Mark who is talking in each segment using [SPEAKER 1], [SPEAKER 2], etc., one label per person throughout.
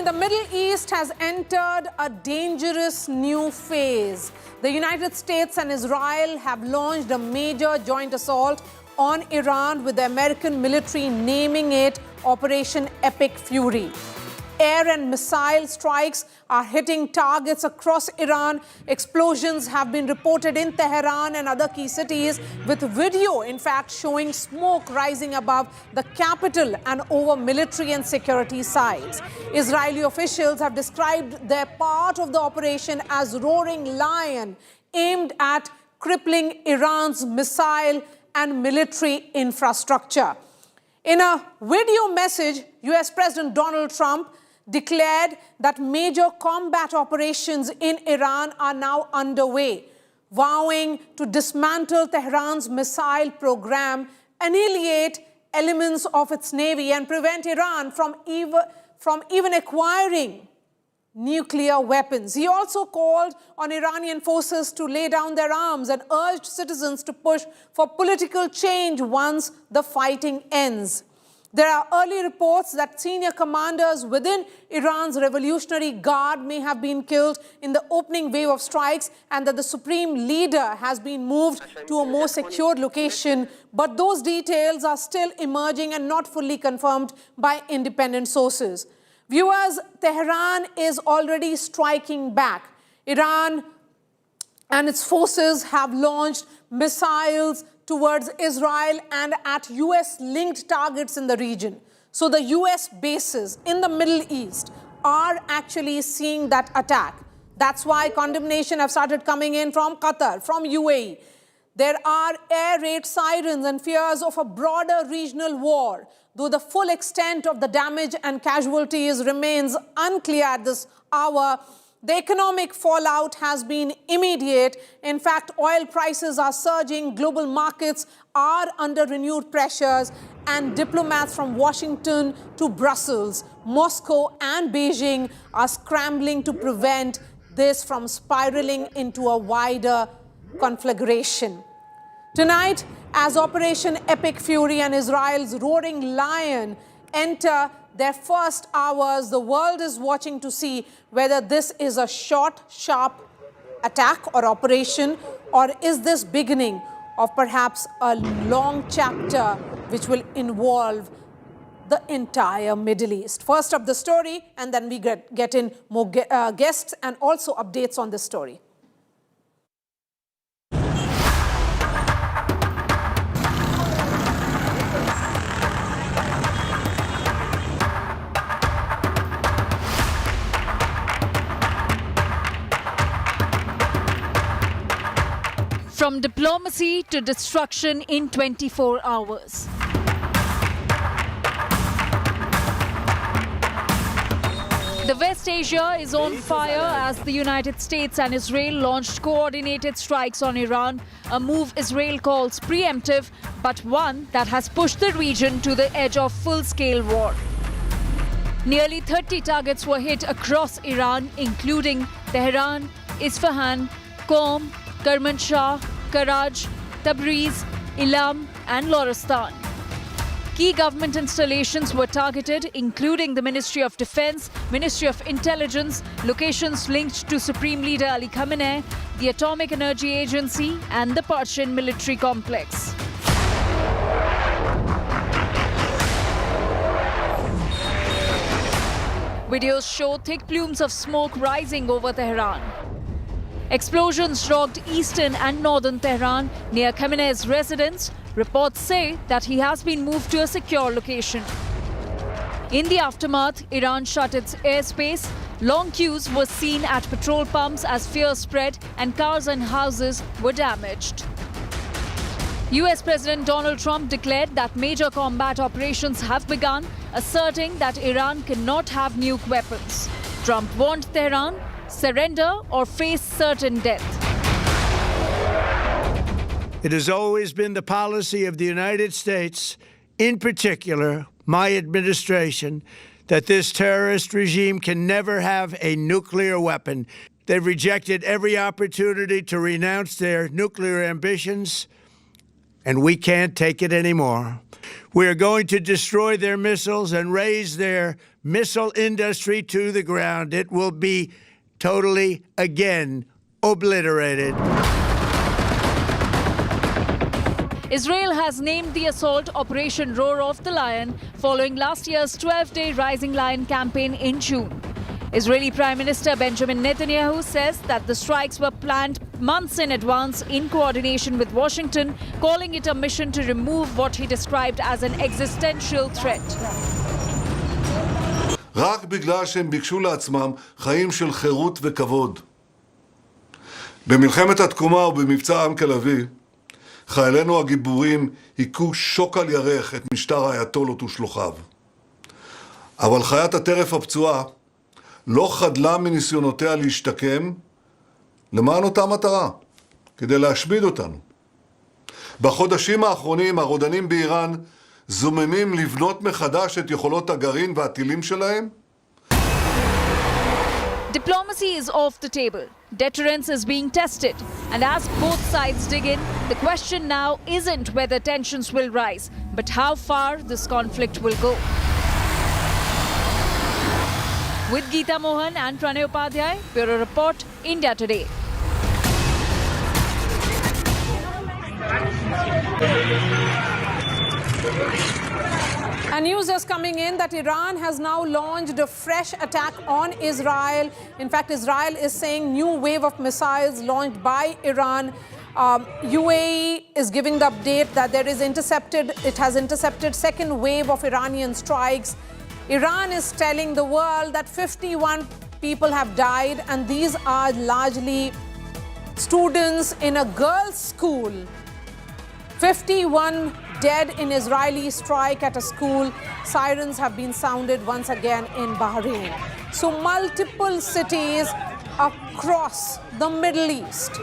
[SPEAKER 1] the Middle East has entered a dangerous new phase. The United States and Israel have launched a major joint assault on Iran, with the American military naming it Operation Epic Fury. Air and missile strikes are hitting targets across Iran. Explosions have been reported in Tehran and other key cities, with video, in fact, showing smoke rising above the capital and over military and security sites. Israeli officials have described their part of the operation as Roaring Lion, aimed at crippling Iran's missile and military infrastructure. In a video message, US President Donald Trump declared that major combat operations in Iran are now underway, vowing to dismantle Tehran's missile program, annihilate elements of its navy, and prevent Iran from even acquiring nuclear weapons. He also called on Iranian forces to lay down their arms and urged citizens to push for political change once the fighting ends. There are early reports that senior commanders within Iran's Revolutionary Guard may have been killed in the opening wave of strikes, and that the supreme leader has been moved to a more secured location. But those details are still emerging and not fully confirmed by independent sources. Viewers, Tehran is already striking back. Iran and its forces have launched missiles towards Israel and at US-linked targets in the region. So the US bases in the Middle East are actually seeing that attack. That's why condemnation have started coming in from Qatar, from UAE. There are air raid sirens and fears of a broader regional war, though the full extent of the damage and casualties remains unclear at this hour. The economic fallout has been immediate. In fact, oil prices are surging, global markets are under renewed pressures, and diplomats from Washington to Brussels, Moscow and Beijing are scrambling to prevent this from spiraling into a wider conflagration. Tonight, as Operation Epic Fury and Israel's Roaring Lion enter their first hours, the world is watching to see whether this is a short, sharp attack or operation, or is this beginning of perhaps a long chapter which will involve the entire Middle East. First up the story, and then we get in more guests and also updates on this story.
[SPEAKER 2] From diplomacy to destruction in 24 hours. The West Asia is on fire as the United States and Israel launched coordinated strikes on Iran, a move Israel calls preemptive, but one that has pushed the region to the edge of full-scale war. Nearly 30 targets were hit across Iran, including Tehran, Isfahan, Qom, Kermanshah, Karaj, Tabriz, Ilam and Lorestan. Key government installations were targeted, including the Ministry of Defense, Ministry of Intelligence, locations linked to Supreme Leader Ali Khamenei, the Atomic Energy Agency and the Persian military complex. Videos show thick plumes of smoke rising over Tehran. Explosions rocked eastern and northern Tehran near Khamenei's residence. Reports say that he has been moved to a secure location. In the aftermath, Iran shut its airspace. Long queues were seen at petrol pumps as fear spread and cars and houses were damaged. US President Donald Trump declared that major combat operations have begun, asserting that Iran cannot have nuke weapons. Trump warned Tehran, surrender or face certain death.
[SPEAKER 3] It has always been the policy of the United States, in particular, my administration, that this terrorist regime can never have a nuclear weapon. They've rejected every opportunity to renounce their nuclear ambitions, and we can't take it anymore. We are going to destroy their missiles and raise their missile industry to the ground. It will be totally, again, obliterated.
[SPEAKER 2] Israel has named the assault Operation Roar of the Lion following last year's 12-day Rising Lion campaign in June. Israeli Prime Minister Benjamin Netanyahu says that the strikes were planned months in advance in coordination with Washington, calling it a mission to remove what he described as an existential threat.
[SPEAKER 4] רק בגלל שהם ביקשו לעצמם חיים של חירות וכבוד. במלחמת התקומה ובמבצע עם כלבי, חיילינו הגיבורים היכו שוק על ירך את משטר האייתולות ושלוחיו. אבל חיית הטרף הפצועה לא חדלה מניסיונותיה להשתקם למען אותה מטרה, כדי להשמיד אותנו. בחודשים האחרונים הרודנים באיראן זוממים לבנות מחדש את יכולות הגרעין והטילים שלהם.
[SPEAKER 2] Diplomacy is off the table. Deterrence is being tested. And as both sides dig in, the question now isn't whether tensions will rise, but how far this conflict will go. With Geeta Mohan and Pranay Upadhyay, Bureau Report, India Today.
[SPEAKER 1] And news is coming in that Iran has now launched a fresh attack on Israel. In fact, Israel is saying new wave of missiles launched by Iran. UAE is giving the update that it has intercepted second wave of Iranian strikes. Iran is telling the world that 51 people have died, and these are largely students in a girls' school. 51 dead in Israeli strike at a school. Sirens have been sounded once again in Bahrain. So multiple cities across the Middle East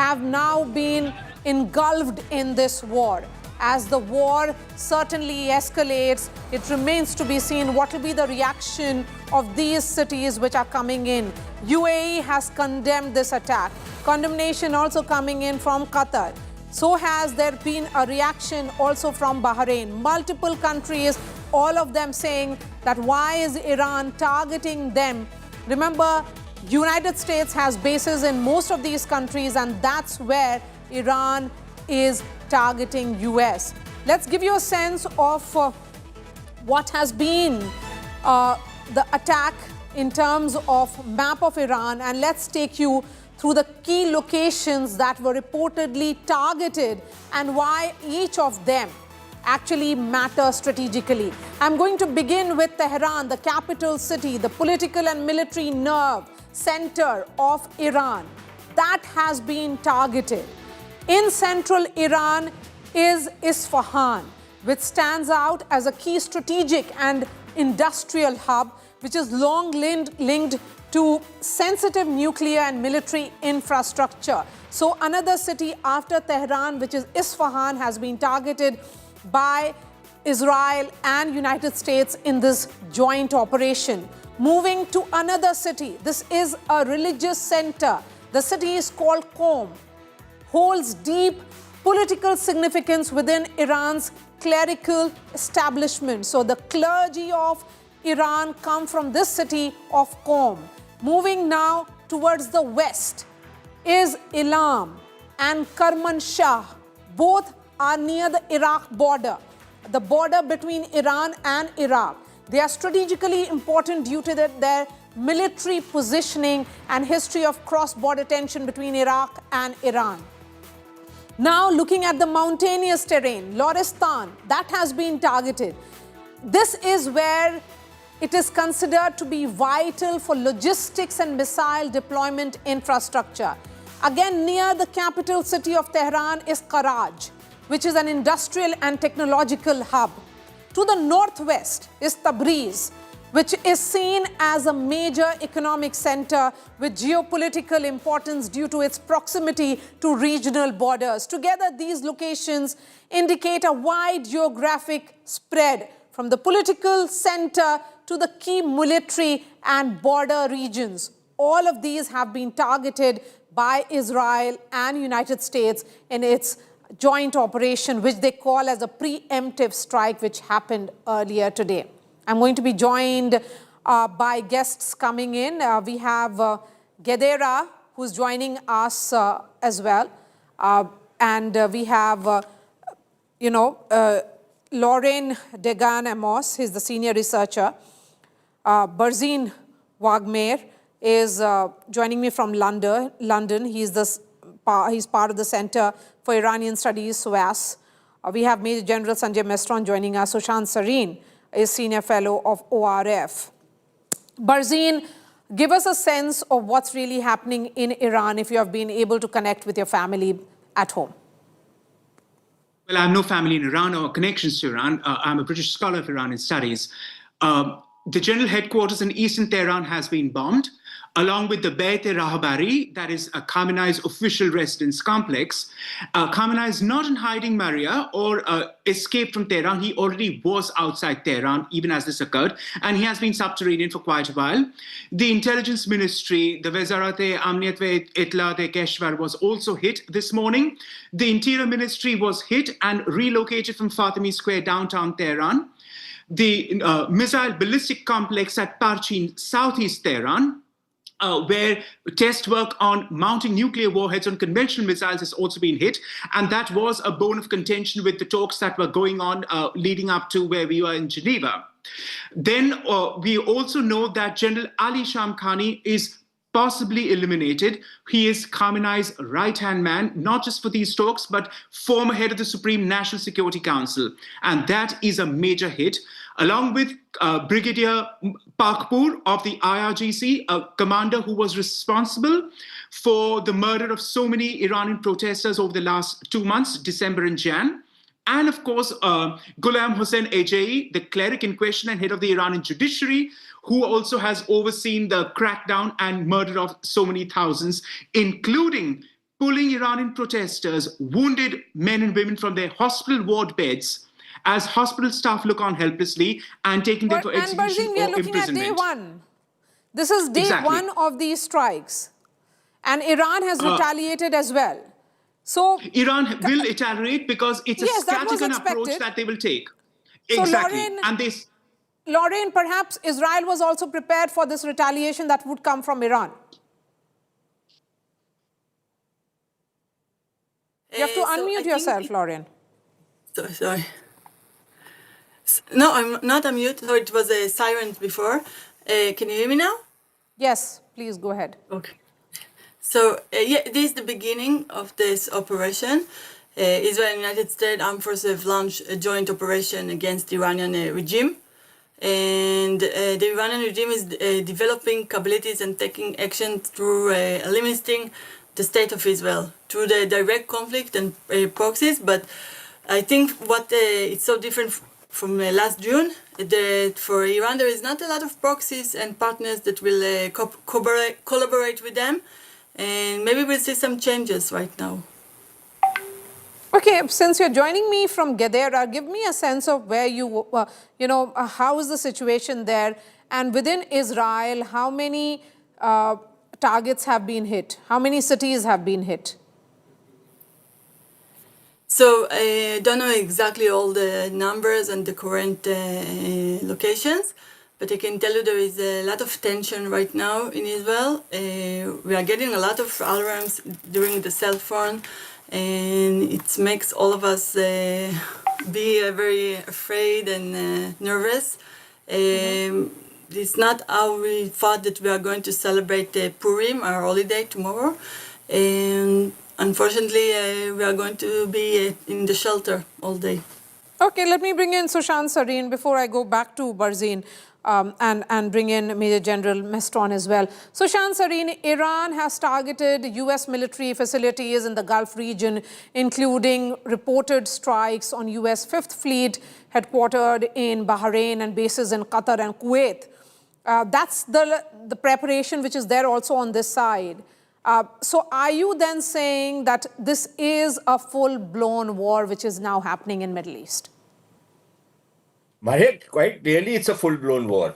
[SPEAKER 1] have now been engulfed in this war. As the war certainly escalates, it remains to be seen what will be the reaction of these cities which are coming in. UAE has condemned this attack. Condemnation also coming in from Qatar. So has there been a reaction also from Bahrain. Multiple countries, all of them saying that why is Iran targeting them? Remember, United States has bases in most of these countries, and that's where Iran is targeting US. Let's give you a sense of what has been the attack in terms of map of Iran, and let's take you through the key locations that were reportedly targeted and why each of them actually matter strategically. I'm going to begin with Tehran, the capital city, the political and military nerve center of Iran. That has been targeted. In central Iran is Isfahan, which stands out as a key strategic and industrial hub, which is long linked to sensitive nuclear and military infrastructure. So another city after Tehran, which is Isfahan, has been targeted by Israel and United States in this joint operation. Moving to another city, this is a religious center. The city is called Qom, holds deep political significance within Iran's clerical establishment. So the clergy of Iran come from this city of Qom. Moving now towards the west is Elam and Kermanshah. Both are near the Iraq border, the border between Iran and Iraq. They are strategically important due to their military positioning and history of cross-border tension between Iraq and Iran. Now looking at the mountainous terrain, Lorestan, that has been targeted. This is where it is considered to be vital for logistics and missile deployment infrastructure. Again, near the capital city of Tehran is Karaj, which is an industrial and technological hub. To the northwest is Tabriz, which is seen as a major economic center with geopolitical importance due to its proximity to regional borders. Together, these locations indicate a wide geographic spread from the political center to the key military and border regions. All of these have been targeted by Israel and United States in its joint operation, which they call as a preemptive strike, which happened earlier today. I'm going to be joined by guests coming in. We have Gedera, who's joining us as well. And we have, Lauren Degan-Amos, he's the senior researcher. Barzin Wagmer is joining me from London. He's part of the Center for Iranian Studies, SOAS. We have Major General Sanjay Mestron joining us. Sushant Sareen is Senior Fellow of ORF. Barzin, give us a sense of what's really happening in Iran if you have been able to connect with your family at home.
[SPEAKER 5] Well, I have no family in Iran or connections to Iran. I'm a British scholar of Iranian studies. The general headquarters in eastern Tehran has been bombed, along with the Beit-e-Rahabari, that is a Khamenei's official residence complex. Khamenei is not in hiding, Maria, or escaped from Tehran. He already was outside Tehran, even as this occurred, and he has been subterranean for quite a while. The intelligence ministry, the Vezarat-e Amniyat ve Itlaat-e Keshvar, was also hit this morning. The interior ministry was hit and relocated from Fatimi Square, downtown Tehran. The missile ballistic complex at Parchin, southeast Tehran, where test work on mounting nuclear warheads on conventional missiles has also been hit. And that was a bone of contention with the talks that were going on leading up to where we were in Geneva. Then we also know that General Ali Shamkhani is possibly eliminated. He is Khamenei's right-hand man, not just for these talks, but former head of the Supreme National Security Council. And that is a major hit, along with Brigadier Pakpur of the IRGC, a commander who was responsible for the murder of so many Iranian protesters over the last 2 months, December and Jan. And of course, Ghulam Hossein Ejei, the cleric in question and head of the Iranian judiciary, who also has overseen the crackdown and murder of so many thousands, including pulling Iranian protesters, wounded men and women from their hospital ward beds as hospital staff look on helplessly and taking them for execution
[SPEAKER 1] we are
[SPEAKER 5] or
[SPEAKER 1] looking
[SPEAKER 5] imprisonment.
[SPEAKER 1] at day one. This is day one of these strikes. And Iran has retaliated as well. So
[SPEAKER 5] Iran will retaliate because it's a scattergun approach that they will take.
[SPEAKER 1] So
[SPEAKER 5] Exactly.
[SPEAKER 1] Lauren, perhaps Israel was also prepared for this retaliation that would come from Iran. You have to unmute yourself, Lauren.
[SPEAKER 6] Sorry. No, I'm not unmute. So it was a siren before. Can you hear me now?
[SPEAKER 1] Yes, please go ahead.
[SPEAKER 6] Okay. So, this is the beginning of this operation. Israel and United States Armed Forces have launched a joint operation against the Iranian regime. And the Iranian regime is developing capabilities and taking action through eliminating the state of Israel through the direct conflict and proxies. But I think what it's so different from last June, that for Iran there is not a lot of proxies and partners that will collaborate with them. And maybe we'll see some changes right now.
[SPEAKER 1] Okay, since you're joining me from Gedera, give me a sense of where you, how is the situation there? And within Israel, how many targets have been hit? How many cities have been hit?
[SPEAKER 6] So I don't know exactly all the numbers and the current locations, but I can tell you there is a lot of tension right now in Israel. We are getting a lot of alarms during the cell phone, and it makes all of us be very afraid and nervous. It's not how we thought that we are going to celebrate Purim, our holiday, tomorrow. And unfortunately, we are going to be in the shelter all day.
[SPEAKER 1] Okay, let me bring in Sushant Sareen before I go back to Barzin and bring in Major General Mestron as well. Sushant Sareen, Iran has targeted U.S. military facilities in the Gulf region, including reported strikes on U.S. Fifth Fleet, headquartered in Bahrain, and bases in Qatar and Kuwait. That's the preparation which is there also on this side. So are you then saying that this is a full-blown war which is now happening in Middle East?
[SPEAKER 7] Maria, quite really it's a full-blown war.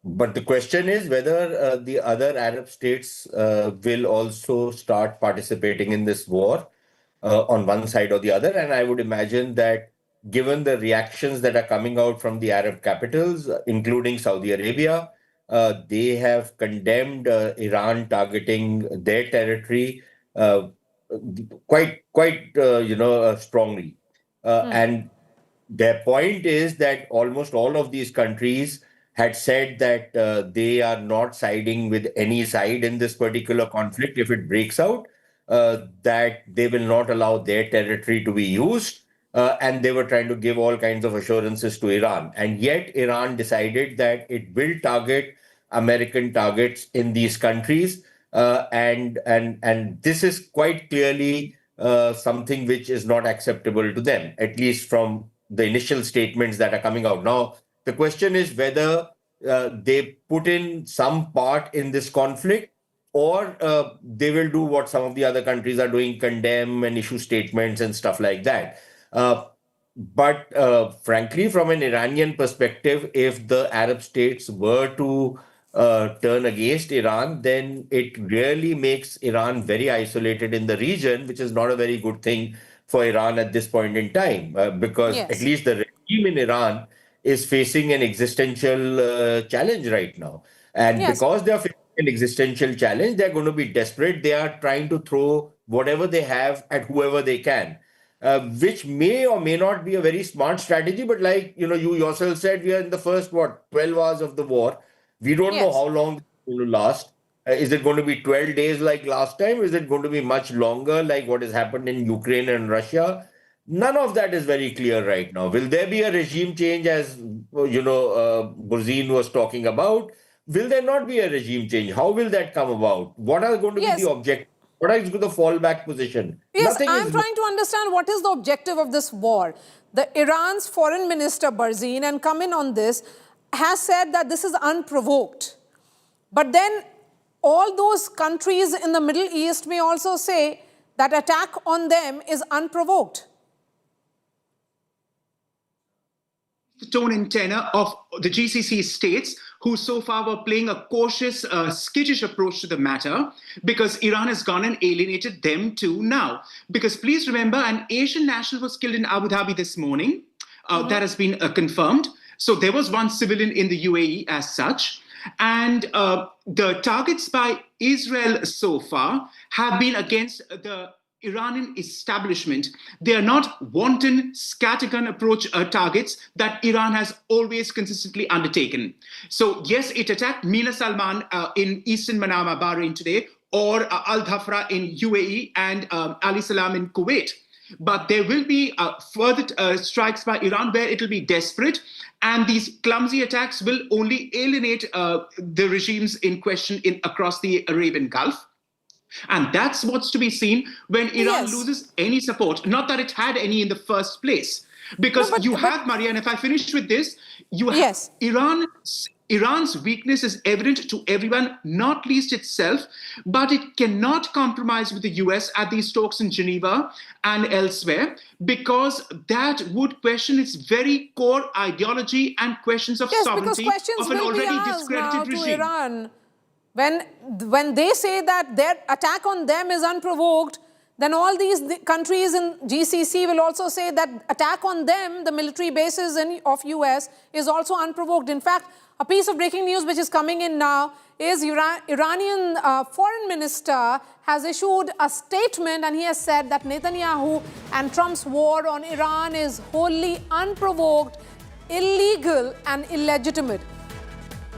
[SPEAKER 7] But the question is whether the other Arab states will also start participating in this war. on one side or the other. And I would imagine that given the reactions that are coming out from the Arab capitals, including Saudi Arabia, they have condemned Iran targeting their territory quite strongly. And their point is that almost all of these countries had said that they are not siding with any side in this particular conflict if it breaks out, that they will not allow their territory to be used. And they were trying to give all kinds of assurances to Iran. And yet, Iran decided that it will target American targets in these countries. And this is quite clearly something which is not acceptable to them, at least from the initial statements that are coming out. Now, the question is whether they put in some part in this conflict, or they will do what some of the other countries are doing, condemn and issue statements and stuff like that. But frankly, from an Iranian perspective, if the Arab states were to turn against Iran, then it really makes Iran very isolated in the region, which is not a very good thing for Iran at this point in time, because at
[SPEAKER 1] Yes.
[SPEAKER 7] least the regime in Iran is facing an existential challenge right now. And
[SPEAKER 1] Yes.
[SPEAKER 7] because they are facing an existential challenge, they're going to be desperate. They are trying to throw whatever they have at whoever they can. Which may or may not be a very smart strategy, but like you yourself said, we are in the first 12 hours of the war. We don't know
[SPEAKER 1] Yes.
[SPEAKER 7] how long it's going to last. Is it going to be 12 days like last time? Is it going to be much longer like what has happened in Ukraine and Russia? None of that is very clear right now. Will there be a regime change, as Burzine was talking about? Will there not be a regime change? How will that come about? What are going to
[SPEAKER 1] Yes.
[SPEAKER 7] be the objective? What is the fallback position?
[SPEAKER 1] Yes,
[SPEAKER 7] Nothing
[SPEAKER 1] I'm
[SPEAKER 7] is.
[SPEAKER 1] trying to understand what is the objective of this war. The Iran's foreign minister, Barzine, and come in on this, has said that this is unprovoked. But then all those countries in the Middle East may also say that attack on them is unprovoked.
[SPEAKER 5] The tone and tenor of the GCC states, who so far were playing a cautious, skittish approach to the matter, because Iran has gone and alienated them too now. Because please remember, an Asian national was killed in Abu Dhabi this morning. That has been confirmed. So there was one civilian in the UAE as such. And the targets by Israel so far have been against the Iranian establishment. They are not wanton, scattergun approach targets that Iran has always consistently undertaken. So yes, it attacked Mina Salman in eastern Manama, Bahrain today, or Al Dhafra in UAE and Ali Salam in Kuwait. But there will be further strikes by Iran where it will be desperate, and these clumsy attacks will only alienate the regimes in question across the Arabian Gulf. And that's what's to be seen when Iran loses any support. Not that it had any in the first place. Because Maria, and if I finish with this, you have Iran's weakness is evident to everyone, not least itself, but it cannot compromise with the US at these talks in Geneva and elsewhere, because that would question its very core ideology and questions of sovereignty of an already discredited regime.
[SPEAKER 1] Iran. When they say that their attack on them is unprovoked, then all these countries in GCC will also say that attack on them, the military bases of US, is also unprovoked. In fact, a piece of breaking news which is coming in now is Iranian foreign minister has issued a statement, and he has said that Netanyahu and Trump's war on Iran is wholly unprovoked, illegal and illegitimate.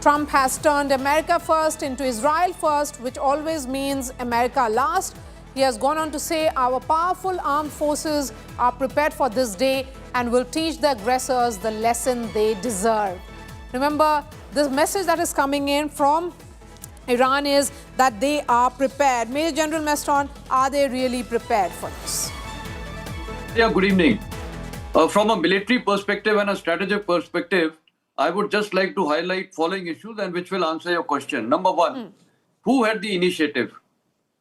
[SPEAKER 1] Trump has turned America first into Israel first, which always means America last. He has gone on to say our powerful armed forces are prepared for this day and will teach the aggressors the lesson they deserve. Remember, the message that is coming in from Iran is that they are prepared. Major General Meston, are they really prepared for this?
[SPEAKER 8] Yeah, good evening. From a military perspective and a strategic perspective, I would just like to highlight following issues and which will answer your question. Number one, who had the initiative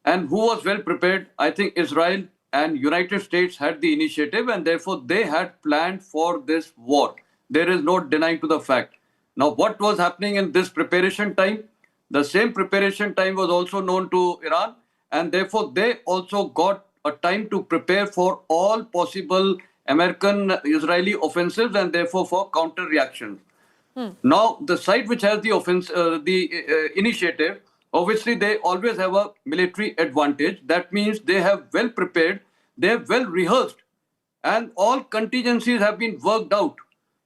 [SPEAKER 8] and who was well prepared? I think Israel and United States had the initiative, and therefore they had planned for this war. There is no denying to the fact. Now, what was happening in this preparation time? The same preparation time was also known to Iran, and therefore they also got a time to prepare for all possible American-Israeli offensives and therefore for counter-reaction. Now, the side which has the initiative, obviously they always have a military advantage. That means they have well prepared, they have well rehearsed, and all contingencies have been worked out.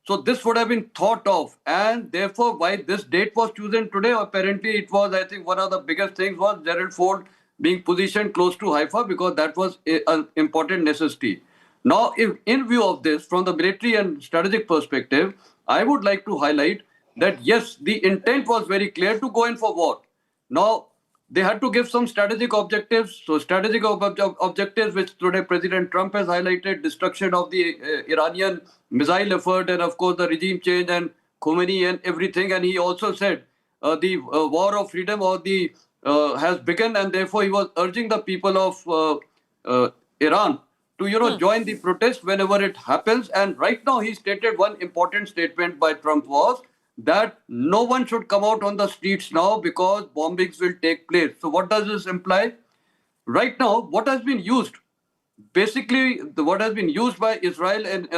[SPEAKER 8] So this would have been thought of, and therefore why this date was chosen today, apparently it was, I think one of the biggest things was Gerald Ford being positioned close to Haifa because that was an important necessity. Now, if in view of this, from the military and strategic perspective, I would like to highlight that yes, the intent was very clear to go in for war. Now, they had to give some strategic objectives. So strategic objectives, which today President Trump has highlighted, destruction of the Iranian missile effort, and of course the regime change and Khomeini and everything. And he also said the war of freedom or the has begun, and therefore he was urging the people of Iran to join the protest whenever it happens. And right now he stated one important statement by Trump was that no one should come out on the streets now because bombings will take place. So what does this imply? Right now, what has been used, basically what has been used by Israel and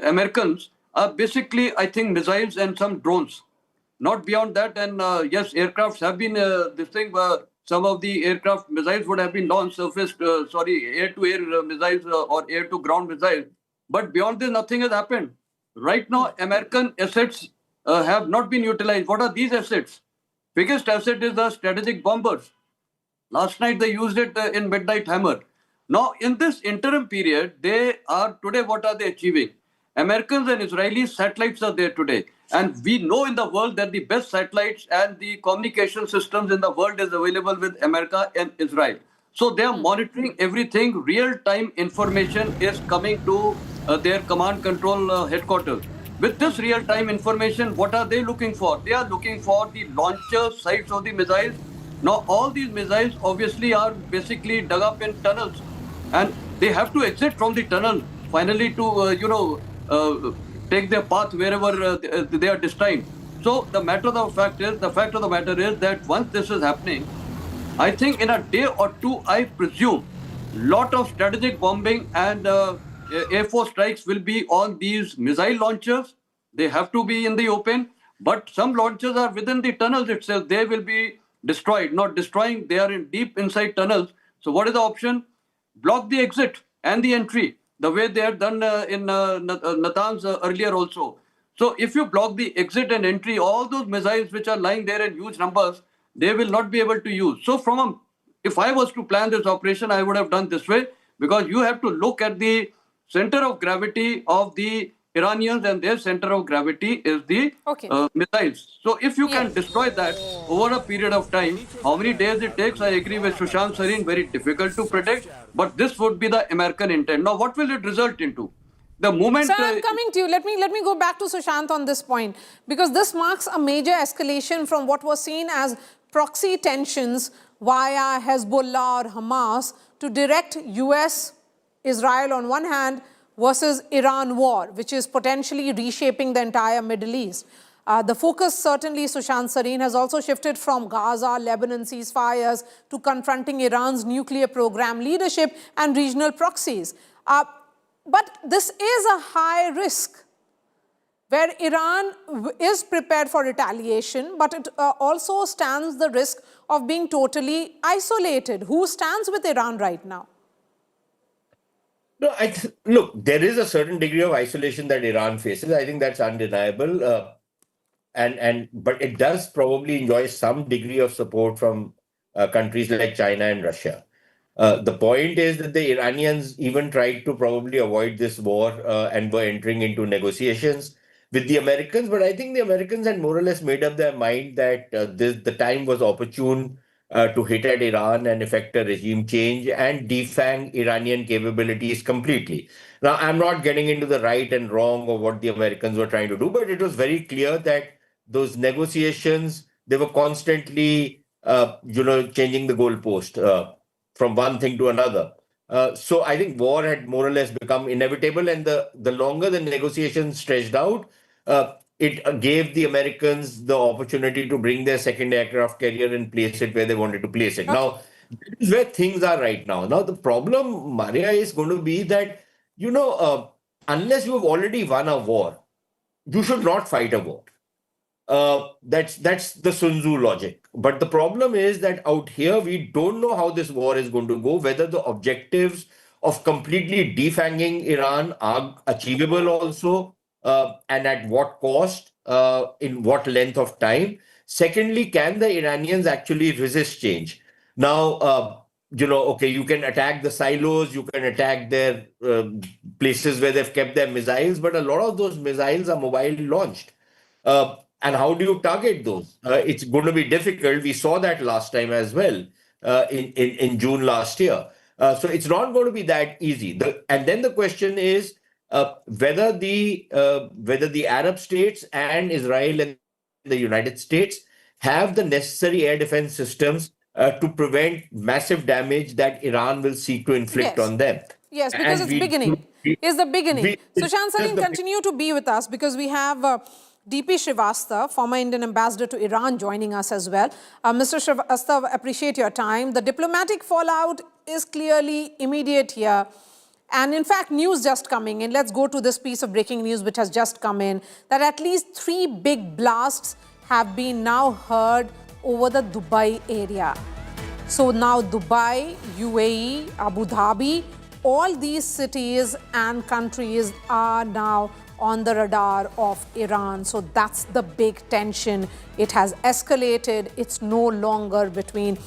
[SPEAKER 8] Americans are basically, I think, missiles and some drones. Not beyond that. And yes, aircrafts have been some of the aircraft missiles would have been launched, air-to-air missiles or air-to-ground missiles. But beyond this, nothing has happened. Right now, American assets have not been utilized. What are these assets? Biggest asset is the strategic bombers. Last night they used it in Midnight Hammer. Now, in this interim period, what are they achieving? Americans and Israeli satellites are there today. And we know in the world that the best satellites and the communication systems in the world is available with America and Israel. So they are monitoring everything. Real-time information is coming to their command control headquarters. With this real-time information, what are they looking for? They are looking for the launcher sites of the missiles. Now, all these missiles obviously are basically dug up in tunnels, and they have to exit from the tunnel finally to, take their path wherever they are destined. So the fact of the matter is that once this is happening, I think in a day or two, I presume, lot of strategic bombing and Air Force strikes will be on these missile launchers. They have to be in the open, but some launchers are within the tunnels itself. They will be destroyed, not destroying. They are deep inside tunnels. So what is the option? Block the exit and the entry, the way they had done in Natanz earlier also. So if you block the exit and entry, all those missiles which are lying there in huge numbers, they will not be able to use. So if I was to plan this operation, I would have done this way, because you have to look at the center of gravity of the Iranians, and their center of gravity is the missiles. So if you can destroy that over a period of time, how many days it takes, I agree with Sushant Sareen, very difficult to predict, but this would be the American intent. Now, what will it result into? The moment...
[SPEAKER 1] Sir, I'm coming to you. Let me go back to Sushant on this point, because this marks a major escalation from what was seen as proxy tensions via Hezbollah or Hamas to direct US, Israel on one hand, versus Iran war, which is potentially reshaping the entire Middle East. The focus, certainly, Sushant Sareen, has also shifted from Gaza, Lebanon ceasefires to confronting Iran's nuclear program leadership and regional proxies. But this is a high risk, where Iran is prepared for retaliation, but it also stands the risk of being totally isolated. Who stands with Iran right now?
[SPEAKER 7] No, look, there is a certain degree of isolation that Iran faces. I think that's undeniable. But it does probably enjoy some degree of support from countries like China and Russia. The point is that the Iranians even tried to probably avoid this war and were entering into negotiations with the Americans. But I think the Americans had more or less made up their mind that the time was opportune to hit at Iran and effect a regime change and defang Iranian capabilities completely. Now, I'm not getting into the right and wrong of what the Americans were trying to do, but it was very clear that those negotiations, they were constantly, changing the goalpost from one thing to another. So I think war had more or less become inevitable, and the longer the negotiations stretched out, it gave the Americans the opportunity to bring their second aircraft carrier and place it where they wanted to place it. Now, This is where things are right now. Now, the problem, Maria, is going to be that, unless you have already won a war, you should not fight a war. That's the Sun Tzu logic. But the problem is that out here, we don't know how this war is going to go, whether the objectives of completely defanging Iran are achievable also, and at what cost, in what length of time. Secondly, can the Iranians actually resist change? Now, okay, you can attack the silos, you can attack their places where they've kept their missiles, but a lot of those missiles are mobile launched. And how do you target those? It's going to be difficult. We saw that last time as well, in June last year. So it's not going to be that easy. And then the question is whether the Arab states and Israel and the United States have the necessary air defense systems to prevent massive damage that Iran will seek to inflict
[SPEAKER 1] Yes.
[SPEAKER 7] on them.
[SPEAKER 1] Yes, because it's beginning. It's the beginning. Sushant Salim, continue to be with us because we have DP Srivastava, former Indian ambassador to Iran, joining us as well. Mr. Srivastava, appreciate your time. The diplomatic fallout is clearly immediate here. And in fact, news just coming in. Let's go to this piece of breaking news which has just come in, that at least 3 big blasts have been now heard over the Dubai area. So now Dubai, UAE, Abu Dhabi, all these cities and countries are now on the radar of Iran. So that's the big tension. It has escalated. It's no longer between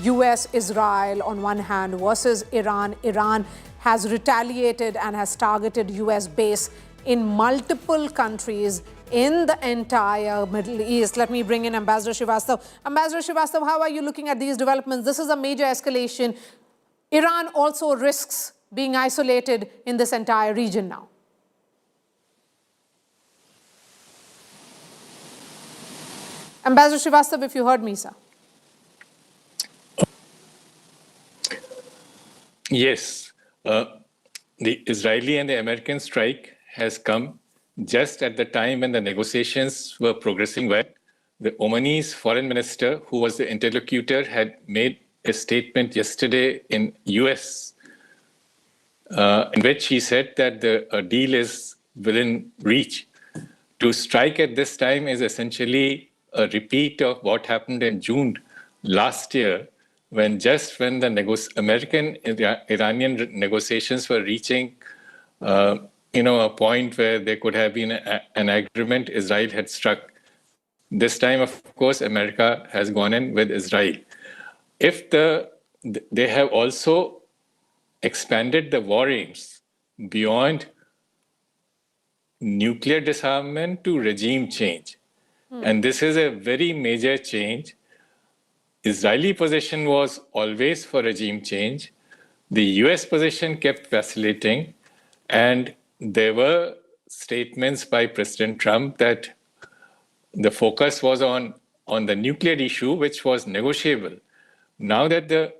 [SPEAKER 1] US, Israel on one hand versus Iran. Iran has retaliated and has targeted US base in multiple countries in the entire Middle East. Let me bring in Ambassador Srivastava. Ambassador Srivastava, how are you looking at these developments? This is a major escalation. Iran also risks being isolated in this entire region now. Ambassador Srivastava, if you heard me, sir.
[SPEAKER 9] Yes. The Israeli and the American strike has come just at the time when the negotiations were progressing well. The Omani's foreign minister, who was the interlocutor, had made a statement yesterday in US in which he said that a deal is within reach. To strike at this time is essentially a repeat of what happened in June last year, when the American-Iranian negotiations were reaching a point where there could have been an agreement, Israel had struck. This time, of course, America has gone in with Israel. They have also expanded the war aims beyond nuclear disarmament to regime change. And this is a very major change. Israeli position was always for regime change. The US position kept vacillating. And there were statements by President Trump that the focus was on the nuclear issue, which was negotiable. Now that the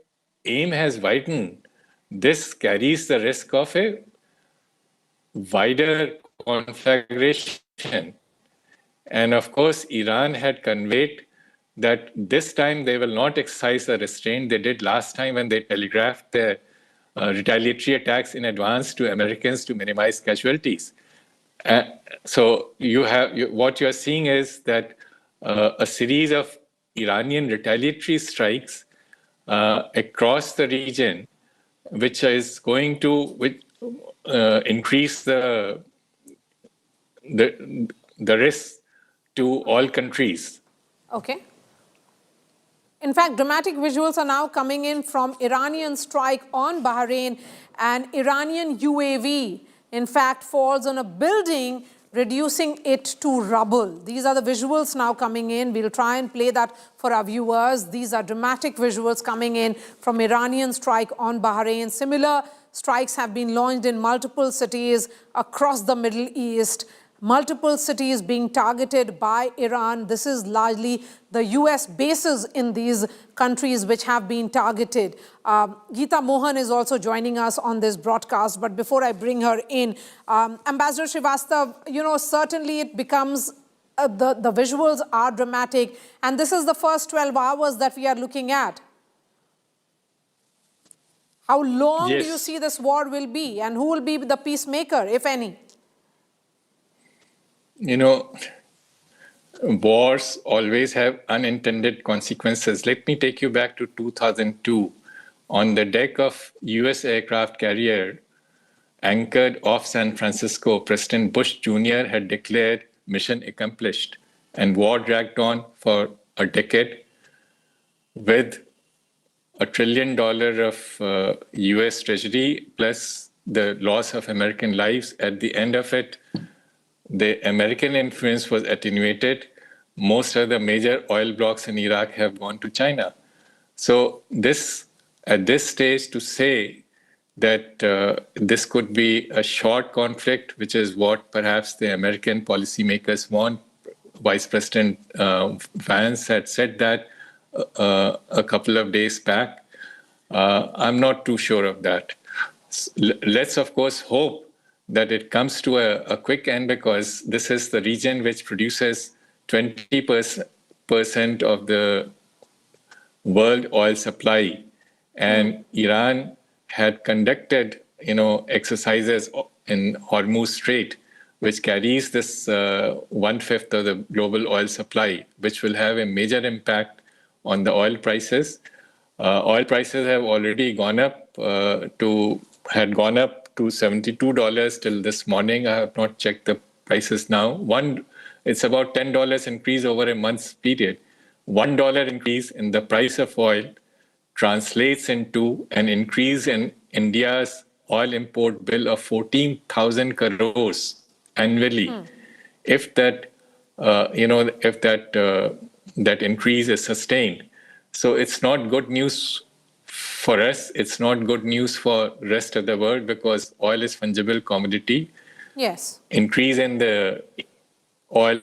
[SPEAKER 9] aim has widened, this carries the risk of a wider conflagration. And of course, Iran had conveyed that this time they will not exercise the restraint they did last time when they telegraphed their retaliatory attacks in advance to Americans to minimize casualties. So what you're seeing is that a series of Iranian retaliatory strikes across the region, which is going to increase the risk to all countries.
[SPEAKER 1] Okay. In fact, dramatic visuals are now coming in from Iranian strike on Bahrain, and Iranian UAV, in fact, falls on a building, reducing it to rubble. These are the visuals now coming in. We'll try and play that for our viewers. These are dramatic visuals coming in from Iranian strike on Bahrain. Similar strikes have been launched in multiple cities across the Middle East. Multiple cities being targeted by Iran. This is largely the US bases in these countries which have been targeted. Geeta Mohan is also joining us on this broadcast. But before I bring her in, Ambassador Srivastava, certainly it becomes, the visuals are dramatic. And this is the first 12 hours that we are looking at. How long do you
[SPEAKER 9] Yes.
[SPEAKER 1] see this war will be, and who will be the peacemaker, if any?
[SPEAKER 9] You know, wars always have unintended consequences. Let me take you back to 2002. On the deck of US aircraft carrier anchored off San Francisco, President Bush Jr. had declared mission accomplished, and war dragged on for a decade with $1 trillion of US Treasury plus the loss of American lives. At the end of it, the American influence was attenuated. Most of the major oil blocks in Iraq have gone to China. So at this stage, to say that this could be a short conflict, which is what perhaps the American policymakers want. Vice President Vance had said that a couple of days back. I'm not too sure of that. Let's, of course, hope that it comes to a quick end, because this is the region which produces 20% of the world oil supply. And Iran had conducted, exercises in Hormuz Strait, which carries this 1/5 of the global oil supply, which will have a major impact on the oil prices. Oil prices have already gone up to $72 till this morning. I have not checked the prices now. It's about $10 increase over a month's period. $1 increase in the price of oil translates into an increase in India's oil import bill of 14,000 crores annually. If that, that increase is sustained. So it's not good news for us. It's not good news for rest of the world, because oil is fungible commodity.
[SPEAKER 1] Yes.
[SPEAKER 9] Increase in the oil.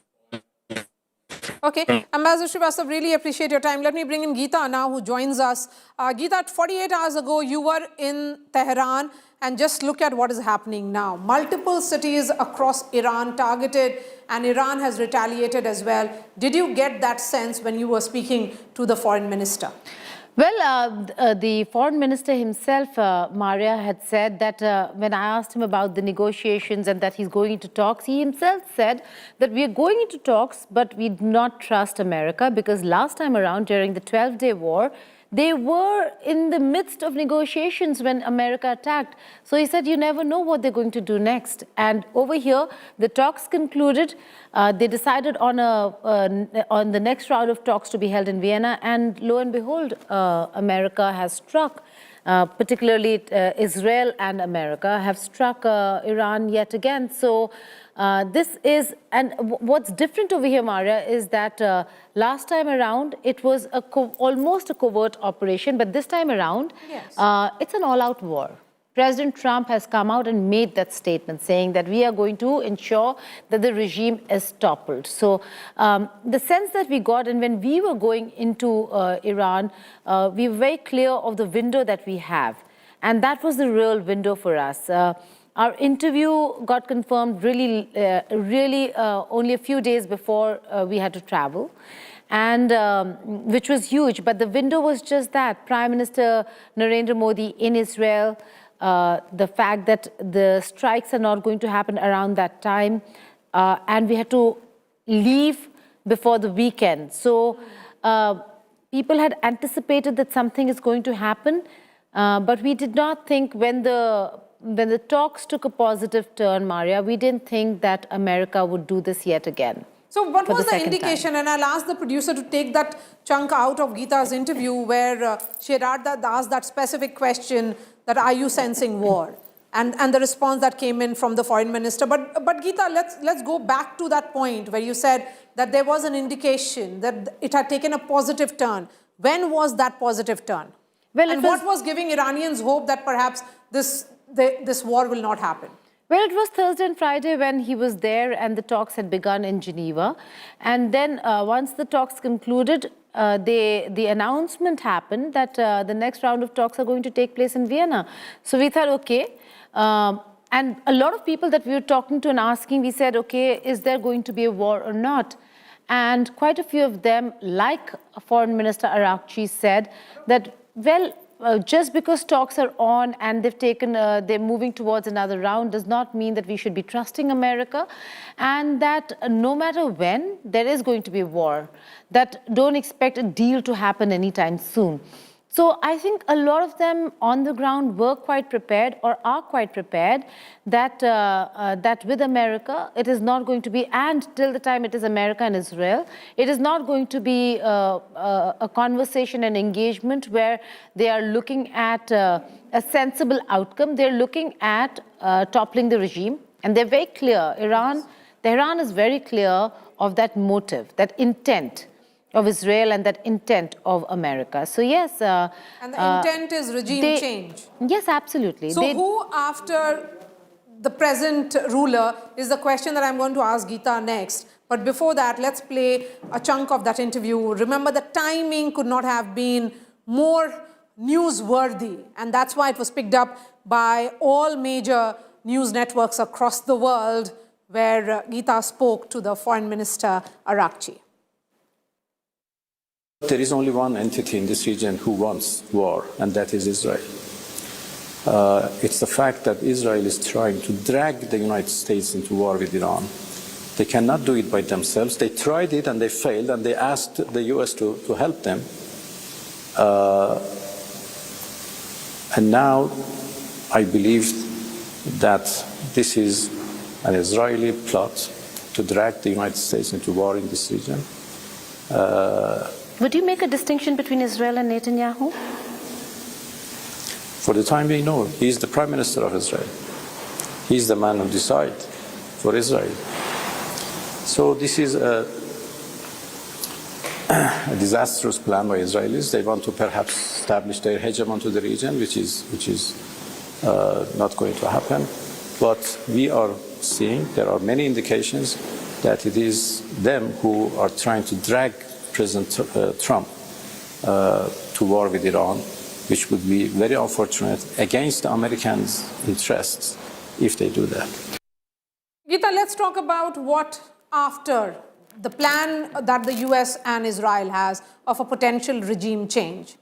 [SPEAKER 1] Okay, Ambassador Srivastava, really appreciate your time. Let me bring in Geeta now, who joins us. Geeta, 48 hours ago, you were in Tehran, and just look at what is happening now. Multiple cities across Iran targeted, and Iran has retaliated as well. Did you get that sense when you were speaking to the foreign minister?
[SPEAKER 10] Well, the foreign minister himself, Maria, had said that when I asked him about the negotiations and that he's going into talks, he himself said that we are going into talks, but we do not trust America, because last time around during the 12-day war, they were in the midst of negotiations when America attacked. So he said, you never know what they're going to do next. And over here, the talks concluded. They decided on the next round of talks to be held in Vienna. And lo and behold, America has struck. Particularly Israel and America have struck Iran yet again. So this is, and what's different over here, Maria, is that last time around, it was almost a covert operation, but this time around, yes, it's an all-out war. President Trump has come out and made that statement saying that we are going to ensure that the regime is toppled. So the sense that we got, and when we were going into Iran, we were very clear of the window that we have. And that was the real window for us. Our interview got confirmed really only a few days before we had to travel, and which was huge. But the window was just that. Prime Minister Narendra Modi in Israel, the fact that the strikes are not going to happen around that time, and we had to leave before the weekend. So people had anticipated that something is going to happen, but we did not think when the talks took a positive turn, Maria, we didn't think that America would do this yet again.
[SPEAKER 1] So what was the indication? And I'll ask the producer to take that chunk out of Geeta's interview where she had asked that specific question, that are you sensing war? And the response that came in from the foreign minister. But Geeta, let's go back to that point where you said that there was an indication that it had taken a positive turn. When was that positive turn? Well, and what was giving Iranians hope that perhaps this war will not happen?
[SPEAKER 10] Well, it was Thursday and Friday when he was there and the talks had begun in Geneva. And then once the talks concluded, the announcement happened that the next round of talks are going to take place in Vienna. So we thought, okay. And a lot of people that we were talking to and asking, we said, okay, is there going to be a war or not? And quite a few of them, like Foreign Minister Arakchi, said that, well, just because talks are on and they're moving towards another round does not mean that we should be trusting America, and that no matter when, there is going to be war, that don't expect a deal to happen anytime soon. So I think a lot of them on the ground were quite prepared or are quite prepared that, that with America, it is not going to be, and till the time it is America and Israel, it is not going to be a conversation and engagement where they are looking at a sensible outcome. They're looking at toppling the regime, and they're very clear. Tehran is very clear of that motive, that intent of Israel and that intent of America. So yes.
[SPEAKER 1] And the intent is regime change.
[SPEAKER 10] Yes, absolutely.
[SPEAKER 1] So who after the present ruler is the question that I'm going to ask Geeta next. But before that, let's play a chunk of that interview. Remember, the timing could not have been more newsworthy. And that's why it was picked up by all major news networks across the world, where Geeta spoke to the Foreign Minister Arakchi.
[SPEAKER 11] There is only one entity in this region who wants war, and that is Israel. It's the fact that Israel is trying to drag the United States into war with Iran. They cannot do it by themselves. They tried it and they failed, and they asked the US to help them. And now I believe that this is an Israeli plot to drag the United States into war in this region.
[SPEAKER 10] Would you make a distinction between Israel and Netanyahu?
[SPEAKER 11] For the time being, no. He's the Prime Minister of Israel. He's the man who decides for Israel. So this is a disastrous plan by Israelis. They want to perhaps establish their hegemony to the region, which is not going to happen. But we are seeing, there are many indications that it is them who are trying to drag President Trump to war with Iran, which would be very unfortunate against the Americans' interests if they do that.
[SPEAKER 1] Geeta, let's talk about what after the plan that the US and Israel has of a potential regime change.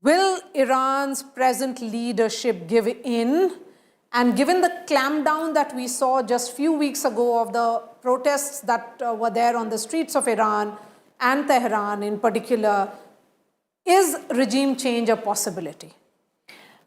[SPEAKER 1] Will Iran's present leadership give in? And given the clampdown that we saw just a few weeks ago of the protests that were there on the streets of Iran and Tehran in particular, is regime change a possibility?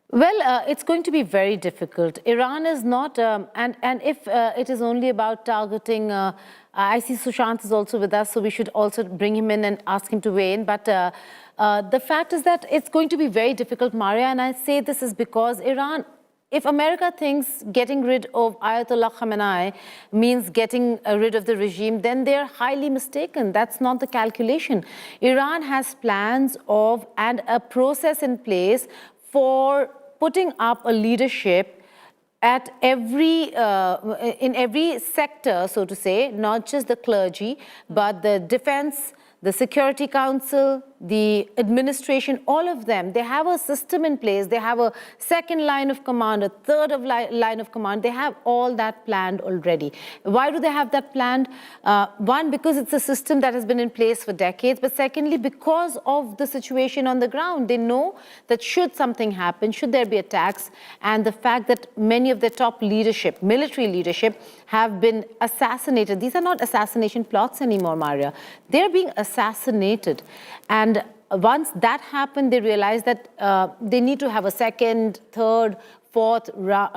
[SPEAKER 10] Well, it's going to be very difficult. Iran is not, and if it is only about targeting, I see Sushant is also with us, so we should also bring him in and ask him to weigh in. But the fact is that it's going to be very difficult, Maria, and I say this is because Iran, if America thinks getting rid of Ayatollah Khamenei means getting rid of the regime, then they're highly mistaken. That's not the calculation. Iran has plans of and a process in place for putting up a leadership at in every sector, so to say, not just the clergy, but the defense, the Security Council, the administration, all of them, they have a system in place. They have a second line of command, a third line of command. They have all that planned already. Why do they have that planned? One, because it's a system that has been in place for decades. But secondly, because of the situation on the ground. They know that should something happen, should there be attacks, and the fact that many of the top leadership, military leadership, have been assassinated. These are not assassination plots anymore, Maria. They're being assassinated. And once that happened, they realized that they need to have a second, third, fourth, line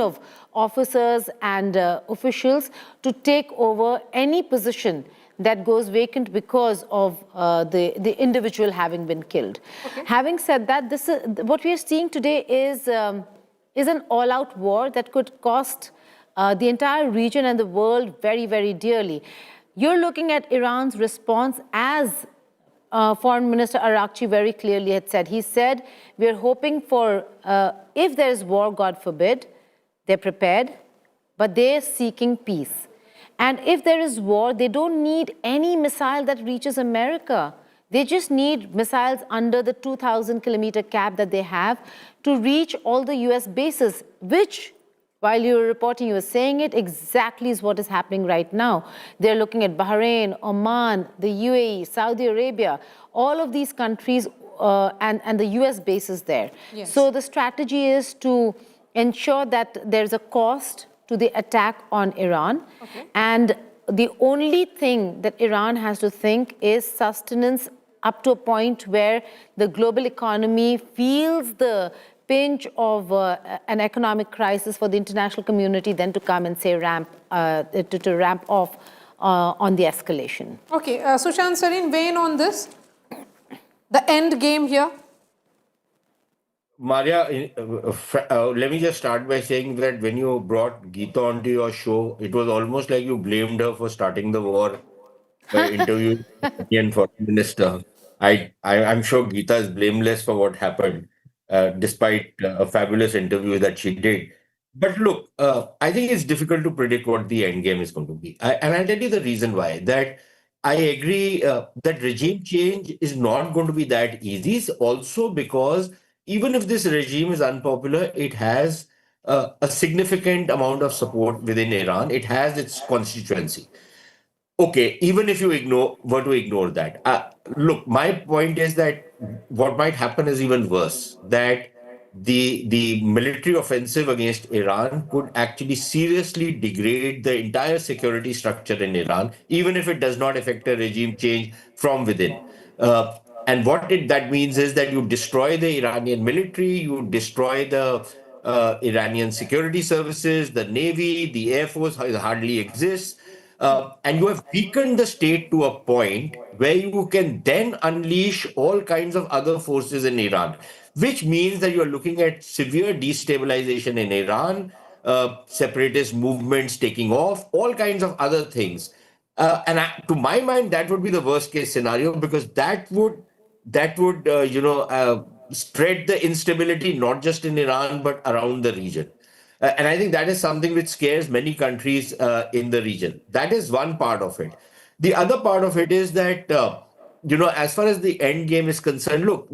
[SPEAKER 10] of officers and officials to take over any position that goes vacant because of the individual having been killed. Okay. Having said that, this is, what we are seeing today is an all-out war that could cost the entire region and the world very, very dearly. You're looking at Iran's response, as Foreign Minister Arakchi very clearly had said. He said, we're hoping for, if there is war, God forbid, they're prepared, but they're seeking peace. And if there is war, they don't need any missile that reaches America. They just need missiles under the 2,000-kilometer cap that they have to reach all the US bases, which While you were reporting, you were saying it exactly is what is happening right now. They're looking at Bahrain, Oman, the UAE, Saudi Arabia, all of these countries and the US bases there.
[SPEAKER 1] Yes.
[SPEAKER 10] So the strategy is to ensure that there's a cost to the attack on Iran.
[SPEAKER 1] Okay.
[SPEAKER 10] And the only thing that Iran has to think is sustenance up to a point where the global economy feels the pinch of an economic crisis for the international community, then to come and say ramp off on the escalation.
[SPEAKER 1] Okay, Sushant, Sareen, weigh in on this. The end game here.
[SPEAKER 7] Maria, let me just start by saying that when you brought Geeta onto your show, it was almost like you blamed her for starting the war by interviewing the Indian foreign minister. I'm sure Geeta is blameless for what happened, despite a fabulous interview that she did. But look, I think it's difficult to predict what the end game is going to be. And I'll tell you the reason why. That I agree that regime change is not going to be that easy. It's also because even if this regime is unpopular, it has a significant amount of support within Iran. It has its constituency. Okay, even if you were to ignore that, look, my point is that what might happen is even worse. That the military offensive against Iran could actually seriously degrade the entire security structure in Iran, even if it does not affect a regime change from within. And what that means is that you destroy the Iranian military, you destroy the Iranian security services, the navy, the air force hardly exists. And you have weakened the state to a point where you can then unleash all kinds of other forces in Iran, which means that you're looking at severe destabilization in Iran, separatist movements taking off, all kinds of other things. To my mind, that would be the worst case scenario, because that would spread the instability not just in Iran but around the region. And I think that is something which scares many countries in the region. That is one part of it. The other part of it is that, as far as the end game is concerned, look,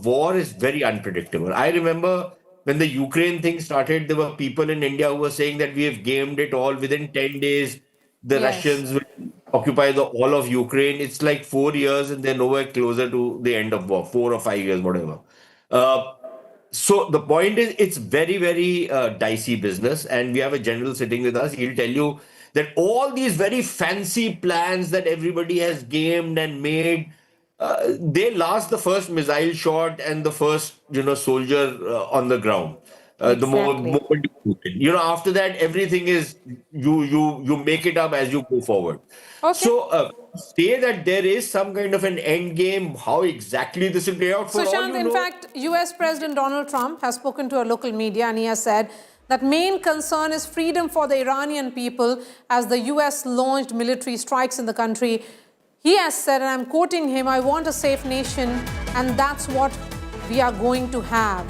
[SPEAKER 7] war is very unpredictable. I remember when the Ukraine thing started, there were people in India who were saying that we have gamed it all. Within 10 days, the Russians will occupy all of Ukraine. It's like 4 years and they're nowhere closer to the end of war, 4 or 5 years, whatever. So the point is, it's very, very dicey business. And we have a general sitting with us. He'll tell you that all these very fancy plans that everybody has gamed and made, they last the first missile shot and the first, soldier on the ground. The moment after that, everything is you make it up as you go forward.
[SPEAKER 1] Okay.
[SPEAKER 7] So say that there is some kind of an end game. How exactly this will play out? For
[SPEAKER 1] Sushant, in fact, US President Donald Trump has spoken to a local media and he has said that main concern is freedom for the Iranian people as the US launched military strikes in the country. He has said, and I'm quoting him, "I want a safe nation, and that's what we are going to have."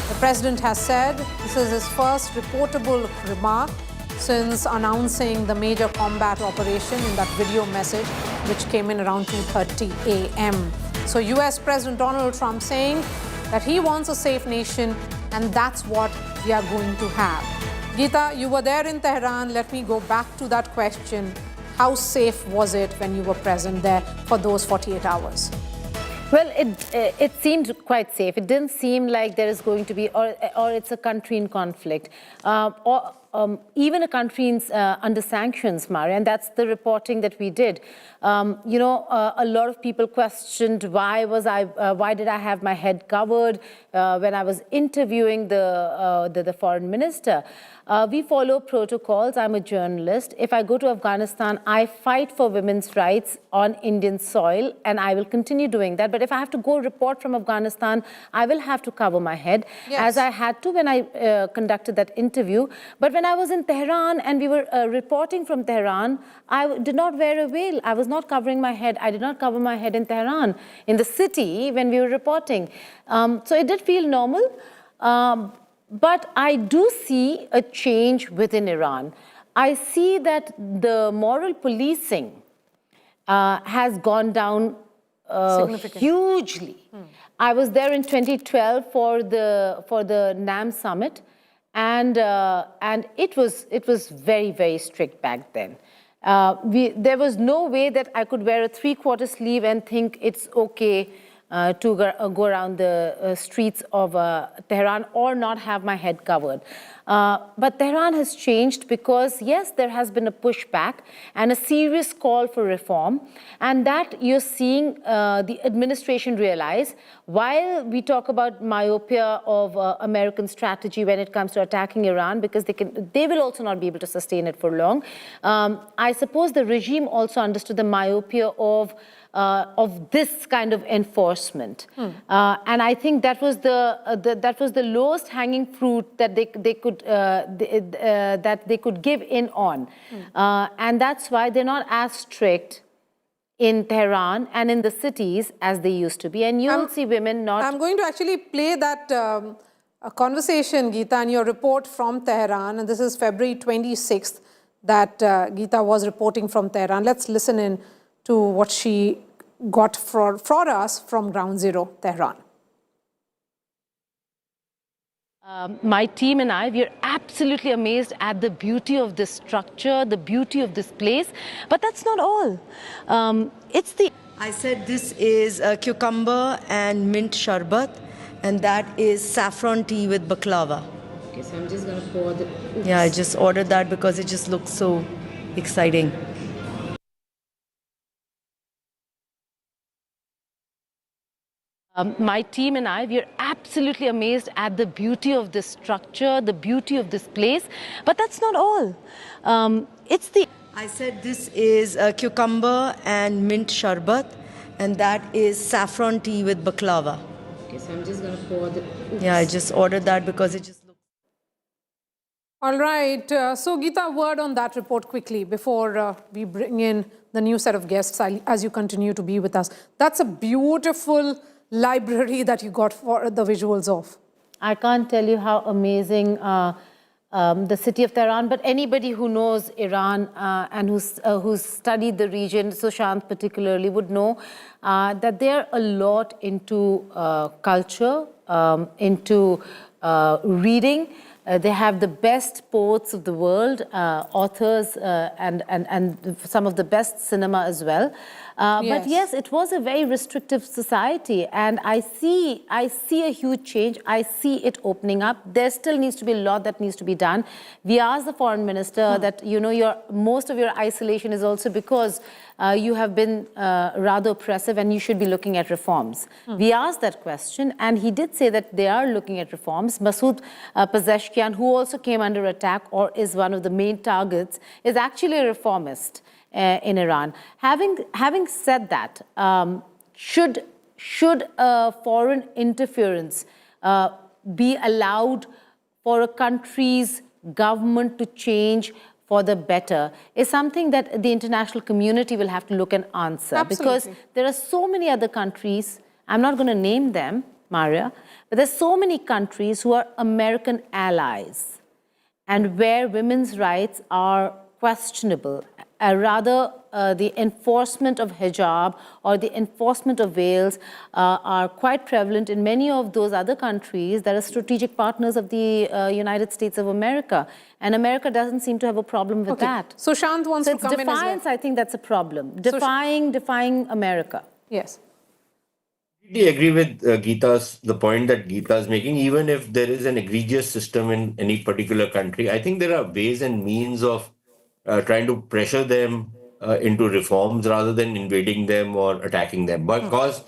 [SPEAKER 1] The president has said this is his first reportable remark since announcing the major combat operation in that video message, which came in around 2:30 a.m. So US President Donald Trump saying that he wants a safe nation, and that's what we are going to have. Geeta, you were there in Tehran. Let me go back to that question. How safe was it when you were present there for those 48 hours?
[SPEAKER 10] Well, it seemed quite safe. It didn't seem like there is going to be, or it's a country in conflict, or even a country under sanctions, Maria, and that's the reporting that we did. A lot of people questioned why did I have my head covered when I was interviewing the foreign minister. We follow protocols. I'm a journalist. If I go to Afghanistan, I fight for women's rights on Indian soil, and I will continue doing that. But if I have to go report from Afghanistan, I will have to cover my head, as I had to when I conducted that interview. But when I was in Tehran and we were reporting from Tehran, I did not wear a veil. I was not covering my head. I did not cover my head in Tehran, in the city, when we were reporting. So it did feel normal. But I do see a change within Iran. I see that the moral policing has gone down hugely. I was there in 2012 for the NAM summit, and it was very, very strict back then. There was no way that I could wear a 3/4 sleeve and think it's okay to go around the streets of Tehran or not have my head covered. But Tehran has changed because, yes, there has been a pushback and a serious call for reform, and that you're seeing the administration realize. While we talk about myopia of American strategy when it comes to attacking Iran, because they will also not be able to sustain it for long, I suppose the regime also understood the myopia of this kind of enforcement, and I think that was the lowest hanging fruit that they could give in on, and that's why they're not as strict in Tehran and in the cities as they used to be, and you'll see women not.
[SPEAKER 1] I'm going to actually play that a conversation, Geeta, and your report from Tehran, and this is February 26th that Geeta was reporting from Tehran. Let's listen in to what she got for us from Ground Zero, Tehran.
[SPEAKER 10] My team and I, we are absolutely amazed at the beauty of this structure, the beauty of this place. But that's not all.
[SPEAKER 12] I said this is cucumber and mint sharbat, and that is saffron tea with baklava.
[SPEAKER 10] Okay, so I'm just going to pour the...
[SPEAKER 12] Yeah, I just ordered that because it just looks so exciting.
[SPEAKER 10] My team and I, we are absolutely amazed at the beauty of this structure, the beauty of this place. But that's not all.
[SPEAKER 12] I said this is cucumber and mint sharbat, and that is saffron tea with baklava.
[SPEAKER 10] Okay, so I'm just going to pour the...
[SPEAKER 12] Yeah, I just ordered that because it just looks...
[SPEAKER 1] All right. So, Geeta, word on that report quickly before we bring in the new set of guests as you continue to be with us. That's a beautiful library that you got for the visuals of.
[SPEAKER 10] I can't tell you how amazing the city of Tehran, but anybody who knows Iran and who's studied the region, Sushant particularly, would know that they're a lot into culture, into reading. They have the best poets of the world, authors, and some of the best cinema as well. But yes, it was a very restrictive society, and I see a huge change. I see it opening up. There still needs to be a lot that needs to be done. We asked the foreign minister that, you know, most of your isolation is also because you have been rather oppressive and you should be looking at reforms. We asked that question, and he did say that they are looking at reforms. Masood Pezeshkian, who also came under attack or is one of the main targets, is actually a reformist in Iran. Having said that, should foreign interference be allowed for a country's government to change for the better is something that the international community will have to look and answer.
[SPEAKER 1] Absolutely.
[SPEAKER 10] Because there are so many other countries, I'm not going to name them, Maria, but there's so many countries who are American allies and where women's rights are questionable. Rather, the enforcement of hijab or the enforcement of veils are quite prevalent in many of those other countries that are strategic partners of the United States of America. And America doesn't seem to have a problem with that.
[SPEAKER 1] So Shant wants to come in as well.
[SPEAKER 10] Defiance, I think that's a problem. Defying America.
[SPEAKER 1] Yes.
[SPEAKER 7] I agree with the point that Geeta is making. Even if there is an egregious system in any particular country, I think there are ways and means of trying to pressure them into reforms rather than invading them or attacking them. Because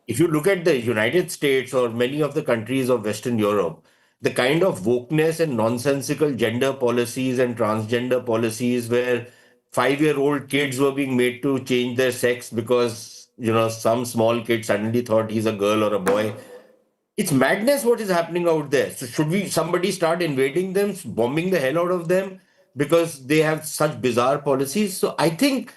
[SPEAKER 7] if you look at the United States or many of the countries of Western Europe, the kind of wokeness and nonsensical gender policies and transgender policies where 5-year-old kids were being made to change their sex because, you know, some small kid suddenly thought he's a girl or a boy. It's madness what is happening out there. So should somebody start invading them, bombing the hell out of them because they have such bizarre policies? So I think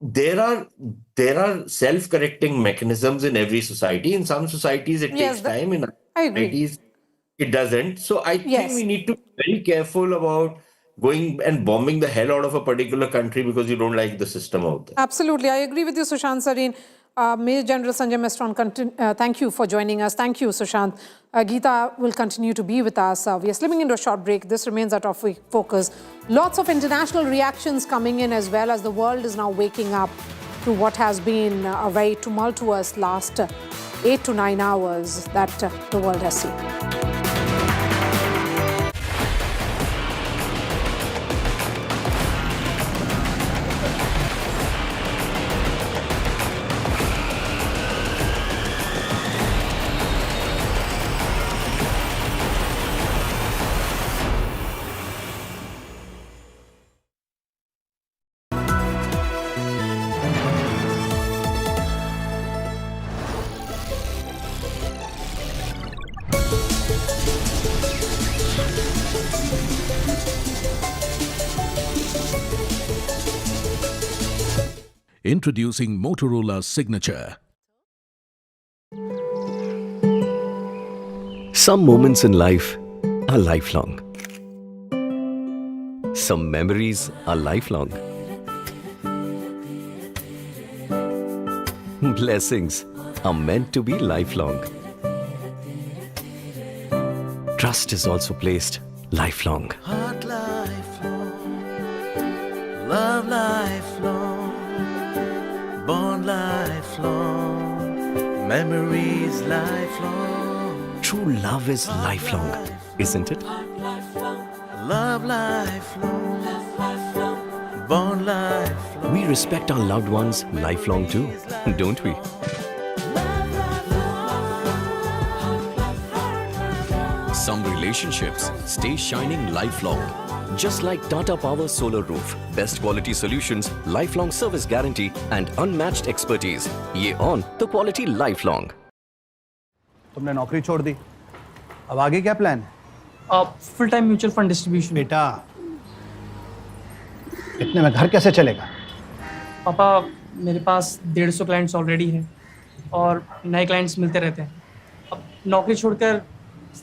[SPEAKER 7] there are self-correcting mechanisms in every society. In some societies it takes time, in other societies it doesn't. So I think we need to be very careful about going and bombing the hell out of a particular country because you don't like the system out there.
[SPEAKER 1] Absolutely. I agree with you, Sushant Sareen. Major General Sanjay Mestron, thank you for joining us. Thank you, Sushant. Geeta will continue to be with us. We are slipping into a short break. This remains our top focus. Lots of international reactions coming in as well, as the world is now waking up to what has been a very tumultuous last 8 to 9 hours that the world has seen.
[SPEAKER 13] Introducing Motorola's signature.
[SPEAKER 14] Some moments in life are lifelong. Some memories are lifelong. Blessings are meant to be lifelong. Trust is also placed lifelong.
[SPEAKER 15] Heart lifelong, love lifelong, bond lifelong, memories lifelong.
[SPEAKER 14] True love is lifelong, isn't it?
[SPEAKER 15] Love lifelong, bond lifelong.
[SPEAKER 14] We respect our loved ones lifelong too, don't we? Some relationships stay shining lifelong. Just like Tata Power Solar Roof, best quality solutions, lifelong service guarantee and unmatched expertise. Ye on the quality lifelong.
[SPEAKER 16] तुमने नौकरी छोड़ दी, अब आगे क्या plan है?
[SPEAKER 17] Full time mutual fund distribution.
[SPEAKER 16] बेटा, इतने में घर कैसे चलेगा?
[SPEAKER 17] पापा, मेरे पास 150 क्लाइंट्स ऑलरेडी हैं और नए क्लाइंट्स मिलते रहते हैं। अब नौकरी छोड़कर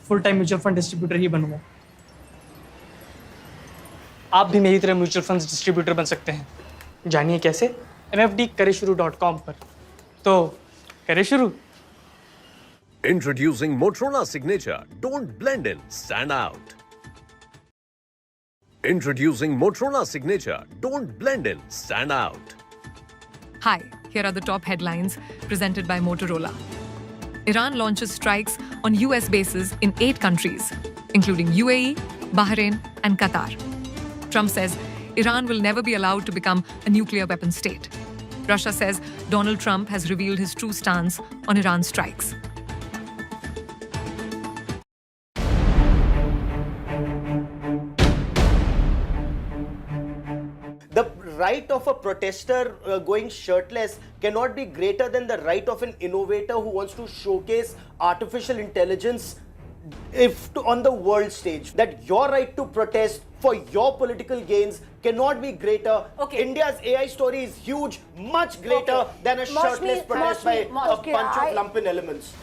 [SPEAKER 17] full time mutual fund distributor ही बनूंगा। आप भी मेरी तरह म्यूचुअल फंड डिस्ट्रीब्यूटर बन सकते हैं। जानिए कैसे? mfdkareshuru.com पर। तो करें शुरू।
[SPEAKER 18] Introducing Motorola Signature. Don't blend in, stand out. Introducing Motorola Signature. Don't blend in, stand out.
[SPEAKER 19] Hi, here are the top headlines presented by Motorola. Iran launches strikes on US bases in 8 countries, including UAE, Bahrain, and Qatar. Trump says Iran will never be allowed to become a nuclear weapon state. Russia says Donald Trump has revealed his true stance on Iran strikes.
[SPEAKER 20] The right of a protester going shirtless cannot be greater than the right of an innovator who wants to showcase artificial intelligence on the world stage. That your right to protest for your political gains cannot be greater. Okay. India's AI story is huge, much greater than a shirtless protest by a bunch of lumpen elements.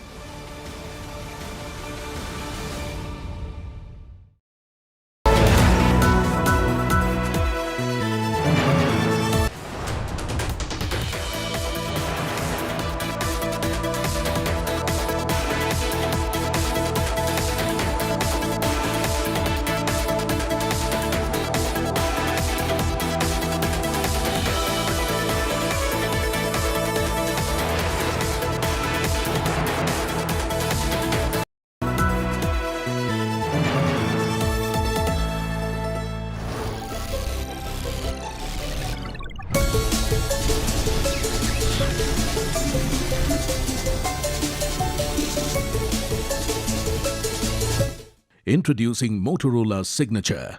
[SPEAKER 13] Introducing Motorola's signature.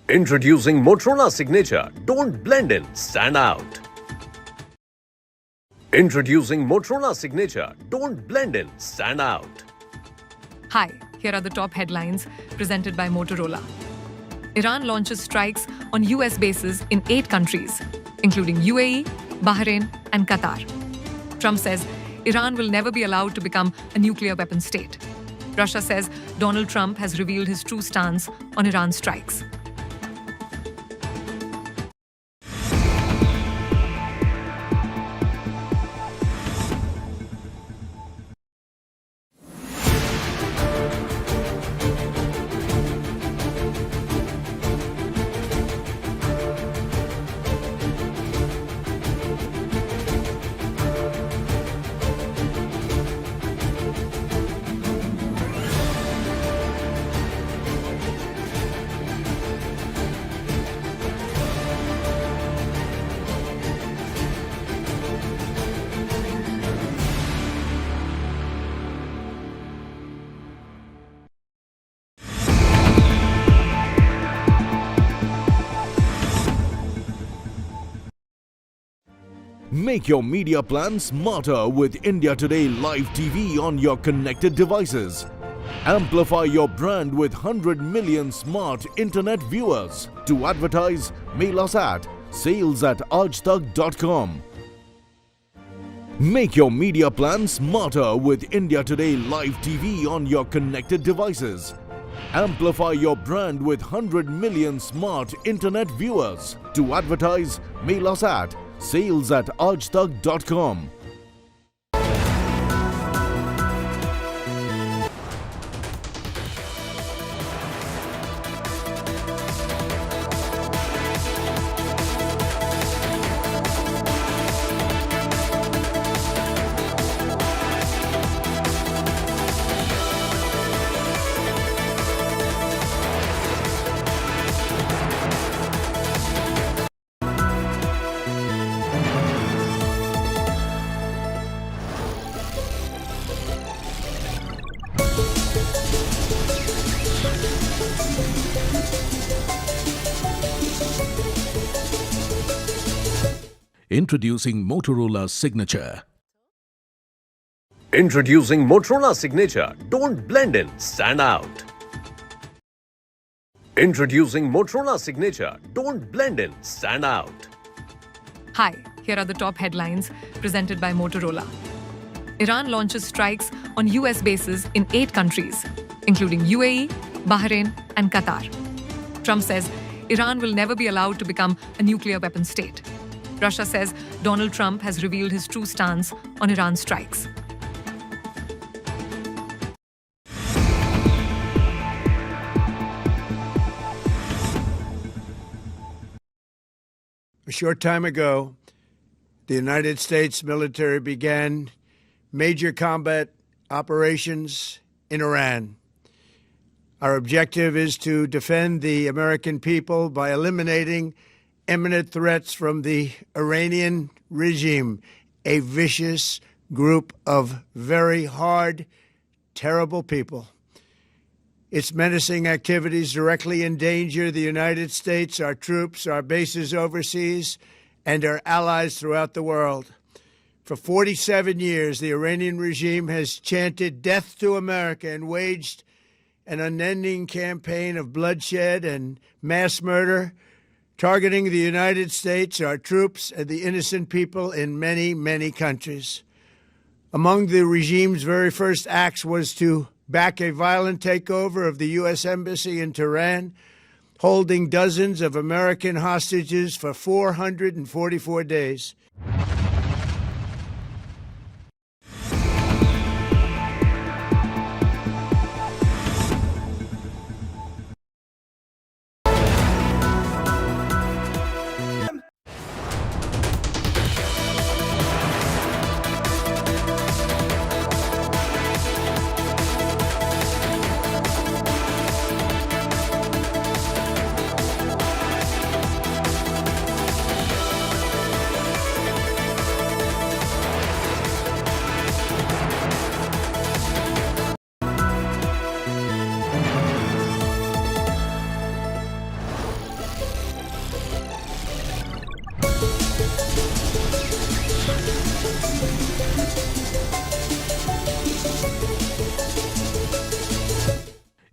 [SPEAKER 18] Introducing Motorola Signature. Don't blend in, stand out. Introducing Motorola Signature. Don't blend in, stand out.
[SPEAKER 19] Hi, here are the top headlines presented by Motorola. Iran launches strikes on US bases in 8 countries, including UAE, Bahrain, and Qatar. Trump says Iran will never be allowed to become a nuclear weapon state. Russia says Donald Trump has revealed his true stance on Iran strikes.
[SPEAKER 13] Make your media plan smarter with India Today Live TV on your connected devices. Amplify your brand with 100 million smart internet viewers. To advertise, mail us at sales@aajtak.com. Make your media plan smarter with India Today Live TV on your connected devices. Amplify your brand with 100 million smart internet viewers. To advertise, mail us at sales@aajtak.com. Introducing Motorola Signature.
[SPEAKER 18] Introducing Motorola Signature. Don't blend in, stand out. Introducing Motorola Signature. Don't blend in, stand out.
[SPEAKER 19] Hi, here are the top headlines presented by Motorola. Iran launches strikes on US bases in 8 countries, including UAE, Bahrain, and Qatar. Trump says Iran will never be allowed to become a nuclear weapon state. Russia says Donald Trump has revealed his true stance on Iran strikes.
[SPEAKER 3] A short time ago, the United States military began major combat operations in Iran. Our objective is to defend the American people by eliminating imminent threats from the Iranian regime, a vicious group of very hard, terrible people. Its menacing activities directly endanger the United States, our troops, our bases overseas, and our allies throughout the world. For 47 years, the Iranian regime has chanted death to America and waged an unending campaign of bloodshed and mass murder, targeting the United States, our troops, and the innocent people in many, many countries. Among the regime's very first acts was to back a violent takeover of the U.S. Embassy in Tehran, holding dozens of American hostages for 444 days.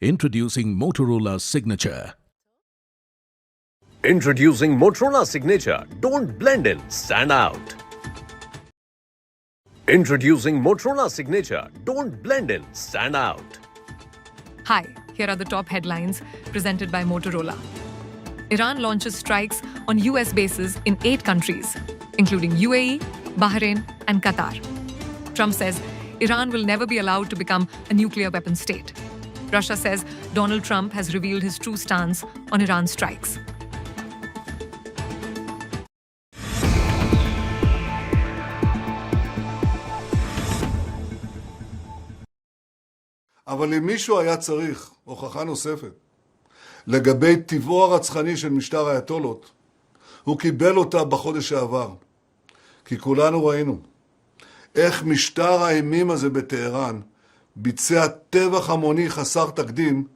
[SPEAKER 13] Introducing Motorola Signature.
[SPEAKER 18] Introducing Motorola Signature. Don't blend in, stand out. Introducing Motorola Signature. Don't blend in, stand out.
[SPEAKER 19] Hi, here are the top headlines presented by Motorola. Iran launches strikes on US bases in 8 countries, including UAE, Bahrain, and Qatar. Trump says Iran will never be allowed to become a nuclear weapon state. Russia says Donald Trump has revealed his true stance on Iran strikes.
[SPEAKER 4] אבל אם מישהו היה צריך הוכחה נוספת לגבי טבעו הרצחני של משטר האייתולות, הוא קיבל אותה בחודש שעבר. כי כולנו ראינו איך משטר האימים הזה בטהרן ביצע טבח המוני חסר תקדים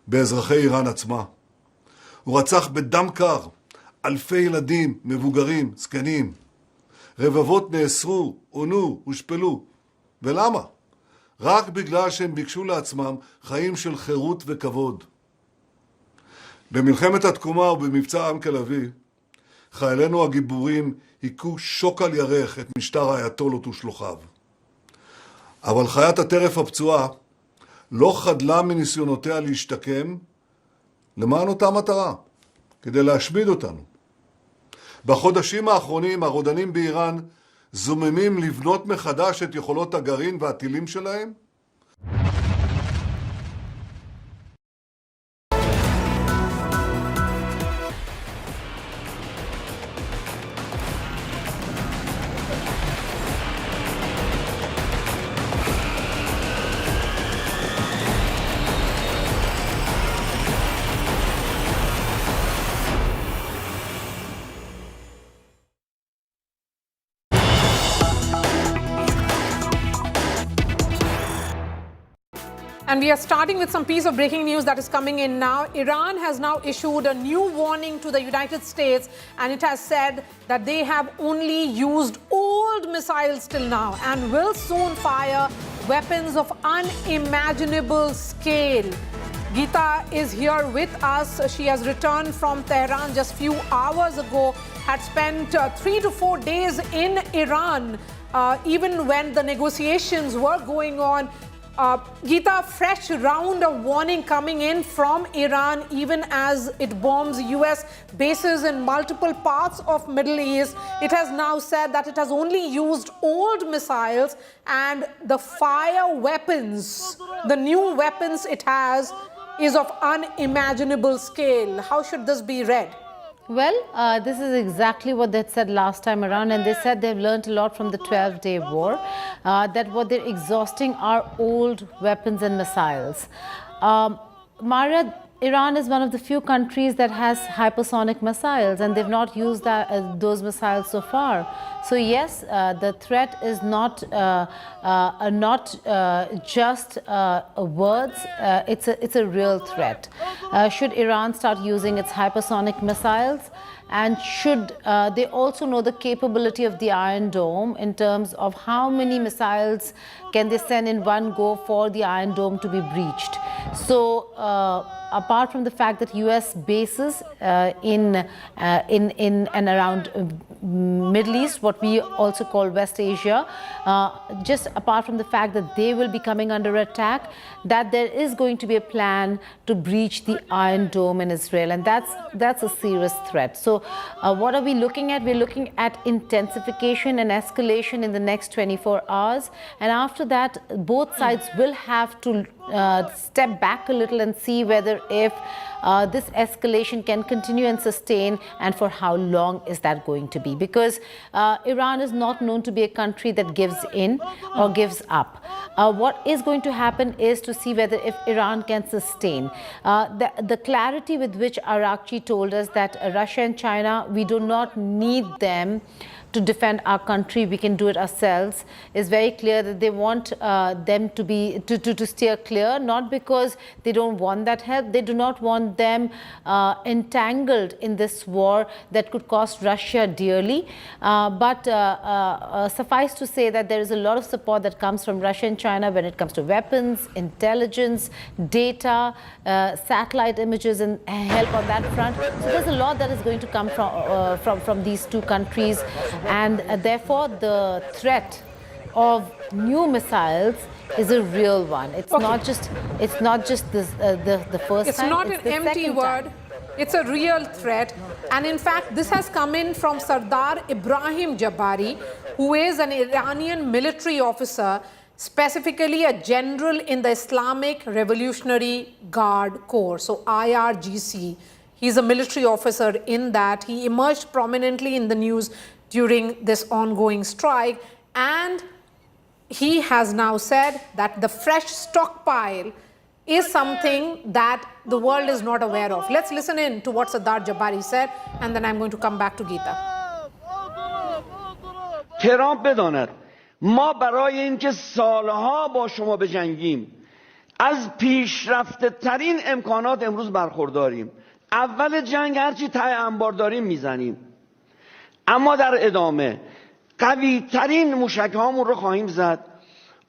[SPEAKER 4] באזרחי איראן עצמה. הוא רצח בדם קר אלפי ילדים, מבוגרים, זקנים, רבבות נאסרו, עונו, הושפלו. ולמה? רק בגלל שהם ביקשו לעצמם חיים של חירות וכבוד. במלחמת התקומה ובמבצע עם כלבי, חיילינו הגיבורים היכו שוק על ירך את משטר האייתולות ושלוחיו. אבל חיית הטרף הפצועה לא חדלה מניסיונותיה להשתקם למען אותה מטרה, כדי להשמיד אותנו. בחודשים האחרונים הרודנים באיראן זוממים לבנות מחדש את יכולות הגרעין והטילים שלהם.
[SPEAKER 1] And we are starting with some piece of breaking news that is coming in now. Iran has now issued a new warning to the United States, and it has said that they have only used old missiles till now and will soon fire weapons of unimaginable scale. Geeta is here with us. She has returned from Tehran just a few hours ago, had spent 3 to 4 days in Iran, even when the negotiations were going on. Geeta, fresh round of warning coming in from Iran, even as it bombs US bases in multiple parts of Middle East. It has now said that it has only used old missiles, and the fire weapons, the new weapons it has, is of unimaginable scale. How should this be read?
[SPEAKER 10] Well, this is exactly what they said last time around, and they said they've learned a lot from the 12-day war, that what they're exhausting are old weapons and missiles. Maria, Iran is one of the few countries that has hypersonic missiles, and they've not used those missiles so far. So yes, the threat is not just words. It's a real threat. Should Iran start using its hypersonic missiles? And should they also know the capability of the Iron Dome in terms of how many missiles can they send in one go for the Iron Dome to be breached? So apart from the fact that US bases in and around Middle East, what we also call West Asia, just apart from the fact that they will be coming under attack, that there is going to be a plan to breach the Iron Dome in Israel, and that's a serious threat. So what are we looking at? We're looking at intensification and escalation in the next 24 hours, and after that both sides will have to step back a little and see whether if this escalation can continue and sustain, and for how long is that going to be, because Iran is not known to be a country that gives in or gives up. What is going to happen is to see whether if Iran can sustain. The clarity with which Arakchi told us that Russia and China, we do not need them to defend our country, we can do it ourselves, is very clear that they want them to be to steer clear, not because they don't want that help, they do not want them entangled in this war that could cost Russia dearly. But suffice to say that there is a lot of support that comes from Russia and China when it comes to weapons, intelligence, data, satellite images, and help on that front. So there's a lot that is going to come from these two countries, and therefore the threat of new missiles is a real one. It's not just this, the first
[SPEAKER 1] it's
[SPEAKER 10] time.
[SPEAKER 1] Not an empty word. It's a real threat. And in fact, this has come in from Sardar Ibrahim Jabari, who is an Iranian military officer, specifically a general in the Islamic Revolutionary Guard Corps, so IRGC. He's a military officer in that. He emerged prominently in the news during this ongoing strike, and he has now said that the fresh stockpile is something that the world is not aware of. Let's listen in to what Sardar Jabari said, and then I'm going to come back to Geeta.
[SPEAKER 21] تهران بداند ما برای اینکه سالها با شما بجنگیم از پیشرفته ترین امکانات امروز برخورداریم. اول جنگ هرچی ته انبار داریم میزنیم، اما در ادامه قوی ترین موشک هامون رو خواهیم زد.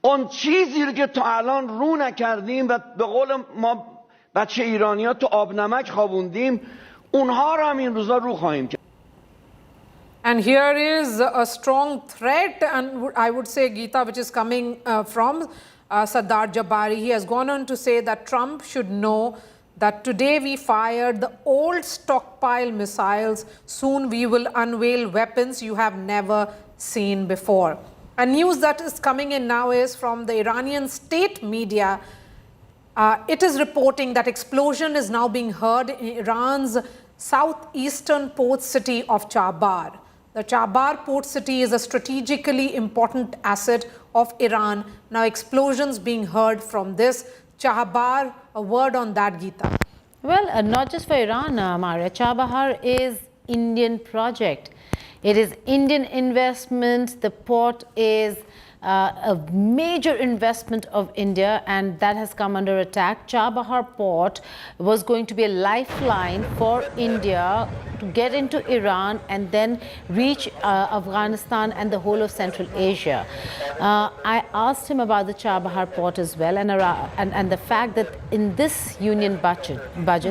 [SPEAKER 21] اون چیزی رو که تا الان رو نکردیم و به قول ما بچه ایرانی ها تو آب نمک خوابوندیم اونها رو هم این روزا رو خواهیم کرد.
[SPEAKER 1] And here is a strong threat, and I would say, Geeta, which is coming from Sardar Jabari. He has gone on to say that Trump should know that today we fired the old stockpile missiles. Soon we will unveil weapons you have never seen before. And news that is coming in now is from the Iranian state media. It is reporting that explosion is now being heard in Iran's southeastern port city of Chabahar. The Chabahar port city is a strategically important asset of Iran. Now explosions being heard from this Chabahar. A word on that, Geeta.
[SPEAKER 10] Well, not just for Iran, Maria. Chabahar is Indian project. It is Indian investment. The port is a major investment of India, and that has come under attack. Chabahar port was going to be a lifeline for India to get into Iran and then reach Afghanistan and the whole of Central Asia. I asked him about the Chabahar port as well, and the fact that in this union budget,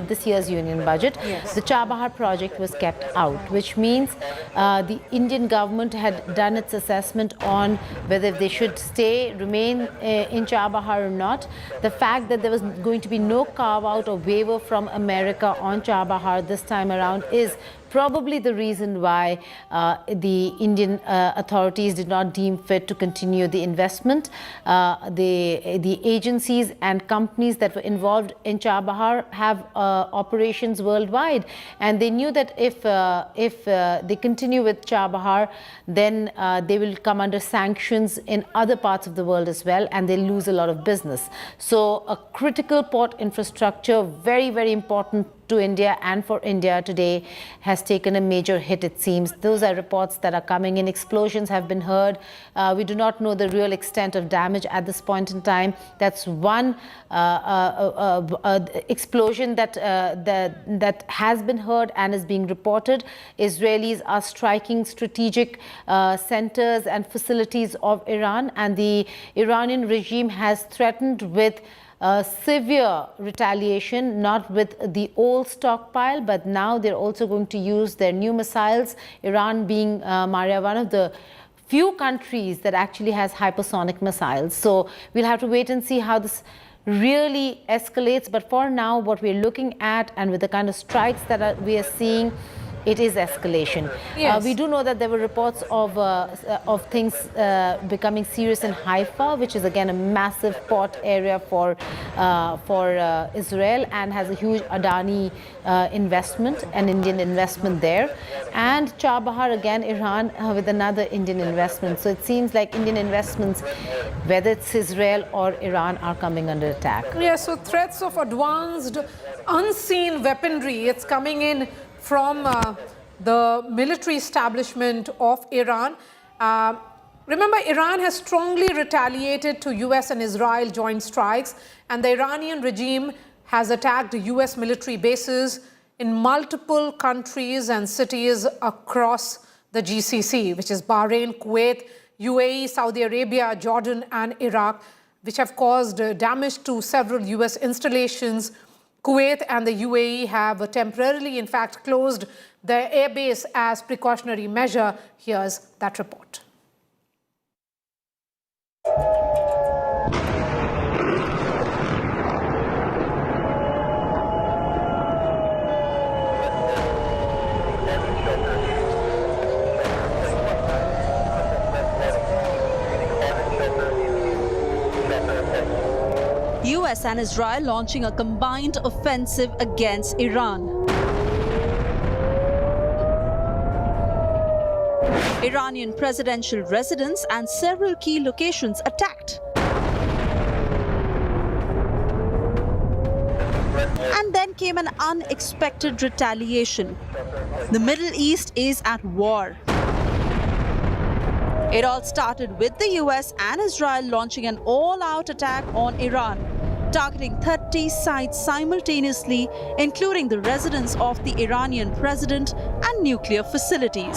[SPEAKER 10] this year's union budget, yes, the Chabahar project was kept out, which means the Indian government had done its assessment on whether they should remain in Chabahar or not. The fact that there was going to be no carve-out or waiver from America on Chabahar this time around is probably the reason why the Indian authorities did not deem fit to continue the investment. The agencies and companies that were involved in Chabahar have operations worldwide, and they knew that if they continue with Chabahar, then they will come under sanctions in other parts of the world as well, and they'll lose a lot of business. So a critical port infrastructure, very, very important to India and for India today, has taken a major hit, it seems. Those are reports that are coming in. Explosions have been heard. We do not know the real extent of damage at this point in time. That's one explosion that has been heard and is being reported. Israelis are striking strategic centers and facilities of Iran, and the Iranian regime has threatened with severe retaliation, not with the old stockpile, but now they're also going to use their new missiles, Iran being, Maria, one of the few countries that actually has hypersonic missiles. So we'll have to wait and see how this really escalates. But for now, what we're looking at, and with the kind of strikes that we are seeing, it is escalation. Yes. We do know that there were reports of things becoming serious in Haifa, which is again a massive port area for Israel, and has a huge Adani investment, an Indian investment there. And Chabahar, again, Iran with another Indian investment. So it seems like Indian investments, whether it's Israel or Iran, are coming under attack.
[SPEAKER 1] Yes, so threats of advanced, unseen weaponry, it's coming in from the military establishment of Iran. Remember, Iran has strongly retaliated to US and Israel joint strikes, and the Iranian regime has attacked US military bases in multiple countries and cities across the GCC, which is Bahrain, Kuwait, UAE, Saudi Arabia, Jordan, and Iraq, which have caused damage to several US installations. Kuwait and the UAE have temporarily, in fact, closed their airbase as precautionary measure. Here's that report.
[SPEAKER 2] US and Israel launching a combined offensive against Iran. Iranian presidential residence and several key locations attacked. And then came an unexpected retaliation. The Middle East is at war. It all started with the US and Israel launching an all-out attack on Iran, targeting 30 sites simultaneously, including the residence of the Iranian president and nuclear facilities.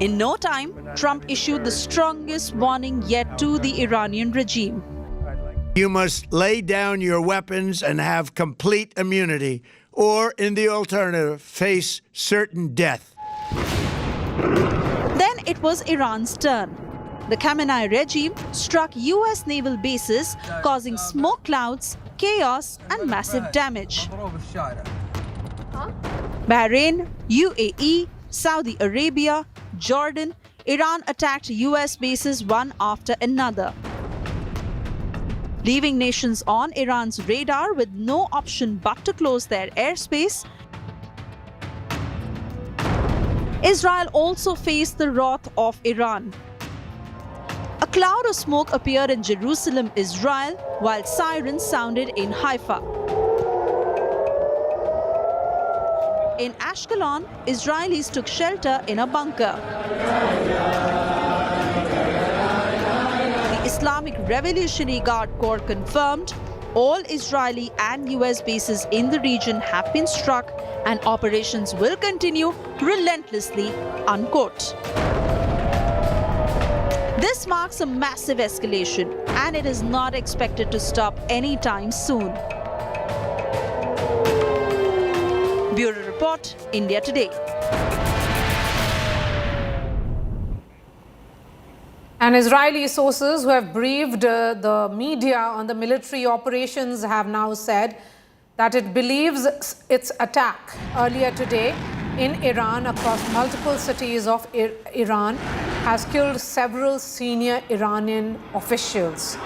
[SPEAKER 2] In no time, Trump issued the strongest warning yet to the Iranian regime.
[SPEAKER 3] You must lay down your weapons and have complete immunity, or, in the alternative, face certain death.
[SPEAKER 2] Then it was Iran's turn. The Khamenei regime struck US naval bases, causing smoke clouds, chaos, and massive damage. Bahrain, UAE, Saudi Arabia, Jordan, Iran attacked US bases one after another, leaving nations on Iran's radar with no option but to close their airspace. Israel also faced the wrath of Iran. A cloud of smoke appeared in Jerusalem, Israel, while sirens sounded in Haifa. In Ashkelon, Israelis took shelter in a bunker. The Islamic Revolutionary Guard Corps confirmed all Israeli and US bases in the region have been struck and operations will continue relentlessly, unquote. This marks a massive escalation and it is not expected to stop anytime soon. Bureau Report, India Today.
[SPEAKER 1] And Israeli sources who have briefed the media on the military operations have now said that it believes its attack earlier today in Iran across multiple cities of Iran has killed several senior Iranian officials.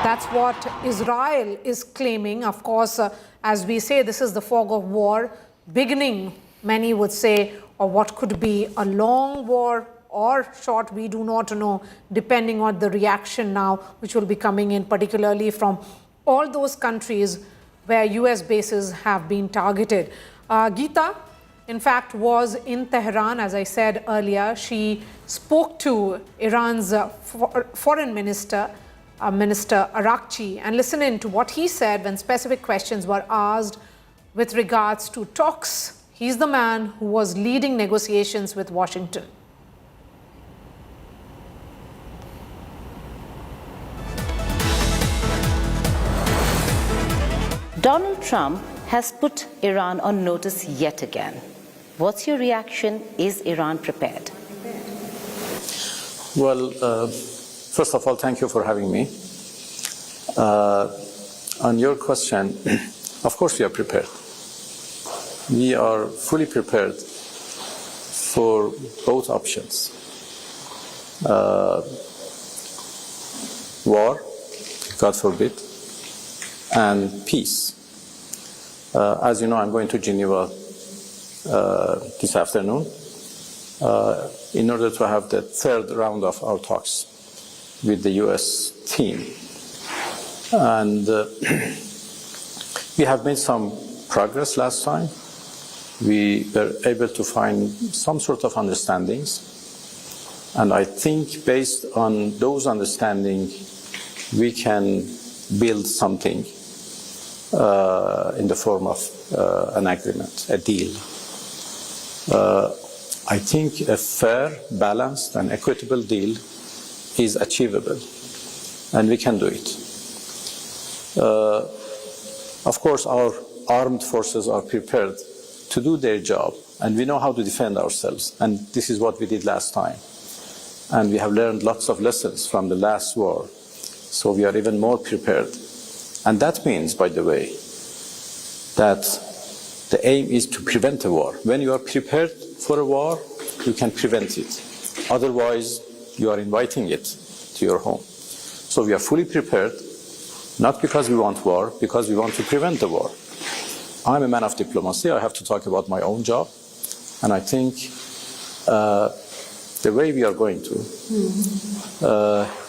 [SPEAKER 1] That's what Israel is claiming. Of course, as we say, this is the fog of war beginning, many would say, or what could be a long war or short, we do not know, depending on the reaction now, which will be coming in, particularly from all those countries where US bases have been targeted. Geeta, in fact, was in Tehran, as I said earlier. She spoke to Iran's foreign minister, Minister Arakchi, and listen in to what he said when specific questions were asked with regards to talks. He's the man who was leading negotiations with Washington.
[SPEAKER 10] Donald Trump has put Iran on notice yet again. What's your reaction? Is Iran prepared?
[SPEAKER 11] Well, first of all, thank you for having me. On your question, of course we are prepared. We are fully prepared for both options. War, God forbid, and peace. As you know, I'm going to Geneva this afternoon in order to have the third round of our talks with the US team. And we have made some progress last time. We were able to find some sort of understandings. And I think based on those understandings, we can build something in the form of an agreement, a deal. I think a fair, balanced, and equitable deal is achievable, and we can do it. Of course, our armed forces are prepared to do their job, and we know how to defend ourselves, and this is what we did last time. And we have learned lots of lessons from the last war, so we are even more prepared. And that means, by the way, that the aim is to prevent a war. When you are prepared for a war, you can prevent it. Otherwise, you are inviting it to your home. So we are fully prepared, not because we want war, because we want to prevent the war. I'm a man of diplomacy. I have to talk about my own job. And I think the way we are going to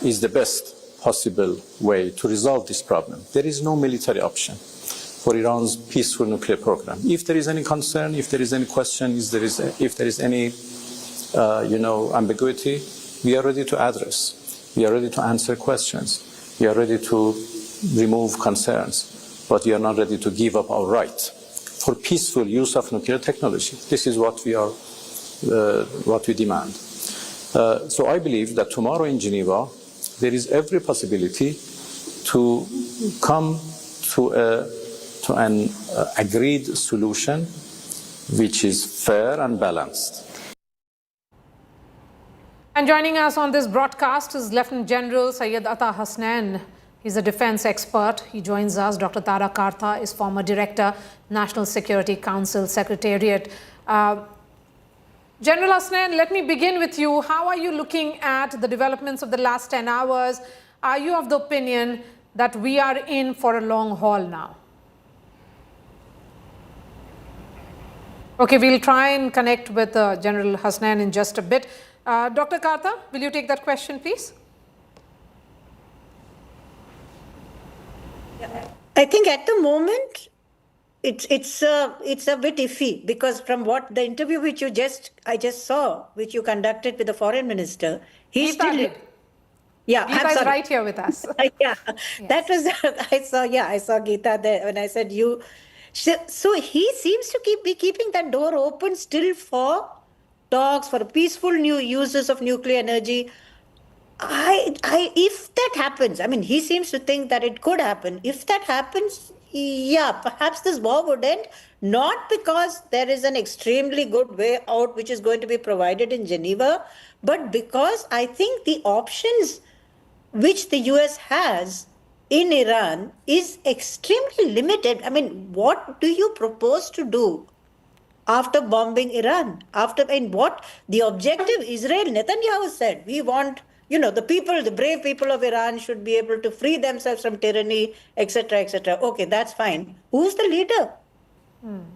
[SPEAKER 11] is the best possible way to resolve this problem. There is no military option for Iran's peaceful nuclear program. If there is any concern, if there is any question, if there is any ambiguity, we are ready to address. We are ready to answer questions. We are ready to remove concerns, but we are not ready to give up our right for peaceful use of nuclear technology. This is what we demand. So I believe that tomorrow in Geneva, there is every possibility to come to an agreed solution which is fair and balanced.
[SPEAKER 1] And joining us on this broadcast is Lieutenant General Syed Ata Hasnain. He's a defense expert. He joins us. Dr. Tara Kartha is former Director, National Security Council Secretariat. General Hasnain, let me begin with you. How are you looking at the developments of the last 10 hours? Are you of the opinion that we are in for a long haul now? Okay, we'll try and connect with General Hasnain in just a bit. Dr. Kartha, will you take that question, please?
[SPEAKER 6] I think at the moment, it's a bit iffy, because from what the interview which I just saw, which you conducted with the foreign minister, he's still...
[SPEAKER 1] did.
[SPEAKER 6] Yeah,
[SPEAKER 1] Geeta is right here with us.
[SPEAKER 6] Yeah, yes. That was, I saw Geeta there when I said you. So he seems to be keeping that door open still for talks, for peaceful new uses of nuclear energy. If that happens, I mean, he seems to think that it could happen. If that happens, yeah, perhaps this war would end, not because there is an extremely good way out which is going to be provided in Geneva, but because I think the options which the US has in Iran is extremely limited. I mean, what do you propose to do after bombing Iran? What the objective Israel, Netanyahu said, we want, the people, the brave people of Iran should be able to free themselves from tyranny, etc., etc. Okay, that's fine. Who's the leader?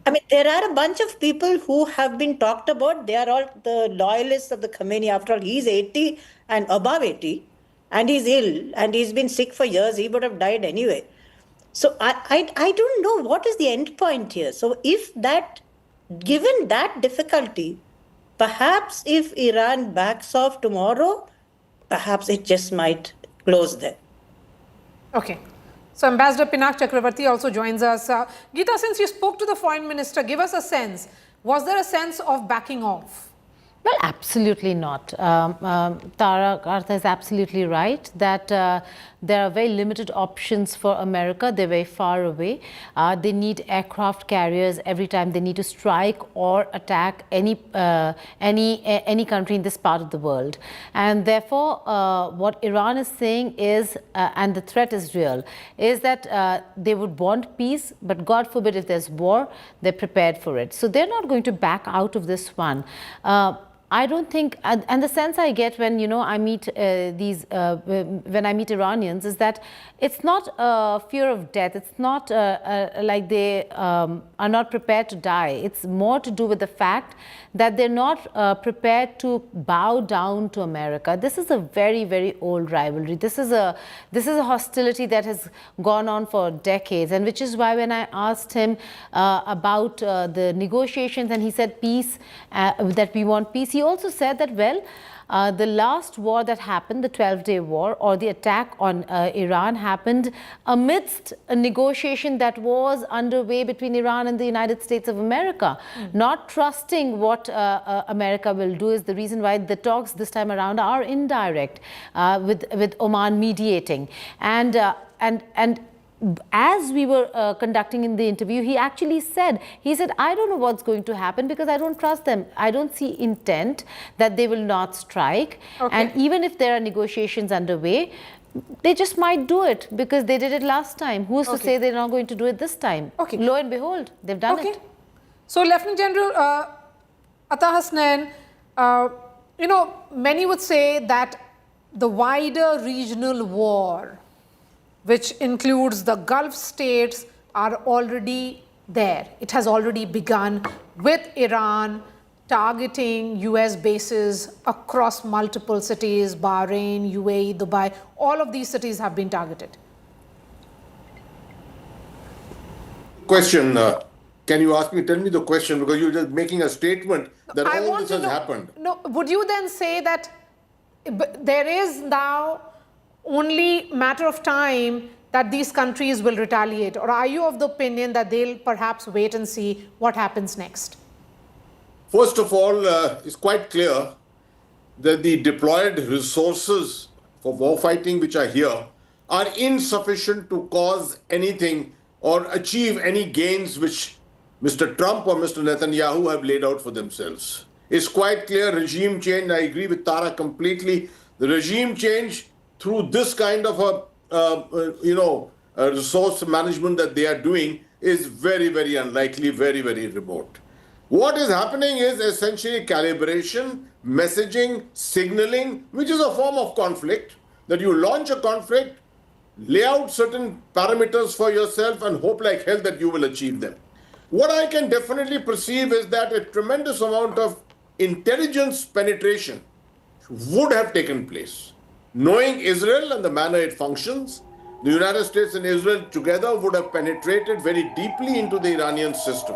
[SPEAKER 6] I mean, there are a bunch of people who have been talked about. They are all the loyalists of the Khamenei. After all, he's 80 and above 80. And he's ill, and he's been sick for years. He would have died anyway. So I don't know what is the end point here. So given that difficulty, perhaps if Iran backs off tomorrow, perhaps it just might close there.
[SPEAKER 1] Okay. So Ambassador Pinak Chakravarti also joins us. Geeta, since you spoke to the foreign minister, give us a sense. Was there a sense of backing off?
[SPEAKER 10] Well, absolutely not. Tara Kartha is absolutely right that there are very limited options for America. They're very far away. They need aircraft carriers every time they need to strike or attack any country in this part of the world. And therefore, what Iran is saying is, and the threat is real, is that they would want peace, but God forbid if there's war, they're prepared for it. So they're not going to back out of this one. I don't think, and the sense I get when I meet when I meet Iranians is that it's not a fear of death. It's not like they are not prepared to die. It's more to do with the fact that they're not prepared to bow down to America. This is a very, very old rivalry. This is a hostility that has gone on for decades, and which is why when I asked him about the negotiations and he said peace, that we want peace, he also said that, well, the last war that happened, the 12-day war or the attack on Iran, happened amidst a negotiation that was underway between Iran and the United States of America. Not trusting what America will do is the reason why the talks this time around are indirect, with Oman mediating. And as we were conducting in the interview, he actually said, I don't know what's going to happen because I don't trust them. I don't see intent that they will not strike. Okay. And even if there are negotiations underway, they just might do it because they did it last time. Who's to say they're not going to do it this time? Okay. Lo and behold, they've done it.
[SPEAKER 1] So, Lieutenant General Ata Hasnain, many would say that the wider regional war, which includes the Gulf states, are already there. It has already begun with Iran targeting US bases across multiple cities, Bahrain, UAE, Dubai. All of these cities have been targeted.
[SPEAKER 22] Question, can you tell me the question, because you're just making a statement that all this has happened.
[SPEAKER 1] No, would you then say that there is now only matter of time that these countries will retaliate? Or are you of the opinion that they'll perhaps wait and see what happens next?
[SPEAKER 22] First of all, it's quite clear that the deployed resources for warfighting which are here are insufficient to cause anything or achieve any gains which Mr. Trump or Mr. Netanyahu have laid out for themselves. It's quite clear regime change. I agree with Tara completely. The regime change through this kind of a resource management that they are doing is very, very unlikely, very, very remote. What is happening is essentially calibration, messaging, signaling, which is a form of conflict, that you launch a conflict, lay out certain parameters for yourself and hope like hell that you will achieve them. What I can definitely perceive is that a tremendous amount of intelligence penetration would have taken place. Knowing Israel and the manner it functions, the United States and Israel together would have penetrated very deeply into the Iranian system.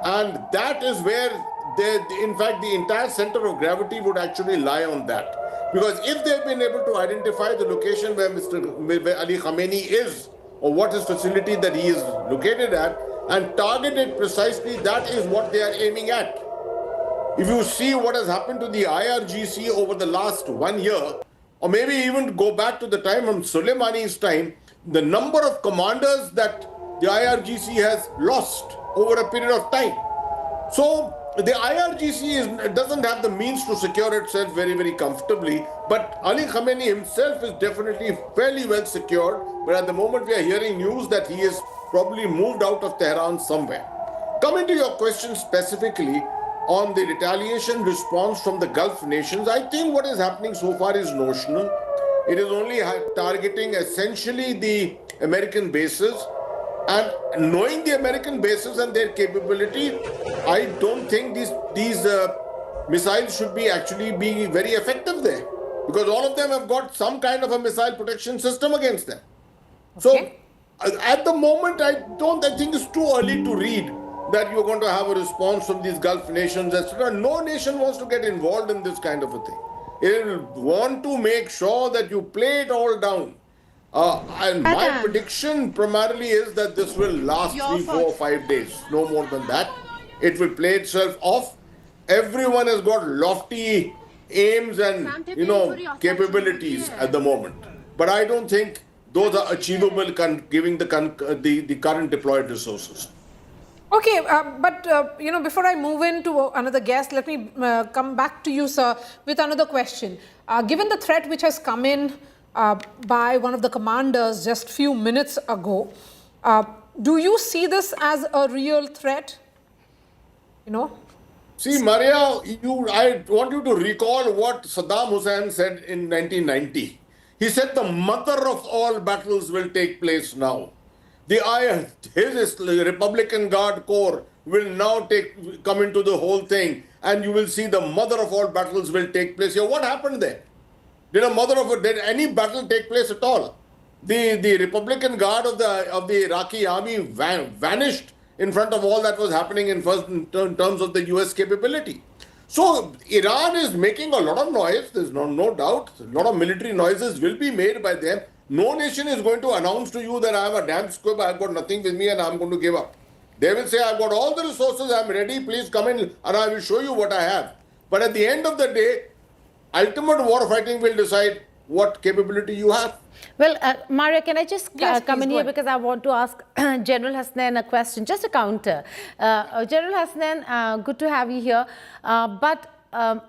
[SPEAKER 22] And that is where, in fact, the entire center of gravity would actually lie on that. Because if they've been able to identify the location where where Ali Khamenei is, or what his facility that he is located at, and target it precisely, that is what they are aiming at. If you see what has happened to the IRGC over the last 1 year, or maybe even go back to the time of Soleimani's time, the number of commanders that the IRGC has lost over a period of time. So the IRGC doesn't have the means to secure itself very, very comfortably, but Ali Khamenei himself is definitely fairly well secured. But at the moment we are hearing news that he is probably moved out of Tehran somewhere. Coming to your question specifically on the retaliation response from the Gulf nations, I think what is happening so far is notional. It is only targeting essentially the American bases. And knowing the American bases and their capability, I don't think these missiles should be actually being very effective there, because all of them have got some kind of a missile protection system against them. Okay. So at the moment, I think it's too early to read that you're going to have a response from these Gulf nations, etc. No nation wants to get involved in this kind of a thing. It will want to make sure that you play it all down. And my prediction primarily is that this will last 3, 4, 5 days, no more than that. It will play itself off. Everyone has got lofty aims and capabilities at the moment, but I don't think those are achievable given the current deployed resources.
[SPEAKER 1] Okay, but before I move into another guest, let me come back to you, sir, with another question. Given the threat which has come in by one of the commanders just few minutes ago, do you see this as a real threat?
[SPEAKER 22] See, Maria, I want you to recall what Saddam Hussein said in 1990. He said the mother of all battles will take place now. His Republican Guard Corps will now come into the whole thing, and you will see the mother of all battles will take place here. What happened there? Did any battle take place at all? The Republican Guard of the Iraqi army vanished in front of all that was happening in terms of the US capability. So Iran is making a lot of noise. There's no doubt. A lot of military noises will be made by them. No nation is going to announce to you that I'm a damn squib, I've got nothing with me and I'm going to give up. They will say, I've got all the resources, I'm ready, please come in and I will show you what I have. But at the end of the day, ultimate war fighting will decide what capability you have.
[SPEAKER 10] Well, Maria, can I just come in here because I want to ask General Hasnain a question, just a counter. General Hasnain, good to have you here. But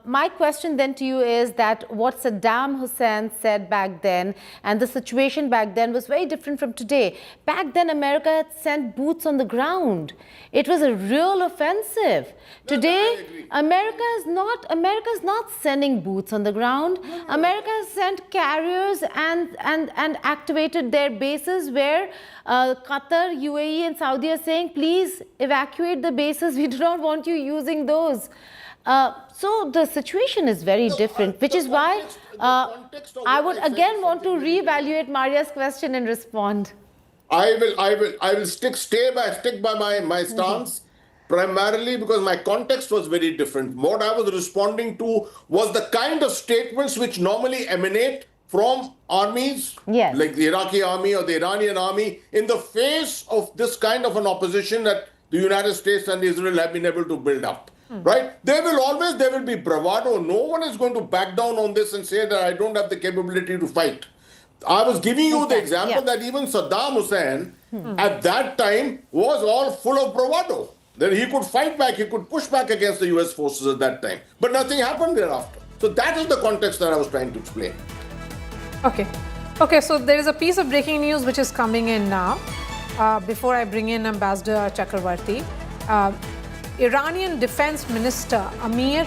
[SPEAKER 10] my question then to you is that what Saddam Hussein said back then and the situation back then was very different from today. Back then, America had sent boots on the ground. It was a real offensive. Today, America is not sending boots on the ground. America has sent carriers and activated their bases where Qatar, UAE and Saudi are saying, please evacuate the bases. We do not want you using those. So the situation is very different, which is why I would again want to reevaluate Maria's question and respond.
[SPEAKER 22] I will stick by my stance, primarily because my context was very different. What I was responding to was the kind of statements which normally emanate from armies, like the Iraqi army or the Iranian army, in the face of this kind of an opposition that the United States and Israel have been able to build up. right? There will be bravado. No one is going to back down on this and say that I don't have the capability to fight. I was giving you the example that even Saddam Hussein at that time was all full of bravado. That he could fight back, he could push back against the US forces at that time. But nothing happened thereafter. So that is the context that I was trying to explain.
[SPEAKER 1] Okay, so there is a piece of breaking news which is coming in now. Before I bring in Ambassador Chakravarti, Iranian Defense Minister Amir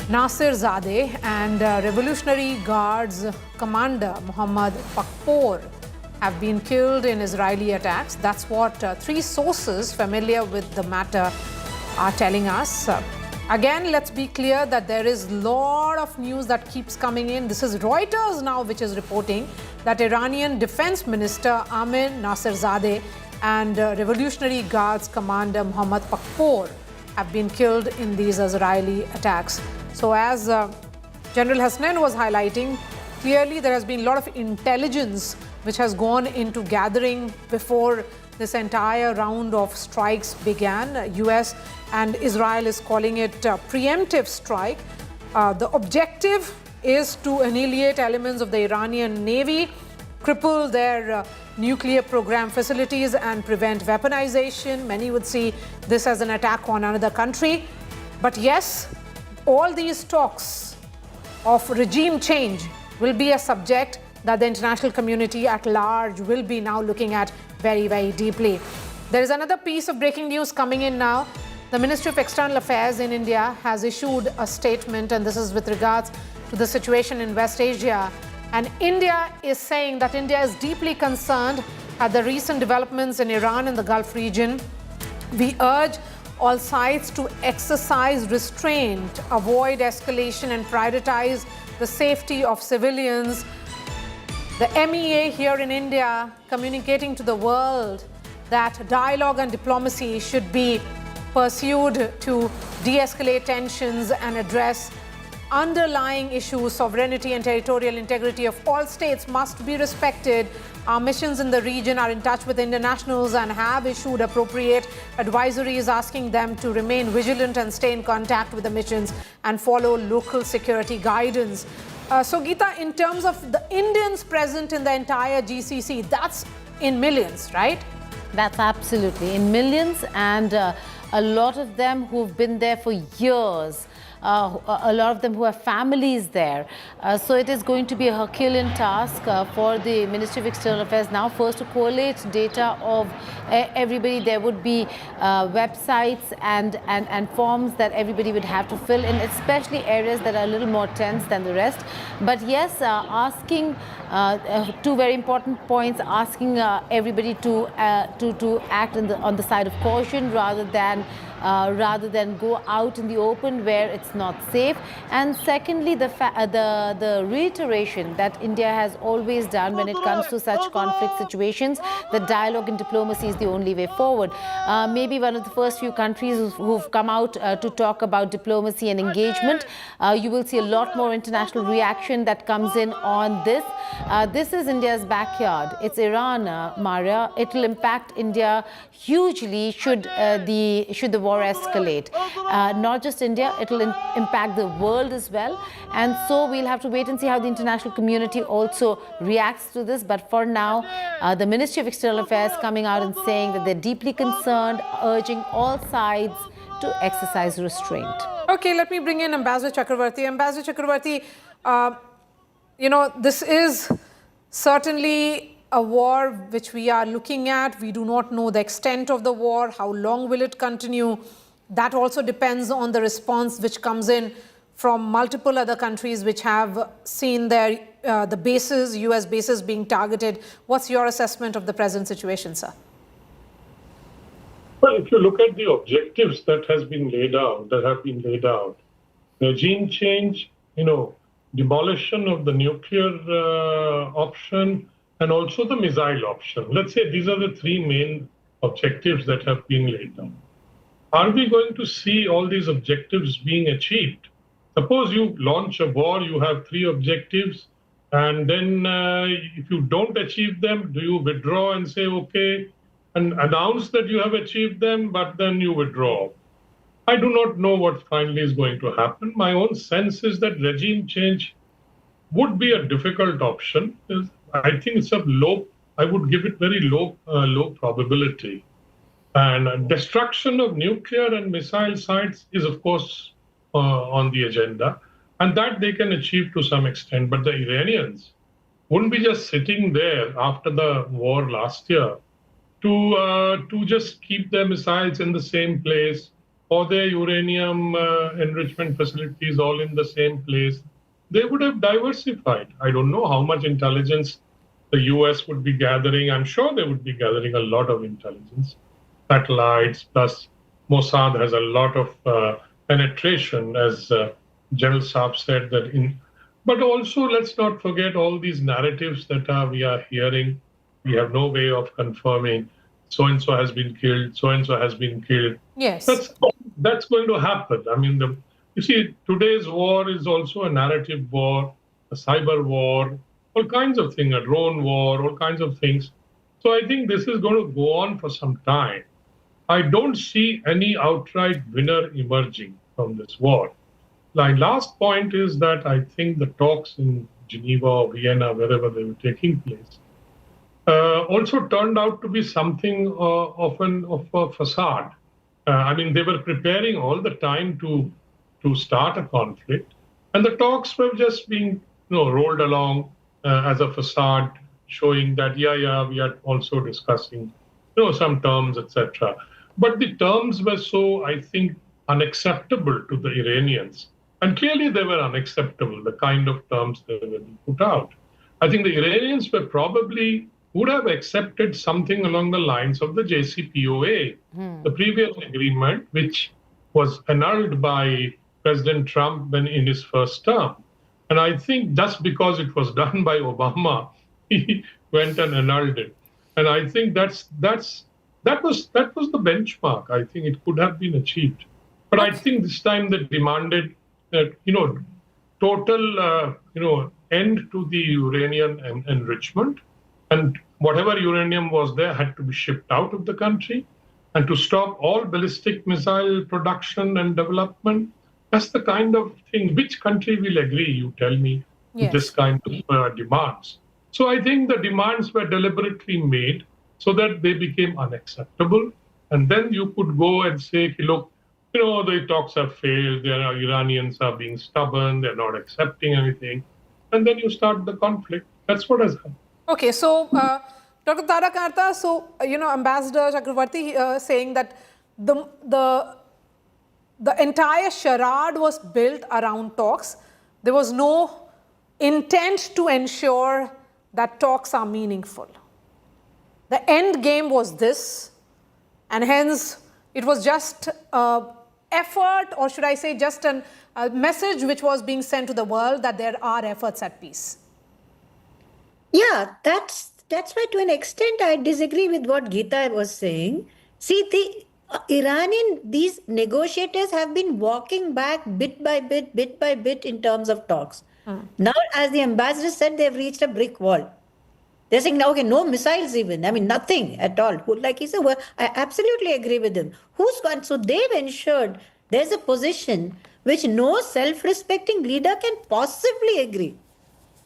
[SPEAKER 1] Nasirzadeh and Revolutionary Guards Commander Mohammad Pakpour have been killed in Israeli attacks. That's what three sources familiar with the matter are telling us. Again, let's be clear that there is a lot of news that keeps coming in. This is Reuters now which is reporting that Iranian Defense Minister Amir Nasirzadeh and Revolutionary Guards Commander Mohammad Pakpour have been killed in these Israeli attacks. So as General Hasnain was highlighting, clearly there has been a lot of intelligence which has gone into gathering before this entire round of strikes began. US and Israel is calling it a preemptive strike. The objective is to annihilate elements of the Iranian Navy, cripple their nuclear program facilities and prevent weaponization. Many would see this as an attack on another country. But yes, all these talks of regime change will be a subject that the international community at large will be now looking at very, very deeply. There is another piece of breaking news coming in now. The Ministry of External Affairs in India has issued a statement, and this is with regards to the situation in West Asia. And India is saying that India is deeply concerned at the recent developments in Iran and the Gulf region. We urge all sides to exercise restraint, avoid escalation, and prioritize the safety of civilians. The MEA here in India communicating to the world that dialogue and diplomacy should be pursued to de-escalate tensions and address underlying issues. Sovereignty and territorial integrity of all states must be respected. Our missions in the region are in touch with internationals and have issued appropriate advisories asking them to remain vigilant and stay in contact with the missions and follow local security guidance. So Geeta, in terms of the Indians present in the entire GCC, that's in millions, right?
[SPEAKER 10] That's absolutely in millions, and a lot of them who've been there for years. A lot of them who have families there. So it is going to be a Herculean task for the Ministry of External Affairs now first to collate data of everybody. There would be websites and forms that everybody would have to fill in, especially areas that are a little more tense than the rest. But yes, asking two very important points, asking everybody to act on the side of caution rather than go out in the open where it's not safe. And secondly, the reiteration that India has always done when it comes to such conflict situations, that dialogue and diplomacy is the only way forward. Maybe one of the first few countries who've come out to talk about diplomacy and engagement. You will see a lot more international reaction that comes in on this. This is India's backyard. It's Iran, Maria. It will impact India hugely should the war escalate. Not just India, it will impact the world as well. And so we'll have to wait and see how the international community also reacts to this. But for now, the Ministry of External Affairs coming out and saying that they're deeply concerned, urging all sides to exercise restraint.
[SPEAKER 1] Okay, let me bring in Ambassador Chakravarti. Ambassador Chakravarti, this is certainly a war which we are looking at. We do not know the extent of the war. How long will it continue? That also depends on the response which comes in from multiple other countries which have seen their the bases, US bases being targeted. What's your assessment of the present situation, sir?
[SPEAKER 5] Well, if you look at the objectives that have been laid out, regime change, demolition of the nuclear option, and also the missile option. Let's say these are the three main objectives that have been laid down. Are we going to see all these objectives being achieved? Suppose you launch a war, you have three objectives, and then if you don't achieve them, do you withdraw and say, okay, and announce that you have achieved them, but then you withdraw? I do not know what finally is going to happen. My own sense is that regime change would be a difficult option. I think it's a low, I would give it very low probability. And destruction of nuclear and missile sites is, of course, on the agenda. And that they can achieve to some extent. But the Iranians wouldn't be just sitting there after the war last year to just keep their missiles in the same place or their uranium enrichment facilities all in the same place. They would have diversified. I don't know how much intelligence the US would be gathering. I'm sure they would be gathering a lot of intelligence, satellites, plus Mossad has a lot of penetration, as General Saab said. But also, let's not forget all these narratives that we are hearing. We have no way of confirming so-and-so has been killed, so-and-so has been killed.
[SPEAKER 1] Yes.
[SPEAKER 5] That's going to happen. I mean, you see, today's war is also a narrative war, a cyber war, all kinds of things, a drone war, all kinds of things. So I think this is going to go on for some time. I don't see any outright winner emerging from this war. My last point is that I think the talks in Geneva or Vienna, wherever they were taking place, also turned out to be something of a facade. I mean, they were preparing all the time to start a conflict, and the talks were just being rolled along as a facade, showing that we are also discussing some terms, etc. But the terms were so, I think, unacceptable to the Iranians, and clearly they were unacceptable, the kind of terms that were being put out. I think the Iranians would have accepted something along the lines of the JCPOA, the previous agreement, which was annulled by President Trump in his first term. And I think just because it was done by Obama, he went and annulled it. And I think that was the benchmark. I think it could have been achieved. But I think this time they demanded that, total, end to the uranium enrichment. And whatever uranium was there had to be shipped out of the country, and to stop all ballistic missile production and development. That's the kind of thing. Which country will agree, you tell me, to this kind of demands? So I think the demands were deliberately made so that they became unacceptable. And then you could go and say, look, the talks have failed. The Iranians are being stubborn. They're not accepting anything. And then you start the conflict. That's what has happened.
[SPEAKER 1] Okay, so Dr. Tara Karta, so Ambassador Chakravarti saying that the entire charade was built around talks. There was no intent to ensure that talks are meaningful. The end game was this, and hence it was just effort, or should I say just a message which was being sent to the world that there are efforts at peace.
[SPEAKER 6] Yeah, that's why to an extent I disagree with what Geeta was saying. See, these negotiators have been walking back bit by bit in terms of talks. Now, as the ambassador said, they've reached a brick wall. They're saying, now, okay, no missiles even. I mean, nothing at all. Like he said, well, I absolutely agree with him. So they've ensured there's a position which no self-respecting leader can possibly agree.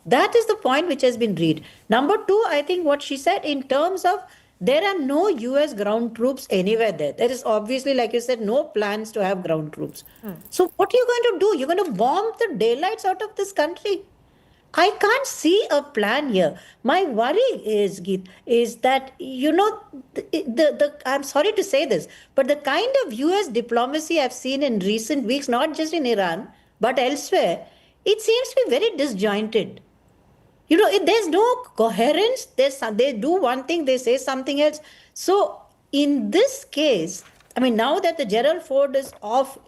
[SPEAKER 6] That is the point which has been read. Number two, I think what she said in terms of there are no US ground troops anywhere there. There is obviously, like you said, no plans to have ground troops. So what are you going to do? You're going to bomb the daylights out of this country? I can't see a plan here. My worry is, Geet, is that, I'm sorry to say this, but the kind of US diplomacy I've seen in recent weeks, not just in Iran, but elsewhere, it seems to be very disjointed. There's no coherence. They do one thing, they say something else. So in this case, I mean, now that the Gerald Ford is off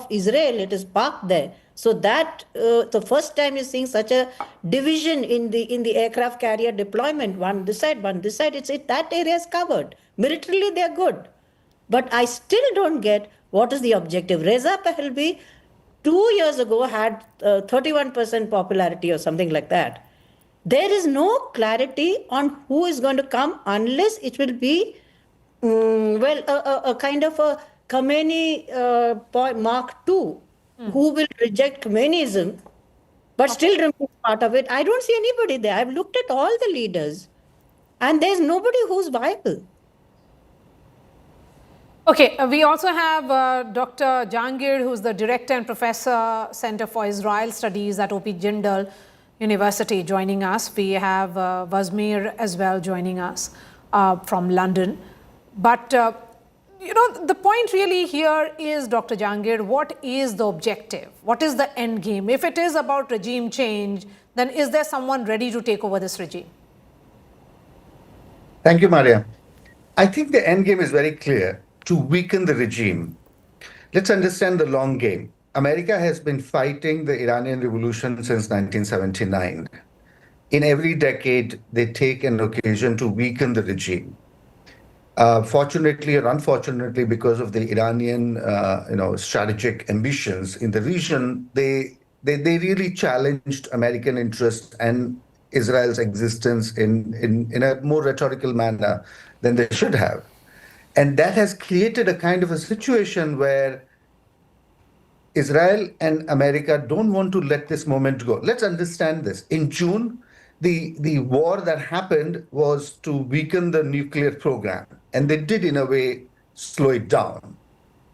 [SPEAKER 6] Israel, it is parked there. So that the first time you're seeing such a division in the aircraft carrier deployment, one this side, that area is covered. Militarily, they're good. But I still don't get what is the objective. Reza Pahlavi 2 years ago had 31% popularity or something like that. There is no clarity on who is going to come unless it will be, a kind of a Khomeini Mark II, who will reject Khomeinism, but still remain part of it. I don't see anybody there. I've looked at all the leaders, and there's nobody who's viable.
[SPEAKER 1] Okay, we also have Dr. Jahangir, who's the Director and Professor, Center for Israel Studies at OP Jindal University, joining us. We have Vazmir as well joining us from London. But, you know, the point really here is, Dr. Jahangir, what is the objective? What is the end game? If it is about regime change, then is there someone ready to take over this regime?
[SPEAKER 8] Thank you, Maria. I think the end game is very clear: to weaken the regime. Let's understand the long game. America has been fighting the Iranian revolution since 1979. In every decade, they take an occasion to weaken the regime. Fortunately or unfortunately, because of the Iranian strategic ambitions in the region, they really challenged American interest and Israel's existence in a more rhetorical manner than they should have. And that has created a kind of a situation where Israel and America don't want to let this moment go. Let's understand this. In June, the war that happened was to weaken the nuclear program. And they did, in a way, slow it down.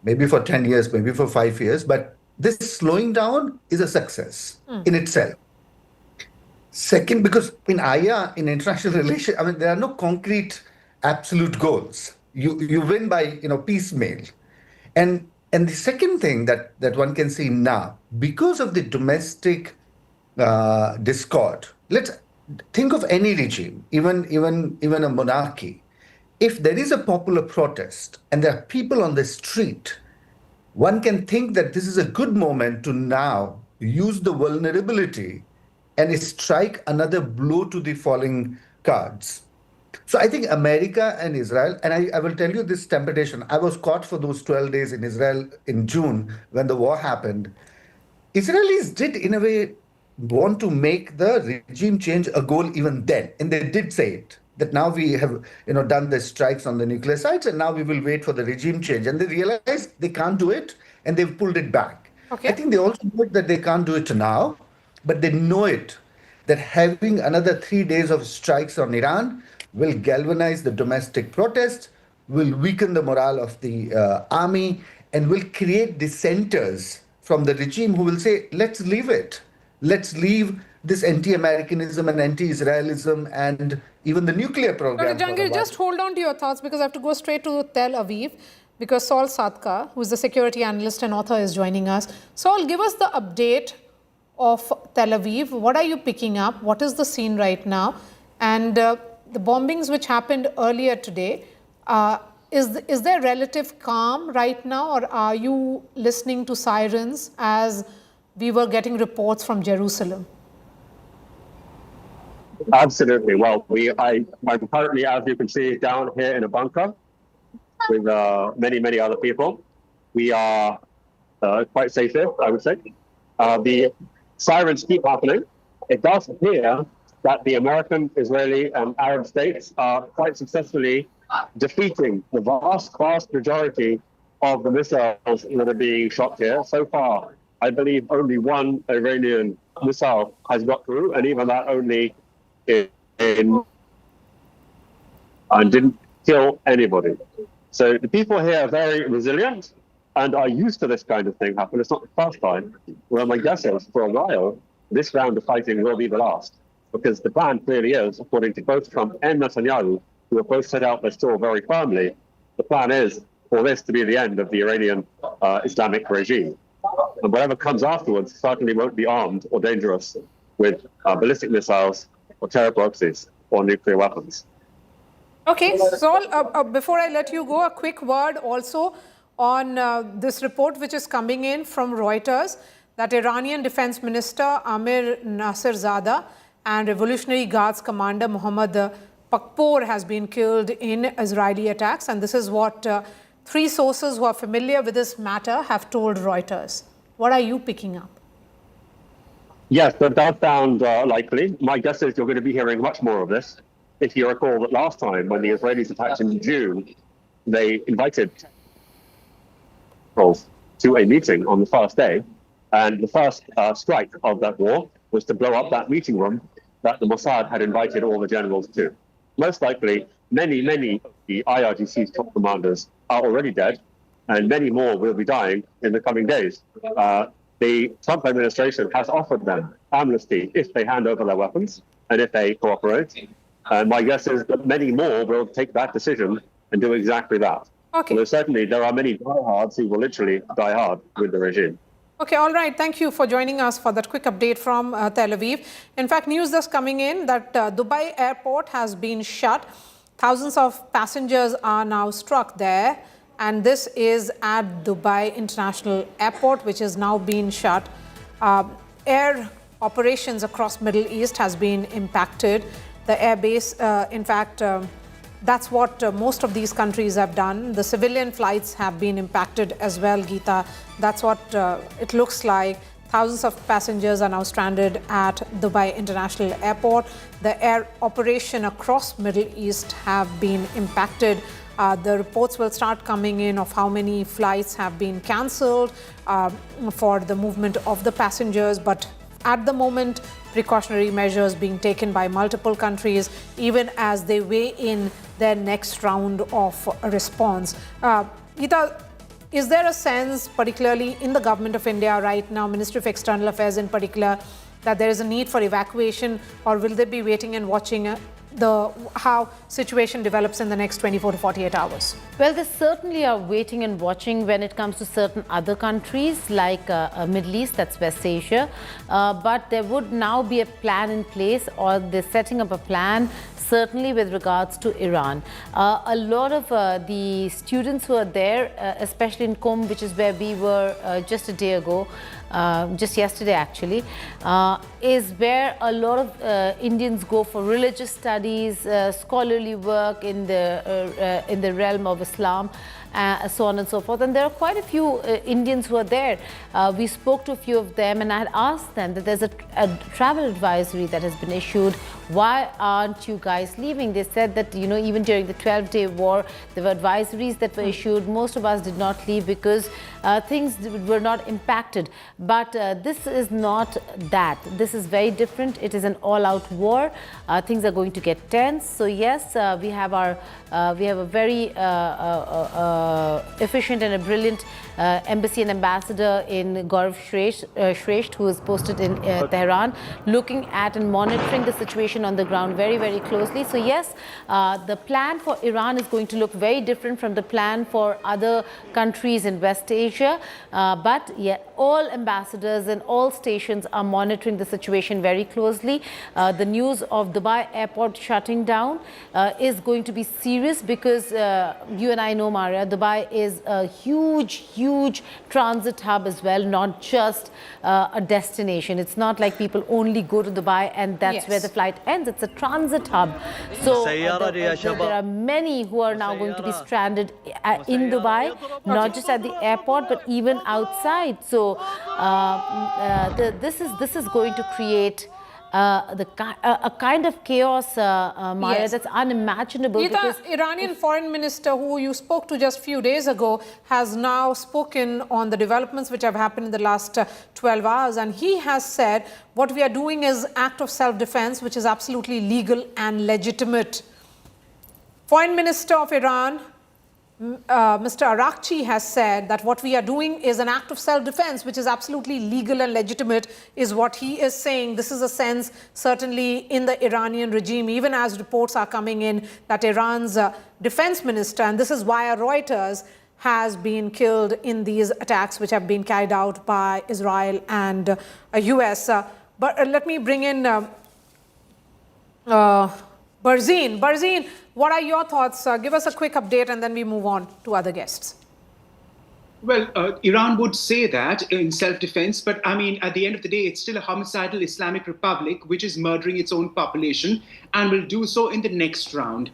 [SPEAKER 8] Maybe for 10 years, maybe for 5 years. But this slowing down is a success in itself. Second, because in IIA, in international relations, I mean, there are no concrete absolute goals. You win by piecemeal. And the second thing that one can see now, because of the domestic discord, let's think of any regime, even a monarchy. If there is a popular protest and there are people on the street, one can think that this is a good moment to now use the vulnerability and strike another blow to the falling cards. So I think America and Israel, and I will tell you this temptation. I was caught for those 12 days in Israel in June when the war happened. Israelis did, in a way, want to make the regime change a goal even then. And they did say it, that now we have done the strikes on the nuclear sites and now we will wait for the regime change. And they realized they can't do it and they've pulled it back. Okay. I think they also know that they can't do it now, but they know it, that having another 3 days of strikes on Iran will galvanize the domestic protests, will weaken the morale of the army, and will create dissenters from the regime who will say, let's leave it. Let's leave this anti-Americanism and anti-Israelism and even the nuclear program.
[SPEAKER 1] Dr. Jahangir, just hold on to your thoughts because I have to go straight to Tel Aviv because Saul Sadka, who is the security analyst and author, is joining us. Saul, give us the update of Tel Aviv. What are you picking up? What is the scene right now? And the bombings which happened earlier today, is there relative calm right now, or are you listening to sirens as we were getting reports from Jerusalem?
[SPEAKER 9] Absolutely. Well, I'm currently, as you can see, down here in a bunker with many other people. We are quite safe here, I would say. The sirens keep happening. It does appear that the American, Israeli, and Arab states are quite successfully defeating the vast majority of the missiles that are being shot here. So far, I believe only one Iranian missile has got through, and even that only and didn't kill anybody. So the people here are very resilient and are used to this kind of thing happen. It's not the first time. Well, my guess is for a while, this round of fighting will be the last, because the plan clearly is, according to both Trump and Netanyahu, who have both set out their stall very firmly, the plan is for this to be the end of the Iranian Islamic regime. And whatever comes afterwards certainly won't be armed or dangerous with ballistic missiles or terror proxies or nuclear weapons.
[SPEAKER 1] Okay, Saul, before I let you go, a quick word also on this report which is coming in from Reuters, that Iranian Defense Minister Amir Nasirzadeh and Revolutionary Guards Commander Mohammad Pakpour has been killed in Israeli attacks. And this is what 3 sources who are familiar with this matter have told Reuters. What are you picking up?
[SPEAKER 9] Yes, that does sound likely. My guess is you're going to be hearing much more of this. If you recall that last time when the Israelis attacked in June, they invited to a meeting on the first day. And the first strike of that war was to blow up that meeting room that the Mossad had invited all the generals to. Most likely, many of the IRGC's top commanders are already dead, and many more will be dying in the coming days. The Trump administration has offered them amnesty if they hand over their weapons and if they cooperate. And my guess is that many more will take that decision and do exactly that.
[SPEAKER 1] Okay.
[SPEAKER 9] So certainly there are many diehards who will literally die hard with the regime.
[SPEAKER 1] Okay, all right. Thank you for joining us for that quick update from Tel Aviv. In fact, news that's coming in that Dubai airport has been shut. Thousands of passengers are now struck there. And this is at Dubai International Airport, which is now being shut. Air operations across Middle East has been impacted. The airbase, in fact, that's what most of these countries have done. The civilian flights have been impacted as well, Geeta. That's what it looks like. Thousands of passengers are now stranded at Dubai International Airport. The air operation across Middle East have been impacted. The reports will start coming in of how many flights have been cancelled for the movement of the passengers. But at the moment, precautionary measures being taken by multiple countries, even as they weigh in their next round of response. Geeta, is there a sense, particularly in the government of India right now, Ministry of External Affairs in particular, that there is a need for evacuation, or will they be waiting and watching how situation develops in the next 24 to 48 hours?
[SPEAKER 10] Well, they certainly are waiting and watching when it comes to certain other countries like Middle East, that's West Asia. But there would now be a plan in place, or they're setting up a plan certainly with regards to Iran. A lot of the students who are there, especially in Qom, which is where we were just a day ago, just yesterday actually, is where a lot of Indians go for religious studies, scholarly work in the realm of Islam, so on and so forth. And there are quite a few Indians who are there. We spoke to a few of them, and I had asked them that there's a travel advisory that has been issued. Why aren't you guys leaving? They said that, you know, even during the 12-day war, there were advisories that were issued. Most of us did not leave because things were not impacted. But this is not that. This is very different. It is an all-out war. Things are going to get tense. So yes, we have a very efficient and a brilliant embassy and ambassador in Gaurav Shresht, who is posted in Tehran, looking at and monitoring the situation on the ground very, very closely. So yes, the plan for Iran is going to look very different from the plan for other countries in West Asia. But yeah, all ambassadors and all stations are monitoring the situation very closely. The news of Dubai airport shutting down is going to be serious because you and I know, Maria, Dubai is a huge transit hub as well, not just a destination. It's not like people only go to Dubai and that's where the flight ends. It's a transit hub. So there are many who are now going to be stranded in Dubai, not just at the airport, but even outside. So this is going to create a kind of chaos, Maya, that's unimaginable.
[SPEAKER 1] Geeta, Iranian foreign minister who you spoke to just a few days ago has now spoken on the developments which have happened in the last 12 hours. And he has said what we are doing is act of self-defense, which is absolutely legal and legitimate. Foreign Minister of Iran, Mr. Arakchi, has said that what we are doing is an act of self-defense, which is absolutely legal and legitimate, is what he is saying. This is a sense certainly in the Iranian regime, even as reports are coming in that Iran's defense minister, and this is via Reuters, has been killed in these attacks which have been carried out by Israel and US. But let me bring in Barzin. Barzin, what are your thoughts? Give us a quick update and then we move on to other guests.
[SPEAKER 7] Well, Iran would say that in self-defense, but I mean, at the end of the day, it's still a homicidal Islamic Republic which is murdering its own population and will do so in the next round.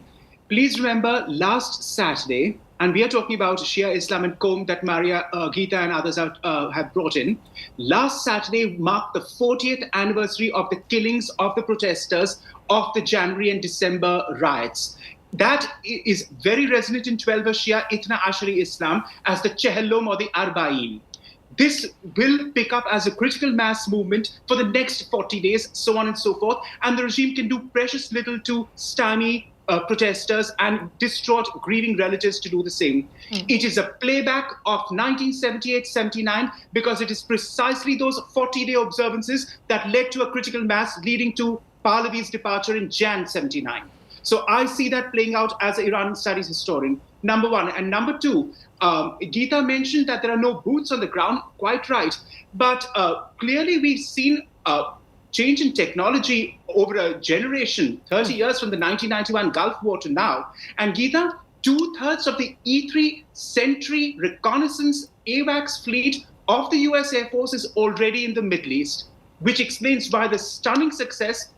[SPEAKER 7] Please remember last Saturday, and we are talking about Shia Islam and Qom that Maria, Geeta and others have brought in. Last Saturday marked the 40th anniversary of the killings of the protesters of the January and December riots. that is very resonant in 12 Shia Itna Ashari Islam as the Chehellom or the Arba'in. This will pick up as a critical mass movement for the next 40 days, so on and so forth. And the regime can do precious little to stymie protesters and distraught, grieving relatives to do the same. It is a playback of 1978-79 because it is precisely those 40-day observances that led to a critical mass leading to Pahlavi's departure in Jan 79. So I see that playing out as an Iranian studies historian, number one. And number two, Geeta mentioned that there are no boots on the ground, quite right. But clearly we've seen change in technology over a generation, 30 years from the 1991 Gulf War to now. And Geeta, 2/3 of the E-3 Sentry reconnaissance AWACS fleet of the US Air Force is already in the Middle East, which explains why the stunning success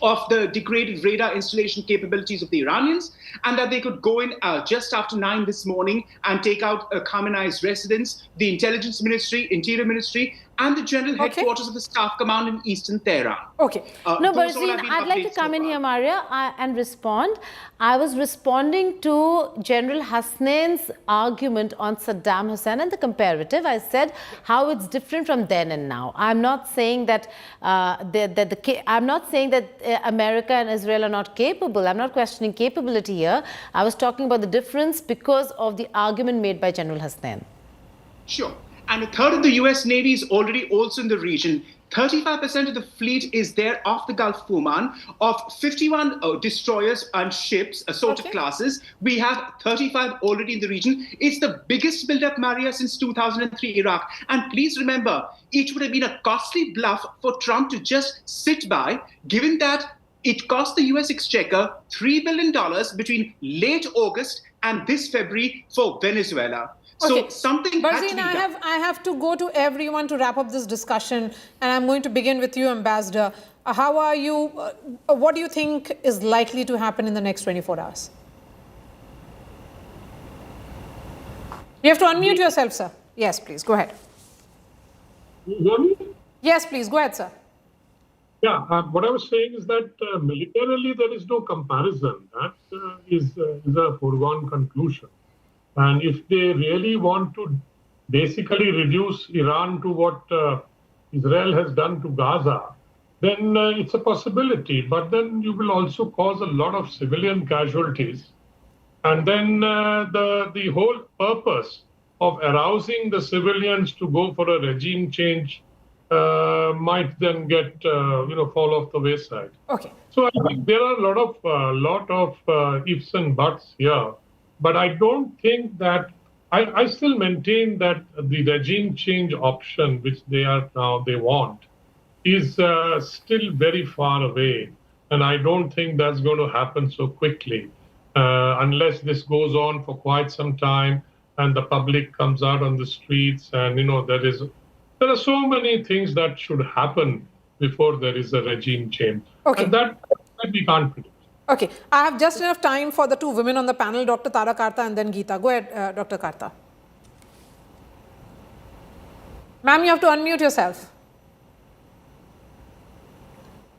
[SPEAKER 7] of the degraded radar installation capabilities of the Iranians, and that they could go in just after 9 this morning and take out Khamenei's residence, the Intelligence Ministry, Interior Ministry, and the General Headquarters of the Staff Command in Eastern Tehran.
[SPEAKER 10] Okay. No, Barzin, I'd like to come in here, Maria, and respond. I was responding to General Hasnain's argument on Saddam Hussein and the comparative. I said how it's different from then and now. I'm not saying that America and Israel are not capable. I'm not questioning capability here. I was talking about the difference because of the argument made by General Hasnain.
[SPEAKER 7] Sure. And 1/3 of the US Navy is already also in the region. 35% of the fleet is there off the Gulf of Oman. Of 51 destroyers and ships, assorted classes, we have 35 already in the region. It's the biggest buildup, Maria, since 2003 Iraq. And please remember, it would have been a costly bluff for Trump to just sit by, given that it cost the US Exchequer $3 billion between late August and this February for Venezuela. So something had to be done.
[SPEAKER 1] I have to go to everyone to wrap up this discussion, and I'm going to begin with you, Ambassador. How are you? What do you think is likely to happen in the next 24 hours? You have to unmute yourself, sir. Yes, please. Go ahead.
[SPEAKER 5] You hear me?
[SPEAKER 1] Yes, please. Go ahead, sir.
[SPEAKER 5] Yeah, what I was saying is that militarily there is no comparison. That is a foregone conclusion. And if they really want to basically reduce Iran to what Israel has done to Gaza, then it's a possibility. But then you will also cause a lot of civilian casualties. And then the whole purpose of arousing the civilians to go for a regime change might then get, fall off the wayside.
[SPEAKER 1] Okay.
[SPEAKER 5] So I think there are a lot of ifs and buts here. But I don't think that, I still maintain that the regime change option, which they want, is still very far away. And I don't think that's going to happen so quickly, unless this goes on for quite some time and the public comes out on the streets. And, there are so many things that should happen before there is a regime change.
[SPEAKER 1] Okay.
[SPEAKER 5] And that we can't predict.
[SPEAKER 1] Okay, I have just enough time for the two women on the panel, Dr. Tara Karta and then Geeta. Go ahead, Dr. Karta. Ma'am, you have to unmute yourself.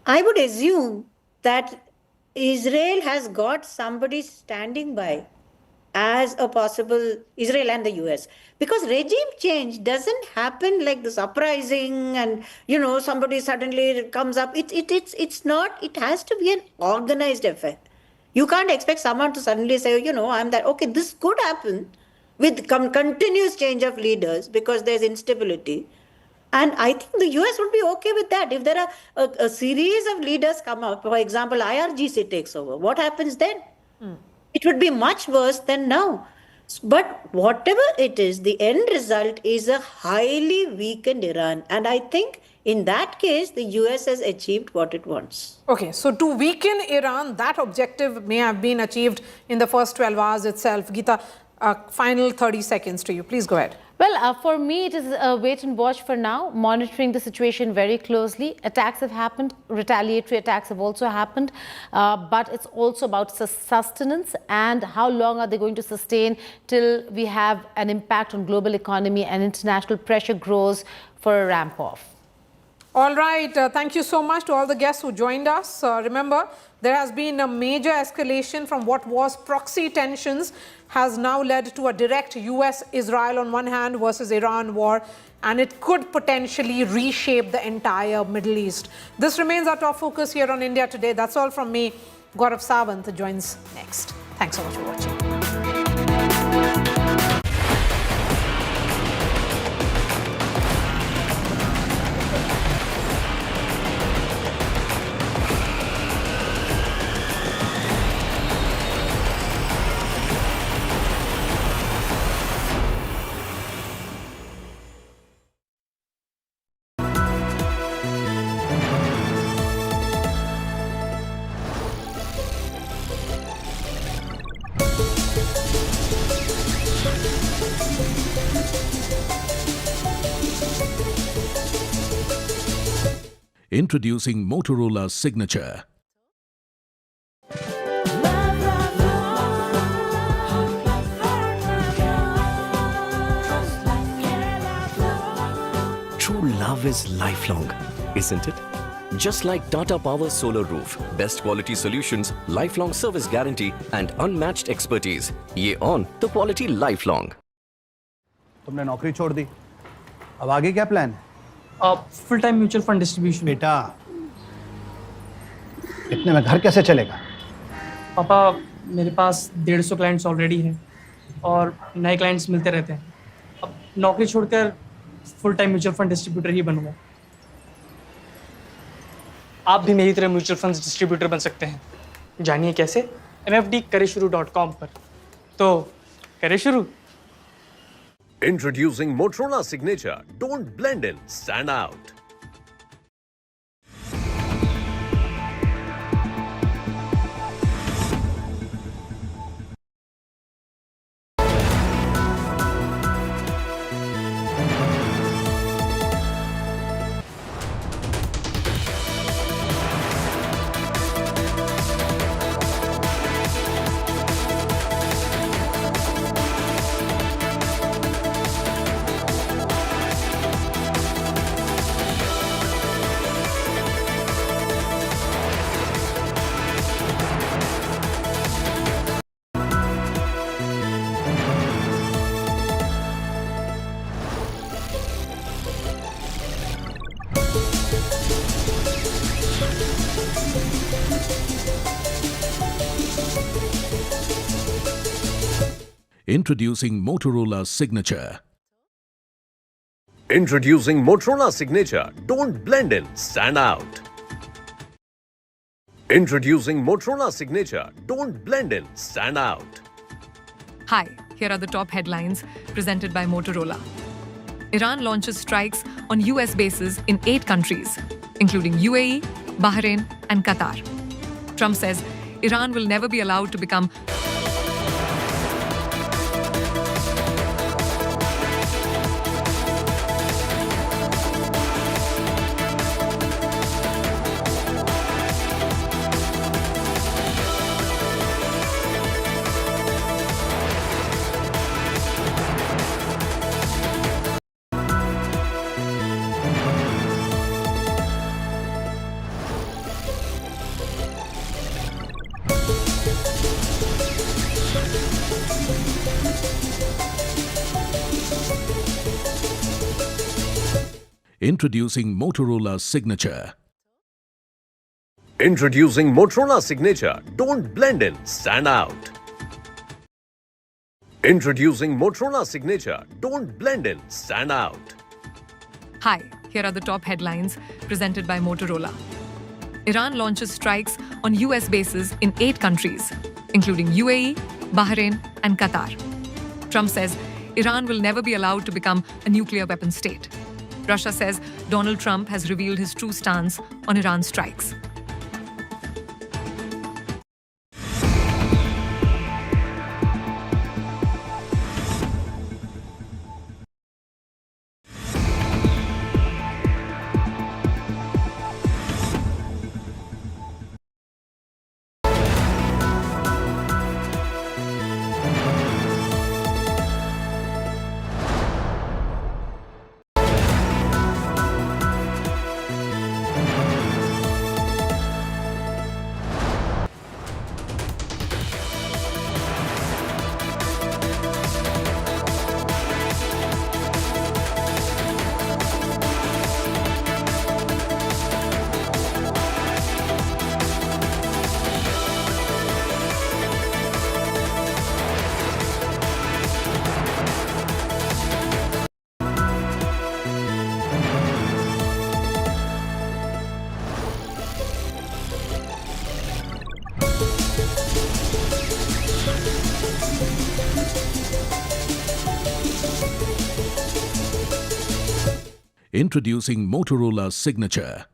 [SPEAKER 6] I would assume that Israel has got somebody standing by as a possible, Israel and the US, because regime change doesn't happen like this uprising and somebody suddenly comes up. It's not. It has to be an organized affair. You can't expect someone to suddenly say, I'm that. Okay, this could happen with continuous change of leaders because there's instability. And I think the US would be okay with that. If there are a series of leaders come up, for example, IRGC takes over, what happens then? It would be much worse than now. But whatever it is, the end result is a highly weakened Iran. And I think in that case, the US has achieved what it wants.
[SPEAKER 1] Okay, so to weaken Iran, that objective may have been achieved in the first 12 hours itself. Geeta, final 30 seconds to you. Please go ahead.
[SPEAKER 10] Well, for me, it is a wait and watch for now, monitoring the situation very closely. Attacks have happened, retaliatory attacks have also happened, but it's also about sustenance and how long are they going to sustain till we have an impact on global economy and international pressure grows for a ramp off.
[SPEAKER 1] All right. Thank you so much to all the guests who joined us. Remember, there has been a major escalation from what was proxy tensions has now led to a direct US-Israel on one hand versus Iran war, and it could potentially reshape the entire Middle East. This remains our top focus here on India Today. That's all from me. Gaurav Sawant joins next. Thanks so much for watching.
[SPEAKER 13] Introducing Motorola's signature.
[SPEAKER 14] True love is lifelong, isn't it? Just like Tata Power Solar Roof, best quality solutions, lifelong service guarantee and unmatched expertise. Ye on the quality lifelong.
[SPEAKER 16] तुमने नौकरी छोड़ दी, अब आगे क्या plan है?
[SPEAKER 17] Full time mutual fund distribution.
[SPEAKER 16] बेटा, इतने में घर कैसे चलेगा?
[SPEAKER 17] पापा, मेरे पास 150 क्लाइंट्स ऑलरेडी हैं और नए क्लाइंट्स मिलते रहते हैं। अब नौकरी छोड़कर full time mutual fund distributor ही बनूंगा। आप भी मेरी तरह म्यूचुअल फंड डिस्ट्रीब्यूटर बन सकते हैं। जानिए कैसे? mfdkareshuru.com पर। तो करें शुरू।
[SPEAKER 18] Introducing Motorola Signature. Don't blend in, stand out.
[SPEAKER 13] Introducing Motorola's signature.
[SPEAKER 18] Introducing Motorola Signature. Don't blend in, stand out. Introducing Motorola Signature. Don't blend in, stand out.
[SPEAKER 19] Hi, here are the top headlines presented by Motorola. Iran launches strikes on US bases in 8 countries, including UAE, Bahrain, and Qatar. Trump says Iran will never be allowed to become
[SPEAKER 13] Introducing Motorola's signature.
[SPEAKER 18] Introducing Motorola Signature. Don't blend in, stand out. Introducing Motorola Signature. Don't blend in, stand out.
[SPEAKER 19] Hi, here are the top headlines presented by Motorola. Iran launches strikes on US bases in 8 countries, including UAE, Bahrain, and Qatar. Trump says Iran will never be allowed to become a nuclear weapon state. Russia says Donald Trump has revealed his true stance on Iran strikes.
[SPEAKER 13] Introducing Motorola Signature.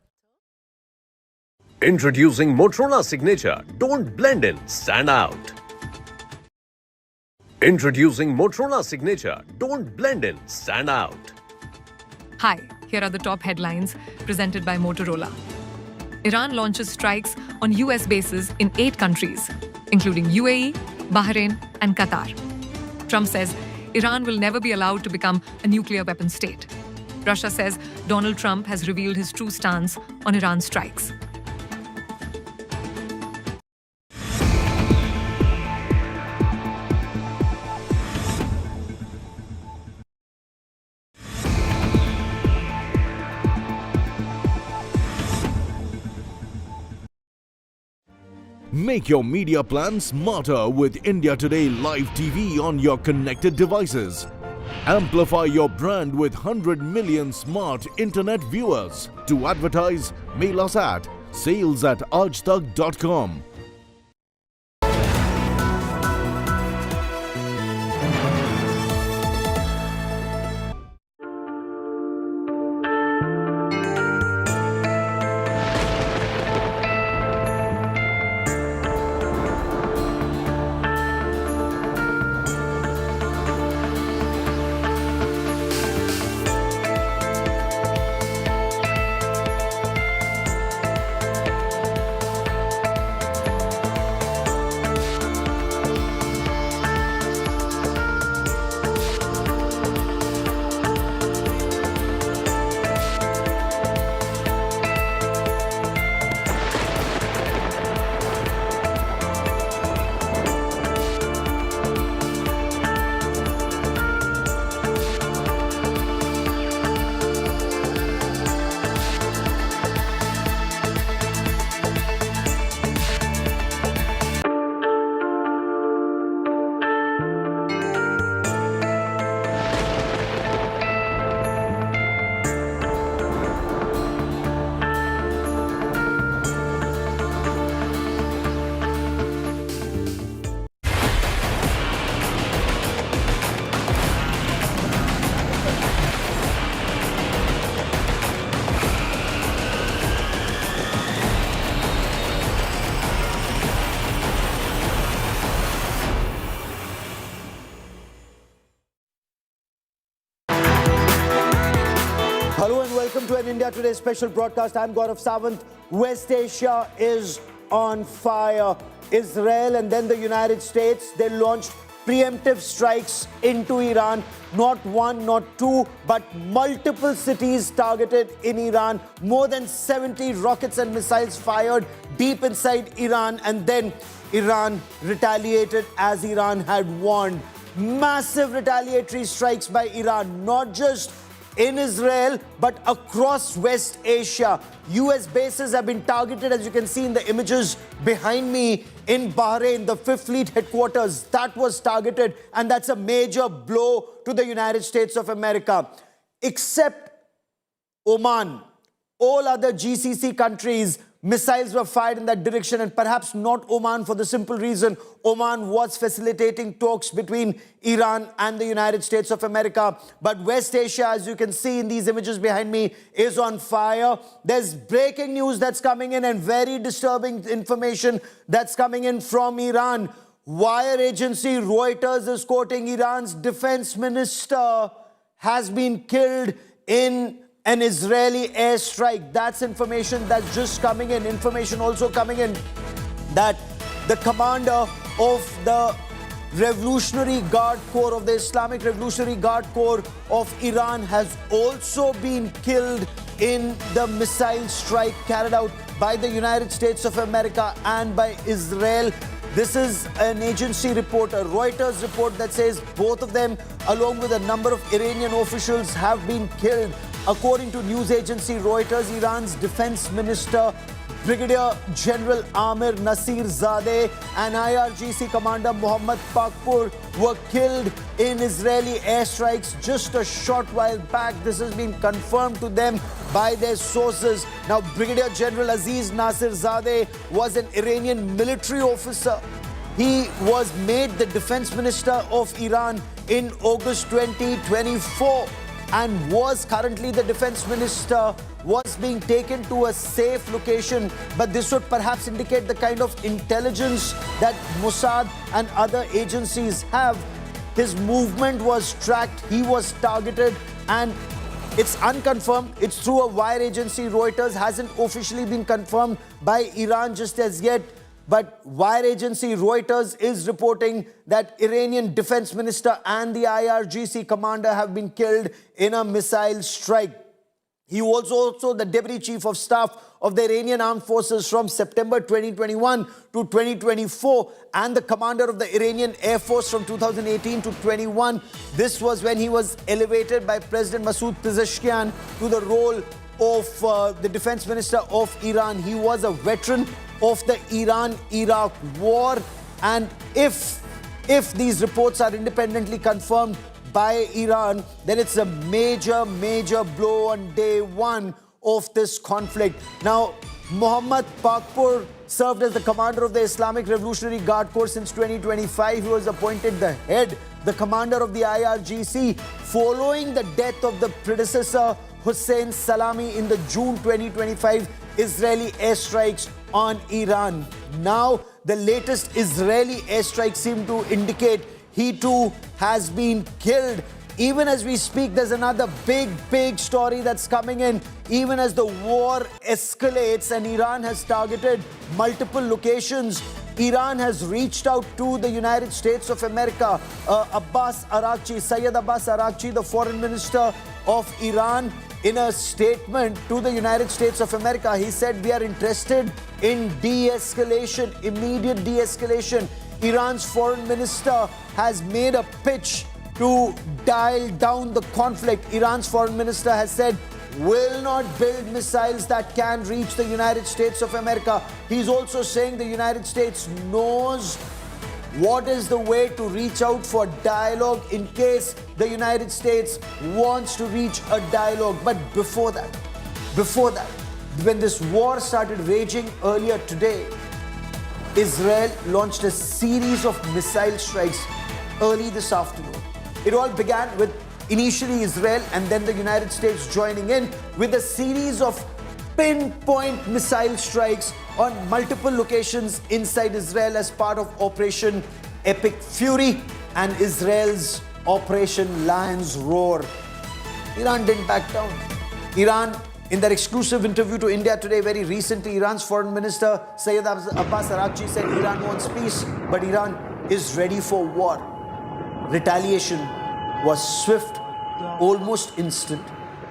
[SPEAKER 18] Introducing Motorola Signature. Don't blend in, stand out. Introducing Motorola Signature. Don't blend in, stand out.
[SPEAKER 19] Hi, here are the top headlines presented by Motorola. Iran launches strikes on US bases in 8 countries, including UAE, Bahrain, and Qatar. Trump says Iran will never be allowed to become a nuclear weapon state. Russia says Donald Trump has revealed his true stance on Iran strikes.
[SPEAKER 13] Make your media plan smarter with India Today Live TV on your connected devices. Amplify your brand with 100 million smart internet viewers. To advertise, mail us at sales@aajtak.com.
[SPEAKER 20] Hello and welcome to an India Today special broadcast. I'm Gaurav Sawant. West Asia is on fire. Israel and then the United States, they launched preemptive strikes into Iran. Not one, not two, but multiple cities targeted in Iran. More than 70 rockets and missiles fired deep inside Iran, and then Iran retaliated as Iran had warned. Massive retaliatory strikes by Iran, not just in Israel, but across West Asia. US bases have been targeted, as you can see in the images behind me, in Bahrain. The 5th Fleet headquarters, that was targeted, and that's a major blow to the United States of America. Except Oman, all other GCC countries, missiles were fired in that direction, and perhaps not Oman for the simple reason Oman was facilitating talks between Iran and the United States of America. But West Asia, as you can see in these images behind me, is on fire. There's breaking news that's coming in and very disturbing information that's coming in from Iran. Wire agency Reuters is quoting Iran's defense minister has been killed in an Israeli airstrike. That's information that's just coming in. Information also coming in that the commander of the Revolutionary Guard Corps, of the Islamic Revolutionary Guard Corps of Iran, has also been killed in the missile strike carried out by the United States of America and by Israel. This is an agency report, a Reuters report, that says both of them, along with a number of Iranian officials, have been killed. According to news agency Reuters, Iran's defense minister, Brigadier General Amir Nasirzadeh, and IRGC commander Mohammad Pakpur were killed in Israeli airstrikes just a short while back. This has been confirmed to them by their sources. Now, Brigadier General Aziz Nasirzadeh was an Iranian military officer. He was made the defense minister of Iran in August 2024.
[SPEAKER 12] and was currently the defense minister, was being taken to a safe location. But this would perhaps indicate the kind of intelligence that Mossad and other agencies have. His movement was tracked, he was targeted, and it's unconfirmed. It's through a wire agency, Reuters, hasn't officially been confirmed by Iran just as yet. But wire agency Reuters is reporting that Iranian defense minister and the IRGC commander have been killed in a missile strike. He was also the deputy chief of staff of the Iranian armed forces from September 2021 to 2024 and the commander of the Iranian Air Force from 2018 to 21. This was when he was elevated by President Masoud Pezeshkian to the role of the defense minister of Iran. He was a veteran of the Iran-Iraq war, and if these reports are independently confirmed by Iran, then it's a major blow on day one of this conflict. Now, Mohammad Pakpur served as the commander of the Islamic Revolutionary Guard Corps since 2025. He was appointed the commander of the IRGC following the death of the predecessor Hussein Salami in the June 2025 Israeli airstrikes on Iran. Now, the latest Israeli airstrikes seem to indicate he too has been killed. Even as we speak, there's another big story that's coming in. Even as the war escalates and Iran has targeted multiple locations, Iran has reached out to the United States of America. Syed Abbas Araghchi, the foreign minister of Iran, in a statement to the United States of America, he said, we are interested in de-escalation, immediate de-escalation. Iran's foreign minister has made a pitch to dial down the conflict. Iran's foreign minister has said, will not build missiles that can reach the United States of America. He's also saying the United States knows what is the way to reach out for dialogue in case the United States wants to reach a dialogue. But before that, when this war started raging earlier today, Israel launched a series of missile strikes early this afternoon. It all began with initially Israel and then the United States joining in with a series of pinpoint missile strikes on multiple locations inside Israel as part of Operation Epic Fury and Israel's Operation Lion's Roar. Iran didn't back down. Iran, in their exclusive interview to India Today very recently, Iran's foreign minister Syed Abbas Araghchi said Iran wants peace, but Iran is ready for war. Retaliation was swift, almost instant,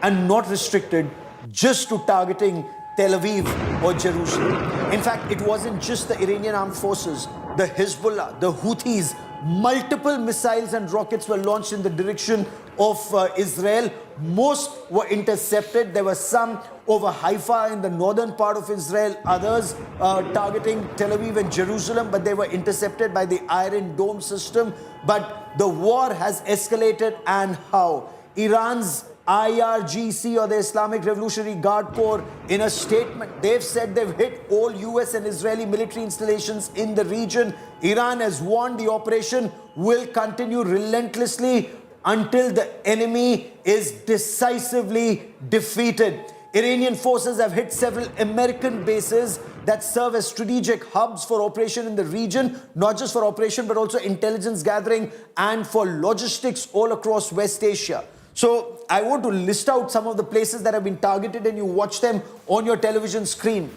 [SPEAKER 12] and not restricted just to targeting Tel Aviv or Jerusalem. In fact, it wasn't just the Iranian armed forces, the Hezbollah, the Houthis, multiple missiles and rockets were launched in the direction of Israel. Most were intercepted. There were some over Haifa in the northern part of Israel, others targeting Tel Aviv and Jerusalem, but they were intercepted by the Iron Dome system. But the war has escalated, and how? Iran's IRGC, or the Islamic Revolutionary Guard Corps, in a statement, they've said they've hit all US and Israeli military installations in the region. Iran has warned the operation will continue relentlessly until the enemy is decisively defeated. Iranian forces have hit several American bases that serve as strategic hubs for operation in the region, not just for operation, but also intelligence gathering and for logistics all across West Asia. So I want to list out some of the places that have been targeted, and you watch them on your television screen.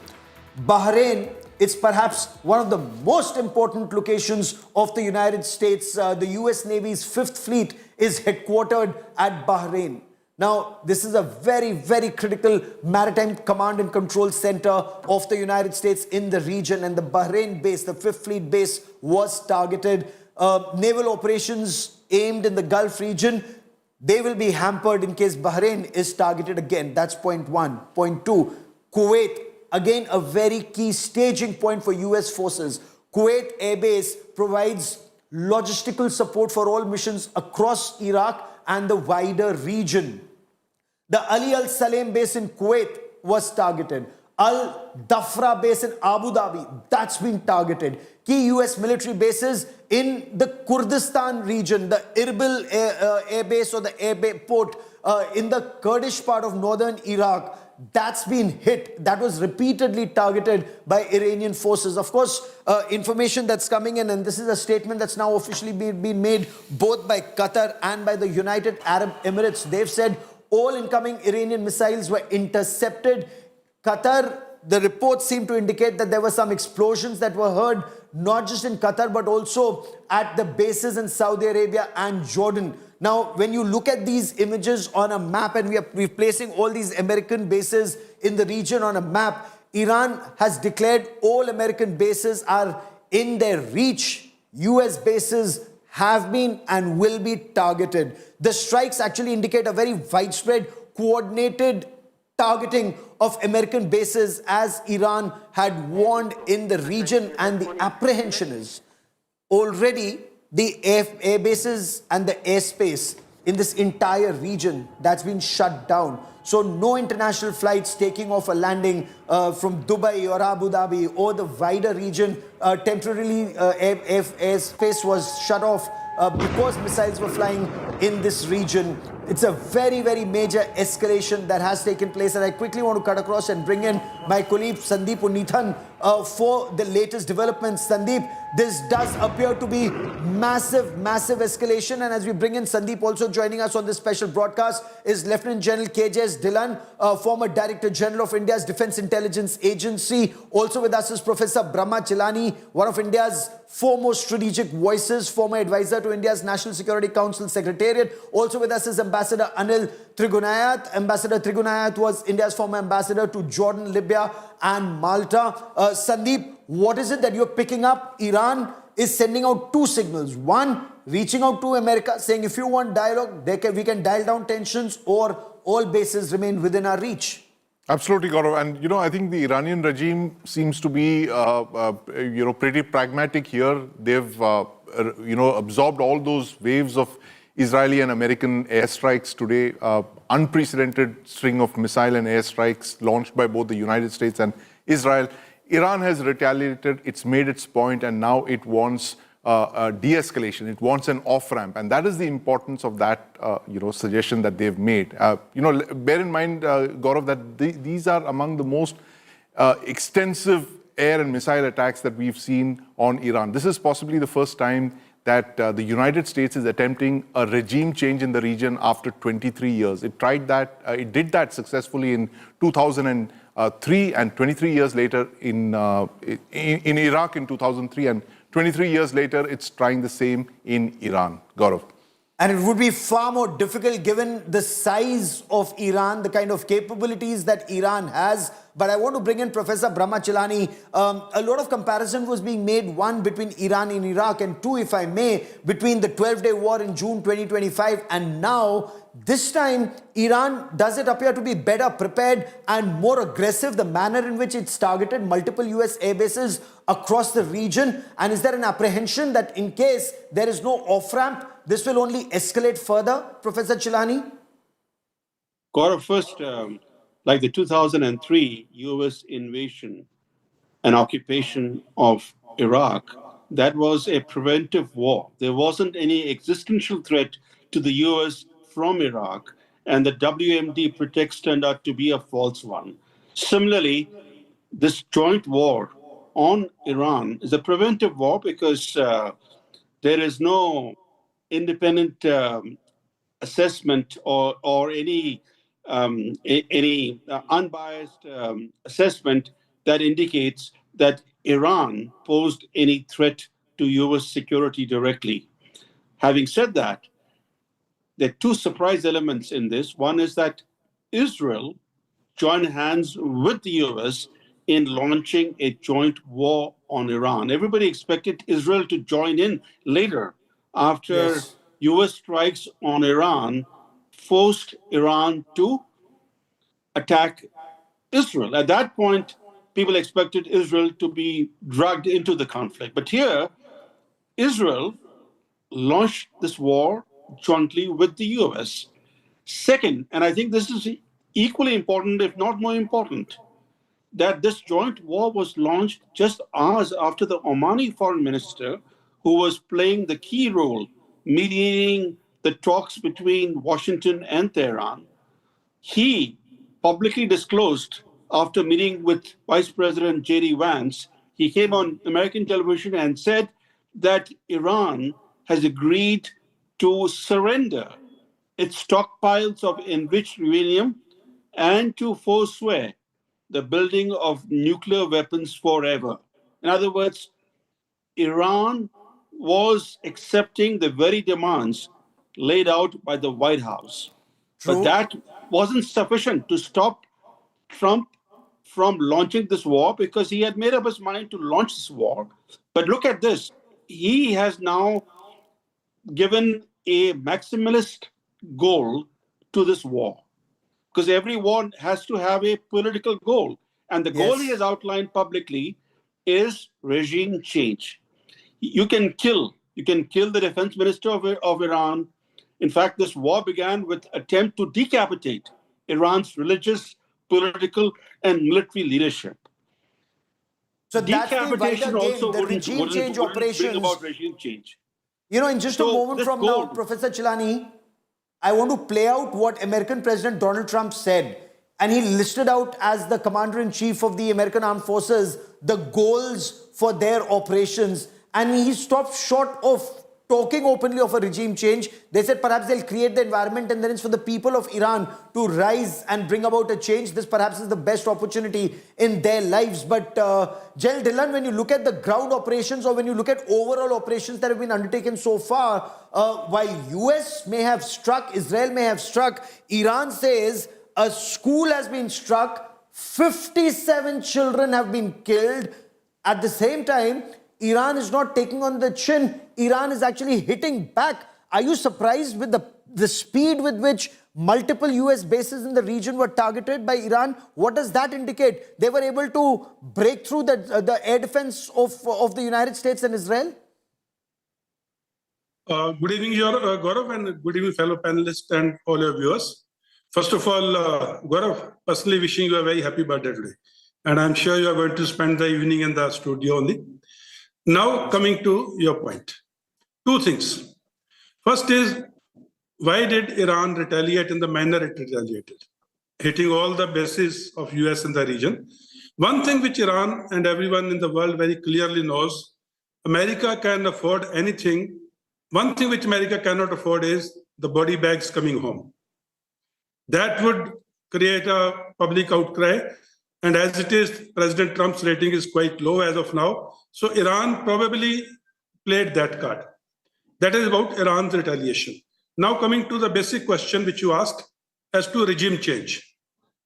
[SPEAKER 12] Bahrain, it's perhaps one of the most important locations of the United States. The US Navy's 5th Fleet is headquartered at Bahrain. Now, this is a very critical maritime command and control center of the United States in the region, and the Bahrain base, the 5th Fleet base, was targeted. Naval operations aimed in the Gulf region, they will be hampered in case Bahrain is targeted again. That's point one. Point two, Kuwait, again a very key staging point for US forces. Kuwait Air Base provides logistical support for all missions across Iraq and the wider region. The Ali Al Salem base in Kuwait was targeted. Al Dhafra base in Abu Dhabi, that's been targeted. Key US military bases in the Kurdistan region, the Erbil Air Base or the port in the Kurdish part of northern Iraq, that's been hit. That was repeatedly targeted by Iranian forces. Of course, information that's coming in, and this is a statement that's now officially been made both by Qatar and by the United Arab Emirates. They've said all incoming Iranian missiles were intercepted. Qatar, the reports seem to indicate that there were some explosions that were heard, not just in Qatar, but also at the bases in Saudi Arabia and Jordan. Now, when you look at these images on a map, and we're placing all these American bases in the region on a map, Iran has declared all American bases are in their reach. US bases have been and will be targeted. The strikes actually indicate a very widespread, coordinated targeting of American bases, as Iran had warned in the region, and the apprehension is already the air bases and the airspace in this entire region that's been shut down. So no international flights taking off or landing from Dubai or Abu Dhabi or the wider region. Temporarily, airspace was shut off because missiles were flying in this region. It's a very, very major escalation that has taken place. And I quickly want to cut across and bring in my colleague Sandeep Unithan for the latest developments. Sandeep, this does appear to be massive, massive escalation. And as we bring in Sandeep, also joining us on this special broadcast is Lieutenant General KJS Dhillon, former Director General of India's Defense Intelligence Agency. Also with us is Professor Brahma Chilani, one of India's foremost strategic voices, former advisor to India's National Security Council Secretariat. Also with us is Ambassador Anil Trigunayat. Ambassador Trigunayat was India's former ambassador to Jordan, Libya and Malta. Sandeep, what is it that you're picking up? Iran is sending out two signals. One, reaching out to America, saying if you want dialogue, we can dial down tensions, or all bases remain within our reach.
[SPEAKER 4] Absolutely, Gaurav. And, I think the Iranian regime seems to be, pretty pragmatic here. They've, absorbed all those waves of Israeli and American airstrikes today, unprecedented string of missile and airstrikes launched by both the United States and Israel. Iran has retaliated, it's made its point, and now it wants de-escalation. It wants an off-ramp, and that is the importance of that, suggestion that they've made. Bear in mind, Gaurav, that these are among the most extensive air and missile attacks that we've seen on Iran. This is possibly the first time that the United States is attempting a regime change in the region after 23 years. It tried that, it did that successfully in 2003, and 23 years later in Iraq in 2003, and 23 years later, it's trying the same in Iran. Gaurav.
[SPEAKER 12] And it would be far more difficult given the size of Iran, the kind of capabilities that Iran has. But I want to bring in Professor Brahma Chilani. A lot of comparison was being made, one, between Iran and Iraq, and two, if I may, between the 12-day war in June 2025 and now. This time, Iran, does it appear to be better prepared and more aggressive, the manner in which it's targeted multiple US air bases across the region? And is there an apprehension that in case there is no off-ramp, this will only escalate further, Professor Chilani?
[SPEAKER 15] Gaurav, first, like the 2003 US invasion and occupation of Iraq, that was a preventive war. There wasn't any existential threat to the US from Iraq, and the WMD pretext turned out to be a false one. Similarly, this joint war on Iran is a preventive war because there is no independent assessment or any unbiased assessment that indicates that Iran posed any threat to US security directly. Having said that, there are two surprise elements in this. One is that Israel joined hands with the US in launching a joint war on Iran. Everybody expected Israel to join in later after US strikes on Iran forced Iran to attack Israel. At that point, people expected Israel to be dragged into the conflict. But here, Israel launched this war jointly with the US. Second, and I think this is equally important, if not more important, that this joint war was launched just hours after the Omani foreign minister, who was playing the key role mediating the talks between Washington and Tehran, he publicly disclosed after meeting with Vice President J.D. Vance, he came on American television and said that Iran has agreed to surrender its stockpiles of enriched uranium and to forswear the building of nuclear weapons forever. In other words, Iran was accepting the very demands laid out by the White House. But that wasn't sufficient to stop Trump from launching this war, because he had made up his mind to launch this war. But look at this. He has now given a maximalist goal to this war, because every war has to have a political goal. And the goal he has outlined publicly is regime change. You can kill the defense minister of Iran. In fact, this war began with attempt to decapitate Iran's religious, political, and military leadership.
[SPEAKER 12] So that's the
[SPEAKER 15] Decapitation
[SPEAKER 12] wider
[SPEAKER 15] also
[SPEAKER 12] game, the regime change
[SPEAKER 15] wouldn't
[SPEAKER 12] operations.
[SPEAKER 15] bring about regime change.
[SPEAKER 12] You know, in just a moment from now, Professor Chilani, I want to play out what American President Donald Trump said. And he listed out as the commander-in-chief of the American Armed Forces the goals for their operations. And he stopped short of talking openly of a regime change. They said perhaps they'll create the environment and then it's for the people of Iran to rise and bring about a change. This perhaps is the best opportunity in their lives. But Jel Dhillon, when you look at the ground operations or when you look at overall operations that have been undertaken so far, while US may have struck, Israel may have struck, Iran says a school has been struck, 57 children have been killed. At the same time, Iran is not taking on the chin. Iran is actually hitting back. Are you surprised with the speed with which multiple US bases in the region were targeted by Iran? What does that indicate? They were able to break through the air defense of the United States and Israel?
[SPEAKER 3] Good evening, Gaurav, and good evening, fellow panelists and all your viewers. First of all, Gaurav, personally wishing you a very happy birthday today. And I'm sure you are going to spend the evening in the studio only. Now, coming to your point, two things. First is, why did Iran retaliate in the manner it retaliated, hitting all the bases of US in the region? One thing which Iran and everyone in the world very clearly knows, America can afford anything. One thing which America cannot afford is the body bags coming home. That would create a public outcry. And as it is, President Trump's rating is quite low as of now. So Iran probably played that card. That is about Iran's retaliation. Now coming to the basic question which you asked as to regime change.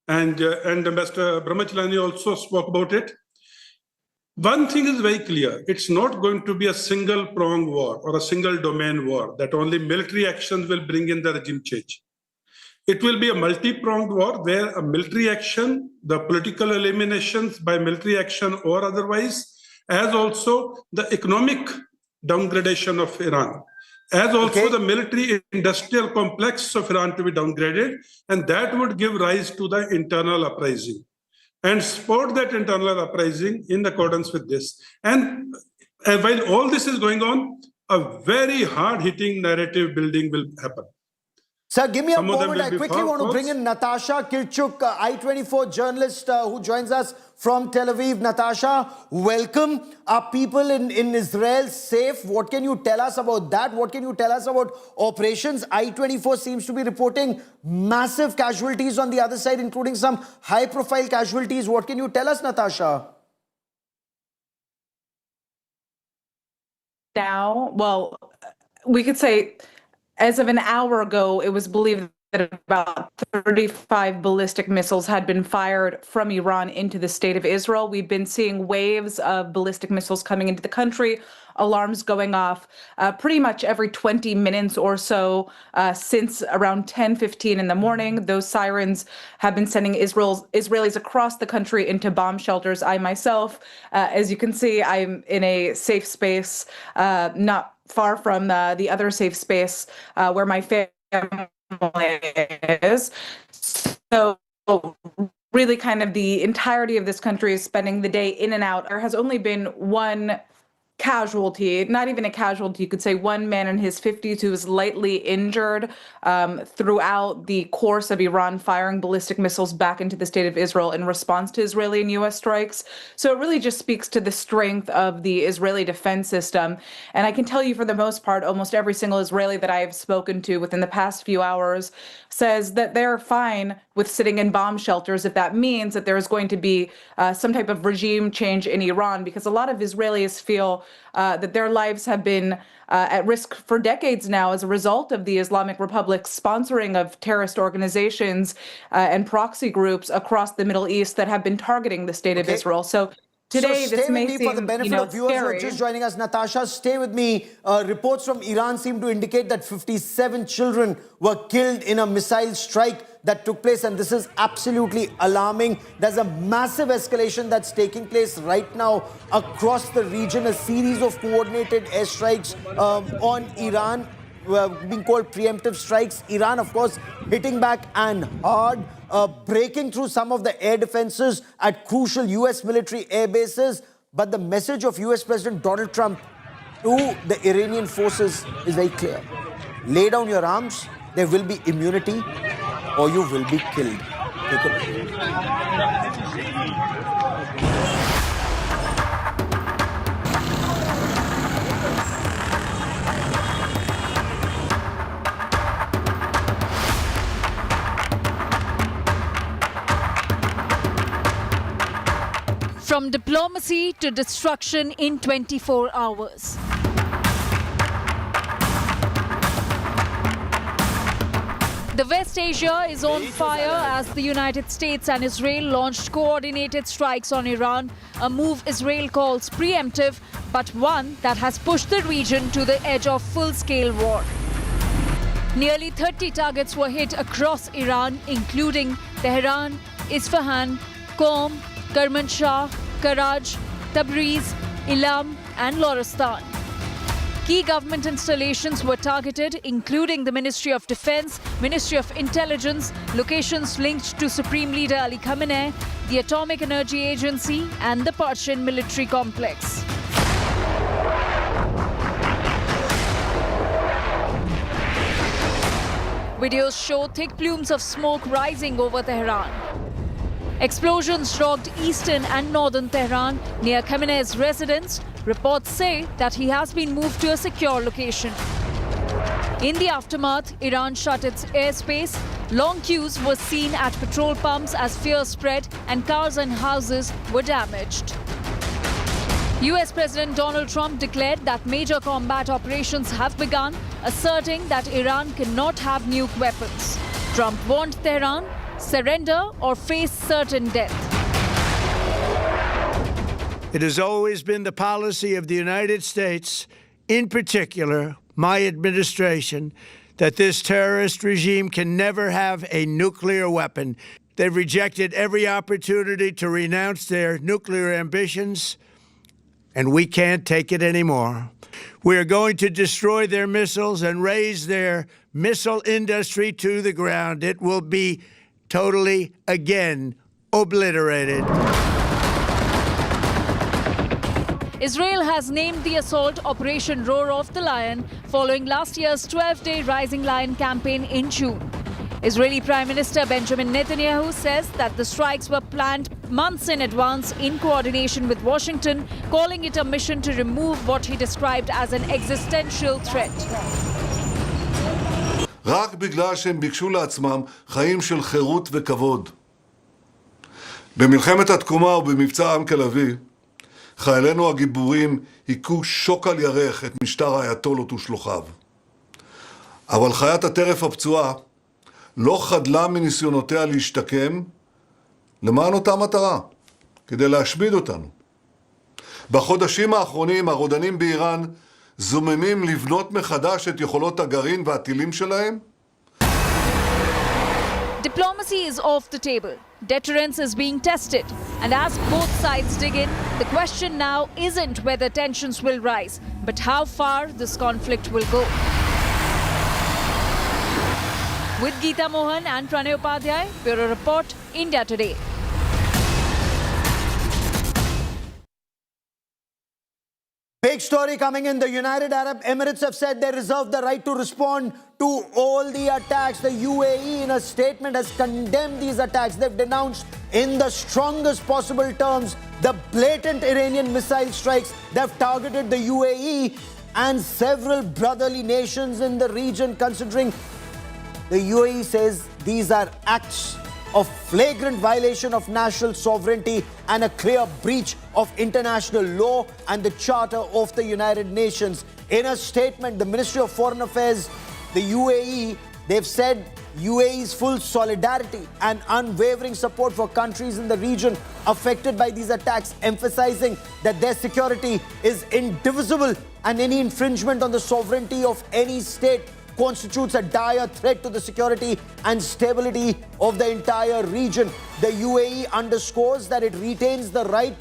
[SPEAKER 3] And Mr. Brahmacharya also spoke about it. One thing is very clear. It's not going to be a single-pronged war or a single-domain war that only military actions will bring in the regime change. It will be a multi-pronged war where a military action, the political eliminations by military action or otherwise, as also the economic downgradation of Iran, as also the military industrial complex of Iran to be downgraded, and that would give rise to the internal uprising and support that internal uprising in accordance with this. And while all this is going on, a very hard-hitting narrative building will happen.
[SPEAKER 12] Sir, give me a moment. I quickly want to bring in Natasha Kirchuk, I-24 journalist who joins us from Tel Aviv. Natasha, welcome. Are people in Israel safe? What can you tell us about that? What can you tell us about operations? I-24 seems to be reporting massive casualties on the other side, including some high-profile casualties. What can you tell us, Natasha?
[SPEAKER 21] Now, well, we could say as of an hour ago, it was believed that about 35 ballistic missiles had been fired from Iran into the state of Israel. We've been seeing waves of ballistic missiles coming into the country, alarms going off pretty much every 20 minutes or so since around 10:15 in the morning. Those sirens have been sending Israelis across the country into bomb shelters. I myself, as you can see, I'm in a safe space, not far from the other safe space where my family is. So really kind of the entirety of this country is spending the day in and out. There has only been one casualty, not even a casualty, you could say one man in his 50s who was lightly injured throughout the course of Iran firing ballistic missiles back into the state of Israel in response to Israeli and U.S. strikes. So it really just speaks to the strength of the Israeli defense system. And I can tell you for the most part, almost every single Israeli that I have spoken to within the past few hours says that they're fine with sitting in bomb shelters if that means that there is going to be some type of regime change in Iran, because a lot of Israelis feel that their lives have been at risk for decades now as a result of the Islamic Republic's sponsoring of terrorist organizations and proxy groups across the Middle East that have been targeting the state of Israel. So today,
[SPEAKER 12] stay
[SPEAKER 21] this
[SPEAKER 12] with
[SPEAKER 21] may
[SPEAKER 12] me
[SPEAKER 21] seem,
[SPEAKER 12] for the benefit of viewers who are just joining us. Natasha, stay with me. Reports from Iran seem to indicate that 57 children were killed in a missile strike that took place, and this is absolutely alarming. There's a massive escalation that's taking place right now across the region, a series of coordinated airstrikes on Iran, being called preemptive strikes. Iran, of course, hitting back and hard, breaking through some of the air defenses at crucial US military air bases. But the message of US President Donald Trump to the Iranian forces is very clear. Lay down your arms, there will be immunity, or you will be killed. Take a look.
[SPEAKER 2] From diplomacy to destruction in 24 hours. The West Asia is on fire as the United States and Israel launched coordinated strikes on Iran, a move Israel calls preemptive, but one that has pushed the region to the edge of full-scale war. Nearly 30 targets were hit across Iran, including Tehran, Isfahan, Qom, Kermanshah, Karaj, Tabriz, Ilam and Lorestan. Key government installations were targeted, including the Ministry of Defense, Ministry of Intelligence, locations linked to Supreme Leader Ali Khamenei, the Atomic Energy Agency and the Persian military complex. Videos show thick plumes of smoke rising over Tehran. Explosions rocked eastern and northern Tehran near Khamenei's residence. Reports say that he has been moved to a secure location. In the aftermath, Iran shut its airspace. Long queues were seen at petrol pumps as fear spread and cars and houses were damaged. US President Donald Trump declared that major combat operations have begun, asserting that Iran cannot have nuke weapons. Trump warned Tehran, surrender or face certain death.
[SPEAKER 11] It has always been the policy of the United States, in particular, my administration, that this terrorist regime can never have a nuclear weapon. They've rejected every opportunity to renounce their nuclear ambitions, and we can't take it anymore. We are going to destroy their missiles and raise their missile industry to the ground. It will be totally, again, obliterated.
[SPEAKER 2] Israel has named the assault Operation Roar of the Lion following last year's 12-day Rising Lion campaign in June. Israeli Prime Minister Benjamin Netanyahu says that the strikes were planned months in advance in coordination with Washington, calling it a mission to remove what he described as an existential threat.
[SPEAKER 23] רק בגלל שהם ביקשו לעצמם חיים של חירות וכבוד. במלחמת התקומה ובמבצע עם כלבי, חיילינו הגיבורים היכו שוק על ירך את משטר האייתולות ושלוחיו. אבל חיית הטרף הפצועה לא חדלה מניסיונותיה להשתקם למען אותה מטרה, כדי להשמיד אותנו. בחודשים האחרונים הרודנים באיראן זוממים לבנות מחדש את יכולות הגרעין והטילים שלהם.
[SPEAKER 2] Diplomacy is off the table. Deterrence is being tested. And as both sides dig in, the question now isn't whether tensions will rise, but how far this conflict will go. With Geeta Mohan and Pranay Upadhyay, Bureau Report, India Today.
[SPEAKER 12] Big story coming in. The United Arab Emirates have said they reserve the right to respond to all the attacks. The UAE, in a statement, has condemned these attacks. They've denounced in the strongest possible terms the blatant Iranian missile strikes. They've targeted the UAE and several brotherly nations in the region, considering the UAE says these are acts of flagrant violation of national sovereignty and a clear breach of international law and the Charter of the United Nations. In a statement, the Ministry of Foreign Affairs, the UAE, they've said UAE's full solidarity and unwavering support for countries in the region affected by these attacks, emphasizing that their security is indivisible and any infringement on the sovereignty of any state constitutes a dire threat to the security and stability of the entire region. The UAE underscores that it retains the right,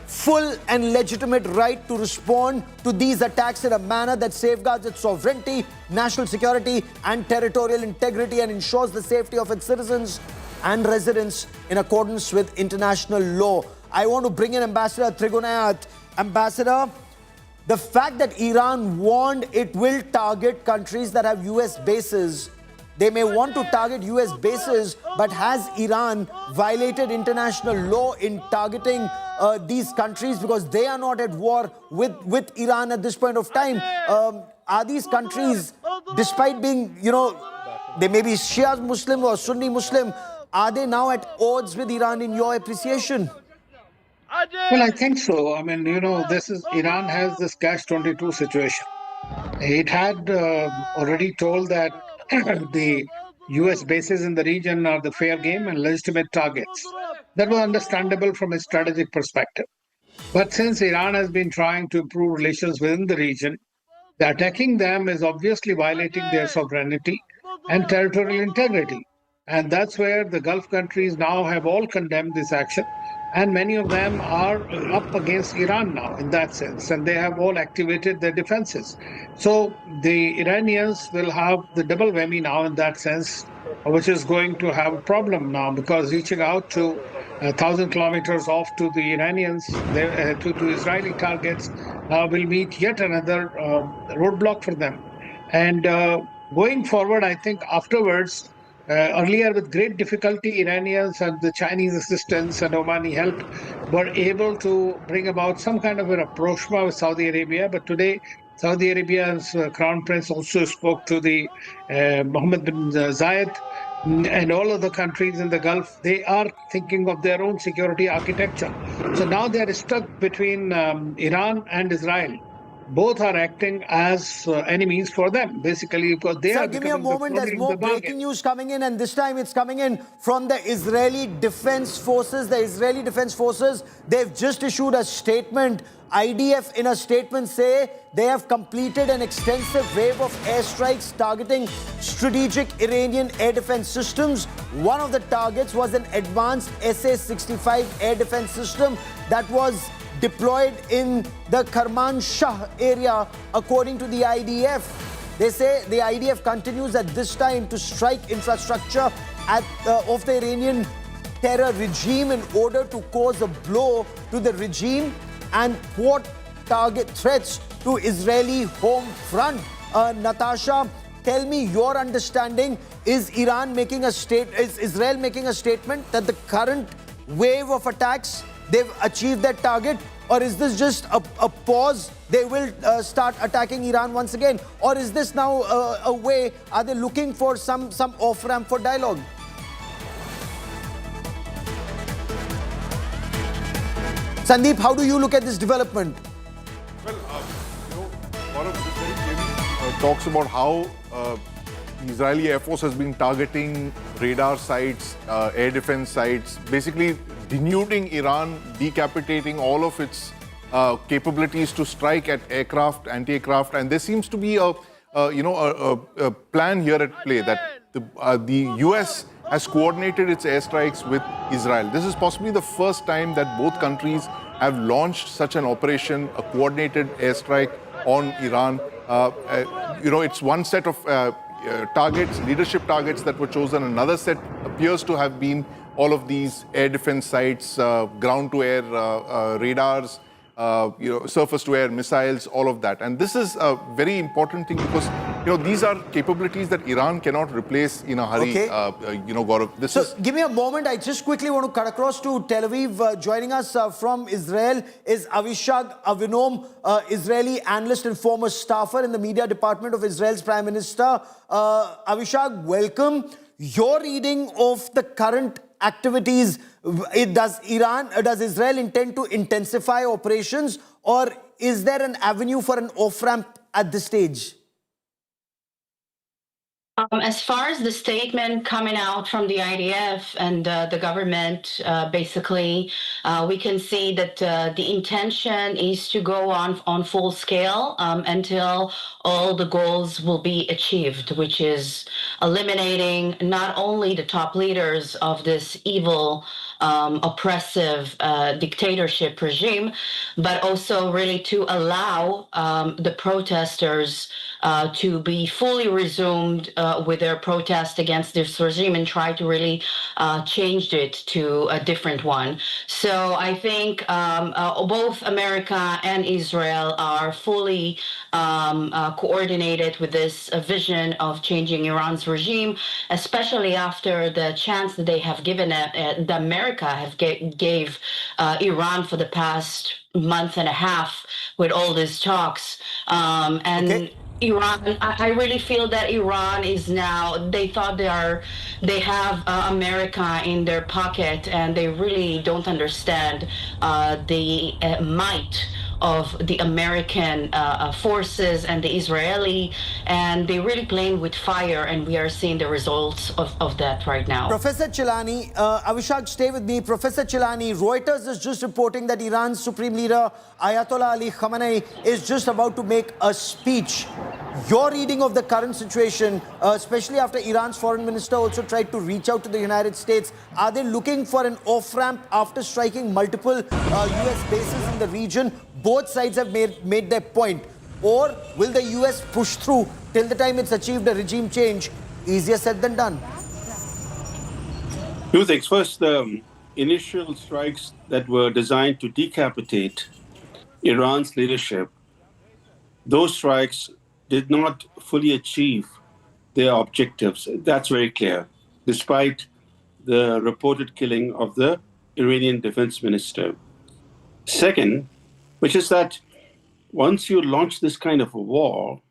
[SPEAKER 12] full and legitimate right to respond to these attacks in a manner that safeguards its sovereignty, national security and territorial integrity and ensures the safety of its citizens and residents in accordance with international law. I want to bring in Ambassador Trigunayat. Ambassador, the fact that Iran warned it will target countries that have US bases, they may want to target US bases, but has Iran violated international law in targeting these countries because they are not at war with Iran at this point of time? Are these countries, despite being, they may be Shia Muslim or Sunni Muslim, are they now at odds with Iran in your appreciation?
[SPEAKER 8] Well, I think so. I mean, Iran has this catch-22 situation. It had already told that the US bases in the region are the fair game and legitimate targets. That was understandable from a strategic perspective. But since Iran has been trying to improve relations within the region, attacking them is obviously violating their sovereignty and territorial integrity. And that's where the Gulf countries now have all condemned this action. And many of them are up against Iran now in that sense, and they have all activated their defenses. So the Iranians will have the double whammy now in that sense, which is going to have a problem now because reaching out to 1,000 kilometers off to the Iranians, to Israeli targets, will meet yet another roadblock for them. And going forward, I think afterwards, earlier, with great difficulty, Iranians and the Chinese assistance and Omani help were able to bring about some kind of an rapprochement with Saudi Arabia. But today, Saudi Arabia's Crown Prince also spoke to the Mohammed bin Zayed and all of the countries in the Gulf. They are thinking of their own security architecture. So now they are stuck between Iran and Israel. Both are acting as enemies for them, basically, because they are.
[SPEAKER 12] Give me a moment. There's more breaking news coming in, and this time it's coming in from the Israeli Defense Forces. The Israeli Defense Forces, they've just issued a statement. IDF, in a statement, say they have completed an extensive wave of airstrikes targeting strategic Iranian air defense systems. One of the targets was an advanced SA-65 air defense system that was deployed in the Kermanshah area, according to the IDF. They say the IDF continues at this time to strike infrastructure of the Iranian terror regime in order to cause a blow to the regime and port target threats to Israeli home front. Natasha, tell me your understanding. Is Israel making a statement that the current wave of attacks, they've achieved their target, or is this just a pause? They will start attacking Iran once again, or is this now a way? Are they looking for some off-ramp for dialogue? Sandeep, how do you look at this development?
[SPEAKER 4] Well, Gaurav, this very clearly talks about how the Israeli Air Force has been targeting radar sites, air defense sites, basically denuding Iran, decapitating all of its capabilities to strike at aircraft, anti-aircraft, and there seems to be a plan here at play that the US has coordinated its airstrikes with Israel. This is possibly the first time that both countries have launched such an operation, a coordinated airstrike on Iran. It's one set of targets, leadership targets that were chosen. Another set appears to have been all of these air defense sites, ground-to-air radars, surface-to-air missiles, all of that. And this is a very important thing because, these are capabilities that Iran cannot replace in a hurry.
[SPEAKER 12] Okay.
[SPEAKER 4] Gaurav,
[SPEAKER 12] give me a moment. I just quickly want to cut across to Tel Aviv. Joining us from Israel is Avishag Avinom, Israeli analyst and former staffer in the media department of Israel's Prime Minister. Avishag, welcome. Your reading of the current activities, does Israel intend to intensify operations, or is there an avenue for an off-ramp at this stage?
[SPEAKER 7] As far as the statement coming out from the IDF and the government, basically, we can see that the intention is to go on full scale until all the goals will be achieved, which is eliminating not only the top leaders of this evil, oppressive dictatorship regime, but also really to allow the protesters to be fully resumed with their protest against this regime and try to really change it to a different one. So I think both America and Israel are fully coordinated with this vision of changing Iran's regime, especially after the chance that they have given that America have gave Iran for the past month and a half with all these talks. Iran, I really feel that Iran is now, they thought they have America in their pocket, and they really don't understand the might of the American forces and the Israeli, and they're really playing with fire, and we are seeing the results of that right now.
[SPEAKER 12] Professor Chilani, Avishag, stay with me. Professor Chilani, Reuters is just reporting that Iran's Supreme Leader Ayatollah Ali Khamenei is just about to make a speech. Your reading of the current situation, especially after Iran's foreign minister also tried to reach out to the United States, are they looking for an off-ramp after striking multiple US bases in the region? Both sides have made their point. Or will the US push through till the time it's achieved a regime change? Easier said than done.
[SPEAKER 15] Two things. First, the initial strikes that were designed to decapitate Iran's leadership, those strikes did not fully achieve their objectives. That's very clear, despite the reported killing of the Iranian defense minister. Second, which is that once you launch this kind of a war,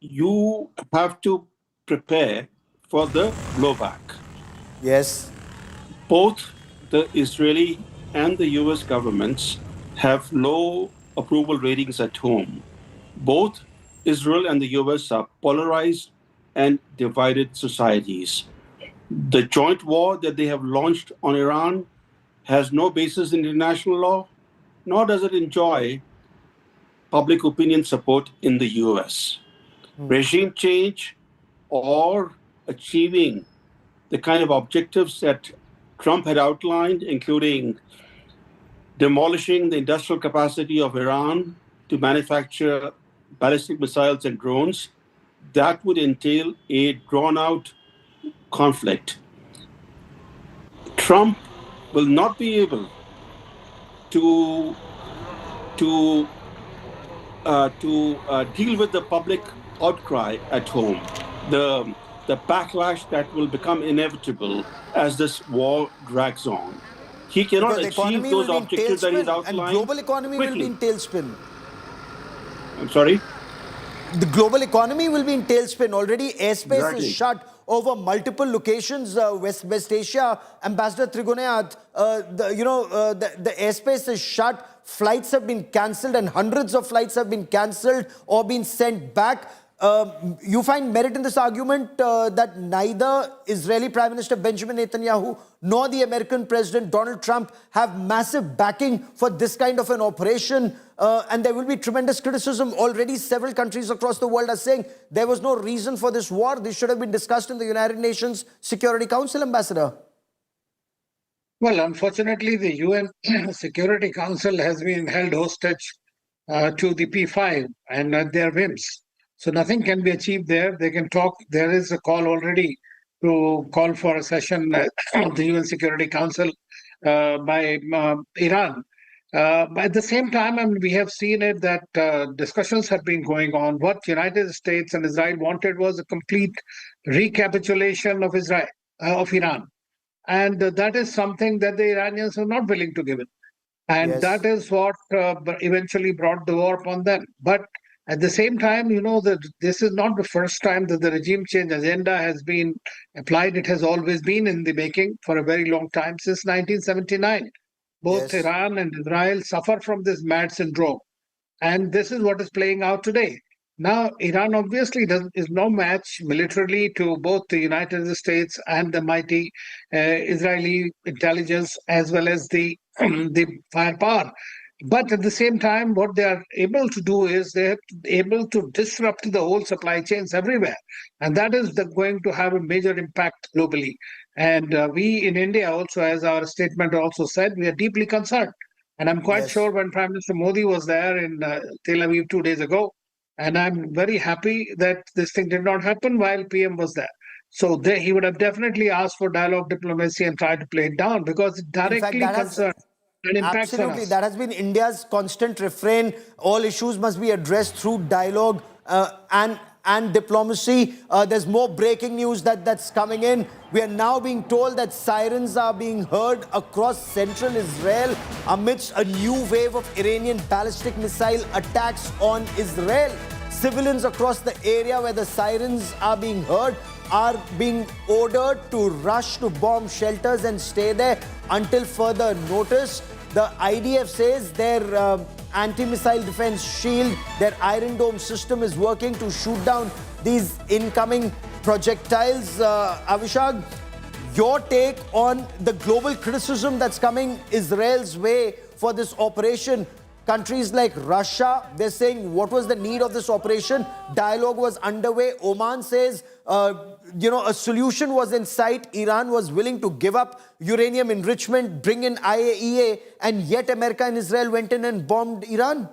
[SPEAKER 15] you have to prepare for the blowback.
[SPEAKER 12] Yes.
[SPEAKER 15] Both the Israeli and the US governments have low approval ratings at home. Both Israel and the US are polarized and divided societies. The joint war that they have launched on Iran has no basis in international law, nor does it enjoy public opinion support in the US. Regime change or achieving the kind of objectives that Trump had outlined, including demolishing the industrial capacity of Iran to manufacture ballistic missiles and drones, that would entail a drawn-out conflict. Trump will not be able to deal with the public outcry at home, the backlash that will become inevitable as this war drags on. He cannot achieve those objectives that he's outlined.
[SPEAKER 12] And global economy will be in tailspin.
[SPEAKER 15] I'm sorry?
[SPEAKER 12] The global economy will be in tailspin. Already airspace is shut over multiple locations. West Asia, Ambassador Trigonayat, the airspace is shut. Flights have been cancelled, and hundreds of flights have been cancelled or been sent back. You find merit in this argument that neither Israeli Prime Minister Benjamin Netanyahu nor the American President Donald Trump have massive backing for this kind of an operation, and there will be tremendous criticism. Already several countries across the world are saying there was no reason for this war. This should have been discussed in the United Nations Security Council, Ambassador.
[SPEAKER 8] Well, unfortunately, the UN Security Council has been held hostage to the P5 and at their whims. So nothing can be achieved there. They can talk. There is a call already to call for a session of the UN Security Council by Iran. But at the same time, I mean, we have seen it that discussions have been going on. What United States and Israel wanted was a complete recapitulation of Iran, and that is something that the Iranians are not willing to give it. And
[SPEAKER 12] Yes.
[SPEAKER 8] that is what eventually brought the war upon them. But at the same time, you know that this is not the first time that the regime change agenda has been applied. It has always been in the making for a very long time, since 1979. Both
[SPEAKER 12] Yes.
[SPEAKER 8] Iran and Israel suffer from this mad syndrome. And this is what is playing out today. Now, Iran obviously is no match militarily to both the United States and the mighty Israeli intelligence, as well as the, the firepower. But at the same time, what they are able to do is they are able to disrupt the whole supply chains everywhere. And that is going to have a major impact globally. And we in India also, as our statement also said, we are deeply concerned. And I'm quite
[SPEAKER 12] Yes.
[SPEAKER 8] sure when Prime Minister Modi was there in Tel Aviv 2 days ago, and I'm very happy that this thing did not happen while PM was there. So he would have definitely asked for dialogue, diplomacy, and tried to play it down, because it
[SPEAKER 12] In fact,
[SPEAKER 8] directly
[SPEAKER 12] that has
[SPEAKER 8] concerns and impacts on
[SPEAKER 12] absolutely
[SPEAKER 8] us.
[SPEAKER 12] that has been India's constant refrain. All issues must be addressed through dialogue and diplomacy. There's more breaking news that's coming in. We are now being told that sirens are being heard across central Israel amidst a new wave of Iranian ballistic missile attacks on Israel. Civilians across the area where the sirens are being heard are being ordered to rush to bomb shelters and stay there until further notice. The IDF says their anti-missile defense shield, their Iron Dome system is working to shoot down these incoming projectiles. Avishag, your take on the global criticism that's coming Israel's way for this operation. Countries like Russia, they're saying, what was the need of this operation? Dialogue was underway. Oman says, a solution was in sight. Iran was willing to give up uranium enrichment, bring in IAEA, and yet America and Israel went in and bombed Iran.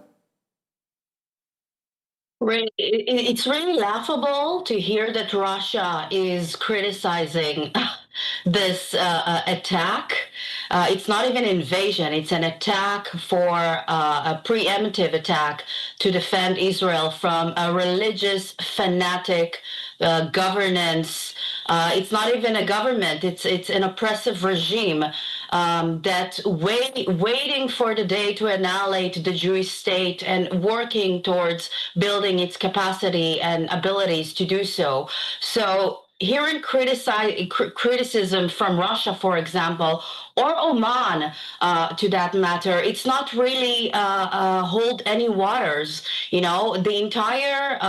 [SPEAKER 7] It's really laughable to hear that Russia is criticizing this attack. It's not even invasion, it's an attack for a preemptive attack to defend Israel from a religious fanatic governance. It's not even a government, it's an oppressive regime that's waiting for the day to annihilate the Jewish state and working towards building its capacity and abilities to do so. So hearing criticism from Russia, for example, or Oman, to that matter, it's not really hold any waters. You know, the entire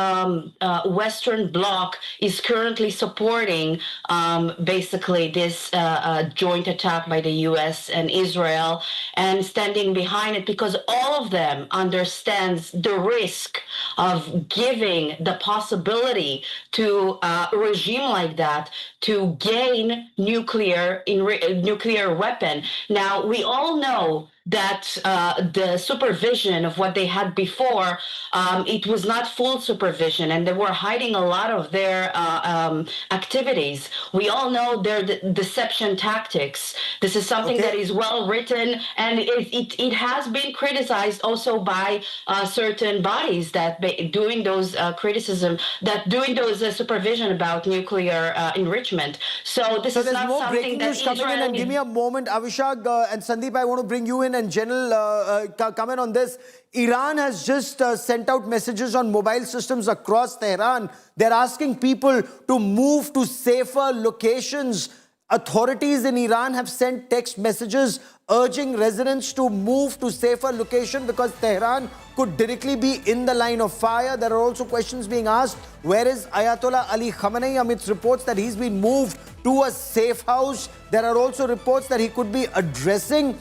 [SPEAKER 7] Western Bloc is currently supporting basically this joint attack by the U.S. and Israel, and standing behind it, because all of them understands the risk of giving the possibility to a regime like that to gain nuclear weapon. Now, we all know that the supervision of what they had before, it was not full supervision, and they were hiding a lot of their activities. We all know their deception tactics. This is something that is well written, and it has been criticized also by certain bodies that doing those supervision about nuclear enrichment. So this is not
[SPEAKER 12] more
[SPEAKER 7] something
[SPEAKER 12] breaking
[SPEAKER 7] that
[SPEAKER 12] news coming in, and give me a moment, Avishag and Sandeep, I want to bring you in and general comment on this. Iran has just sent out messages on mobile systems across Tehran. They're asking people to move to safer locations. Authorities in Iran have sent text messages urging residents to move to safer location because Tehran could directly be in the line of fire. There are also questions being asked, where is Ayatollah Ali Khamenei, amidst reports that he's been moved to a safe house. There are also reports that he could be addressing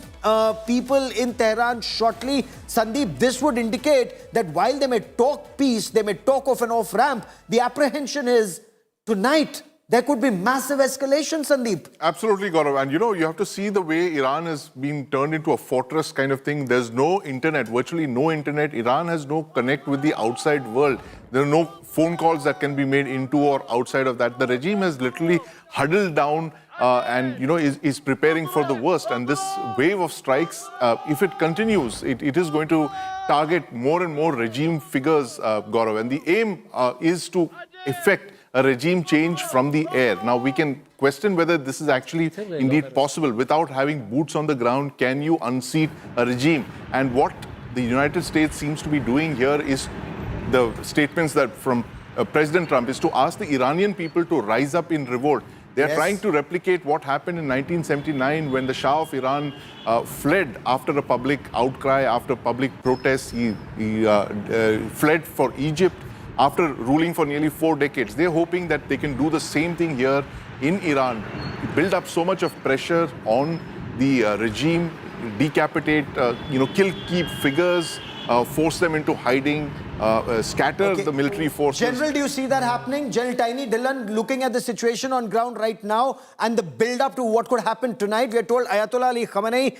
[SPEAKER 12] people in Tehran shortly. Sandeep, this would indicate that while they may talk peace, they may talk of an off-ramp, the apprehension is tonight there could be massive escalation, Sandeep.
[SPEAKER 4] Absolutely, Gaurav. And you have to see the way Iran has been turned into a fortress kind of thing. There's no internet, virtually no internet. Iran has no connect with the outside world. There are no phone calls that can be made into or outside of that. The regime has literally huddled down and is preparing for the worst. And this wave of strikes, if it continues, it is going to target more and more regime figures, Gaurav. And the aim is to effect a regime change from the air. Now, we can question whether this is actually indeed possible. Without having boots on the ground, can you unseat a regime? And what the United States seems to be doing here is the statements that from President Trump is to ask the Iranian people to rise up in revolt. They are trying to replicate what happened in 1979 when the Shah of Iran fled after a public outcry, after public protests. He fled for Egypt after ruling for nearly 4 decades. They're hoping that they can do the same thing here in Iran, build up so much of pressure on the regime, decapitate, kill key figures, force them into hiding, scatter the military forces.
[SPEAKER 12] General, do you see that happening? General Tiny Dillon, looking at the situation on ground right now and the build-up to what could happen tonight. We are told Ayatollah Ali Khamenei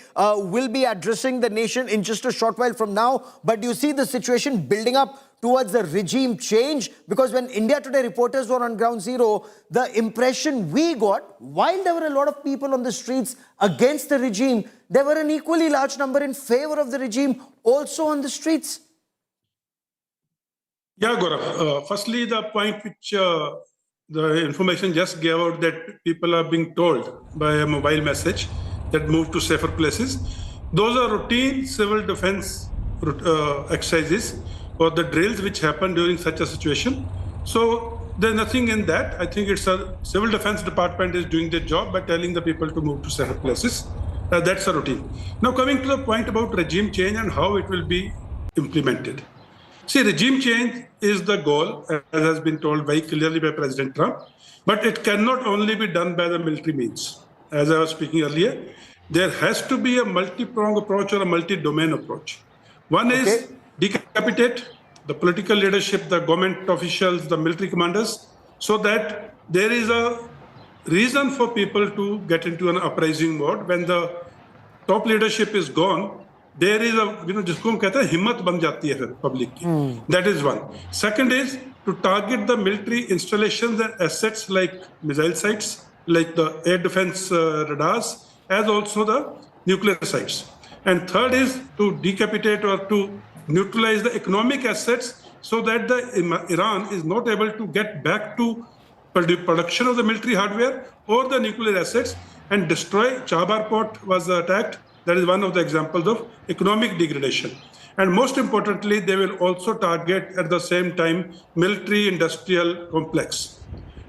[SPEAKER 12] will be addressing the nation in just a short while from now. But do you see the situation building up towards the regime change? Because when India Today reporters were on ground zero, the impression we got, while there were a lot of people on the streets against the regime, there were an equally large number in favor of the regime also on the streets.
[SPEAKER 3] Yeah, Gaurav. Firstly, the point which the information just gave out that people are being told by a mobile message that move to safer places. Those are routine civil defense exercises or the drills which happen during such a situation. So there's nothing in that. I think it's a civil defense department is doing their job by telling the people to move to safer places. That's a routine. Now coming to the point about regime change and how it will be implemented. See, regime change is the goal, as has been told very clearly by President Trump, but it cannot only be done by the military means. As I was speaking earlier, there has to be a multi-pronged approach or a multi-domain approach. One is decapitate the political leadership, the government officials, the military commanders, so that there is a reason for people to get into an uprising mode. When the top leadership is gone, there is a, जिसको हम कहते हैं हिम्मत बन जाती है फिर public की. That is one. Second is to target the military installations and assets like missile sites, like the air defense radars, as also the nuclear sites. And third is to decapitate or to neutralize the economic assets so that the Iran is not able to get back to production of the military hardware or the nuclear assets and destroy. Chabahar port was attacked. That is one of the examples of economic degradation. And most importantly, they will also target at the same time military-industrial complex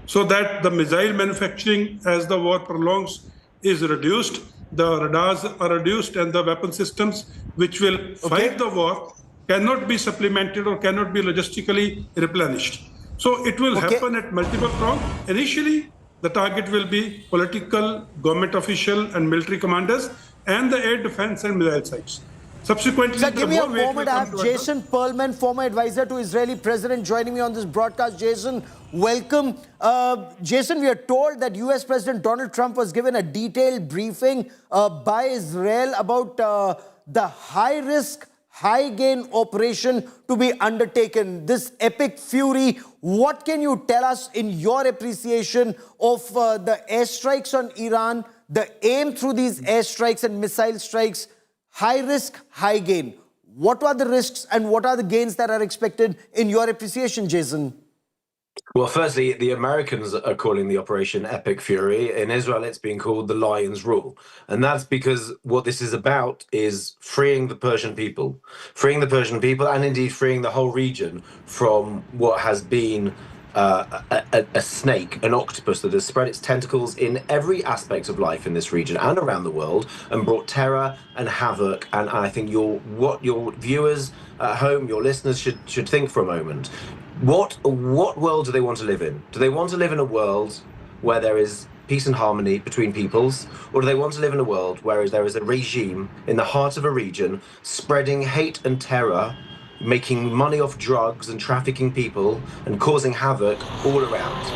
[SPEAKER 3] so that the missile manufacturing as the war prolongs is reduced, the radars are reduced, and the weapon systems which will fight the war cannot be supplemented or cannot be logistically replenished. So it will happen at multiple fronts. Initially, the target will be political, government official, and military commanders, and the air defense and missile sites. Subsequently,
[SPEAKER 12] sir, give me a moment. I have Jason Perlman, former advisor to Israeli president, joining me on this broadcast. Jason, welcome. Jason, we are told that US President Donald Trump was given a detailed briefing by Israel about the high-risk, high-gain operation to be undertaken, this epic fury. What can you tell us in your appreciation of the airstrikes on Iran, the aim through these airstrikes and missile strikes? High risk, high gain. What are the risks and what are the gains that are expected in your appreciation, Jason?
[SPEAKER 5] Well, firstly, the Americans are calling the operation Epic Fury. In Israel, it's being called the Lion's Rule. And that's because what this is about is freeing the Persian people and indeed freeing the whole region from what has been a snake, an octopus that has spread its tentacles in every aspect of life in this region and around the world and brought terror and havoc. And I think what your viewers at home, your listeners should think for a moment. What world do they want to live in? Do they want to live in a world where there is peace and harmony between peoples? Or do they want to live in a world where there is a regime in the heart of a region spreading hate and terror making money off drugs and trafficking people and causing havoc all around.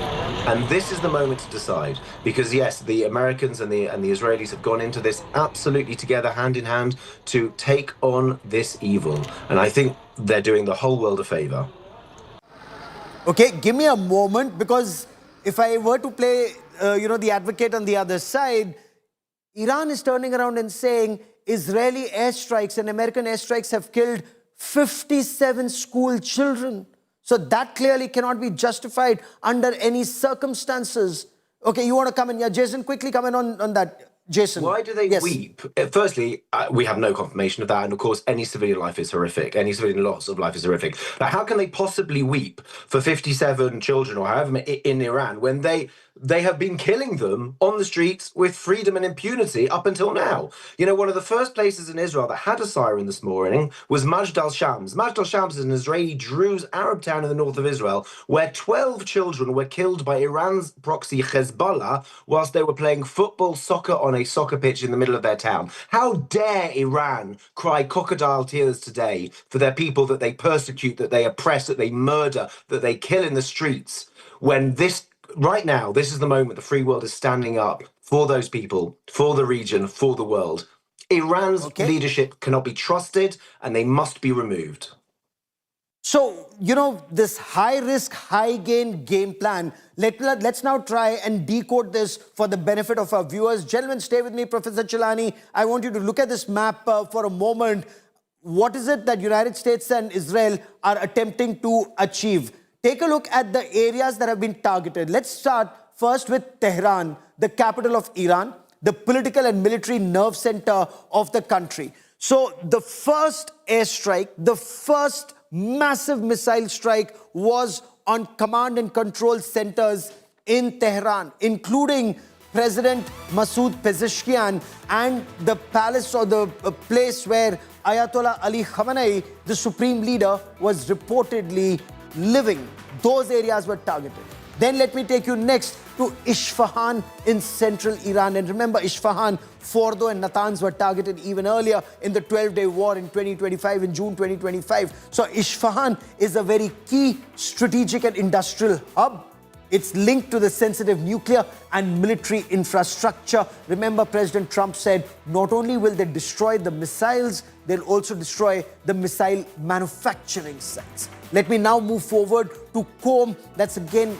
[SPEAKER 5] And this is the moment to decide, because yes, the Americans and the Israelis have gone into this absolutely together, hand in hand, to take on this evil. And I think they're doing the whole world a favor.
[SPEAKER 12] Okay, give me a moment, because if I were to play, the advocate on the other side, Iran is turning around and saying Israeli airstrikes and American airstrikes have killed 57 school children. So that clearly cannot be justified under any circumstances. Okay, you want to come in? Yeah, Jason, quickly come in on that. Jason.
[SPEAKER 5] Why do they weep? Firstly, we have no confirmation of that. And of course, any civilian life is horrific. Any civilian loss of life is horrific. But how can they possibly weep for 57 children or however many in Iran when they have been killing them on the streets with freedom and impunity up until now? You know, one of the first places in Israel that had a siren this morning was Majd al-Shams. Majd al-Shams is an Israeli Druze Arab town in the north of Israel where 12 children were killed by Iran's proxy Hezbollah whilst they were playing football, soccer on a soccer pitch in the middle of their town. How dare Iran cry crocodile tears today for their people that they persecute, that they oppress, that they murder, that they kill in the streets, when right now, this is the moment the free world is standing up for those people, for the region, for the world. Iran's leadership cannot be trusted and they must be removed.
[SPEAKER 12] So, this high-risk, high-gain game plan, let's now try and decode this for the benefit of our viewers. Gentlemen, stay with me. Professor Chilani, I want you to look at this map for a moment. What is it that United States and Israel are attempting to achieve? Take a look at the areas that have been targeted. Let's start first with Tehran, the capital of Iran, the political and military nerve center of the country. So the first airstrike, the first massive missile strike was on command and control centers in Tehran, including President Masoud Pezeshkian and the palace or the place where Ayatollah Ali Khamenei, the supreme leader, was reportedly living. Those areas were targeted. Then let me take you next to Isfahan in central Iran. And remember, Isfahan, Fordo and Natanz were targeted even earlier in the 12-day war in 2025, in June 2025. So Isfahan is a very key strategic and industrial hub. It's linked to the sensitive nuclear and military infrastructure. Remember, President Trump said not only will they destroy the missiles, they'll also destroy the missile manufacturing sites. Let me now move forward to Qom. That's again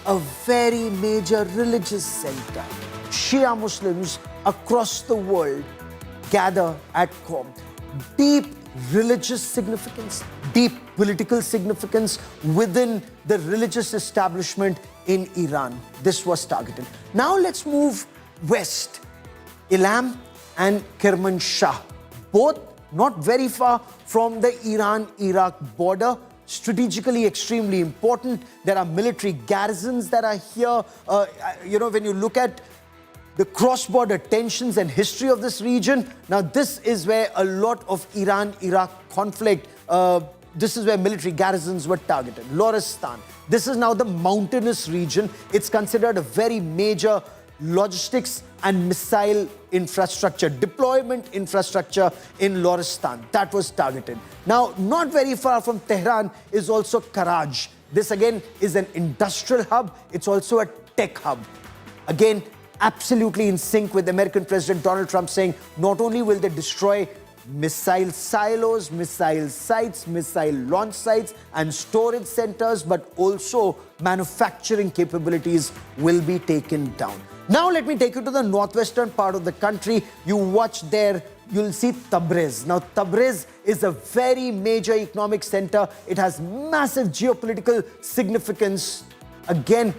[SPEAKER 12] a very major religious center. Shia Muslims across the world gather at Qom. Deep religious significance, deep political significance within the religious establishment in Iran. This was targeted. Now let's move west. Ilam and Kermanshah, both not very far from the Iran-Iraq border, strategically extremely important. There are military garrisons that are here. When you look at the cross-border tensions and history of this region, now this is where a lot of Iran-Iraq conflict, this is where military garrisons were targeted. Loristan, this is now the mountainous region. It's considered a very major logistics and missile infrastructure, deployment infrastructure in Loristan. That was targeted. Now, not very far from Tehran is also Karaj. This again is an industrial hub. It's also a tech hub. Again, absolutely in sync with American President Donald Trump saying not only will they destroy missile silos, missile sites, missile launch sites and storage centers, but also manufacturing capabilities will be taken down. Now let me take you to the northwestern part of the country. You watch there, you'll see Tabriz. Now Tabriz is a very major economic center. It has massive geopolitical significance. Again,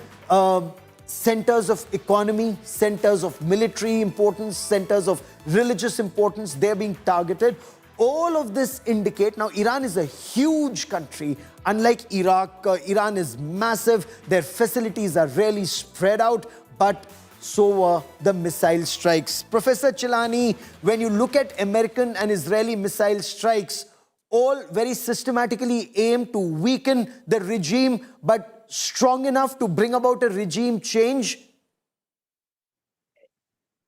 [SPEAKER 12] centers of economy, centers of military importance, centers of religious importance, they're being targeted. All of this indicate, now Iran is a huge country. Unlike Iraq, Iran is massive. Their facilities are really spread out, but so were the missile strikes. Professor Chilani, when you look at American and Israeli missile strikes, all very systematically aim to weaken the regime, but strong enough to bring about a regime change?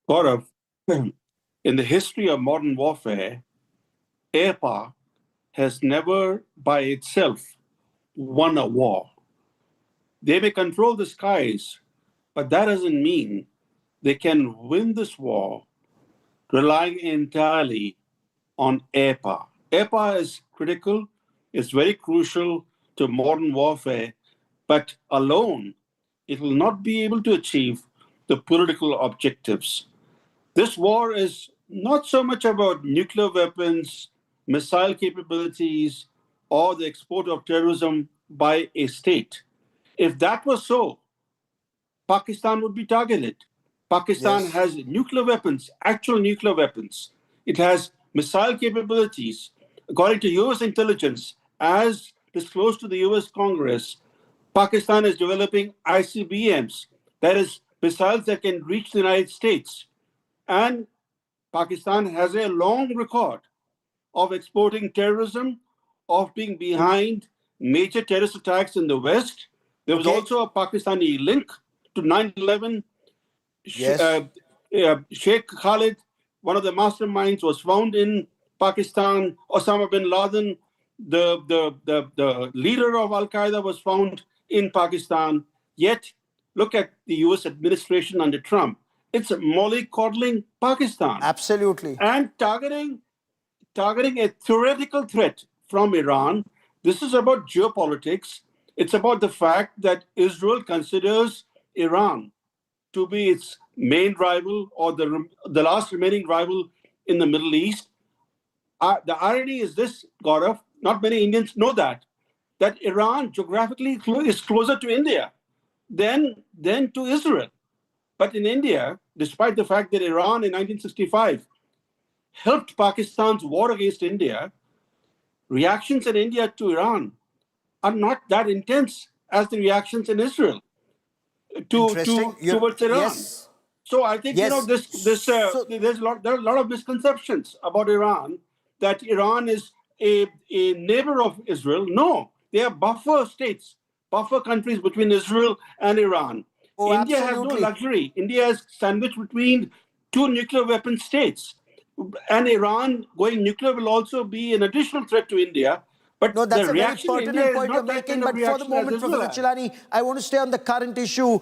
[SPEAKER 15] Gaurav, in the history of modern warfare, air power has never by itself won a war. They may control the skies, but that doesn't mean they can win this war relying entirely on air power. Air power is critical, it's very crucial to modern warfare, but alone it will not be able to achieve the political objectives. This war is not so much about nuclear weapons, missile capabilities, or the export of terrorism by a state. If that was so, Pakistan would be targeted. Pakistan has nuclear weapons, actual nuclear weapons. It has missile capabilities. According to US intelligence, as disclosed to the US Congress, Pakistan is developing ICBMs, that is, missiles that can reach the United States. And Pakistan has a long record of exporting terrorism, of being behind major terrorist attacks in the West. There was also a Pakistani link to 9/11. Sheikh Khalid, one of the masterminds, was found in Pakistan. Osama bin Laden, the leader of Al-Qaeda, was found in Pakistan. Yet, look at the US administration under Trump. It's mollycoddling Pakistan.
[SPEAKER 12] Absolutely.
[SPEAKER 15] And targeting a theoretical threat from Iran. This is about geopolitics. It's about the fact that Israel considers Iran to be its main rival or the last remaining rival in the Middle East. The irony is this, Gaurav, not many Indians know that Iran geographically is closer to India than to Israel. But in India, despite the fact that Iran in 1965 helped Pakistan's war against India, reactions in India to Iran are not that intense as the reactions in Israel towards Iran.
[SPEAKER 12] Yes.
[SPEAKER 15] So I think there's a lot of misconceptions about Iran, that Iran is a neighbor of Israel. No, they are buffer states, buffer countries between Israel and Iran. India has no luxury. India is sandwiched between two nuclear weapon states. And Iran going nuclear will also be an additional threat to India. But
[SPEAKER 12] no, that's
[SPEAKER 15] the
[SPEAKER 12] a very
[SPEAKER 15] reaction in
[SPEAKER 12] pertinent
[SPEAKER 15] India
[SPEAKER 12] point
[SPEAKER 15] is
[SPEAKER 12] you're
[SPEAKER 15] not that
[SPEAKER 12] making.
[SPEAKER 15] kind of
[SPEAKER 12] But for the
[SPEAKER 15] reaction
[SPEAKER 12] moment,
[SPEAKER 15] as Israel
[SPEAKER 12] Professor
[SPEAKER 15] has.
[SPEAKER 12] Chilani, I want to stay on the current issue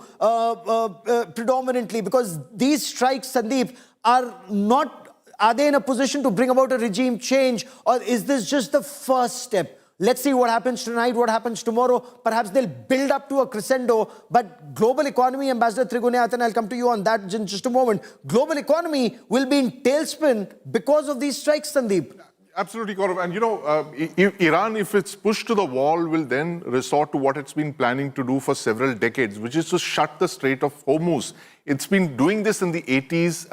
[SPEAKER 12] predominantly, because these strikes, Sandeep, are they in a position to bring about a regime change, or is this just the first step? Let's see what happens tonight, what happens tomorrow. Perhaps they'll build up to a crescendo. But global economy, Ambassador Trigunayathan, I'll come to you on that in just a moment. Global economy will be in tailspin because of these strikes, Sandeep.
[SPEAKER 4] Absolutely, Gaurav. And Iran, if it's pushed to the wall, will then resort to what it's been planning to do for several decades, which is to shut the Strait of Hormuz. It's been doing this in the 80s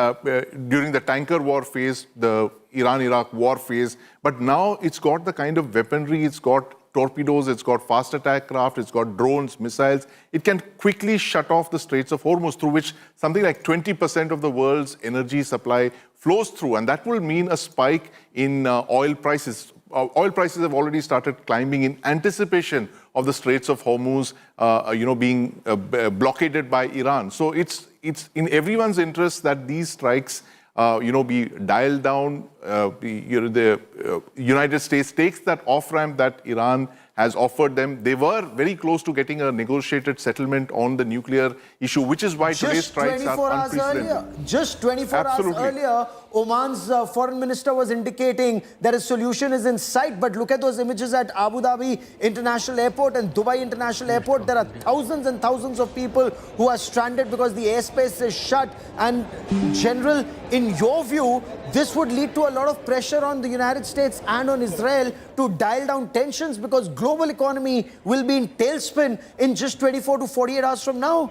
[SPEAKER 4] during the tanker war phase, the Iran-Iraq war phase. But now it's got the kind of weaponry, it's got torpedoes, it's got fast attack craft, it's got drones, missiles. It can quickly shut off the Straits of Hormuz, through which something like 20% of the world's energy supply flows through. And that will mean a spike in oil prices. Oil prices have already started climbing in anticipation of the Straits of Hormuz being blockaded by Iran. So it's in everyone's interest that these strikes be dialed down. The United States takes that off-ramp that Iran has offered them. They were very close to getting a negotiated settlement on the nuclear issue, which is why today's strikes are unprecedented.
[SPEAKER 12] Just 24 hours earlier, Oman's foreign minister was indicating that a solution is in sight. But look at those images at Abu Dhabi International Airport and Dubai International Airport. There are thousands and thousands of people who are stranded because the airspace is shut. And General, in your view, this would lead to a lot of pressure on the United States and on Israel to dial down tensions, because global economy will be in tailspin in just 24 to 48 hours from now.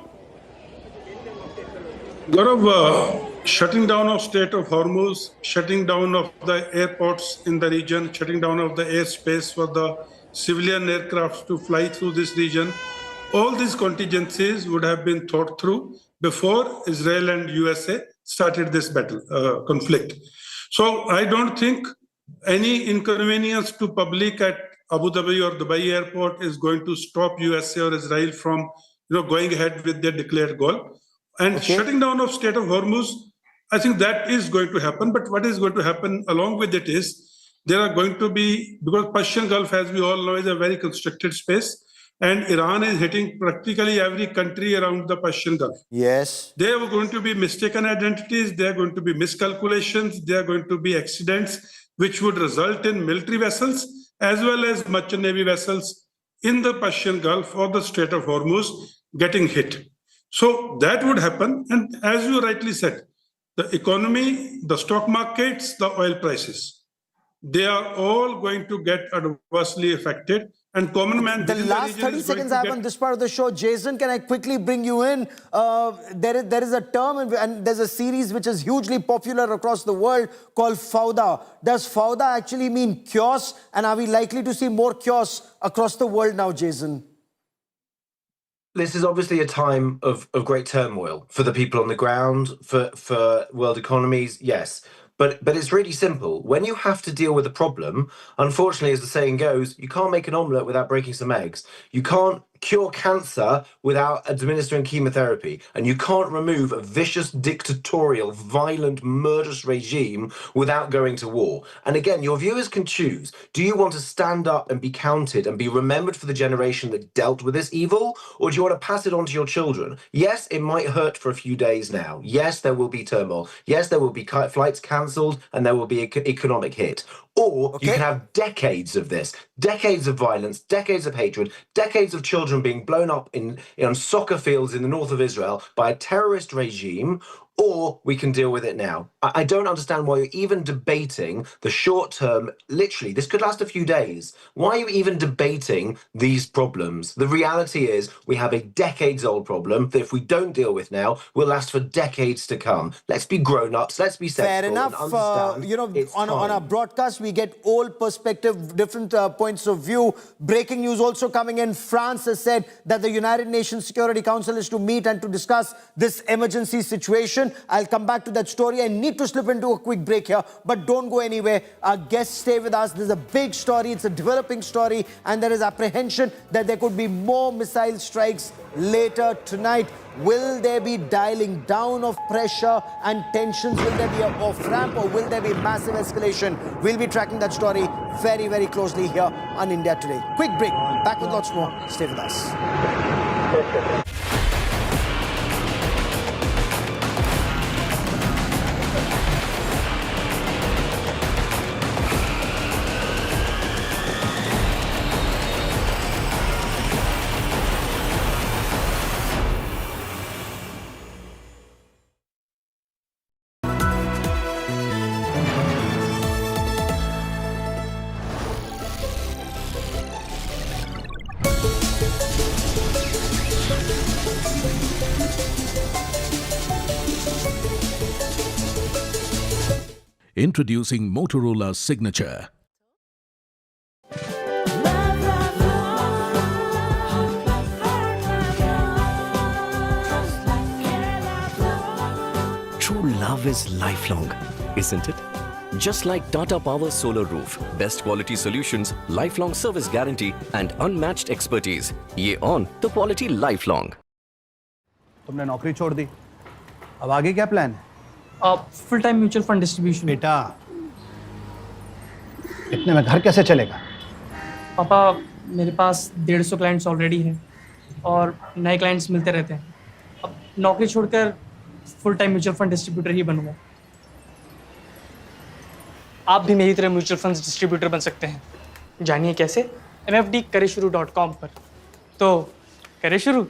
[SPEAKER 3] Gaurav, shutting down of Strait of Hormuz, shutting down of the airports in the region, shutting down of the airspace for the civilian aircrafts to fly through this region, all these contingencies would have been thought through before Israel and USA started this conflict. So I don't think any inconvenience to public at Abu Dhabi or Dubai airport is going to stop USA or Israel from going ahead with their declared goal. And shutting down of Strait of Hormuz, I think that is going to happen. But what is going to happen along with it is there are going to be, because Persian Gulf, as we all know, is a very constricted space, and Iran is hitting practically every country around the Persian Gulf.
[SPEAKER 12] Yes.
[SPEAKER 3] There are going to be mistaken identities, there are going to be miscalculations, there are going to be accidents which would result in military vessels as well as merchant navy vessels in the Persian Gulf or the Strait of Hormuz getting hit. So that would happen. And as you rightly said, the economy, the stock markets, the oil prices, they are all going to get adversely affected. And common man,
[SPEAKER 12] the last 30 seconds I have on this part of the show, Jason, can I quickly bring you in? There is a term and there's a series which is hugely popular across the world called fauda. Does fauda actually mean chaos? And are we likely to see more chaos across the world now, Jason?
[SPEAKER 5] This is obviously a time of great turmoil for the people on the ground, for world economies, yes. But it's really simple. When you have to deal with a problem, unfortunately, as the saying goes, you can't make an omelette without breaking some eggs. You can't cure cancer without administering chemotherapy. And you can't remove a vicious, dictatorial, violent, murderous regime without going to war. And again, your viewers can choose. Do you want to stand up and be counted and be remembered for the generation that dealt with this evil? Or do you want to pass it on to your children? Yes, it might hurt for a few days now. Yes, there will be turmoil. Yes, there will be flights cancelled and there will be an economic hit. Or you can have decades of this, decades of violence, decades of hatred, decades of children being blown up on soccer fields in the north of Israel by a terrorist regime, or we can deal with it now. I don't understand why you're even debating the short term, literally, this could last a few days. Why are you even debating these problems? The reality is we have a decades-old problem that if we don't deal with now, will last for decades to come. Let's be grown-ups, let's be sensible.
[SPEAKER 12] Fair enough. On our broadcast, we get all perspective, different points of view. Breaking news also coming in. France has said that the United Nations Security Council is to meet and to discuss this emergency situation. I'll come back to that story. I need to slip into a quick break here, but don't go anywhere. Our guests stay with us. There's a big story. It's a developing story, and there is apprehension that there could be more missile strikes later tonight. Will there be dialing down of pressure and tensions? Will there be an off-ramp, or will there be massive escalation? We'll be tracking that story very, very closely here on India Today. Quick break. Back with lots more. Stay with us.
[SPEAKER 6] Introducing Motorola's signature.
[SPEAKER 14] True love is lifelong, isn't it? Just like Tata Power Solar Roof, best quality solutions, lifelong service guarantee and unmatched expertise. Ye on the quality lifelong.
[SPEAKER 16] तुमने नौकरी छोड़ दी, अब आगे क्या plan है?
[SPEAKER 17] Full time mutual fund distribution.
[SPEAKER 16] बेटा, इतने में घर कैसे चलेगा?
[SPEAKER 17] पापा, मेरे पास 150 क्लाइंट्स ऑलरेडी हैं और नए क्लाइंट्स मिलते रहते हैं। अब नौकरी छोड़कर full time mutual fund distributor ही बनूंगा। आप भी मेरी तरह म्यूचुअल फंड डिस्ट्रीब्यूटर बन सकते हैं। जानिए कैसे? mfdkareshuru.com पर। तो करें शुरू।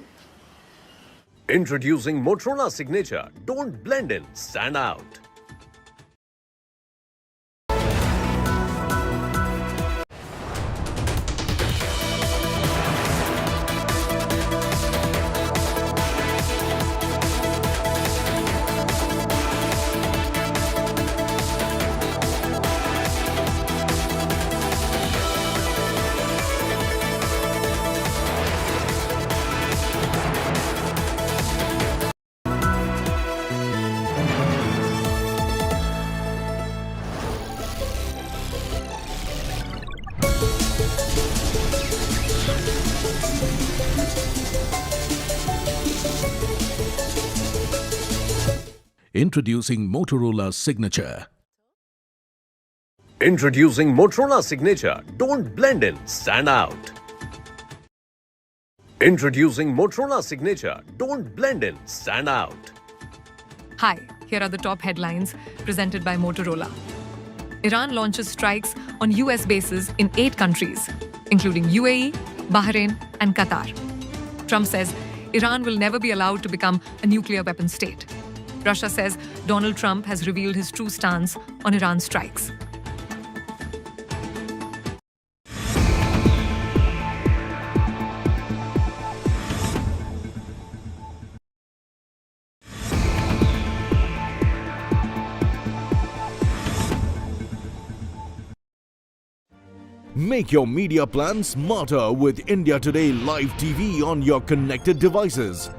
[SPEAKER 18] Introducing Motorola Signature. Don't blend in, stand out.
[SPEAKER 6] Introducing Motorola's signature.
[SPEAKER 18] Introducing Motorola Signature. Don't blend in, stand out. Introducing Motorola Signature. Don't blend in, stand out.
[SPEAKER 19] Hi, here are the top headlines presented by Motorola. Iran launches strikes on US bases in 8 countries, including UAE, Bahrain, and Qatar. Trump says Iran will never be allowed to become a nuclear weapon state. Russia says Donald Trump has revealed his true stance on Iran strikes.
[SPEAKER 13] Make your media plan smarter with India Today Live TV on your connected devices.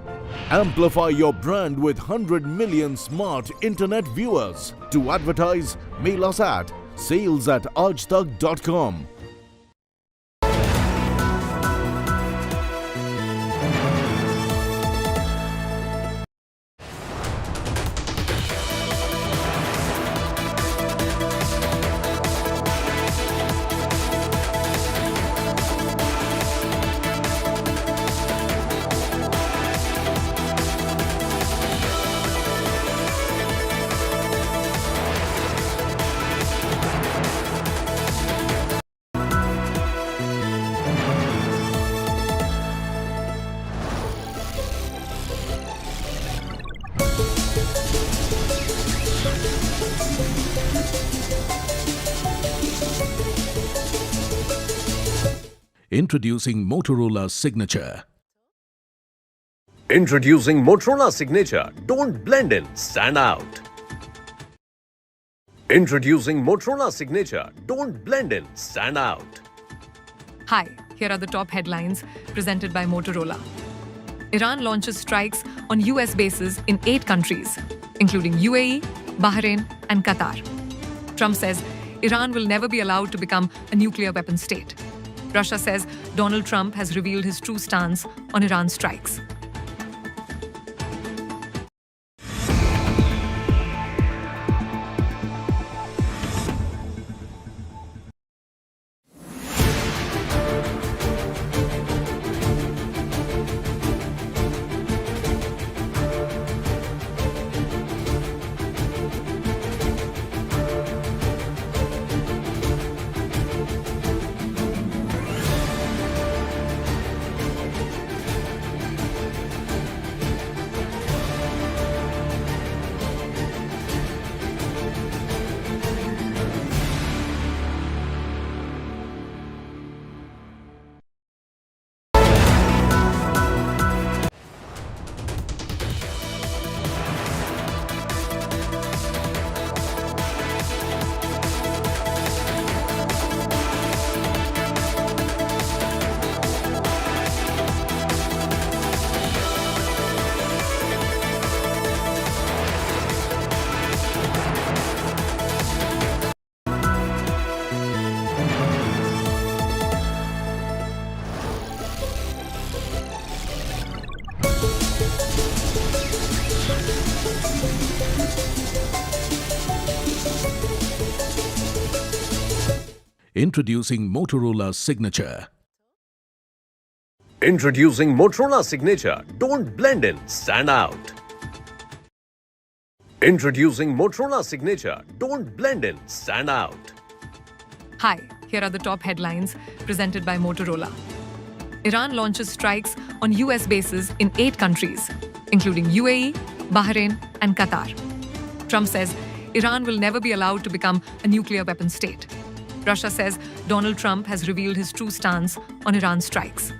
[SPEAKER 13] Amplify your brand with 100 million smart internet viewers. To advertise, mail us at sales@aajtak.com.
[SPEAKER 6] Introducing Motorola Signature.
[SPEAKER 18] Introducing Motorola Signature. Don't blend in, stand out. Introducing Motorola Signature. Don't blend in, stand out.
[SPEAKER 19] Hi, here are the top headlines presented by Motorola. Iran launches strikes on US bases in 8 countries, including UAE, Bahrain, and Qatar. Trump says Iran will never be allowed to become a nuclear weapon state. Russia says Donald Trump has revealed his true stance on Iran strikes.
[SPEAKER 6] Introducing Motorola Signature.
[SPEAKER 18] Introducing Motorola Signature. Don't blend in, stand out. Introducing Motorola Signature. Don't blend in, stand out.
[SPEAKER 19] Hi, here are the top headlines presented by Motorola. Iran launches strikes on US bases in 8 countries, including UAE, Bahrain, and Qatar. Trump says Iran will never be allowed to become a nuclear weapon state. Russia says Donald Trump has revealed his true stance on Iran strikes.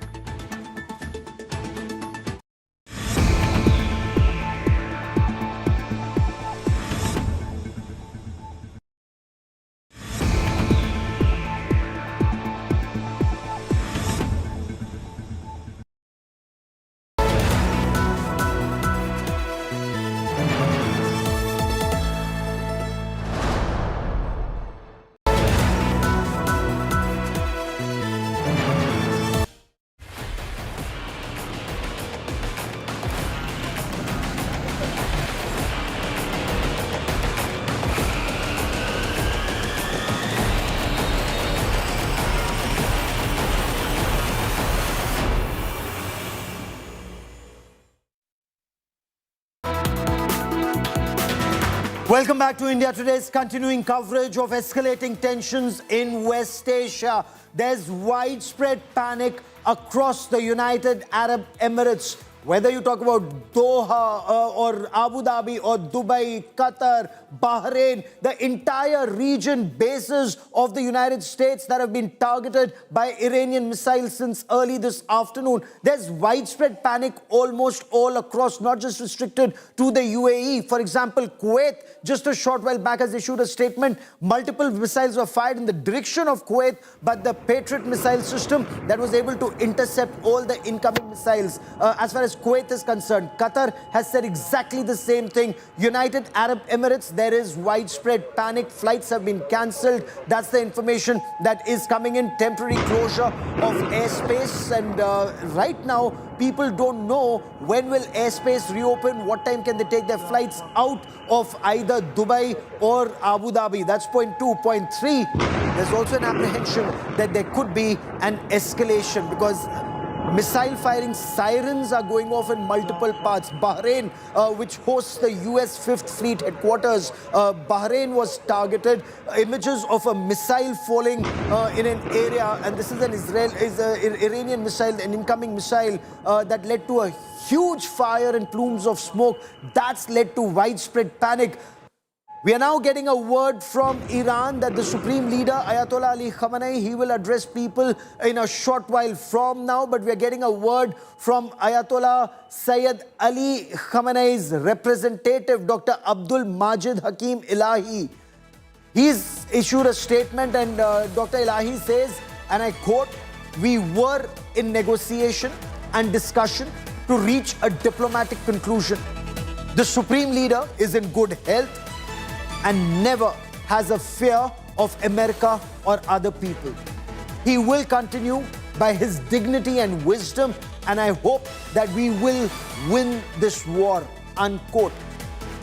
[SPEAKER 12] Welcome back to India Today's continuing coverage of escalating tensions in West Asia. There's widespread panic across the United Arab Emirates. Whether you talk about Doha or Abu Dhabi or Dubai, Qatar, Bahrain, the entire region, bases of the United States that have been targeted by Iranian missiles since early this afternoon. There's widespread panic almost all across, not just restricted to the UAE. For example, Kuwait, just a short while back, has issued a statement. Multiple missiles were fired in the direction of Kuwait, but the Patriot missile system that was able to intercept all the incoming missiles. As far as Kuwait is concerned, Qatar has said exactly the same thing. United Arab Emirates, there is widespread panic. Flights have been cancelled. That's the information that is coming in. Temporary closure of airspace. And right now, people don't know when will airspace reopen, what time can they take their flights out of either Dubai or Abu Dhabi. That's point 2. Point 3, there's also an apprehension that there could be an escalation because missile firing sirens are going off in multiple parts. Bahrain, which hosts the US 5th Fleet headquarters, Bahrain was targeted. Images of a missile falling in an area, and this is an Iranian missile, an incoming missile that led to a huge fire and plumes of smoke. That's led to widespread panic. We are now getting a word from Iran that the Supreme Leader, Ayatollah Ali Khamenei, he will address people in a short while from now. But we are getting a word from Ayatollah Sayyid Ali Khamenei's representative, Dr. Abdul Majid Hakim Ilahi. He's issued a statement and Dr. Ilahi says, and I quote, "We were in negotiation and discussion to reach a diplomatic conclusion. The Supreme Leader is in good health and never has a fear of America or other people. He will continue by his dignity and wisdom, and I hope that we will win this war," unquote.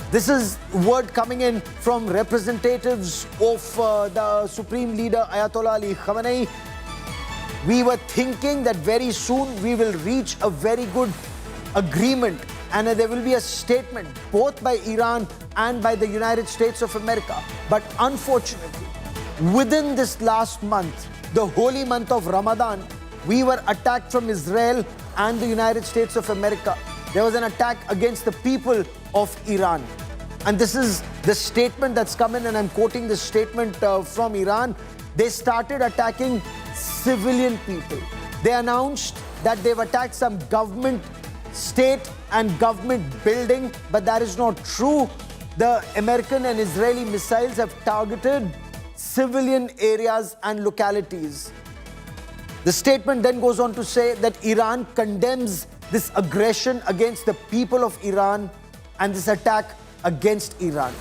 [SPEAKER 12] This is word coming in from representatives of the Supreme Leader Ayatollah Ali Khamenei. We were thinking that very soon we will reach a very good agreement and there will be a statement both by Iran and by the United States of America. But unfortunately, within this last month, the holy month of Ramadan, we were attacked from Israel and the United States of America. There was an attack against the people of Iran. And this is the statement that's come in, and I'm quoting this statement from Iran. They started attacking civilian people. They announced that they've attacked some government, state and government building, but that is not true. The American and Israeli missiles have targeted civilian areas and localities. The statement then goes on to say that Iran condemns this aggression against the people of Iran and this attack against Iran.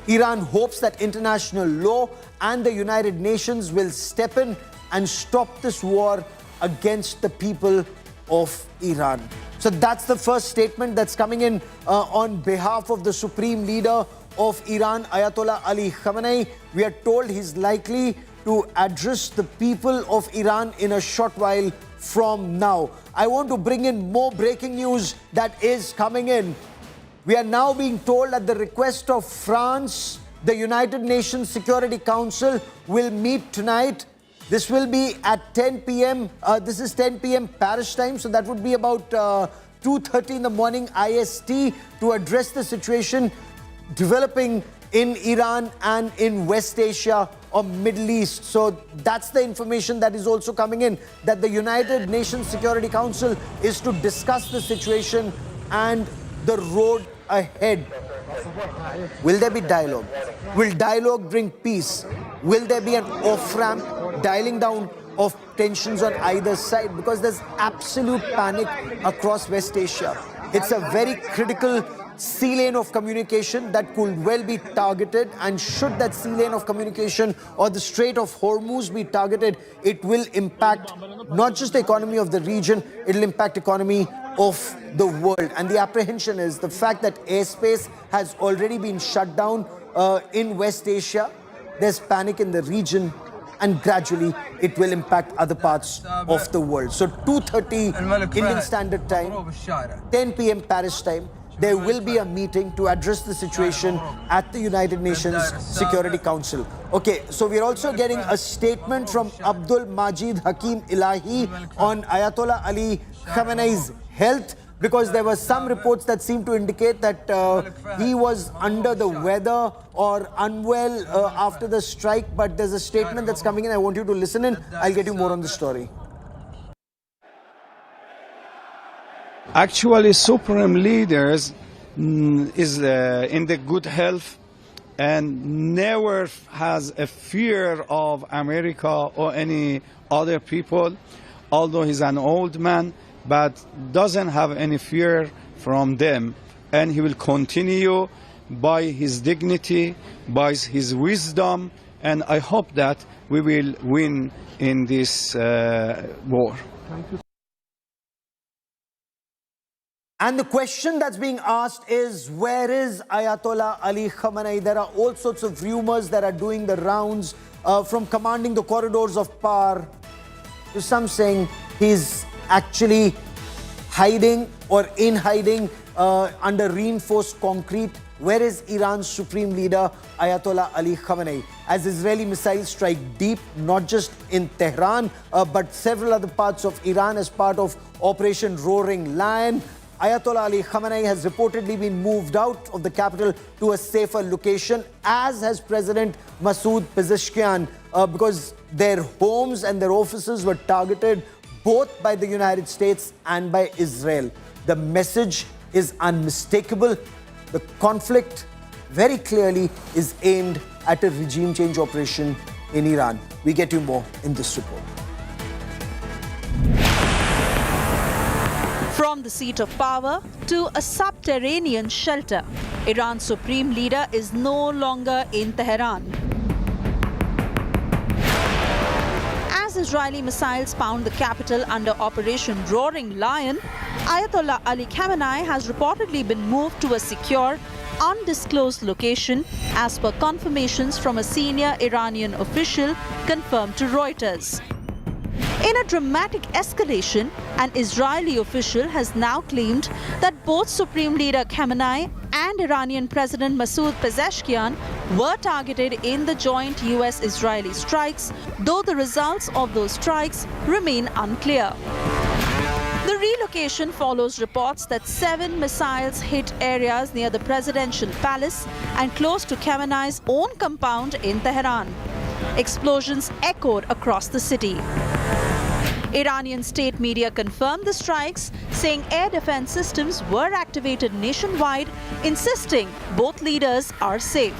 [SPEAKER 12] Iran hopes that international law and the United Nations will step in and stop this war against the people of Iran. So that's the first statement that's coming in on behalf of the Supreme Leader of Iran, Ayatollah Ali Khamenei. We are told he's likely to address the people of Iran in a short while from now. I want to bring in more breaking news that is coming in. We are now being told at the request of France, the United Nations Security Council will meet tonight. This will be at 10 p.m. This is 10 p.m. Paris time, so that would be about 2:30 in the morning IST to address the situation developing in Iran and in West Asia or Middle East. So that's the information that is also coming in, that the United Nations Security Council is to discuss the situation and the road ahead. Will there be dialogue? Will dialogue bring peace? Will there be an off-ramp, dialing down of tensions on either side? Because there's absolute panic across West Asia. It's a very critical sea lane of communication that could well be targeted, and should that sea lane of communication or the Strait of Hormuz be targeted, it will impact not just the economy of the region, it will impact economy of the world. And the apprehension is the fact that airspace has already been shut down in West Asia. There's panic in the region, and gradually it will impact other parts of the world. So 2:30 Indian Standard Time, 10 p.m. Paris time. there will be a meeting to address the situation at the United Nations Security Council. Okay, so we're also getting a statement from Abdul Majid Hakim Ilahi on Ayatollah Ali Khamenei's health, because there were some reports that seemed to indicate that he was under the weather or unwell after the strike. But there's a statement that's coming in. I want you to listen in. I'll get you more on the story.
[SPEAKER 9] Actually, supreme leaders is in the good health and never has a fear of America or any other people, although he's an old man, but doesn't have any fear from them. And he will continue by his dignity, by his wisdom, and I hope that we will win in this war.
[SPEAKER 12] Thank you. And the question that's being asked is, where is Ayatollah Ali Khamenei? There are all sorts of rumors that are doing the rounds, from commanding the corridors of power to some saying he's actually hiding or in hiding under reinforced concrete. Where is Iran's supreme leader, Ayatollah Ali Khamenei? As Israeli missiles strike deep, not just in Tehran, but several other parts of Iran as part of Operation Roaring Lion, Ayatollah Ali Khamenei has reportedly been moved out of the capital to a safer location, as has President Masoud Pezeshkian, because their homes and their offices were targeted both by the United States and by Israel. The message is unmistakable. The conflict very clearly is aimed at a regime change operation in Iran. We get you more in this report.
[SPEAKER 10] From the seat of power to a subterranean shelter, Iran's supreme leader is no longer in Tehran. As Israeli missiles pound the capital under Operation Roaring Lion, Ayatollah Ali Khamenei has reportedly been moved to a secure, undisclosed location, as per confirmations from a senior Iranian official confirmed to Reuters. In a dramatic escalation, an Israeli official has now claimed that both Supreme Leader Khamenei and Iranian President Masoud Pezeshkian were targeted in the joint US-Israeli strikes, though the results of those strikes remain unclear. The relocation follows reports that 7 missiles hit areas near the presidential palace and close to Khamenei's own compound in Tehran. Explosions echoed across the city. Iranian state media confirmed the strikes, saying air defense systems were activated nationwide, insisting both leaders are safe.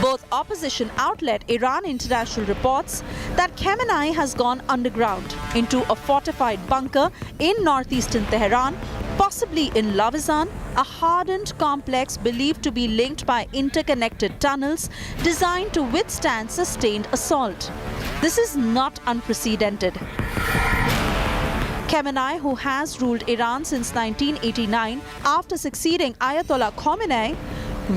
[SPEAKER 10] Both opposition outlet Iran International reports that Khamenei has gone underground into a fortified bunker in northeastern Tehran, possibly in Lavizan, a hardened complex believed to be linked by interconnected tunnels designed to withstand sustained assault. This is not unprecedented. Khamenei, who has ruled Iran since 1989 after succeeding Ayatollah Khamenei,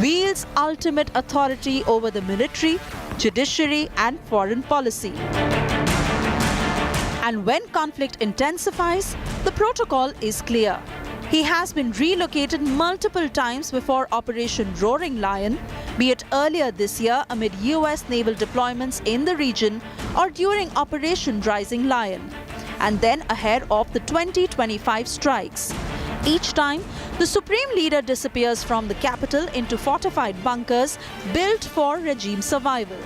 [SPEAKER 10] wields ultimate authority over the military, judiciary and foreign policy. And when conflict intensifies, the protocol is clear. He has been relocated multiple times before Operation Roaring Lion, be it earlier this year amid US naval deployments in the region or during Operation Rising Lion, and then ahead of the 2025 strikes. Each time, the supreme leader disappears from the capital into fortified bunkers built for regime survival.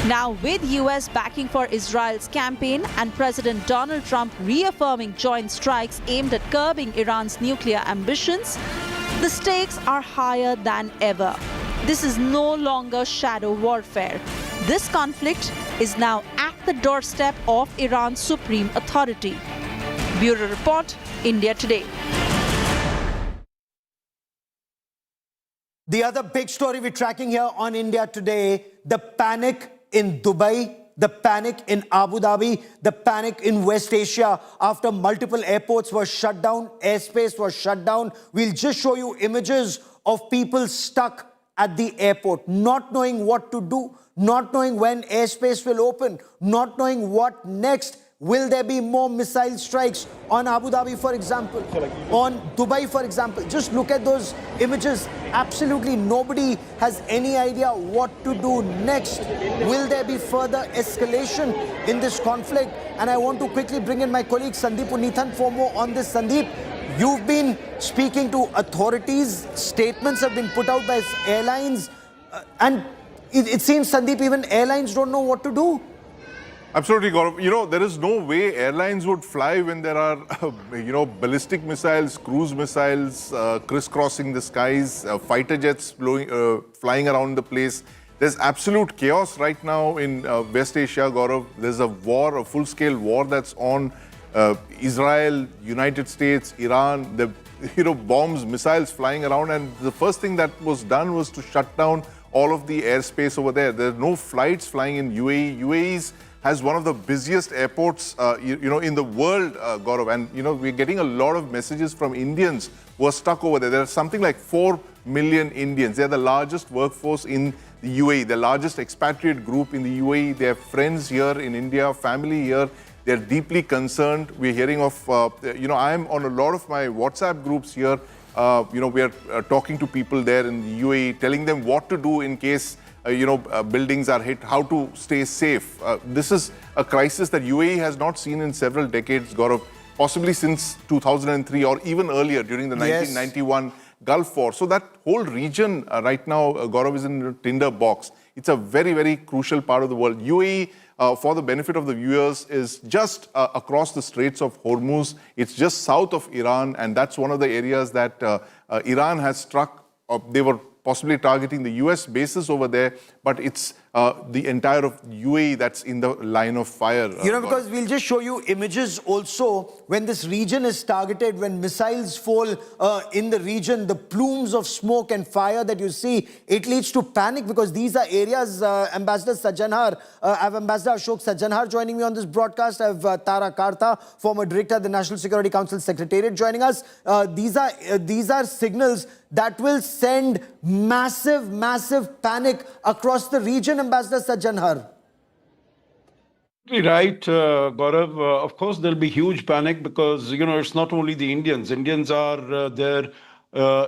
[SPEAKER 10] Now, with US backing for Israel's campaign and President Donald Trump reaffirming joint strikes aimed at curbing Iran's nuclear ambitions, the stakes are higher than ever. This is no longer shadow warfare. This conflict is now at the doorstep of Iran's supreme authority. Bureau Report, India Today.
[SPEAKER 12] The other big story we're tracking here on India Today, the panic in Dubai, the panic in Abu Dhabi, the panic in West Asia after multiple airports were shut down, airspace was shut down. We'll just show you images of people stuck at the airport, not knowing what to do, not knowing when airspace will open, not knowing what next. Will there be more missile strikes on Abu Dhabi, for example, on Dubai, for example? Just look at those images. Absolutely nobody has any idea what to do next. Will there be further escalation in this conflict? And I want to quickly bring in my colleague Sandeep Unithan for more on this. Sandeep, you've been speaking to authorities. Statements have been put out by airlines. And it seems, Sandeep, even airlines don't know what to do.
[SPEAKER 4] Absolutely, Gaurav. You know, there is no way airlines would fly when there are, ballistic missiles, cruise missiles crisscrossing the skies, fighter jets flying around the place. There's absolute chaos right now in West Asia, Gaurav. There's a war, a full-scale war that's on Israel, United States, Iran. The bombs, missiles flying around, and the first thing that was done was to shut down all of the airspace over there. There are no flights flying in UAE. UAE has one of the busiest airports, in the world, Gaurav. And, we're getting a lot of messages from Indians who are stuck over there. There are something like 4 million Indians. They're the largest workforce in the UAE, the largest expatriate group in the UAE. They have friends here in India, family here. They're deeply concerned. We're hearing of, I'm on a lot of my WhatsApp groups here. We are talking to people there in the UAE, telling them what to do in case buildings are hit, how to stay safe. This is a crisis that UAE has not seen in several decades, Gaurav, possibly since 2003 or even earlier during the 1991 Gulf War. So that whole region right now, Gaurav, is in a tinder box. It's a very, very crucial part of the world. UAE, for the benefit of the viewers, is just across the Straits of Hormuz. It's just south of Iran, and that's one of the areas that Iran has struck. They were possibly targeting the US bases over there, but it's the entire of UAE that's in the line of fire.
[SPEAKER 12] Because we'll just show you images also when this region is targeted, when missiles fall in the region, the plumes of smoke and fire that you see, it leads to panic because these are areas, Ambassador Sajjanhar, I have Ambassador Ashok Sajjanhar joining me on this broadcast. I have Tara Karta, former director of the National Security Council Secretariat, joining us. These are signals that will send massive, massive panic across the region, Ambassador Sajjanhar.
[SPEAKER 15] Right, Gaurav. Of course, there'll be huge panic because, it's not only the Indians. Indians are there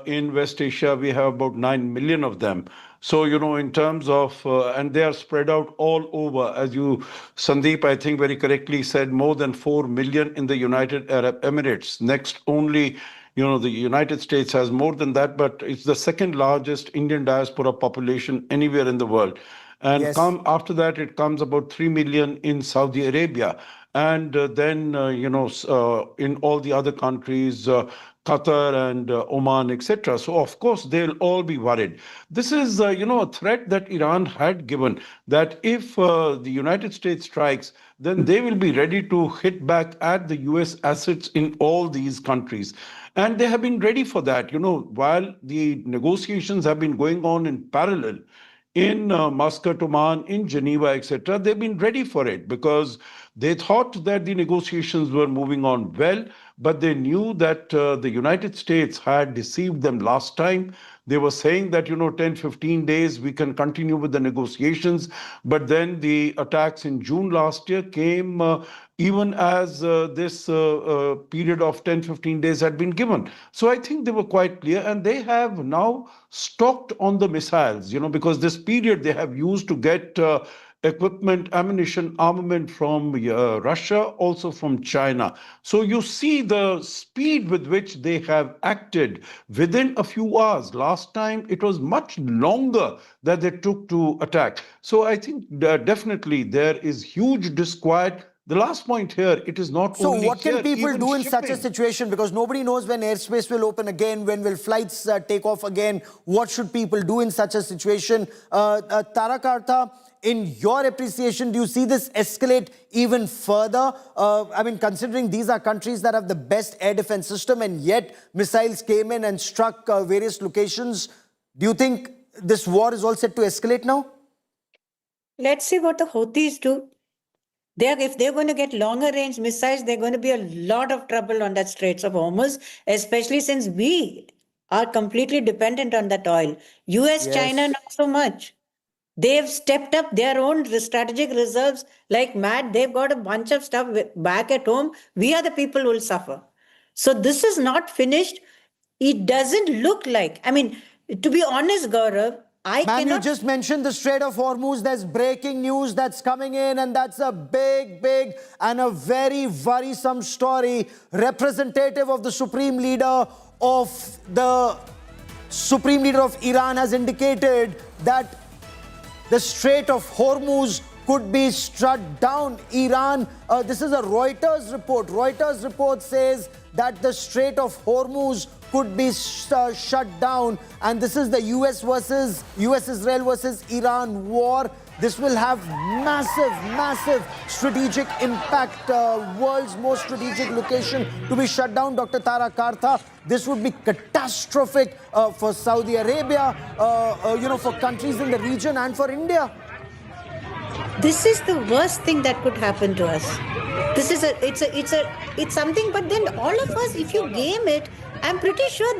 [SPEAKER 15] in West Asia. We have about 9 million of them. So, in terms of, and they are spread out all over. As you, Sandeep, I think very correctly said, more than 4 million in the United Arab Emirates. Next only, the United States has more than that, but it's the second largest Indian diaspora population anywhere in the world. And after that, it comes about 3 million in Saudi Arabia. And then, in all the other countries, Qatar and Oman, etc. So, of course, they'll all be worried. This is, a threat that Iran had given, that if the United States strikes, then they will be ready to hit back at the US assets in all these countries. And they have been ready for that, while the negotiations have been going on in parallel in Muscat, Oman, in Geneva, etc. They've been ready for it because they thought that the negotiations were moving on well, but they knew that the United States had deceived them last time. They were saying that, 10, 15 days, we can continue with the negotiations. But then the attacks in June last year came even as this period of 10, 15 days had been given. So I think they were quite clear, and they have now stocked on the missiles, because this period they have used to get equipment, ammunition, armament from Russia, also from China. So you see the speed with which they have acted within a few hours. Last time, it was much longer that they took to attack. So I think definitely there is huge disquiet. The last point here, it is not only
[SPEAKER 12] So what can people do in such a
[SPEAKER 15] shipping.
[SPEAKER 12] situation? Because nobody knows when airspace will open again, when will flights take off again. What should people do in such a situation? Tara Karta, in your appreciation, do you see this escalate even further? Considering these are countries that have the best air defense system and yet missiles came in and struck various locations. Do you think this war is all set to escalate now?
[SPEAKER 1] Let's see what the Houthis do. If they're going to get longer range missiles, they're going to be a lot of trouble on that Straits of Hormuz, especially since we are completely dependent on that oil. US, China, not so much. They've stepped up their own strategic reserves like mad. They've got a bunch of stuff back at home. We are the people who will suffer. So this is not finished. It doesn't look like, I mean, to be honest, Gaurav,
[SPEAKER 12] Ma'am, you just mentioned the Strait of Hormuz. There's breaking news that's coming in, and that's a big and a very worrisome story. Representative of the Supreme Leader of Iran has indicated that the Strait of Hormuz could be shut down. Iran, this is a Reuters report. Reuters report says that the Strait of Hormuz could be shut down, and this is the US-Israel versus Iran war. This will have massive strategic impact, world's most strategic location to be shut down, Dr. Tara Kartha. This would be catastrophic for Saudi Arabia, for countries in the region and for India.
[SPEAKER 1] This is the worst thing that could happen to us. It's something, but then all of us, if you game it, I'm pretty sure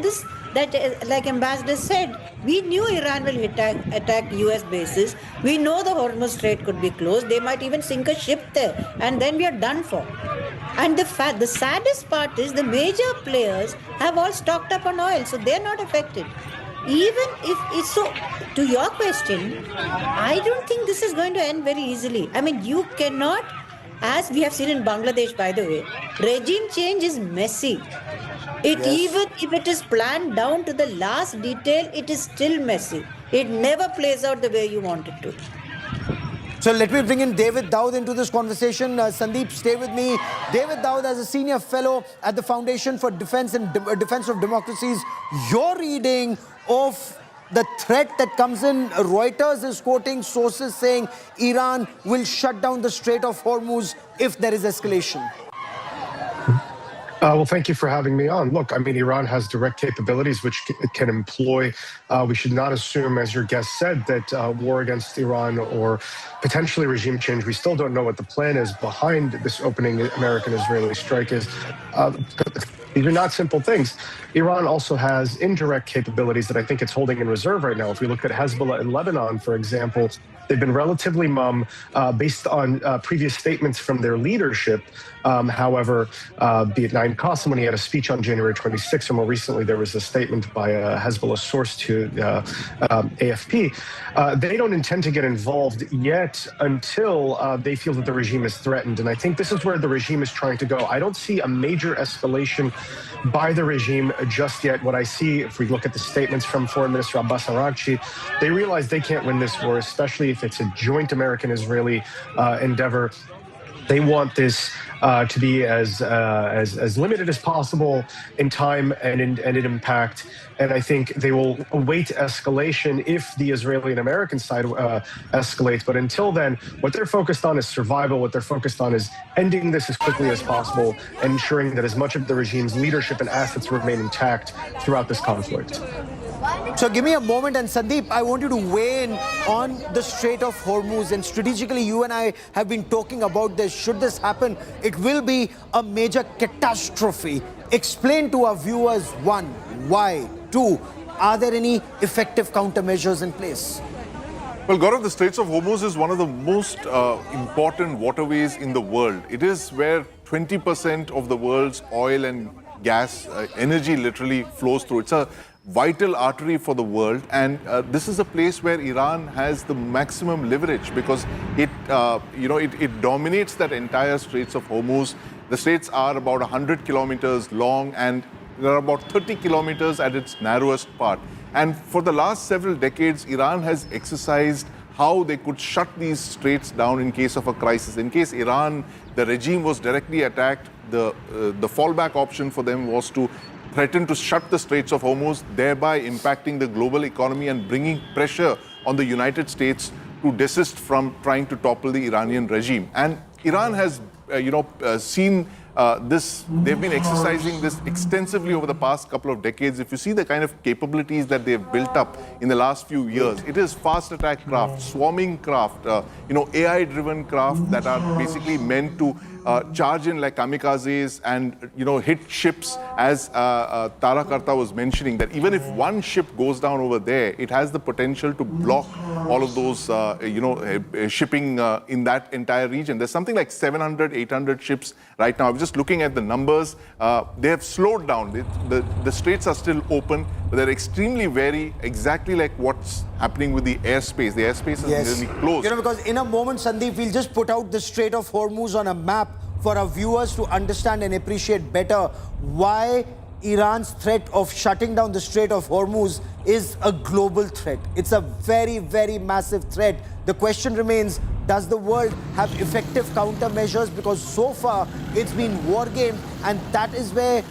[SPEAKER 1] like Ambassador said, we knew Iran will attack US bases. We know the Hormuz Strait could be closed. They might even sink a ship there, and then we are done for. And the saddest part is the major players have all stocked up on oil, so they're not affected. Even if it's so, to your question, I don't think this is going to end very easily. I mean, you cannot, as we have seen in Bangladesh, by the way, regime change is messy. Even if it is planned down to the last detail, it is still messy. It never plays out the way you want it to.
[SPEAKER 12] So let me bring in David Dowd into this conversation. Sandeep, stay with me. David Dowd, as a senior fellow at the Foundation for Defense and Defense of Democracies, your reading of the threat that comes in, Reuters is quoting sources saying Iran will shut down the Strait of Hormuz if there is escalation.
[SPEAKER 20] Well, thank you for having me on. Look, I mean, Iran has direct capabilities which it can employ. We should not assume, as your guest said, that war against Iran or potentially regime change, we still don't know what the plan is behind this opening American-Israeli strike is. These are not simple things. Iran also has indirect capabilities that I think it's holding in reserve right now. If we look at Hezbollah in Lebanon, for example, they've been relatively mum based on previous statements from their leadership. However, be it Naim Qassem, when he had a speech on January 26th, or more recently, there was a statement by a Hezbollah source to AFP. They don't intend to get involved yet until they feel that the regime is threatened. And I think this is where the regime is trying to go. I don't see a major escalation by the regime just yet. What I see, if we look at the statements from Foreign Minister Abbas Araghchi, they realize they can't win this war, especially if it's a joint American-Israeli endeavor. They want this to be as limited as possible in time and in impact. And I think they will await escalation if the Israeli and American side escalates. But until then, what they're focused on is survival. What they're focused on is ending this as quickly as possible and ensuring that as much of the regime's leadership and assets remain intact throughout this conflict.
[SPEAKER 12] So give me a moment, and Sandeep, I want you to weigh in on the Strait of Hormuz. And strategically, you and I have been talking about this. Should this happen, it will be a major catastrophe. Explain to our viewers, one, why? Two, are there any effective countermeasures in place?
[SPEAKER 4] Well, Gaurav, the Straits of Hormuz is one of the most important waterways in the world. It is where 20% of the world's oil and gas, energy literally flows through. It's a vital artery for the world, and this is a place where Iran has the maximum leverage because it dominates that entire Straits of Hormuz. The straits are about 100 kilometers long, and there are about 30 kilometers at its narrowest part. And for the last several decades, Iran has exercised how they could shut these straits down in case of a crisis. In case Iran, the regime, was directly attacked, the fallback option for them was to threaten to shut the Straits of Hormuz, thereby impacting the global economy and bringing pressure on the United States to desist from trying to topple the Iranian regime. And Iran has, seen they've been exercising this extensively over the past couple of decades. If you see the kind of capabilities that they've built up in the last few years, it is fast attack craft, swarming craft, AI-driven craft that are basically meant to charge in like kamikazes and hit ships, as Tara Karta was mentioning, that even if one ship goes down over there, it has the potential to block all of those shipping in that entire region. There's something like 700, 800 ships right now. I'm just looking at the numbers. They have slowed down. The straits are still open, but they're extremely wary, exactly like what's happening with the airspace. The airspace is really closed.
[SPEAKER 12] Because in a moment, Sandeep, we'll just put out the Strait of Hormuz on a map for our viewers to understand and appreciate better why Iran's threat of shutting down the Strait of Hormuz is a global threat. It's a very, very massive threat. The question remains, does the world have effective countermeasures? Because so far, it's been war game, and that is where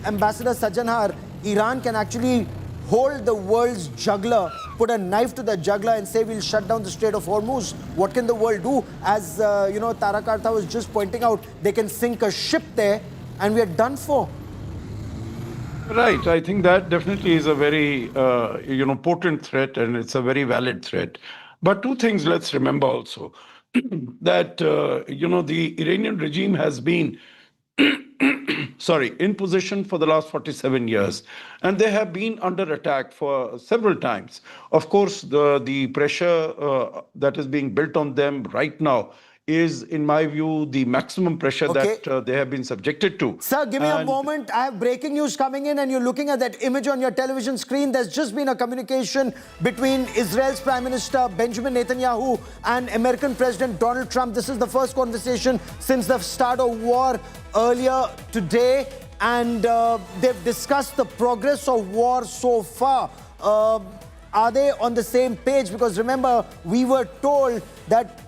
[SPEAKER 12] Ambassador Sajanhar, Iran can actually hold the world's juggler, put a knife to the juggler and say, we'll shut down the Strait of Hormuz. What can the world do? As, Tara Karta was just pointing out, they can sink a ship there and we are done for.
[SPEAKER 15] Right. I think that definitely is a very, potent threat, and it's a very valid threat. But two things let's remember also, that, the Iranian regime has been in position for the last 47 years. And they have been under attack for several times. Of course, the pressure that is being built on them right now is, in my view, the maximum pressure that they have been subjected to.
[SPEAKER 12] Sir, give me a moment. I have breaking news coming in, and you're looking at that image on your television screen. There's just been a communication between Israel's Prime Minister Benjamin Netanyahu and American President Donald Trump. This is the first conversation since the start of war earlier today, and they've discussed the progress of war so far. Are they on the same page? Because remember, we were told that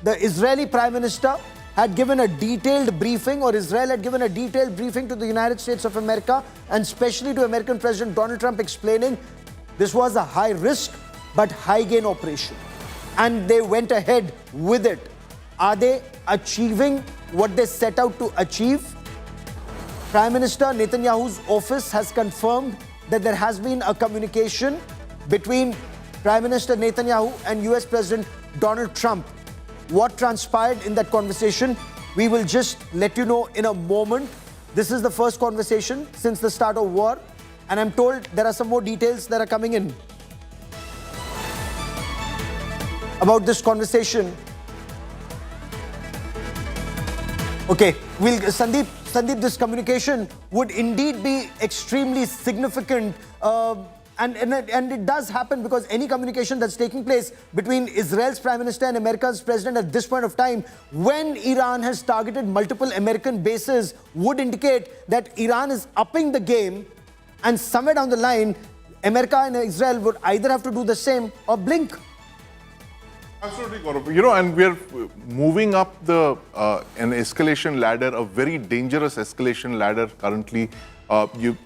[SPEAKER 12] the Israeli Prime Minister had given a detailed briefing, or Israel had given a detailed briefing to the United States of America, and especially to American President Donald Trump, explaining this was a high-risk but high-gain operation. And they went ahead with it. Are they achieving what they set out to achieve? Prime Minister Netanyahu's office has confirmed that there has been a communication between Prime Minister Netanyahu and US President Donald Trump. What transpired in that conversation, we will just let you know in a moment. This is the first conversation since the start of war, and I'm told there are some more details that are coming in about this conversation. Okay, Sandeep, this communication would indeed be extremely significant. And it does happen because any communication that's taking place between Israel's Prime Minister and America's President at this point of time, when Iran has targeted multiple American bases, would indicate that Iran is upping the game, and somewhere down the line, America and Israel would either have to do the same or blink.
[SPEAKER 4] Absolutely, Gaurav. And we're moving up an escalation ladder, a very dangerous escalation ladder currently.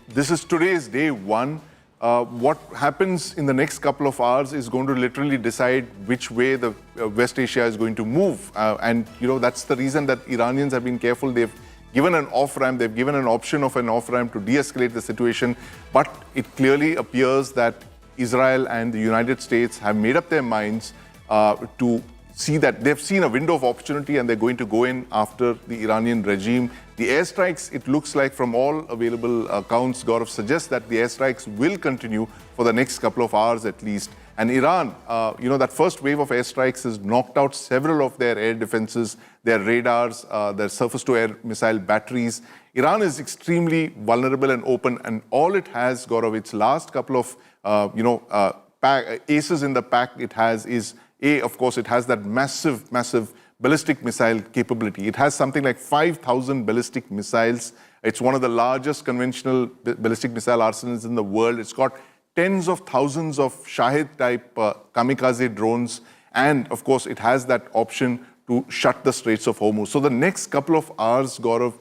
[SPEAKER 4] This is today's day one. What happens in the next couple of hours is going to literally decide which way the West Asia is going to move. And that's the reason that Iranians have been careful. They've given an off-ramp, they've given an option of an off-ramp to de-escalate the situation. But it clearly appears that Israel and the United States have made up their minds to see that they've seen a window of opportunity, and they're going to go in after the Iranian regime. The airstrikes, it looks like from all available accounts, Gaurav, suggests that the airstrikes will continue for the next couple of hours at least. And Iran, that first wave of airstrikes has knocked out several of their air defenses, their radars, their surface-to-air missile batteries. Iran is extremely vulnerable and open, and all it has, Gaurav, its last couple of, aces in the pack it has is, of course, it has that massive ballistic missile capability. It has something like 5,000 ballistic missiles. It's one of the largest conventional ballistic missile arsenals in the world. It's got tens of thousands of Shahid-type kamikaze drones. And, of course, it has that option to shut the Straits of Hormuz. So the next couple of hours, Gaurav,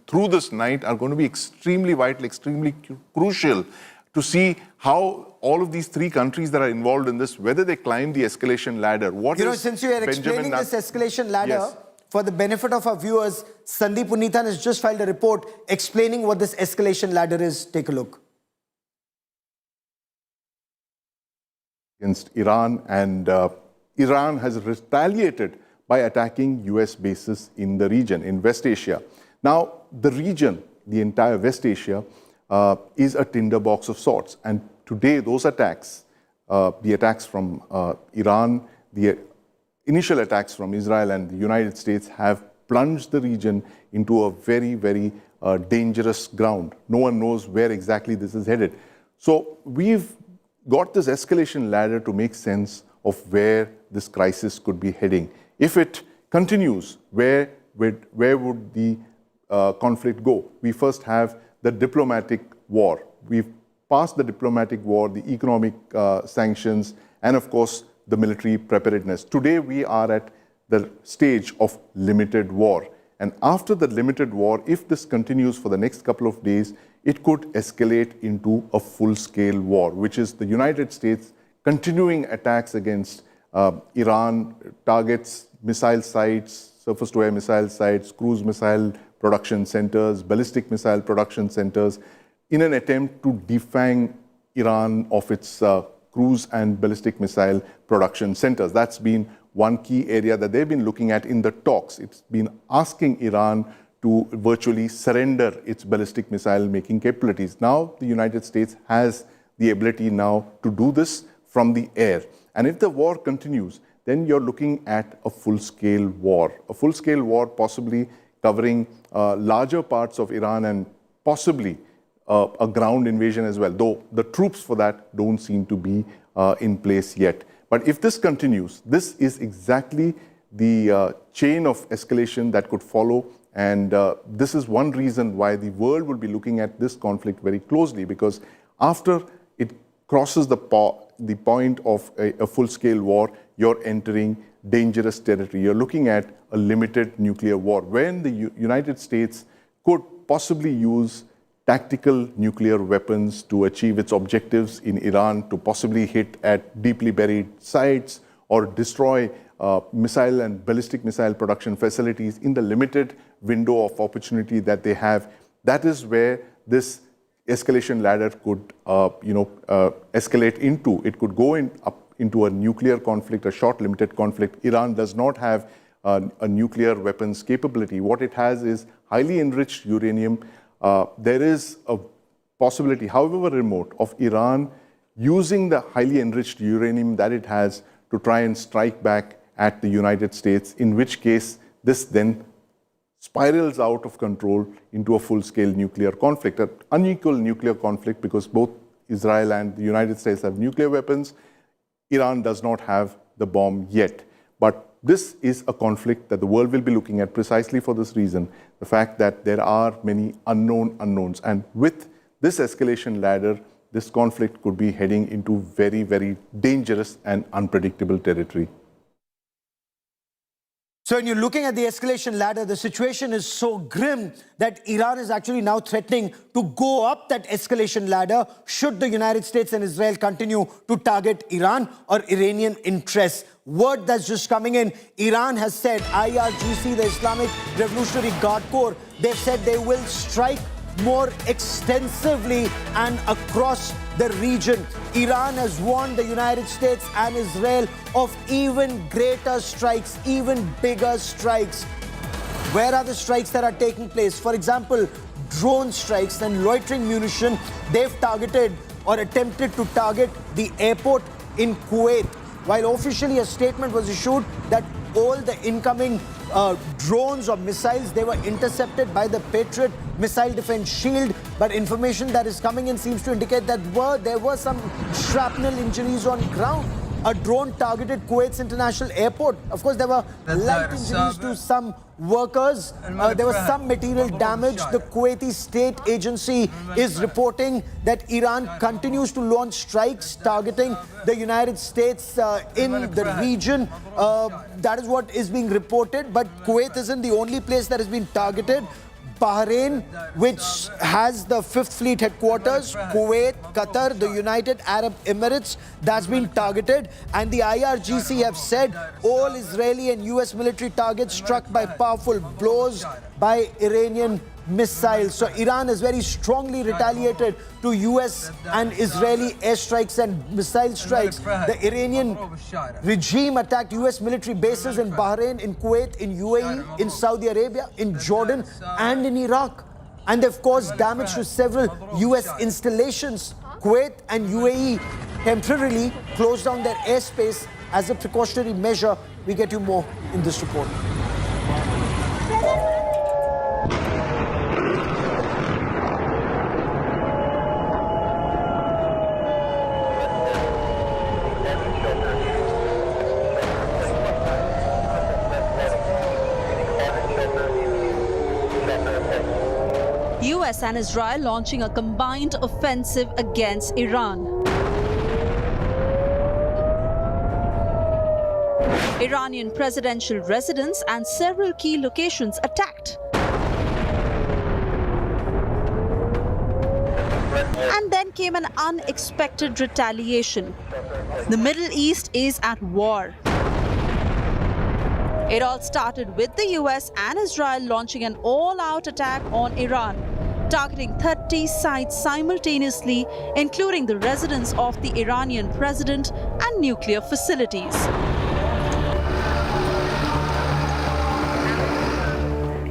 [SPEAKER 4] through this night are going to be extremely vital, extremely crucial to see how all of these three countries that are involved in this, whether they climb the escalation ladder. Since
[SPEAKER 12] you are explaining this escalation ladder, For the benefit of our viewers, Sandeep Punithan has just filed a report explaining what this escalation ladder is. Take a look.
[SPEAKER 4] Against Iran, and Iran has retaliated by attacking US bases in the region, in West Asia. Now, the region, the entire West Asia, is a tinderbox of sorts. And today, those attacks, the attacks from Iran, the initial attacks from Israel and the United States have plunged the region into a very, very dangerous ground. No one knows where exactly this is headed. So we've got this escalation ladder to make sense of where this crisis could be heading. If it continues, where would the conflict go? We first have the diplomatic war. We've passed the diplomatic war, the economic sanctions, and of course, the military preparedness. Today, we are at the stage of limited war. And after the limited war, if this continues for the next couple of days, it could escalate into a full-scale war, which is the United States continuing attacks against Iran, targets missile sites, surface-to-air missile sites, cruise missile production centers, ballistic missile production centers, in an attempt to defang Iran of its cruise and ballistic missile production centers. That's been one key area that they've been looking at in the talks. It's been asking Iran to virtually surrender its ballistic missile making capabilities. Now, the United States has the ability now to do this from the air. And if the war continues, then you're looking at a full-scale war. A full-scale war possibly covering larger parts of Iran and possibly a ground invasion as well, though the troops for that don't seem to be in place yet. But if this continues, this is exactly the chain of escalation that could follow. And this is one reason why the world will be looking at this conflict very closely, because after it crosses the point of a full-scale war, you're entering dangerous territory. You're looking at a limited nuclear war, when the United States could possibly use tactical nuclear weapons to achieve its objectives in Iran, to possibly hit at deeply buried sites or destroy missile and ballistic missile production facilities in the limited window of opportunity that they have. That is where this escalation ladder could escalate into. It could go up into a nuclear conflict, a short limited conflict. Iran does not have a nuclear weapons capability. What it has is highly enriched uranium. There is a possibility, however remote, of Iran using the highly enriched uranium that it has to try and strike back at the United States, in which case this then spirals out of control into a full-scale nuclear conflict, an unequal nuclear conflict, because both Israel and the United States have nuclear weapons. Iran does not have the bomb yet. But this is a conflict that the world will be looking at precisely for this reason, the fact that there are many unknown unknowns. And with this escalation ladder, this conflict could be heading into very, very dangerous and unpredictable territory.
[SPEAKER 12] So when you're looking at the escalation ladder, the situation is so grim that Iran is actually now threatening to go up that escalation ladder should the United States and Israel continue to target Iran or Iranian interests. Word that's just coming in, Iran has said, IRGC, the Islamic Revolutionary Guard Corps, they've said they will strike more extensively and across the region. Iran has warned the United States and Israel of even greater strikes, even bigger strikes. Where are the strikes that are taking place? For example, drone strikes and loitering munition. They've targeted or attempted to target the airport in Kuwait. While officially a statement was issued that all the incoming drones or missiles, they were intercepted by the Patriot missile defense shield, but information that is coming in seems to indicate that there were some shrapnel injuries on ground. A drone targeted Kuwait's international airport. Of course, there were light injuries to some workers. There was some material damage. The Kuwaiti state agency is reporting that Iran continues to launch strikes targeting the United States in the region. That is what is being reported. But Kuwait isn't the only place that has been targeted. Bahrain, which has the 5th Fleet headquarters, Kuwait, Qatar, the United Arab Emirates, that's been targeted. And the IRGC have said all Israeli and US military targets struck by powerful blows by Iranian missiles. So Iran has very strongly retaliated to US and Israeli airstrikes and missile strikes. The Iranian regime attacked US military bases in Bahrain, in Kuwait, in UAE, in Saudi Arabia, in Jordan, and in Iraq. And they've caused damage to several US installations. Kuwait and UAE temporarily closed down their airspace as a precautionary measure. We get you more in this report.
[SPEAKER 10] US and Israel launching a combined offensive against Iran. Iranian presidential residence and several key locations attacked. And then came an unexpected retaliation. The Middle East is at war. It all started with the US and Israel launching an all-out attack on Iran, targeting 30 sites simultaneously, including the residence of the Iranian president and nuclear facilities.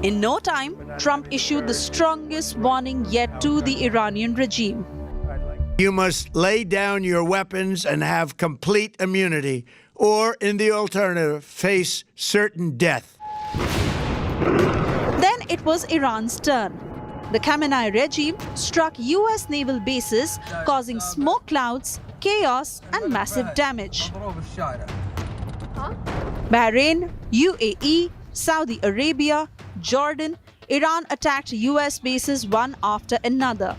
[SPEAKER 10] In no time, Trump issued the strongest warning yet to the Iranian regime.
[SPEAKER 11] You must lay down your weapons and have complete immunity, or in the alternative, face certain death.
[SPEAKER 10] Then it was Iran's turn. The Khamenei regime struck US naval bases, causing smoke clouds, chaos, and massive damage. Bahrain, UAE, Saudi Arabia, Jordan, Iran attacked US bases one after another,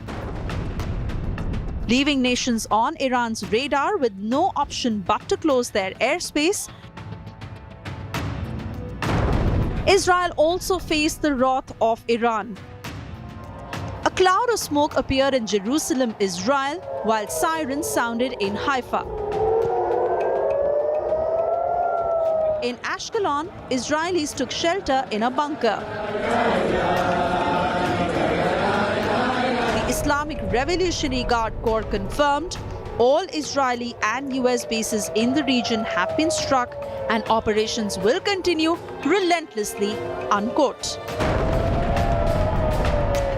[SPEAKER 10] leaving nations on Iran's radar with no option but to close their airspace. Israel also faced the wrath of Iran. A cloud of smoke appeared in Jerusalem, Israel, while sirens sounded in Haifa. In Ashkelon, Israelis took shelter in a bunker. The Islamic Revolutionary Guard Corps confirmed all Israeli and US bases in the region have been struck and operations will continue relentlessly, unquote.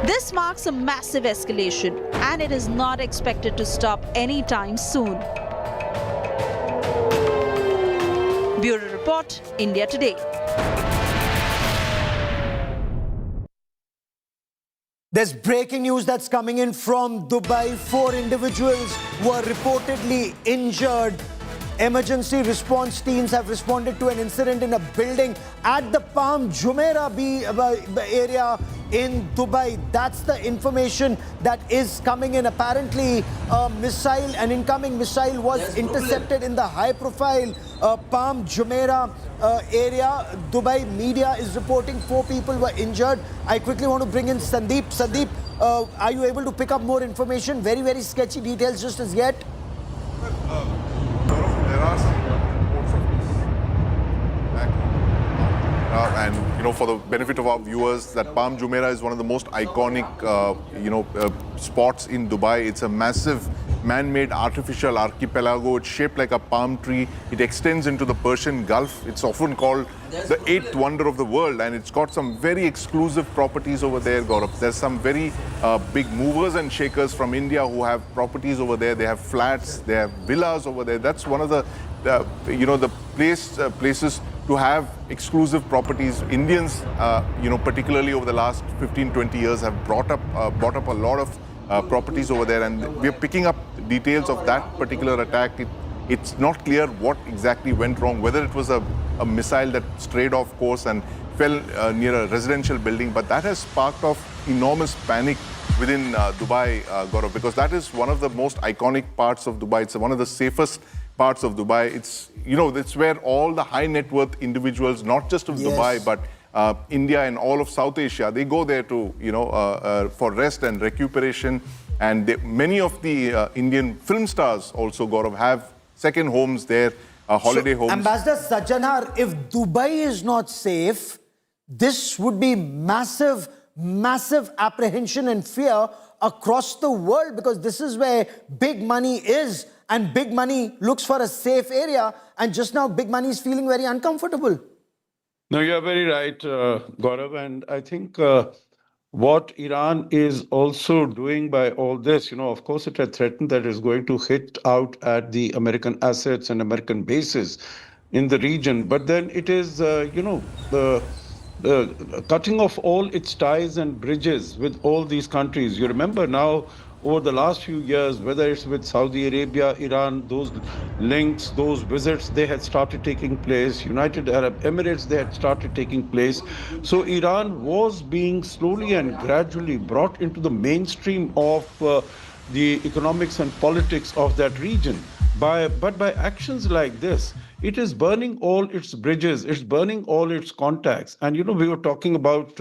[SPEAKER 10] This marks a massive escalation and it is not expected to stop anytime soon. Bureau Report, India Today.
[SPEAKER 12] There's breaking news that's coming in from Dubai. 4 individuals were reportedly injured. Emergency response teams have responded to an incident in a building at the Palm Jumeirah area in Dubai. That's the information that is coming in. Apparently, an incoming missile was intercepted in the high-profile Palm Jumeirah area. Dubai media is reporting 4 people were injured. I quickly want to bring in Sandeep. Sandeep, are you able to pick up more information? Very, very sketchy details just as yet.
[SPEAKER 4] There are some reports of this back. And for the benefit of our viewers, that Palm Jumeirah is one of the most iconic, spots in Dubai. It's a massive man-made artificial archipelago. It's shaped like a palm tree. It extends into the Persian Gulf. It's often called the 8th wonder of the world, and it's got some very exclusive properties over there, Gaurav. There's some very big movers and shakers from India who have properties over there. They have flats, they have villas over there. That's one of the places to have exclusive properties. Indians, particularly over the last 15-20 years, have brought up a lot of properties over there, and we're picking up details of that particular attack. It's not clear what exactly went wrong, whether it was a missile that strayed off course and fell near a residential building, but that has sparked off enormous panic within Dubai, Gaurav, because that is one of the most iconic parts of Dubai. It's one of the safest parts of Dubai. It's where all the high net worth individuals, not just of Dubai, but India and all of South Asia, they go there to, for rest and recuperation. And many of the Indian film stars also, Gaurav, have second homes there, holiday homes.
[SPEAKER 12] Ambassador Sajjanar, if Dubai is not safe, this would be massive, massive apprehension and fear across the world, because this is where big money is, and big money looks for a safe area, and just now big money is feeling very uncomfortable.
[SPEAKER 15] No, you're very right, Gaurav, and I think what Iran is also doing by all this, of course, it had threatened that it's going to hit out at the American assets and American bases in the region. But then it is, the cutting off all its ties and bridges with all these countries. You remember now, over the last few years, whether it's with Saudi Arabia, Iran, those links, those visits, they had started taking place. United Arab Emirates, they had started taking place. So Iran was being slowly and gradually brought into the mainstream of the economics and politics of that region. But by actions like this, it is burning all its bridges, it's burning all its contacts. And, we were talking about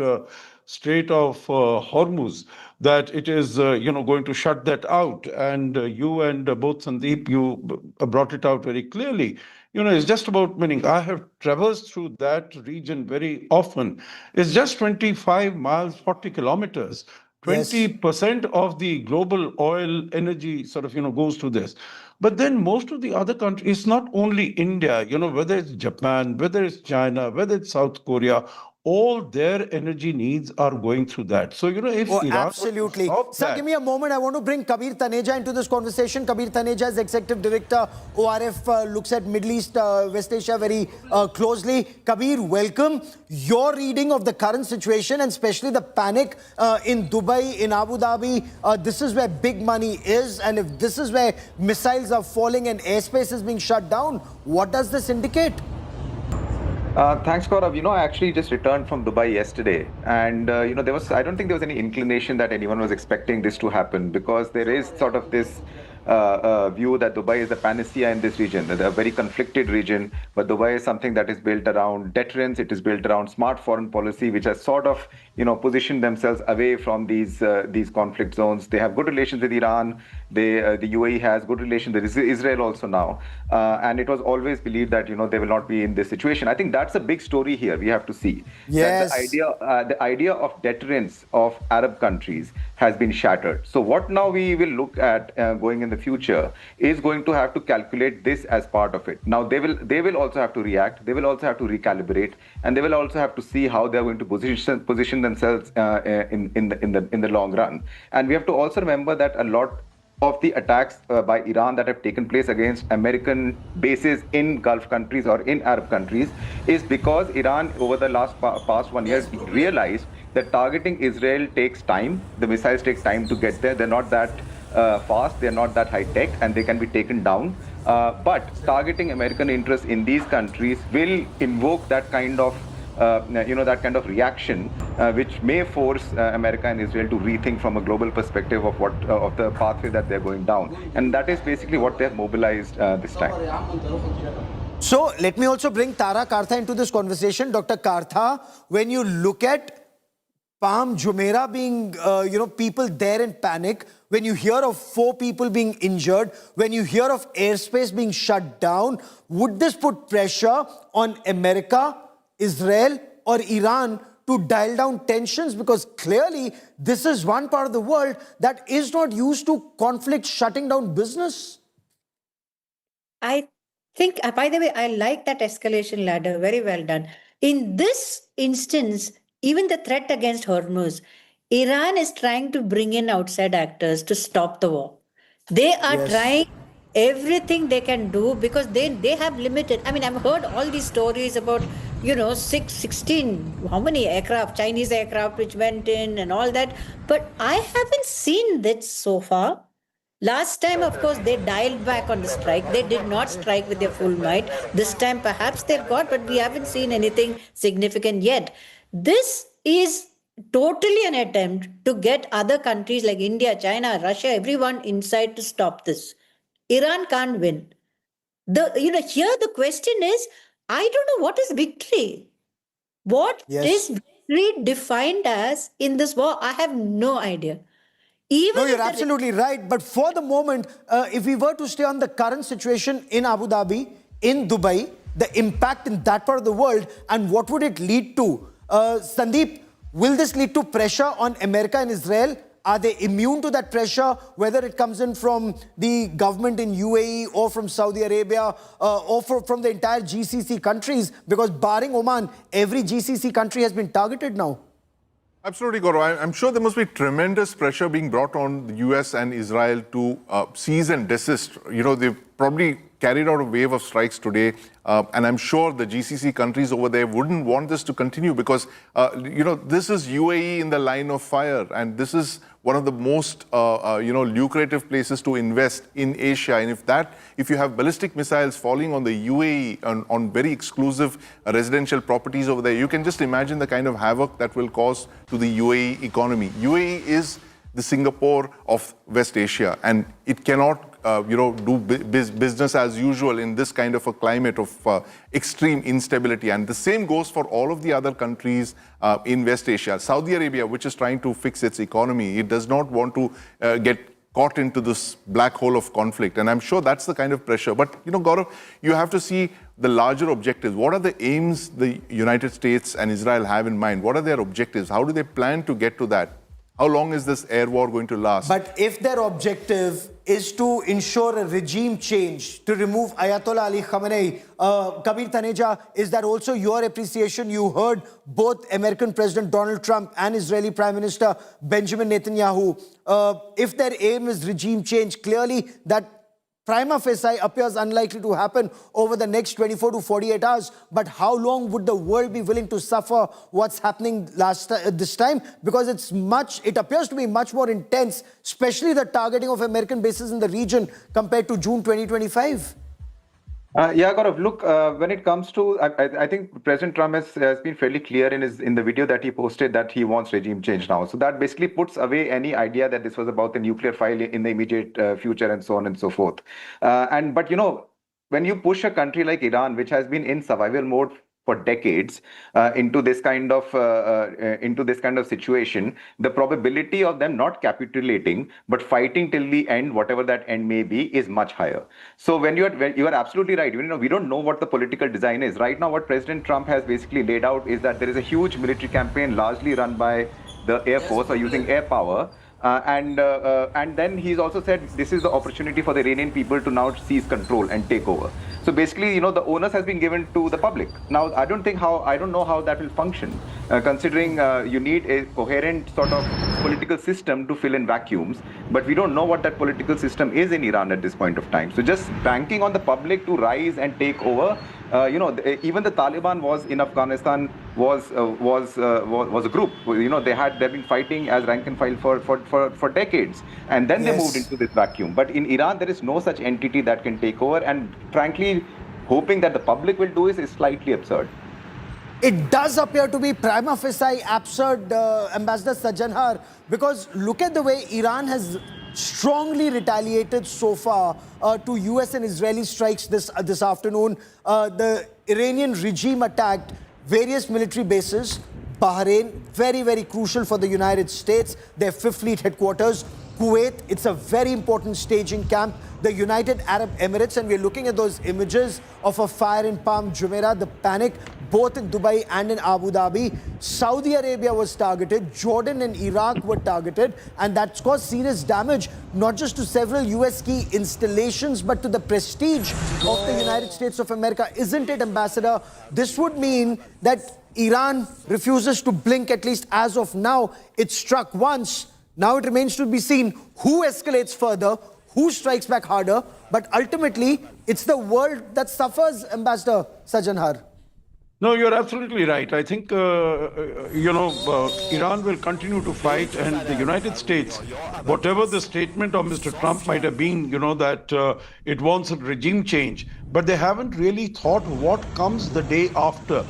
[SPEAKER 15] Strait of Hormuz, that it is, going to shut that out. And you and both Sandeep, you brought it out very clearly. It's just about meaning. I have traversed through that region very often. It's just 25 miles, 40 kilometers. 20% of the global oil energy sort of, goes to this. But then most of the other countries, it's not only India, whether it's Japan, whether it's China, whether it's South Korea, all their energy needs are going through that. So, if Iran
[SPEAKER 12] absolutely. Sir, give me a moment. I want to bring Kabir Taneja into this conversation. Kabir Taneja is Executive Director, ORF, looks at Middle East, West Asia very closely. Kabir, welcome. Your reading of the current situation, and especially the panic in Dubai, in Abu Dhabi, this is where big money is. And if this is where missiles are falling and airspace is being shut down, what does this indicate?
[SPEAKER 21] Thanks, Gaurav. I actually just returned from Dubai yesterday, and I don't think there was any inclination that anyone was expecting this to happen, because there is sort of this view that Dubai is a panacea in this region, a very conflicted region. But Dubai is something that is built around deterrence. It is built around smart foreign policy, which has sort of, positioned themselves away from these conflict zones. They have good relations with Iran. The UAE has good relations with Israel also now. And it was always believed that, they will not be in this situation. I think that's a big story here we have to see.
[SPEAKER 12] Yes.
[SPEAKER 21] That the idea of deterrence of Arab countries has been shattered. So what now we will look at going in the future is going to have to calculate this as part of it. Now they will also have to react. They will also have to recalibrate, and they will also have to see how they're going to position themselves in the long run. And we have to also remember that a lot of the attacks by Iran that have taken place against American bases in Gulf countries or in Arab countries is because Iran, over the past 1 year, realized that targeting Israel takes time. The missiles take time to get there. They're not that fast, they're not that high tech, and they can be taken down. But targeting American interests in these countries will invoke that kind of reaction, which may force America and Israel to rethink from a global perspective of the pathway that they're going down. And that is basically what they've mobilized this time.
[SPEAKER 12] So let me also bring Tara Kartha into this conversation. Dr. Kartha, when you look at Palm Jumeirah being, people there in panic, when you hear of 4 people being injured, when you hear of airspace being shut down, would this put pressure on America, Israel, or Iran to dial down tensions? Because clearly this is one part of the world that is not used to conflict shutting down business.
[SPEAKER 1] I think, by the way, I like that escalation ladder. Very well done. In this instance, even the threat against Hormuz, Iran is trying to bring in outside actors to stop the war. They are trying everything they can do because they have limited. I mean, I've heard all these stories about, 16, how many aircraft, Chinese aircraft which went in and all that. But I haven't seen that so far. Last time, of course, they dialed back on the strike. They did not strike with their full might. This time, perhaps they've got, but we haven't seen anything significant yet. This is totally an attempt to get other countries like India, China, Russia, everyone inside to stop this. Iran can't win. Here the question is, I don't know what is victory. What
[SPEAKER 12] Yes.
[SPEAKER 1] is victory defined as in this war? I have no idea. Even
[SPEAKER 12] No,
[SPEAKER 1] if
[SPEAKER 12] you're
[SPEAKER 1] the
[SPEAKER 12] absolutely right. But for the moment, if we were to stay on the current situation in Abu Dhabi, in Dubai, the impact in that part of the world, and what would it lead to? Sandeep, will this lead to pressure on America and Israel? Are they immune to that pressure, whether it comes in from the government in UAE or from Saudi Arabia or from the entire GCC countries? Because barring Oman, every GCC country has been targeted now.
[SPEAKER 4] Absolutely, Gaurav. I'm sure there must be tremendous pressure being brought on the US and Israel to cease and desist. You know, they've probably carried out a wave of strikes today, and I'm sure the GCC countries over there wouldn't want this to continue because, you know, this is UAE in the line of fire, and this is one of the most, you know, lucrative places to invest in Asia. And if you have ballistic missiles falling on the UAE, on very exclusive residential properties over there, you can just imagine the kind of havoc that will cause to the UAE economy. UAE is the Singapore of West Asia, and it cannot you know, do business as usual in this kind of a climate of extreme instability. And the same goes for all of the other countries in West Asia. Saudi Arabia, which is trying to fix its economy, it does not want to get caught into this black hole of conflict. And I'm sure that's the kind of pressure. But, you know, Gaurav, you have to see the larger objectives. What are the aims the United States and Israel have in mind? What are their objectives? How do they plan to get to that? How long is this air war going to last?
[SPEAKER 12] But if their objective is to ensure a regime change, to remove Ayatollah Ali Khamenei, Kabir Taneja, is that also your appreciation? You heard both American President Donald Trump and Israeli Prime Minister Benjamin Netanyahu. If their aim is regime change, clearly that prima facie appears unlikely to happen over the next 24 to 48 hours. But how long would the world be willing to suffer what's happening this time? Because it appears to be much more intense, especially the targeting of American bases in the region compared to June 2025.
[SPEAKER 21] Yeah, Gaurav, look, when it comes to, I think President Trump has been fairly clear in the video that he posted that he wants regime change now. So that basically puts away any idea that this was about the nuclear file in the immediate future and so on and so forth. But you know, when you push a country like Iran, which has been in survival mode for decades, into this kind of situation, the probability of them not capitulating but fighting till the end, whatever that end may be, is much higher. So when you are absolutely right. You know, we don't know what the political design is right now. What President Trump has basically laid out is that there is a huge military campaign largely run by the Air Force or using air power. And then he's also said this is the opportunity for the Iranian people to now seize control and take over. So basically, you know, the onus has been given to the public. Now, I don't know how that will function, considering you need a coherent sort of political system to fill in vacuums. But we don't know what that political system is in Iran at this point of time. So just banking on the public to rise and take over. You know, even the Taliban was in Afghanistan was a group. You know, they've been fighting as rank and file for decades, and then they moved into this vacuum. But in Iran, there is no such entity that can take over. And frankly, hoping that the public will do is slightly absurd.
[SPEAKER 12] It does appear to be prima facie absurd, Ambassador Sajanhar, because look at the way Iran has strongly retaliated so far to US and Israeli strikes this afternoon. The Iranian regime attacked various military bases. Bahrain, very, very crucial for the United States, their Fifth Fleet headquarters. Kuwait, it's a very important staging camp. The United Arab Emirates, and we're looking at those images of a fire in Palm Jumeirah, the panic, both in Dubai and in Abu Dhabi. Saudi Arabia was targeted, Jordan and Iraq were targeted, and that's caused serious damage, not just to several US key installations, but to the prestige of the United States of America. Isn't it, Ambassador? This would mean that Iran refuses to blink, at least as of now. It struck once. Now it remains to be seen who escalates further, who strikes back harder, but ultimately it's the world that suffers, Ambassador Sajanhar.
[SPEAKER 15] No, you're absolutely right. I think, Iran will continue to fight, and the United States, whatever the statement of Mr. Trump might have been, that it wants a regime change, but they haven't really thought what comes the day after.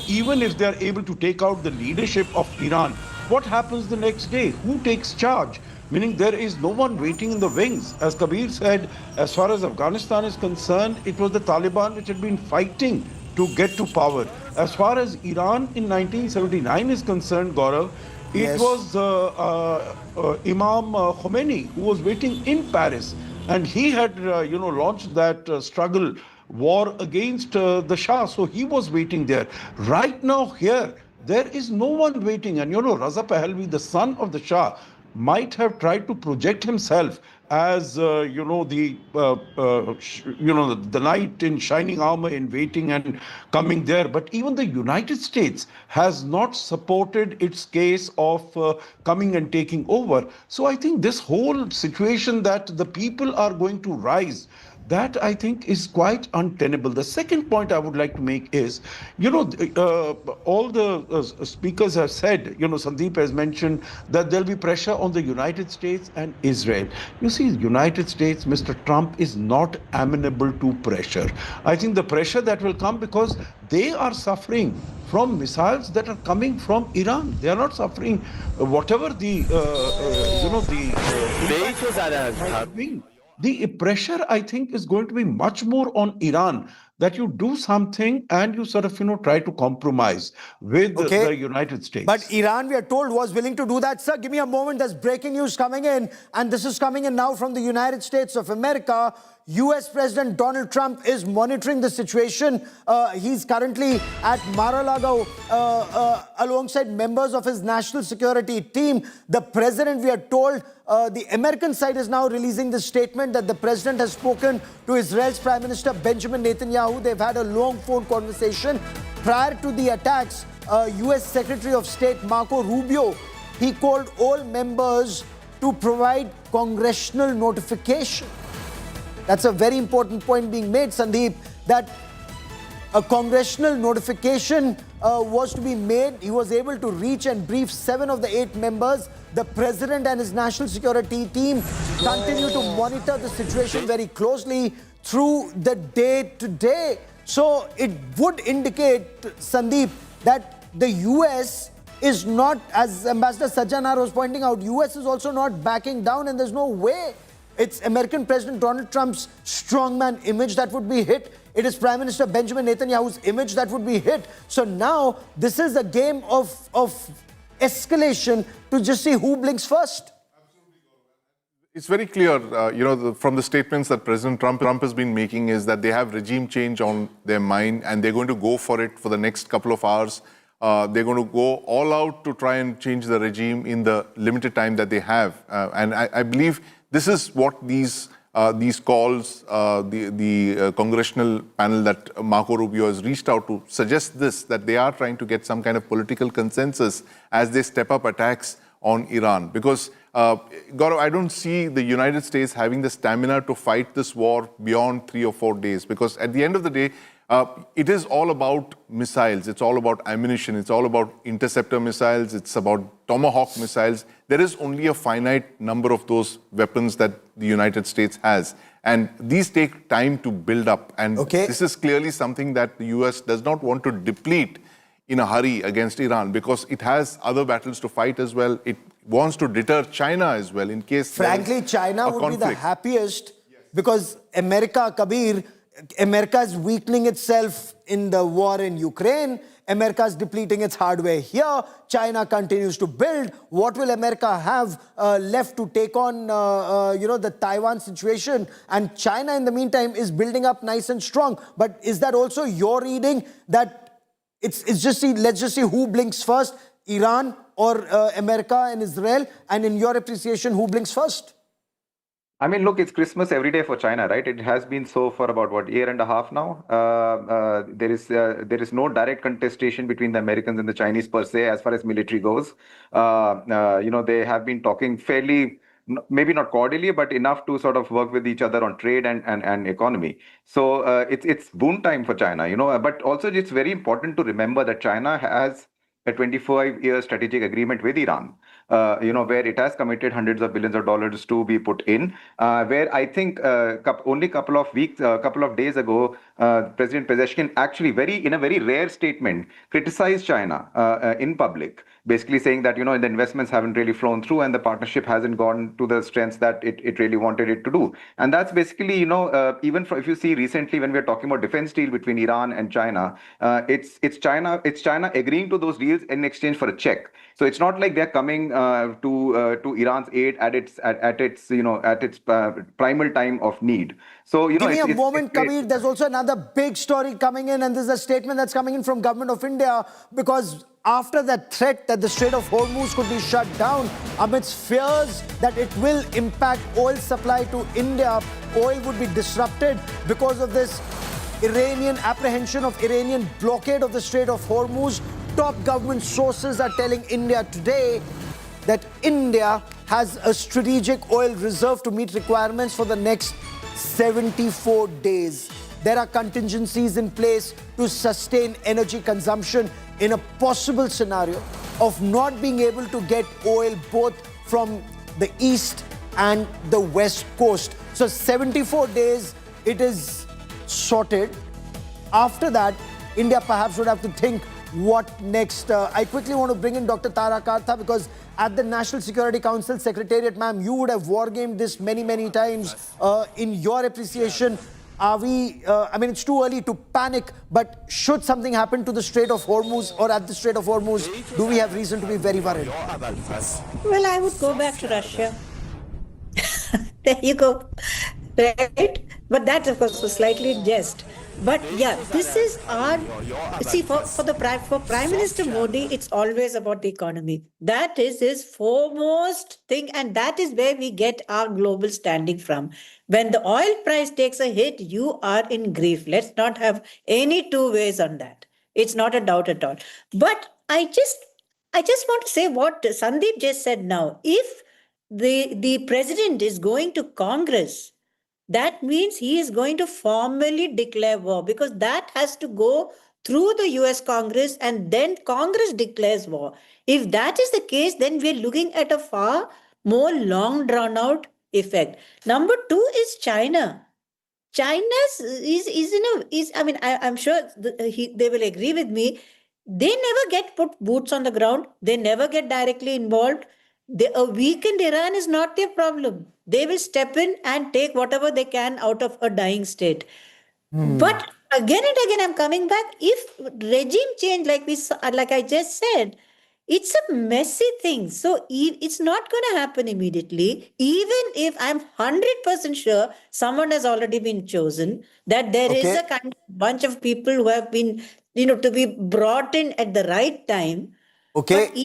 [SPEAKER 15] Even if they're able to take out the leadership of Iran, what happens the next day? Who takes charge? Meaning there is no one waiting in the wings. As Kabir said, as far as Afghanistan is concerned, it was the Taliban which had been fighting
[SPEAKER 2] to get to power. As far as Iran in 1979 is concerned, Gaurav, it was Imam Khomeini who was waiting in Paris, and he had launched that struggle war against the Shah. So he was waiting there. Right now here, there is no one waiting. And Raza Pahlavi, the son of the Shah, might have tried to project himself as the knight in shining armor in waiting and coming there. But even the United States has not supported its case of coming and taking over. So I think this whole situation that the people are going to rise, that I think is quite untenable. The second point I would like to make is, all the speakers have said, Sandeep has mentioned that there'll be pressure on the United States and Israel. You see, United States, Mr. Trump is not amenable to pressure. I think the pressure that will come because they are suffering from missiles that are coming from Iran. They are not suffering whatever the the pressure, I think, is going to be much more on Iran, that you do something and you sort of, try to compromise with the United States.
[SPEAKER 12] But Iran, we are told, was willing to do that. Sir, give me a moment. There's breaking news coming in, and this is coming in now from the United States of America. US President Donald Trump is monitoring the situation. He's currently at Mar-a-Lago alongside members of his national security team. The president, we are told, the American side is now releasing this statement that the president has spoken to Israel's Prime Minister Benjamin Netanyahu. They've had a long phone conversation. Prior to the attacks, US Secretary of State Marco Rubio, he called all members to provide congressional notification. That's a very important point being made, Sandeep, that a congressional notification was to be made. He was able to reach and brief 7 of the 8 members. The president and his national security team continue to monitor the situation very closely through the day to day. So it would indicate, Sandeep, that the US is not, as Ambassador Sajjanar was pointing out, US is also not backing down, and there's no way it's American President Donald Trump's strongman image that would be hit. It is Prime Minister Benjamin Netanyahu's image that would be hit. So now this is a game of escalation to just see who blinks first.
[SPEAKER 4] It's very clear, from the statements that President Trump has been making is that they have regime change on their mind and they're going to go for it for the next couple of hours. They're going to go all out to try and change the regime in the limited time that they have. And I believe this is what these calls, the congressional panel that Marco Rubio has reached out to suggest this, that they are trying to get some kind of political consensus as they step up attacks on Iran. Because, Gaurav, I don't see the United States having the stamina to fight this war beyond 3 or 4 days. Because at the end of the day, it is all about missiles, it's all about ammunition, it's all about interceptor missiles, it's about Tomahawk missiles. There is only a finite number of those weapons that the United States has. And these take time to build up. And this is clearly something that the US does not want to deplete in a hurry against Iran, because it has other battles to fight as well. It wants to deter China as well in case
[SPEAKER 12] frankly, China would be the happiest because America is weakening itself in the war in Ukraine. America is depleting its hardware here. China continues to build. What will America have left to take on, the Taiwan situation? And China, in the meantime, is building up nice and strong. But is that also your reading that let's just see who blinks first, Iran or America and Israel? And in your appreciation, who blinks first?
[SPEAKER 21] I mean, look, it's Christmas every day for China, right? It has been so for about, year and a half now. There is no direct contestation between the Americans and the Chinese per se as far as military goes. They have been talking fairly, maybe not cordially, but enough to sort of work with each other on trade and economy. So it's boon time for China, But also it's very important to remember that China has a 25-year strategic agreement with Iran, where it has committed hundreds of billions of dollars to be put in. Where I think only couple of days ago, President Pezeshkian actually in a very rare statement criticized China in public, basically saying that the investments haven't really flown through and the partnership hasn't gone to the strengths that it really wanted it to do. And that's basically even if you see recently when we're talking about defense deal between Iran and China, it's China agreeing to those deals in exchange for a check. So it's not like they're coming to Iran's aid at its primal time of need. So
[SPEAKER 12] give me a moment, Kabir. There's also another big story coming in, and there's a statement that's coming in from Government of India, because after that threat that the Strait of Hormuz could be shut down, amidst fears that it will impact oil supply to India, oil would be disrupted because of this Iranian apprehension of Iranian blockade of the Strait of Hormuz. Top government sources are telling India today that India has a strategic oil reserve to meet requirements for the next 74 days. There are contingencies in place to sustain energy consumption in a possible scenario of not being able to get oil both from the east and the west coast. So 74 days, it is sorted. After that, India perhaps would have to think what next. I quickly want to bring in Dr. Tara Kartha, because at the National Security Council Secretariat, ma'am, you would have wargamed this many times. In your appreciation, are we, it's too early to panic, but should something happen to the Strait of Hormuz or at the Strait of Hormuz, do we have reason to be very worried?
[SPEAKER 1] Well, I would go back to Russia. There you go. Right? But that, of course, was slightly in jest. But yeah, this is our, see, for Prime Minister Modi, it's always about the economy. That is his foremost thing, and that is where we get our global standing from. When the oil price takes a hit, you are in grief. Let's not have any two ways on that. It's not a doubt at all. But I just want to say what Sandeep just said now. If the president is going to Congress, that means he is going to formally declare war, because that has to go through the US Congress and then Congress declares war. If that is the case, then we're looking at a far more long drawn out effect. Number two is China. I'm sure they will agree with me. They never get put boots on the ground. They never get directly involved. A weakened Iran is not their problem. They will step in and take whatever they can out of a dying state. But again and again, I'm coming back. If regime change, like I just said, it's a messy thing. So it's not going to happen immediately. Even if I'm 100% sure someone has already been chosen, that there is a kind of bunch of people who have been, to be brought in at the right time.
[SPEAKER 12] Okay.
[SPEAKER 1] But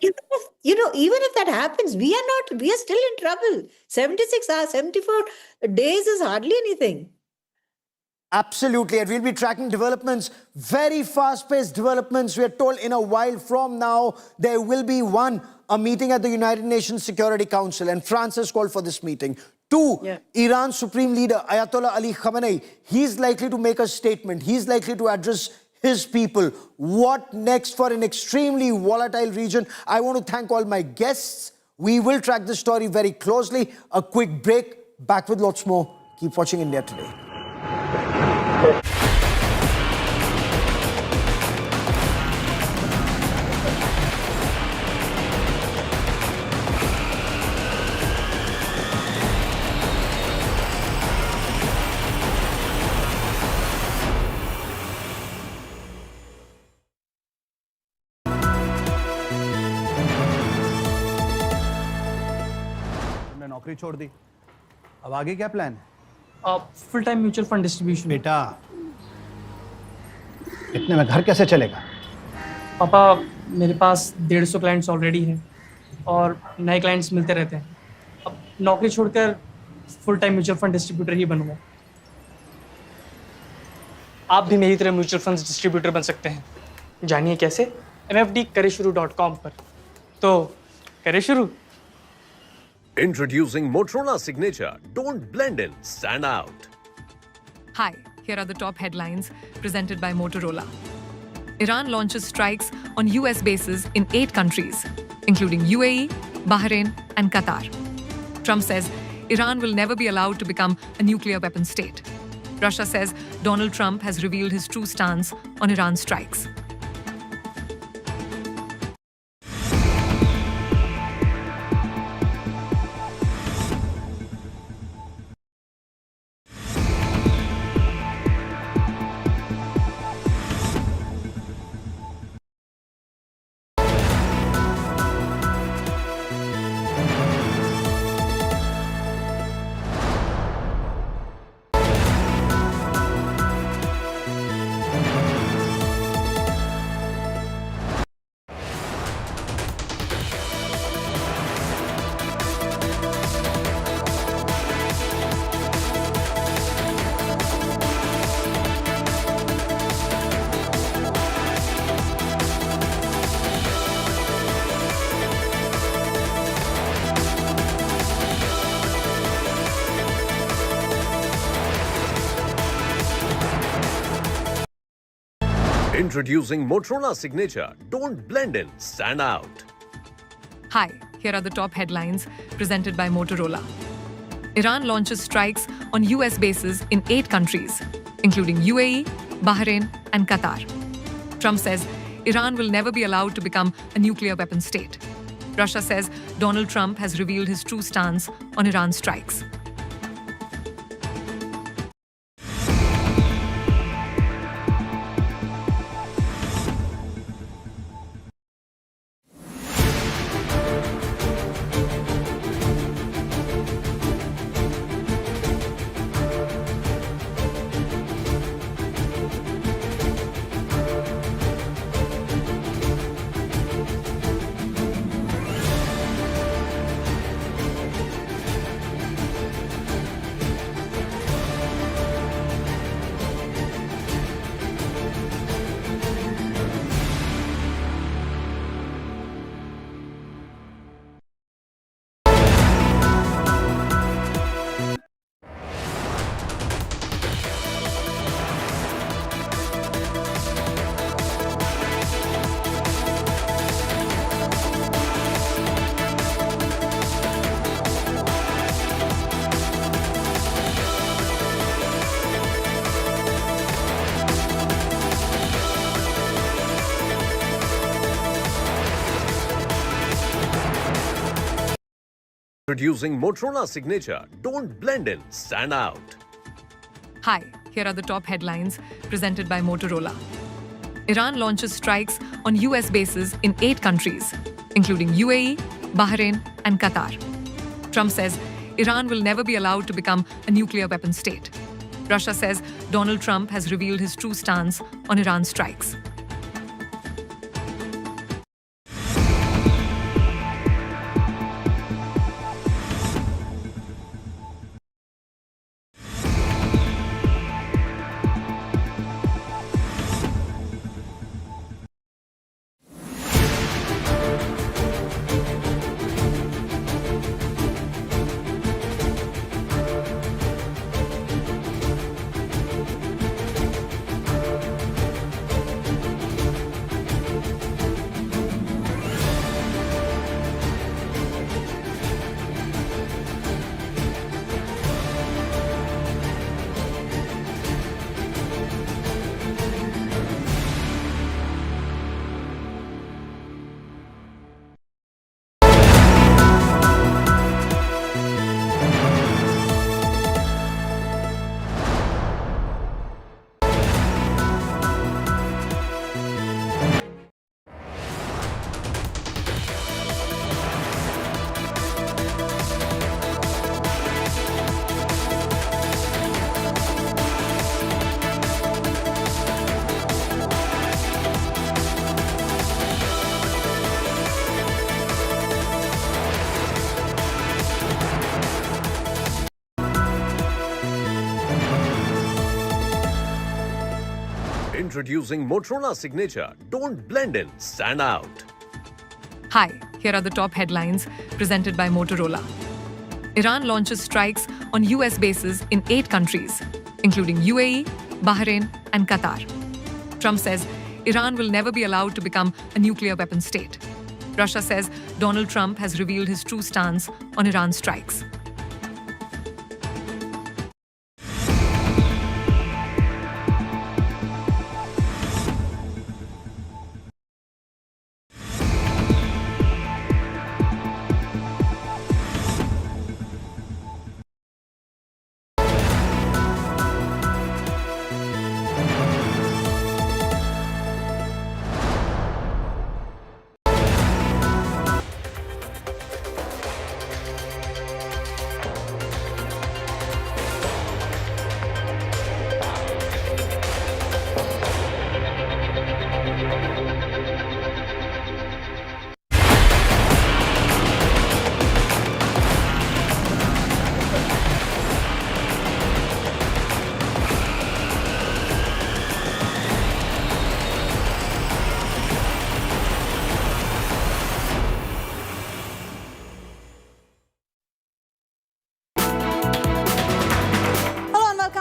[SPEAKER 1] even if that happens, we are still in trouble. 76 hours, 74 days is hardly anything.
[SPEAKER 12] Absolutely, and we'll be tracking developments, very fast-paced developments. We are told in a while from now, there will be a meeting at the United Nations Security Council, and France has called for this meeting. Two, Iran's Supreme Leader, Ayatollah Ali Khamenei, he's likely to make a statement. He's likely to address his people. What next for an extremely volatile region? I want to thank all my guests. We will track this story very closely. A quick break, back with lots more. Keep watching India Today.
[SPEAKER 16] नौकरी छोड़ दी, अब आगे क्या plan है?
[SPEAKER 17] Full time mutual fund distribution.
[SPEAKER 16] बेटा, इतने में घर कैसे चलेगा?
[SPEAKER 17] पापा, मेरे पास 150 क्लाइंट्स ऑलरेडी हैं और नए क्लाइंट्स मिलते रहते हैं। अब नौकरी छोड़कर full time mutual fund distributor ही बनूंगा। आप भी मेरी तरह म्यूचुअल फंड डिस्ट्रीब्यूटर बन सकते हैं। जानिए कैसे? mfdkareshuru.com पर। तो करें शुरू।
[SPEAKER 18] Introducing Motorola Signature. Don't blend in, stand out.
[SPEAKER 19] Hi, here are the top headlines presented by Motorola. Iran launches strikes on US bases in 8 countries, including UAE, Bahrain, and Qatar. Trump says Iran will never be allowed to become a nuclear weapon state. Russia says Donald Trump has revealed his true stance on Iran's strikes.
[SPEAKER 18] Introducing Motorola Signature. Don't blend in, stand out.
[SPEAKER 19] Hi, here are the top headlines presented by Motorola. Iran launches strikes on US bases in 8 countries, including UAE, Bahrain, and Qatar. Trump says Iran will never be allowed to become a nuclear weapon state. Russia says Donald Trump has revealed his true stance on Iran's strikes.
[SPEAKER 18] Introducing Motorola Signature. Don't blend in, stand out.
[SPEAKER 19] Hi, here are the top headlines presented by Motorola. Iran launches strikes on US bases in 8 countries, including UAE, Bahrain, and Qatar. Trump says Iran will never be allowed to become a nuclear weapon state. Russia says Donald Trump has revealed his true stance on Iran's strikes.
[SPEAKER 18] Introducing Motorola Signature. Don't blend in, stand out.
[SPEAKER 19] Hi, here are the top headlines presented by Motorola. Iran launches strikes on US bases in 8 countries, including UAE, Bahrain, and Qatar. Trump says Iran will never be allowed to become a nuclear weapon state. Russia says Donald Trump has revealed his true stance on Iran strikes.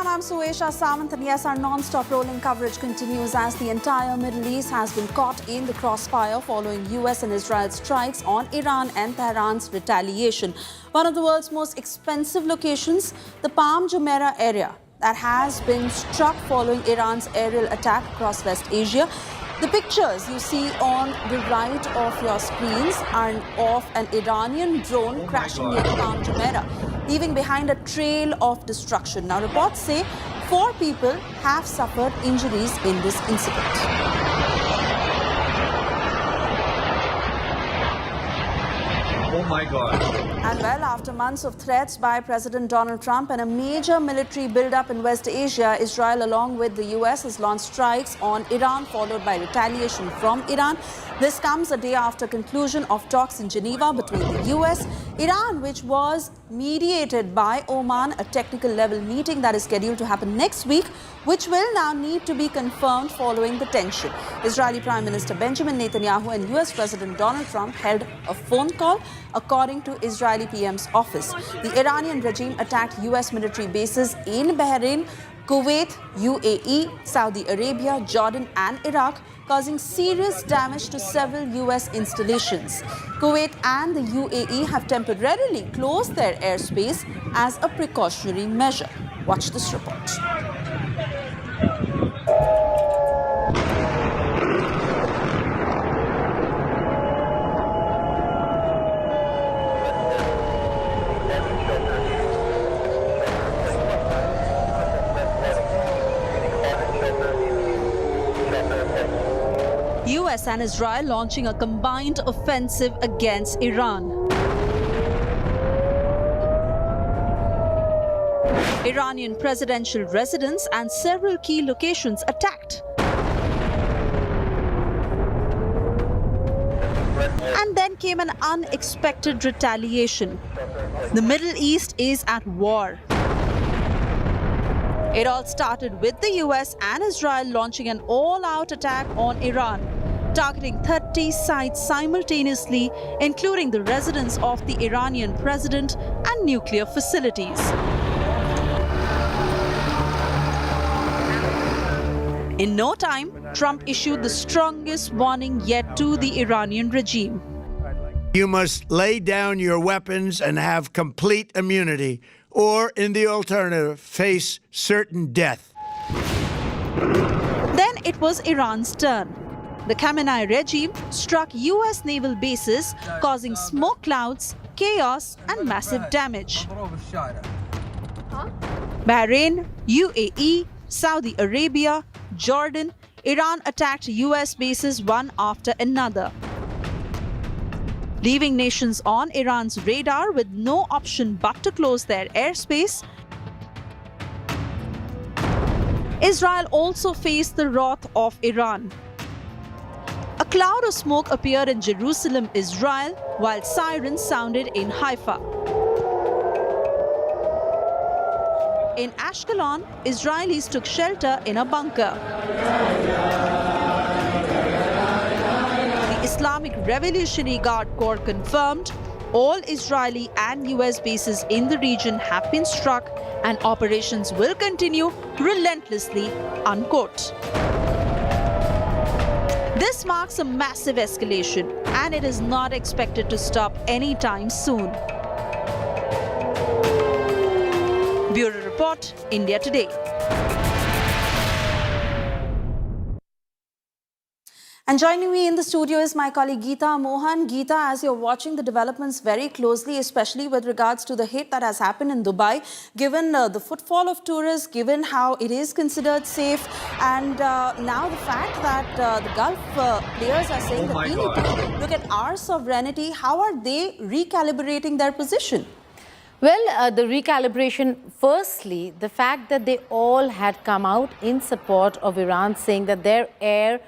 [SPEAKER 10] I'm Suesha Samant, and yes, our non-stop rolling coverage continues as the entire Middle East has been caught in the crossfire following US and Israel strikes on Iran and Tehran's retaliation. One of the world's most expensive locations, the Palm Jumeirah area, that has been struck following Iran's aerial attack across West Asia. The pictures you see on the right of your screens are of an Iranian drone crashing near Palm Jumeirah, leaving behind a trail of destruction. Now, reports say 4 people have suffered injuries in this incident.
[SPEAKER 8] Oh my God.
[SPEAKER 10] And well, after months of threats by President Donald Trump and a major military buildup in West Asia, Israel, along with the US, has launched strikes on Iran, followed by retaliation from Iran. This comes a day after conclusion of talks in Geneva between the US, Iran, which was mediated by Oman, a technical level meeting that is scheduled to happen next week, which will now need to be confirmed following the tension. Israeli Prime Minister Benjamin Netanyahu and US President Donald Trump held a phone call, according to Israeli PM's office. The Iranian regime attacked US military bases in Bahrain, Kuwait, UAE, Saudi Arabia, Jordan and Iraq, causing serious damage to several US installations. Kuwait and the UAE have temporarily closed their airspace as a precautionary measure. Watch this report. US and Israel launching a combined offensive against Iran. Iranian presidential residence and several key locations attacked. And then came an unexpected retaliation. The Middle East is at war. It all started with the US and Israel launching an all-out attack on Iran, targeting 30 sites simultaneously, including the residence of the Iranian president and nuclear facilities. In no time, Trump issued the strongest warning yet to the Iranian regime.
[SPEAKER 11] You must lay down your weapons and have complete immunity, or in the alternative, face certain death.
[SPEAKER 10] Then it was Iran's turn. The Khamenei regime struck US naval bases, causing smoke clouds, chaos, and massive damage. Bahrain, UAE, Saudi Arabia, Jordan, Iran attacked US bases one after another, leaving nations on Iran's radar with no option but to close their airspace. Israel also faced the wrath of Iran. A cloud of smoke appeared in Jerusalem, Israel, while sirens sounded in Haifa. In Ashkelon, Israelis took shelter in a bunker. The Islamic Revolutionary Guard Corps confirmed all Israeli and US bases in the region have been struck and operations will continue relentlessly, unquote. This marks a massive escalation, and it is not expected to stop anytime soon. Bureau Report, India Today. And joining me in the studio is my colleague Geeta Mohan. Geeta, as you're watching the developments very closely, especially with regards to the hit that has happened in Dubai, given the footfall of tourists, given how it is considered safe, and now the fact that the Gulf players are saying that we need to look at our sovereignty, how are they recalibrating their position?
[SPEAKER 7] Well, the recalibration, firstly, the fact that they all had come out in support of Iran, saying that their air,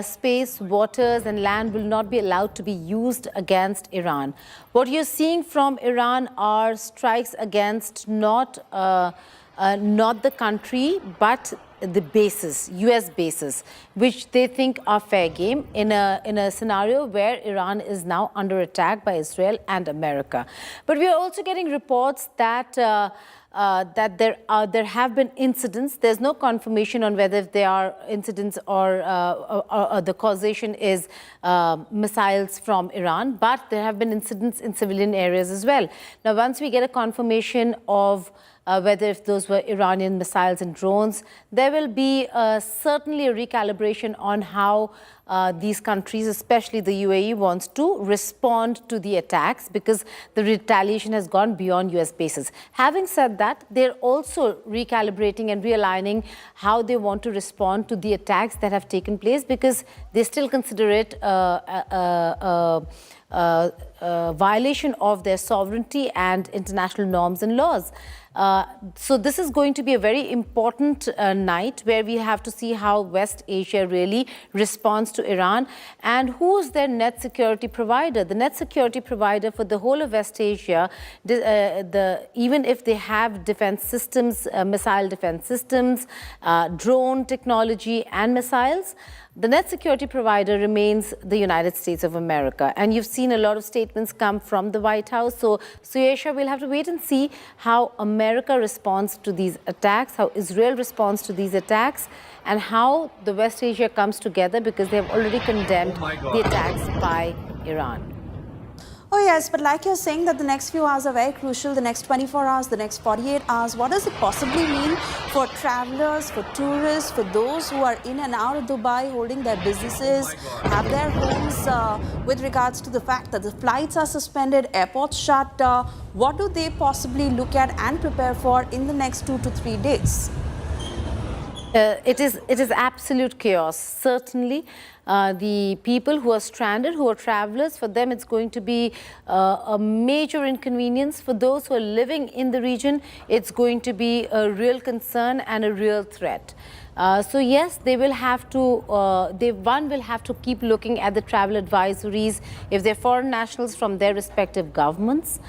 [SPEAKER 7] space, waters and land will not be allowed to be used against Iran. What you're seeing from Iran are strikes against not the country, but the bases, US bases, which they think are fair game in a scenario where Iran is now under attack by Israel and America. But we are also getting reports that there have been incidents. There's no confirmation on whether they are incidents or the causation is missiles from Iran, but there have been incidents in civilian areas as well. Now, once we get a confirmation of whether if those were Iranian missiles and drones, there will be certainly a recalibration on how these countries, especially the UAE, wants to respond to the attacks, because the retaliation has gone beyond US bases. Having said that, they're also recalibrating and realigning how they want to respond to the attacks that have taken place, because they still consider it violation of their sovereignty and international norms and laws. So this is going to be a very important night where we have to see how West Asia really responds to Iran and who is their net security provider. The net security provider for the whole of West Asia, even if they have defense systems, missile defense systems, drone technology and missiles, the net security provider remains the United States of America. And you've seen a lot of statements come from the White House. So, Asia, we'll have to wait and see how America responds to these attacks, how Israel responds to these attacks, and how the West Asia comes together, because they have already condemned the attacks by Iran.
[SPEAKER 10] Oh yes, but like you're saying that the next few hours are very crucial, the next 24 hours, the next 48 hours, what does it possibly mean for travelers, for tourists, for those who are in and out of Dubai, holding their businesses, have their homes, with regards to the fact that the flights are suspended, airports shut, what do they possibly look at and prepare for in the next 2 to 3 days?
[SPEAKER 7] It is absolute chaos, certainly. The people who are stranded, who are travelers, for them it's going to be a major inconvenience. For those who are living in the region, it's going to be a real concern and a real threat. So yes, they will have to, one will have to keep looking at the travel advisories if they're foreign nationals from their respective governments,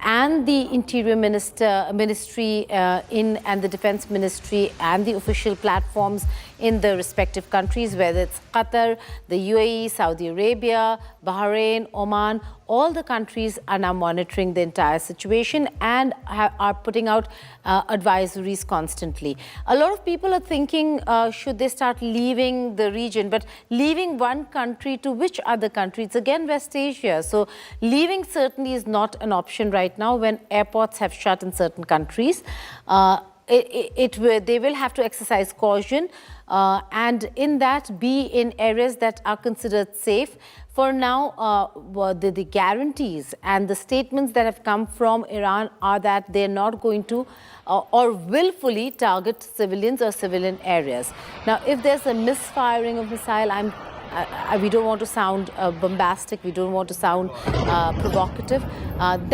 [SPEAKER 7] and the Interior Ministry and the Defense Ministry and the official platforms in the respective countries, whether it's Qatar, the UAE, Saudi Arabia, Bahrain, Oman. All the countries are now monitoring the entire situation and are putting out advisories constantly. A lot of people are thinking, should they start leaving the region? But leaving one country to which other country? It's again West Asia. So leaving certainly is not an option right now when airports have shut in certain countries. They will have to exercise caution and in that be in areas that are considered safe. For now, the guarantees and the statements that have come from Iran are that they're not going to or willfully target civilians or civilian areas. Now, if there's a misfiring of missile, we don't want to sound bombastic, we don't want to sound provocative, but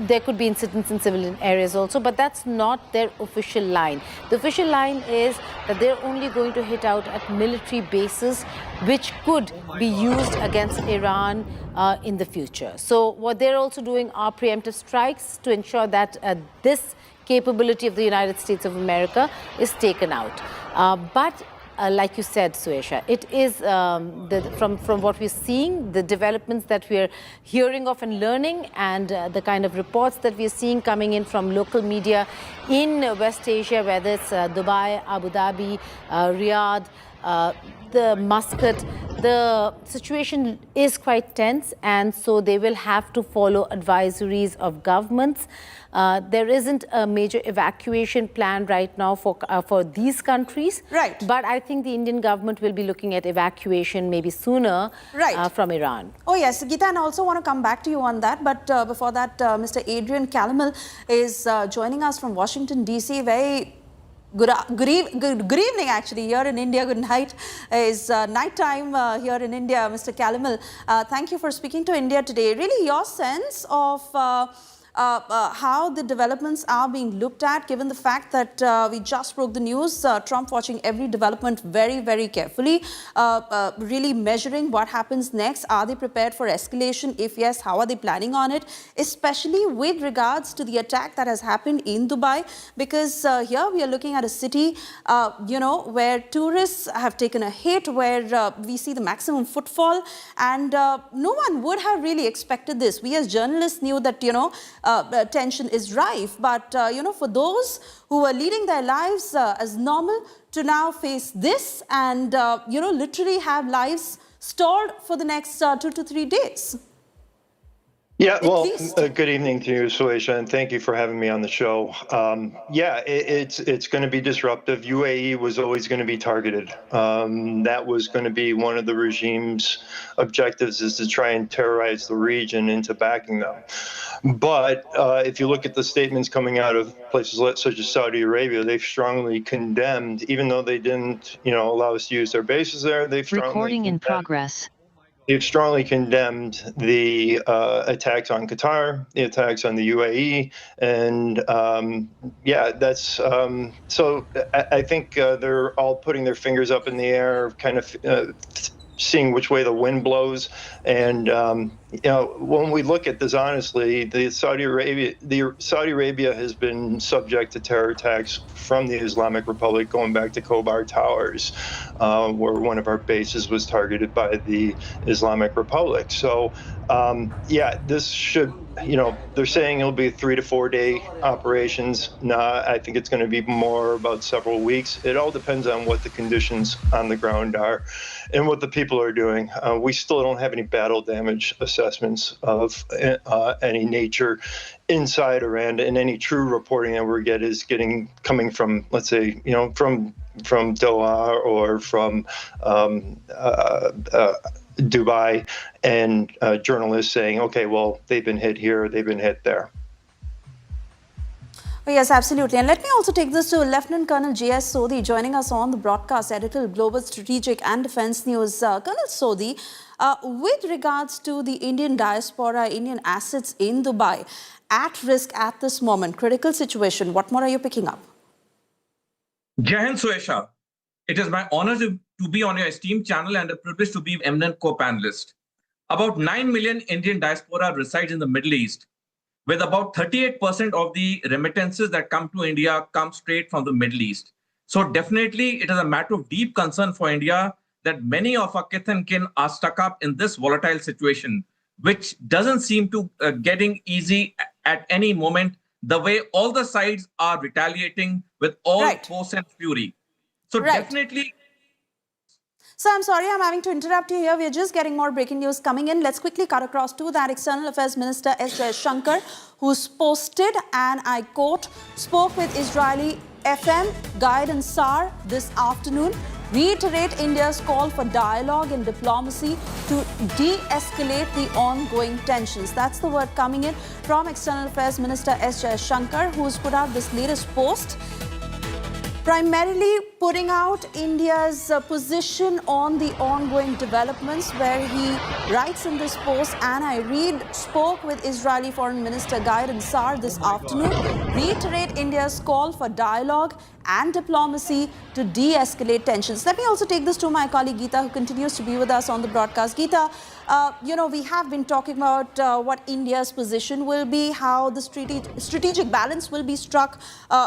[SPEAKER 7] there could be incidents in civilian areas also, but that's not their official line. The official line is that they're only going to hit out at military bases which could be used against Iran in the future. So what they're also doing are preemptive strikes to ensure that this capability of the United States of America is taken out. Like you said, Suesha, it is from what we're seeing, the developments that we're hearing of and learning, and the kind of reports that we're seeing coming in from local media in West Asia, whether it's Dubai, Abu Dhabi, Riyadh, the Muscat, the situation is quite tense, and so they will have to follow advisories of governments. There isn't a major evacuation plan right now for these countries.
[SPEAKER 10] Right.
[SPEAKER 7] But I think the Indian government will be looking at evacuation maybe sooner from Iran.
[SPEAKER 10] Oh yes, Geeta, and I also want to come back to you on that. But before that, Mr. Adrian Calamel is joining us from Washington, D.C. Very good evening, actually, here in India. Good night. Is night time here in India, Mr. Calamel. Thank you for speaking to India today. Really, your sense of how the developments are being looked at, given the fact that we just broke the news, Trump watching every development very, very carefully, really measuring what happens next. Are they prepared for escalation? If yes, how are they planning on it? Especially with regards to the attack that has happened in Dubai, because here we are looking at a city, where tourists have taken a hit, where we see the maximum footfall, and no one would have really expected this. We as journalists knew that, tension is rife, but for those who were leading their lives as normal to now face this and literally have lives stalled for the next 2 to 3 days.
[SPEAKER 3] Yeah, well, good evening to you, Suesha, and thank you for having me on the show. It's going to be disruptive. UAE was always going to be targeted. That was going to be one of the regime's objectives, is to try and terrorize the region into backing them. But if you look at the statements coming out of places such as Saudi Arabia, they've strongly condemned, even though they didn't, allow us to use their bases there, they've strongly condemned the attacks on Qatar, the attacks on the UAE, and that's so I think they're all putting their fingers up in the air, kind of seeing which way the wind blows. And when we look at this honestly, the Saudi Arabia has been subject to terror attacks from the Islamic Republic going back to Khobar Towers, where one of our bases was targeted by the Islamic Republic. So this should, they're saying it'll be 3 to 4 day operations. I think it's going to be more about several weeks. It all depends on what the conditions on the ground are and what the people are doing. We still don't have any battle damage assessments of any nature inside Iran, and any true reporting that we get is coming from, let's say, from Doha or from Dubai, and journalists saying, okay, well, they've been hit here, they've been hit there.
[SPEAKER 10] Oh, yes, absolutely. And let me also take this to Lieutenant Colonel J.S. Sodhi, joining us on the broadcast, editor of Global Strategic and Defense News. Colonel Sodhi, with regards to the Indian diaspora, Indian assets in Dubai, at risk at this moment, critical situation, what more are you picking up?
[SPEAKER 22] Jai Hind, Suesha. It is my honor to be on your esteemed channel and a privilege to be eminent co-panelist. About 9 million Indian diaspora resides in the Middle East, with about 38% of the remittances that come to India come straight from the Middle East. So definitely it is a matter of deep concern for India that many of our kith and kin are stuck up in this volatile situation, which doesn't seem to getting easy at any moment, the way all the sides are retaliating with all force and fury. So definitely.
[SPEAKER 10] So I'm sorry, I'm having to interrupt you here. We're just getting more breaking news coming in. Let's quickly cut across to that External Affairs Minister S. Jaishankar, who's posted, and I quote, spoke with Israeli FM Guide and SAR this afternoon, reiterate India's call for dialogue and diplomacy to de-escalate the ongoing tensions. That's the word coming in from External Affairs Minister S. Jaishankar, who's put out this latest post, primarily putting out India's position on the ongoing developments, where he writes in this post, and I read, spoke with Israeli Foreign Minister Guide and SAR this afternoon, reiterate India's call for dialogue and diplomacy to de-escalate tensions. Let me also take this to my colleague Geeta, who continues to be with us on the broadcast. Geeta, we have been talking about what India's position will be, how the strategic balance will be struck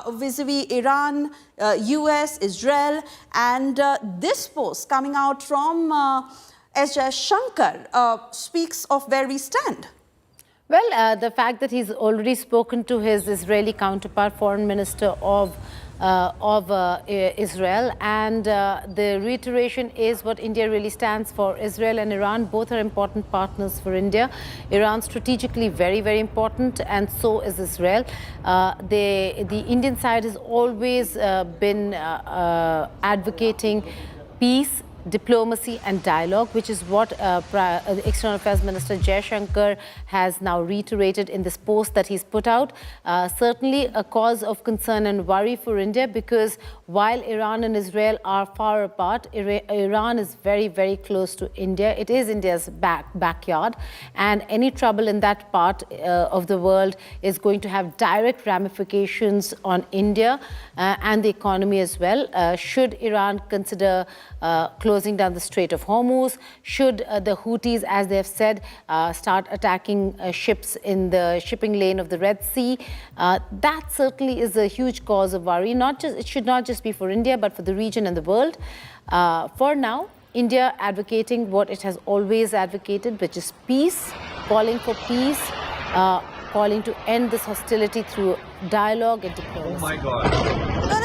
[SPEAKER 10] vis-a-vis Iran, US, Israel, and this post coming out from S. Jaishankar speaks of where we stand.
[SPEAKER 7] Well, the fact that he's already spoken to his Israeli counterpart, Foreign Minister of Israel, and the reiteration is what India really stands for. Israel and Iran both are important partners for India. Iran strategically very, very important, and so is Israel. The Indian side has always been advocating peace, diplomacy and dialogue, which is what External Affairs Minister Jaishankar has now reiterated in this post that he's put out. Certainly a cause of concern and worry for India, because while Iran and Israel are far apart, Iran is very, very close to India. It is India's backyard, and any trouble in that part of the world is going to have direct ramifications on India and the economy as well. Should Iran consider closing down the Strait of Hormuz, should the Houthis, as they have said, start attacking ships in the shipping lane of the Red Sea, that certainly is a huge cause of worry. It should not just be for India, but for the region and the world. For now, India advocating what it has always advocated, which is peace, calling for peace, calling to end this hostility through dialogue and diplomacy.
[SPEAKER 8] Oh my God.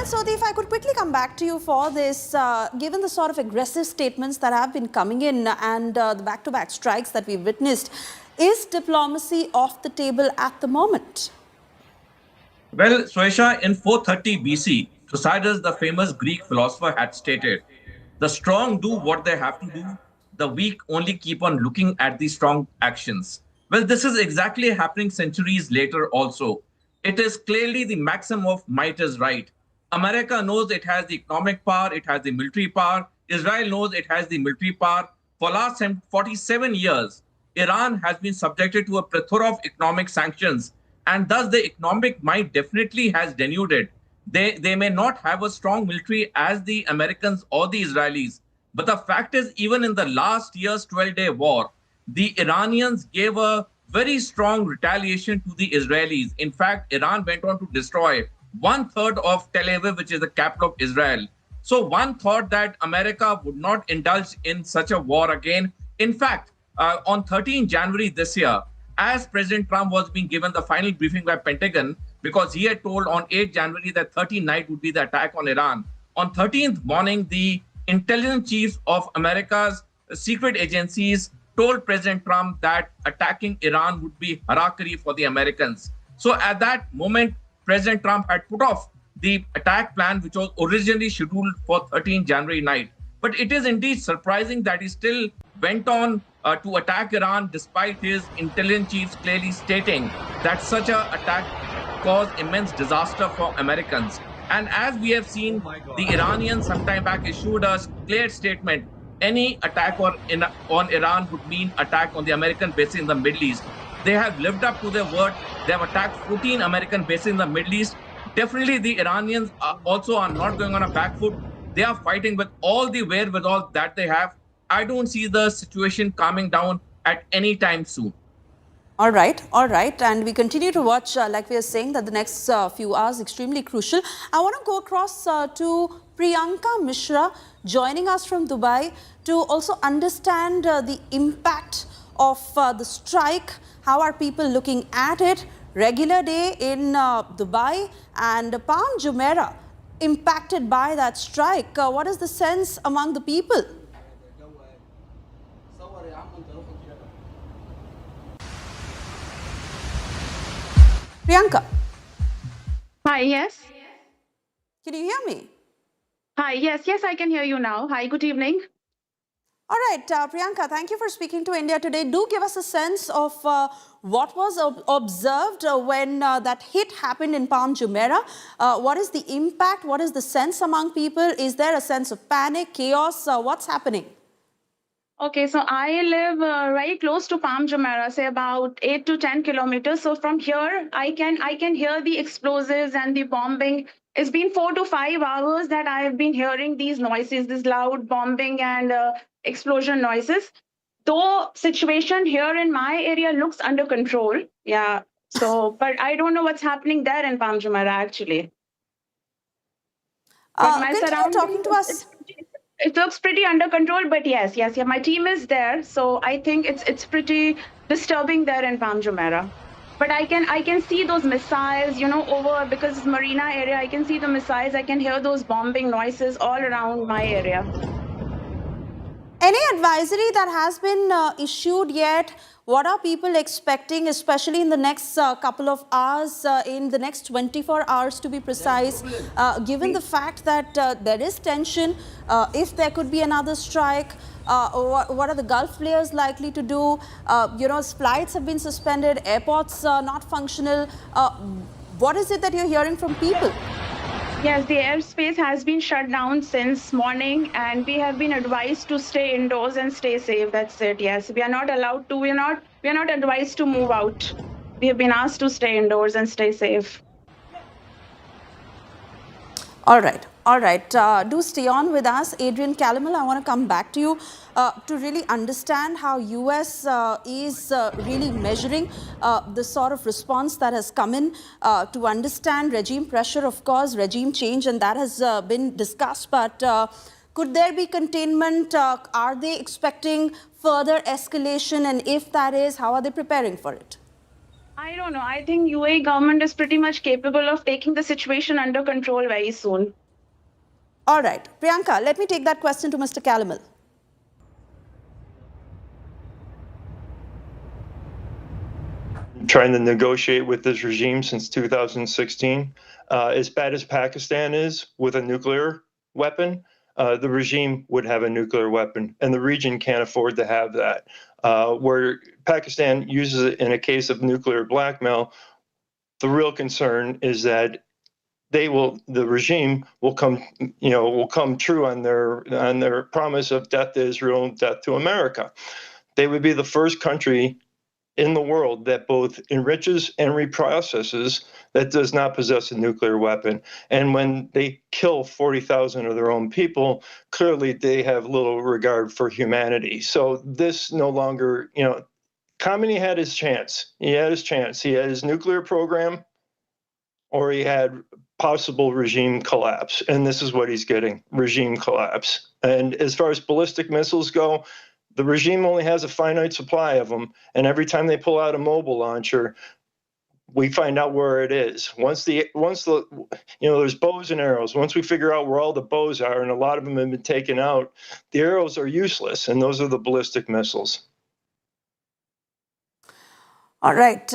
[SPEAKER 10] Sodhi, if I could quickly come back to you for this, given the sort of aggressive statements that have been coming in and the back-to-back strikes that we've witnessed, is diplomacy off the table at the moment?
[SPEAKER 22] Well, Swesha, in 430 BC, Thucydides, the famous Greek philosopher, had stated, "The strong do what they have to do, the weak only keep on looking at the strong actions." Well, this is exactly happening centuries later also. It is clearly the maxim of might is right. America knows it has the economic power, it has the military power. Israel knows it has the military power. For last 47 years, Iran has been subjected to a plethora of economic sanctions, and thus the economic might definitely has denuded. They may not have a strong military as the Americans or the Israelis, but the fact is, even in the last year's 12-day war, the Iranians gave a very strong retaliation to the Israelis. In fact, Iran went on to destroy 1/3 of Tel Aviv, which is the capital of Israel. So one thought that America would not indulge in such a war again. In fact, on 13 January this year, as President Trump was being given the final briefing by Pentagon, because he had told on 8 January that 13th night would be the attack on Iran. On 13th morning, the intelligence chiefs of America's secret agencies told President Trump that attacking Iran would be harakiri for the Americans. So at that moment, President Trump had put off the attack plan, which was originally scheduled for 13 January night. But it is indeed surprising that he still went on to attack Iran, despite his intelligence chiefs clearly stating that such an attack caused immense disaster for Americans. And as we have seen, the Iranians sometime back issued a clear statement. Any attack on Iran would mean attack on the American bases in the Middle East. They have lived up to their word. They have attacked 14 American bases in the Middle East. Definitely the Iranians also are not going on a back foot. They are fighting with all the wherewithal that they have. I don't see the situation calming down at any time soon.
[SPEAKER 10] All right. And we continue to watch, like we are saying, that the next few hours extremely crucial. I want to go across to Priyanka Mishra, joining us from Dubai, to also understand the impact of the strike. How are people looking at it? Regular day in Dubai, and Palm Jumeirah impacted by that strike. What is the sense among the people? Priyanka.
[SPEAKER 5] Hi, yes.
[SPEAKER 10] Can you hear me?
[SPEAKER 5] Hi, yes, I can hear you now. Hi, good evening.
[SPEAKER 10] All right, Priyanka, thank you for speaking to India Today. Do give us a sense of what was observed when that hit happened in Palm Jumeirah. What is the impact? What is the sense among people? Is there a sense of panic, chaos? What's happening?
[SPEAKER 5] Okay, so I live very close to Palm Jumeirah, say about 8 to 10 kilometers. So from here, I can hear the explosives and the bombing. It's been 4 to 5 hours that I have been hearing these noises, this loud bombing and explosion noises. Though situation here in my area looks under control, yeah. So, but I don't know what's happening there in Palm Jumeirah actually. But my surroundings,
[SPEAKER 10] talking to us.
[SPEAKER 5] It looks pretty under control, but yes, my team is there. So I think it's pretty disturbing there in Palm Jumeirah. But I can see those missiles, over, because it's Marina area. I can see the missiles. I can hear those bombing noises all around my area.
[SPEAKER 10] Any advisory that has been issued yet? What are people expecting, especially in the next couple of hours, in the next 24 hours to be precise, given the fact that there is tension, if there could be another strike, what are the Gulf players likely to do? Flights have been suspended, airports not functional. What is it that you're hearing from people?
[SPEAKER 5] Yes, the airspace has been shut down since morning, and we have been advised to stay indoors and stay safe. That's it. Yes, we are not allowed to. We are not advised to move out. We have been asked to stay indoors and stay safe.
[SPEAKER 10] All right. Do stay on with us. Adrian Calimal, I want to come back to you to really understand how US is really measuring the sort of response that has come in to understand regime pressure, of course, regime change, and that has been discussed. But could there be containment? Are they expecting further escalation? And if that is, how are they preparing for it?
[SPEAKER 5] I don't know. I think UAE government is pretty much capable of taking the situation under control very soon.
[SPEAKER 10] All right. Priyanka, let me take that question to Mr. Calimal.
[SPEAKER 3] Trying to negotiate with this regime since 2016. As bad as Pakistan is with a nuclear weapon, the regime would have a nuclear weapon, and the region can't afford to have that. Where Pakistan uses it in a case of nuclear blackmail, the real concern is that the regime will come true on their promise of death to Israel and death to America. They would be the first country in the world that both enriches and reprocesses that does not possess a nuclear weapon. And when they kill 40,000 of their own people, clearly they have little regard for humanity. So this no longer, Khamenei had his chance. He had his nuclear program, or he had possible regime collapse. And this is what he's getting, regime collapse. And as far as ballistic missiles go, the regime only has a finite supply of them. And every time they pull out a mobile launcher, we find out where it is. Once there's bows and arrows. Once we figure out where all the bows are, and a lot of them have been taken out, the arrows are useless. And those are the ballistic missiles.
[SPEAKER 10] All right.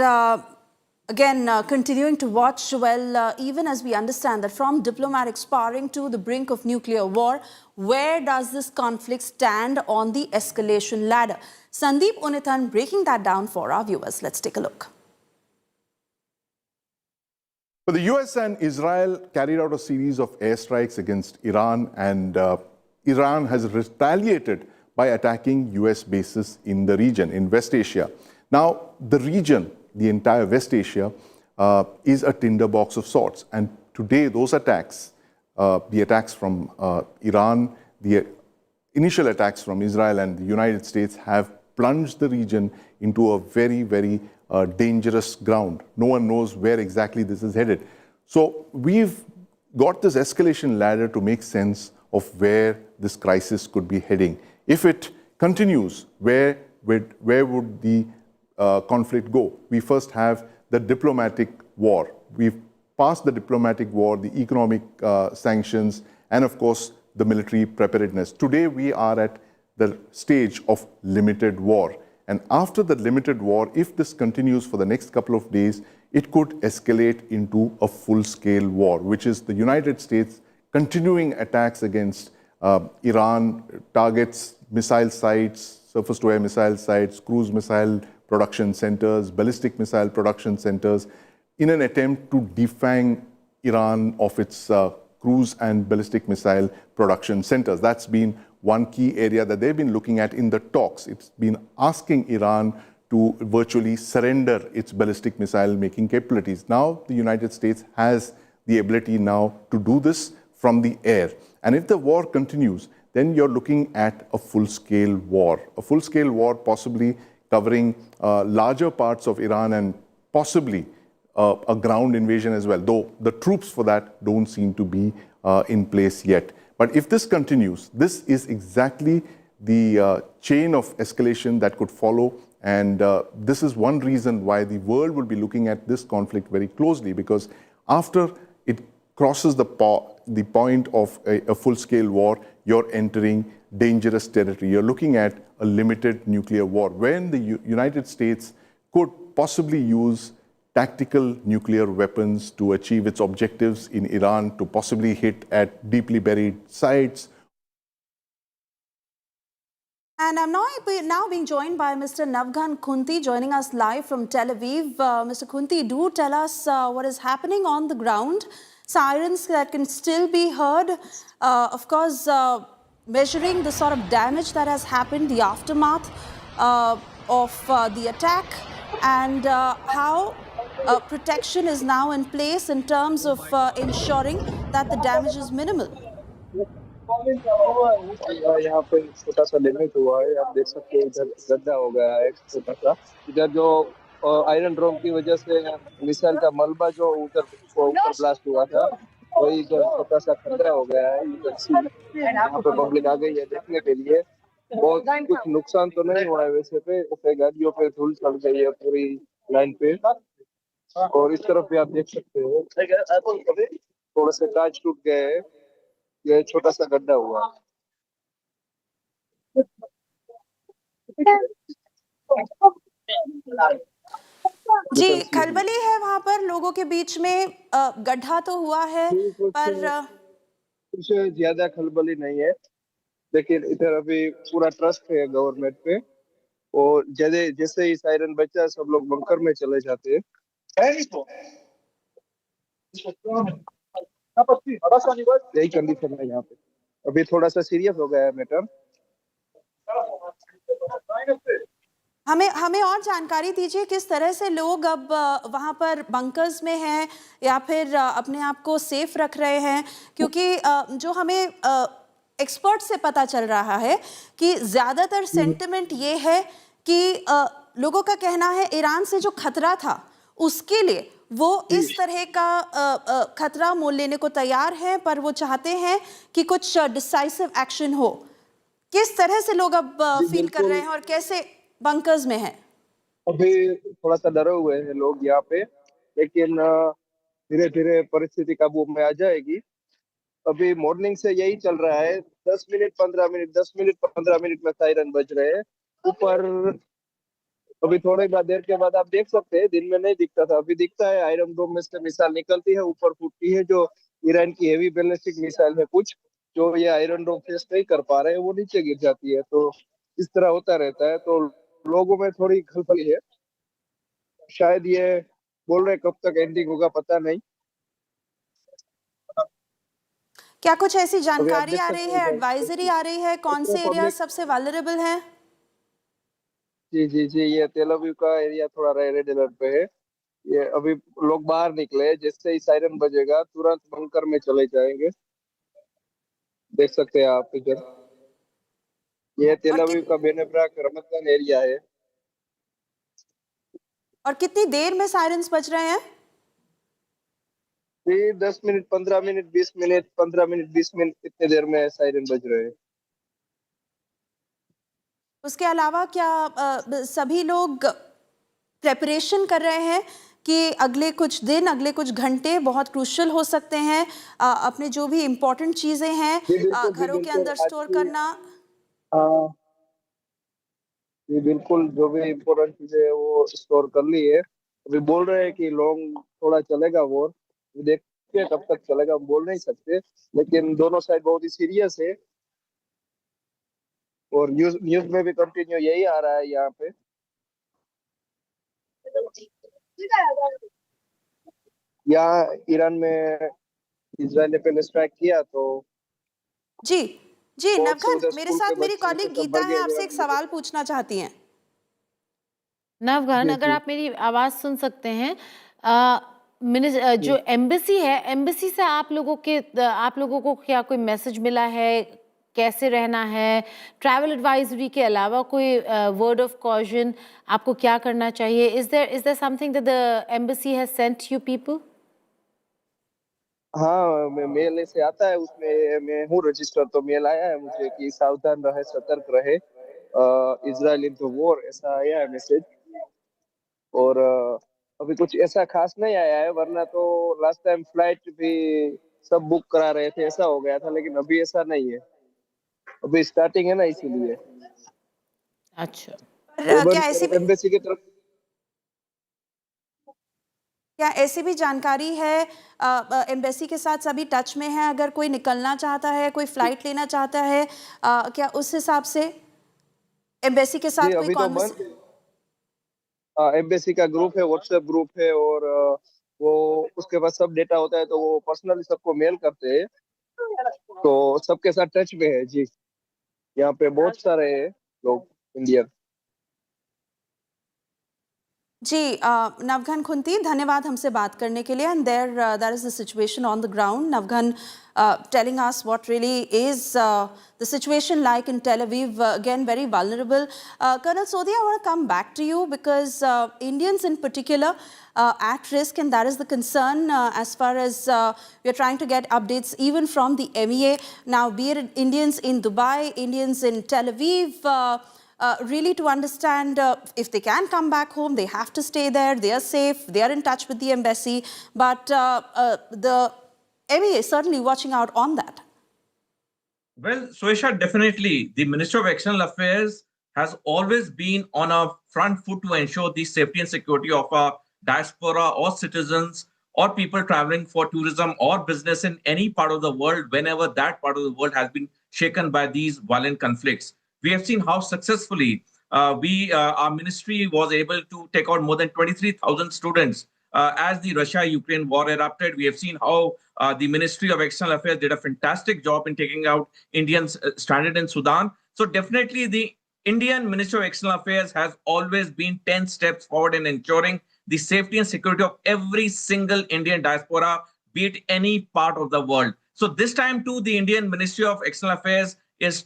[SPEAKER 10] Again, continuing to watch, even as we understand that from diplomatic sparring to the brink of nuclear war, where does this conflict stand on the escalation ladder? Sandeep Unintended breaking that down for our viewers. Let's take a look.
[SPEAKER 4] But the US and Israel carried out a series of airstrikes against Iran, and Iran has retaliated by attacking US bases in the region, in West Asia. Now, the region, the entire West Asia, is a tinderbox of sorts. And today, those attacks, the attacks from Iran, the initial attacks from Israel and the United States have plunged the region into a very, very dangerous ground. No one knows where exactly this is headed. So we've got this escalation ladder to make sense of where this crisis could be heading. If it continues, where would the conflict go? We first have the diplomatic war. We've passed the diplomatic war, the economic sanctions, and of course, the military preparedness. Today, we are at the stage of limited war. And after the limited war, if this continues for the next couple of days, it could escalate into a full-scale war, which is the United States continuing attacks against Iran, targets, missile sites, surface-to-air missile sites, cruise missile production centers, ballistic missile production centers, in an attempt to defang Iran of its cruise and ballistic missile production centers. That's been one key area that they've been looking at in the talks. It's been asking Iran to virtually surrender its ballistic missile making capabilities. Now, the United States has the ability now to do this from the air. And if the war continues, then you're looking at a full-scale war. A full-scale war possibly covering larger parts of Iran and possibly a ground invasion as well, though the troops for that don't seem to be in place yet. But if this continues, this is exactly the chain of escalation that could follow And this is one reason why the world will be looking at this conflict very closely, because after it crosses the point of a full-scale war, you're entering dangerous territory. You're looking at a limited nuclear war, when the United States could possibly use tactical nuclear weapons to achieve its objectives in Iran, to possibly hit at deeply buried sites.
[SPEAKER 10] And I'm now being joined by Mr. Navghan Khunti, joining us live from Tel Aviv. Mr. Khunti, do tell us what is happening on the ground. Sirens that can still be heard. Of course, measuring the sort of damage that has happened, the aftermath of the attack, and how protection is now in place in terms of ensuring that the damage is minimal.
[SPEAKER 13] यहाँ पे छोटा सा damage हुआ है, आप देख सकते हैं इधर गड्ढा हो गया है छोटा सा। इधर जो आयरन ड्रोम की वजह से मिसाइल का मलबा जो उधर ऊपर ब्लास्ट हुआ था, वही इधर छोटा सा खतरा हो गया है। यहाँ पे पब्लिक आ गई है देखने के लिए। बहुत कुछ नुकसान तो नहीं हुआ है वैसे पे गाड़ियों पे धूल चढ़ गई है पूरी लाइन पे, और इस तरफ भी आप देख सकते हो थोड़े से कांच टूट गए हैं। ये छोटा सा गड्ढा हुआ।
[SPEAKER 10] जी, खलबली है वहाँ पर लोगों के बीच में, गड्ढा तो हुआ है पर
[SPEAKER 13] कुछ ज्यादा खलबली नहीं है, लेकिन इधर अभी पूरा ट्रस्ट है गवर्नमेंट पे, और जैसे ही सायरन बचा सब लोग बंकर में चले जाते हैं। यही कंडीशन है यहाँ पे। अभी थोड़ा सा सीरियस हो गया है मैटर।
[SPEAKER 10] हमें और जानकारी दीजिए, किस तरह से लोग अब वहाँ पर बंकर्स में हैं या फिर अपने आप को सेफ रख रहे हैं, क्योंकि जो हमें एक्सपर्ट से पता चल रहा है कि ज़्यादातर सेंटिमेंट ये है कि लोगों का कहना है ईरान से जो खतरा था उसके लिए वो इस तरह का खतरा मोल लेने को तैयार हैं, पर वो चाहते हैं कि कुछ डिसाइसिव एक्शन हो। किस तरह से लोग अब फील कर रहे हैं और कैसे बंकर्स में हैं?
[SPEAKER 13] अभी थोड़ा सा डरे हुए हैं लोग यहाँ पे, लेकिन धीरे धीरे परिस्थिति काबू में आ जाएगी। अभी मॉर्निंग से यही चल रहा है, 10 मिनट 15 मिनट 10 मिनट 15 मिनट में सायरन बज रहे हैं ऊपर। अभी थोड़ी देर के बाद आप देख सकते हैं, दिन में नहीं दिखता था, अभी दिखता है। आयरन डोम में से मिसाइल निकलती है, ऊपर फूटती है, जो ईरान की हेवी बैलिस्टिक मिसाइल है कुछ, जो ये आयरन डोम फेस नहीं कर पा रहे हैं, वो नीचे गिर जाती है। तो इस तरह होता रहता है, तो लोगों में थोड़ी खलबली है। शायद ये बोल रहे कब तक एंडिंग होगा पता नहीं।
[SPEAKER 10] क्या कुछ ऐसी जानकारी आ रही है, एडवाइजरी आ रही है, कौन से एरिया सबसे वल्नरेबल हैं?
[SPEAKER 13] जी, ये तेल अवीव का एरिया थोड़ा रेड अलर्ट पे है। ये अभी लोग बाहर निकले, जैसे ही सायरन बजेगा तुरंत बंकर में चले जाएंगे। देख सकते हैं आप इधर, ये तेल अवीव का बेनेब्राक रमजान एरिया है।
[SPEAKER 10] और कितनी देर में सायरन्स बज रहे हैं?
[SPEAKER 13] 10 minute 15 minute 20 minute 15 minute 20 minute इतने देर में सायरन बज रहे हैं।
[SPEAKER 10] उसके अलावा क्या सभी लोग प्रेपरेशन कर रहे हैं कि अगले कुछ दिन, अगले कुछ घंटे बहुत क्रूशियल हो सकते हैं, अपने जो भी इम्पोर्टेंट चीजें हैं घरों के अंदर स्टोर करना?
[SPEAKER 13] जी बिल्कुल, जो भी इम्पोर्टेंट चीजें है वो स्टोर कर ली है। अभी बोल रहे हैं कि लॉन्ग थोड़ा चलेगा वॉर, देखते हैं कब तक चलेगा, हम बोल नहीं सकते, लेकिन दोनों साइड बहुत ही सीरियस है। और न्यूज में भी कंटिन्यू यही आ रहा है यहाँ पे। यहाँ ईरान में इजराइल ने पहले स्ट्राइक किया तो
[SPEAKER 10] जी नवघन, मेरे साथ मेरी कॉलीग गीता है, आपसे एक सवाल पूछना चाहती हैं।
[SPEAKER 7] नवघन, अगर आप मेरी आवाज सुन सकते हैं, जो एम्बेसी है, एम्बेसी से आप लोगों को क्या कोई मैसेज मिला है, कैसे रहना है? ट्रैवल एडवाइजरी के अलावा कोई वर्ड ऑफ कॉशन, आपको क्या करना चाहिए? Is there something that the embassy has sent you people?
[SPEAKER 13] हाँ, मेल से आता है, उसमें मैं हूँ रजिस्टर, तो मेल आया है मुझे कि सावधान रहे, सतर्क रहे, इजराइल इन द वॉर, ऐसा आया है मैसेज। और अभी कुछ ऐसा खास नहीं आया है, वरना तो लास्ट टाइम फ्लाइट भी सब बुक करा रहे थे, ऐसा हो गया था, लेकिन अभी ऐसा नहीं है, अभी स्टार्टिंग है ना, इसीलिए।
[SPEAKER 7] अच्छा,
[SPEAKER 10] क्या ऐसी भी
[SPEAKER 13] एम्बेसी की तरफ
[SPEAKER 10] क्या ऐसी भी जानकारी है, एम्बेसी के साथ सभी टच में है, अगर कोई निकलना चाहता है, कोई फ्लाइट लेना चाहता है, क्या उस हिसाब से एम्बेसी के
[SPEAKER 13] जी
[SPEAKER 10] साथ कोई
[SPEAKER 13] अभी तो
[SPEAKER 10] कॉन्वर्सेशन?
[SPEAKER 13] एम्बेसी का ग्रुप है, व्हाट्सएप ग्रुप है, और वो उसके पास सब डेटा होता है, तो वो पर्सनली सबको मेल करते हैं, तो सबके साथ टच में है जी। यहाँ पे बहुत सारे लोग इंडियन।
[SPEAKER 10] जी, नवघन खुंती, धन्यवाद हमसे बात करने के लिए। And there is the situation on the ground. नवघन telling us what really is the situation like in Tel Aviv, again very vulnerable. Colonel Sodhi, I want to come back to you because Indians in particular at risk, and that is the concern as far as we are trying to get updates even from the MEA. Now, be it Indians in Dubai, Indians in Tel Aviv, really to understand if they can come back home, they have to stay there, they are safe, they are in touch with the embassy, but the MEA is certainly watching out on that.
[SPEAKER 22] Well, Suesha, definitely. The Minister of External Affairs has always been on a front foot to ensure the safety and security of our diaspora or citizens or people traveling for tourism or business in any part of the world whenever that part of the world has been shaken by these violent conflicts. We have seen how successfully our ministry was able to take out more than 23,000 students as the Russia-Ukraine war erupted. We have seen how the Ministry of External Affairs did a fantastic job in taking out Indians stranded in Sudan. So definitely the Indian Ministry of External Affairs has always been 10 steps forward in ensuring the safety and security of every single Indian diaspora, be it any part of the world. So this time too, the Indian Ministry of External Affairs is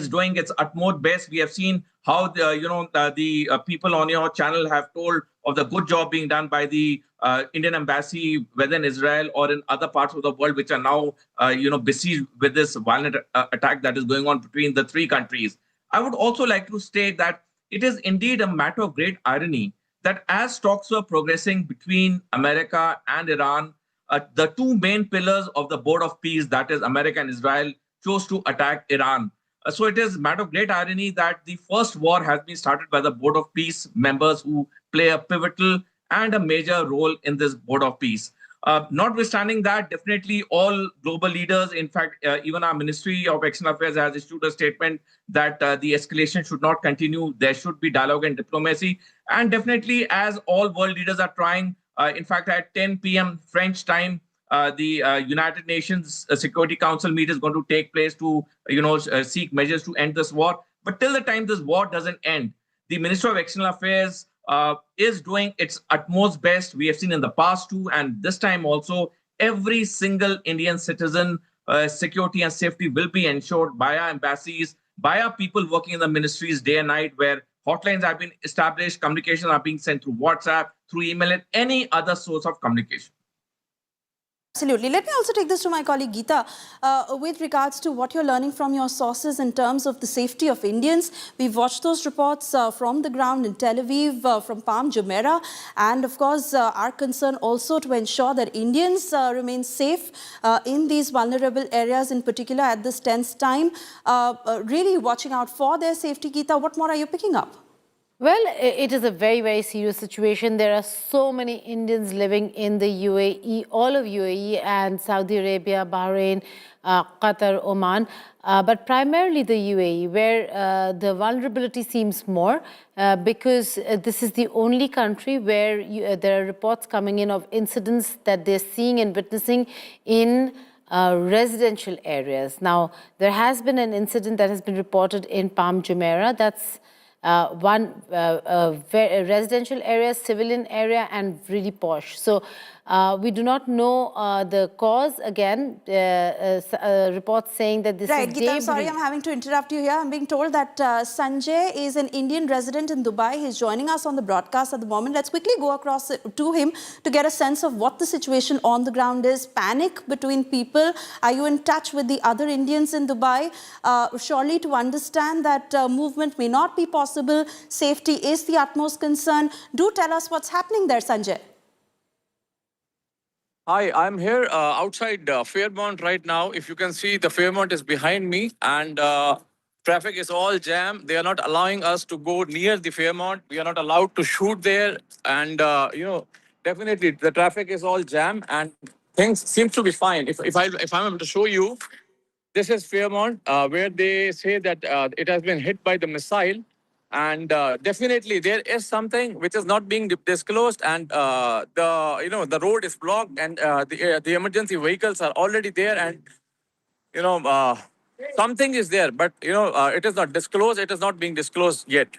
[SPEAKER 22] doing its utmost best. We have seen how the people on your channel have told of the good job being done by the Indian embassy, whether in Israel or in other parts of the world, which are now besieged with this violent attack that is going on between the three countries. I would also like to state that it is indeed a matter of great irony that as talks were progressing between America and Iran, the two main pillars of the Board of Peace, that is America and Israel, chose to attack Iran. So it is a matter of great irony that the first war has been started by the Board of Peace members who play a pivotal and a major role in this Board of Peace. Notwithstanding that, definitely all global leaders, in fact, even our Ministry of External Affairs has issued a statement that the escalation should not continue. There should be dialogue and diplomacy. And definitely, as all world leaders are trying, in fact, at 10 p.m. French time, the United Nations Security Council meet is going to take place to, seek measures to end this war. But till the time this war doesn't end, the Minister of External Affairs is doing its utmost best. We have seen in the past too, and this time also, every single Indian citizen security and safety will be ensured by our embassies, by our people working in the ministries day and night, where hotlines have been established, communications are being sent through WhatsApp, through email, and any other source of communication.
[SPEAKER 10] Absolutely. Let me also take this to my colleague Geeta with regards to what you're learning from your sources in terms of the safety of Indians. We've watched those reports from the ground in Tel Aviv, from Palm Jumeirah, and of course our concern also to ensure that Indians remain safe in these vulnerable areas, in particular at this tense time, really watching out for their safety. Geeta, what more are you picking up?
[SPEAKER 7] Well, it is a very, very serious situation. There are so many Indians living in the UAE, all of UAE and Saudi Arabia, Bahrain, Qatar, Oman, but primarily the UAE, where the vulnerability seems more because this is the only country where there are reports coming in of incidents that they're seeing and witnessing in residential areas. Now, there has been an incident that has been reported in Palm Jumeirah. That's one residential area, civilian area, and really posh. So We do not know the cause. Again, reports saying that this
[SPEAKER 10] right,
[SPEAKER 7] is
[SPEAKER 10] Geeta, I'm sorry, I'm having to interrupt you here. I'm being told that Sanjay is an Indian resident in Dubai. He's joining us on the broadcast at the moment. Let's quickly go across to him to get a sense of what the situation on the ground is. Panic between people. Are you in touch with the other Indians in Dubai? Surely to understand that movement may not be possible. Safety is the utmost concern. Do tell us what's happening there, Sanjay.
[SPEAKER 6] Hi, I'm here outside Fairmont right now. If you can see, the Fairmont is behind me, and traffic is all jammed. They are not allowing us to go near the Fairmont. We are not allowed to shoot there, and definitely the traffic is all jammed, and things seem to be fine. If I'm able to show you, this is Fairmont, where they say that it has been hit by the missile. And definitely there is something which is not being disclosed, and the road is blocked, and the emergency vehicles are already there, and something is there, but it is not disclosed. It is not being disclosed yet.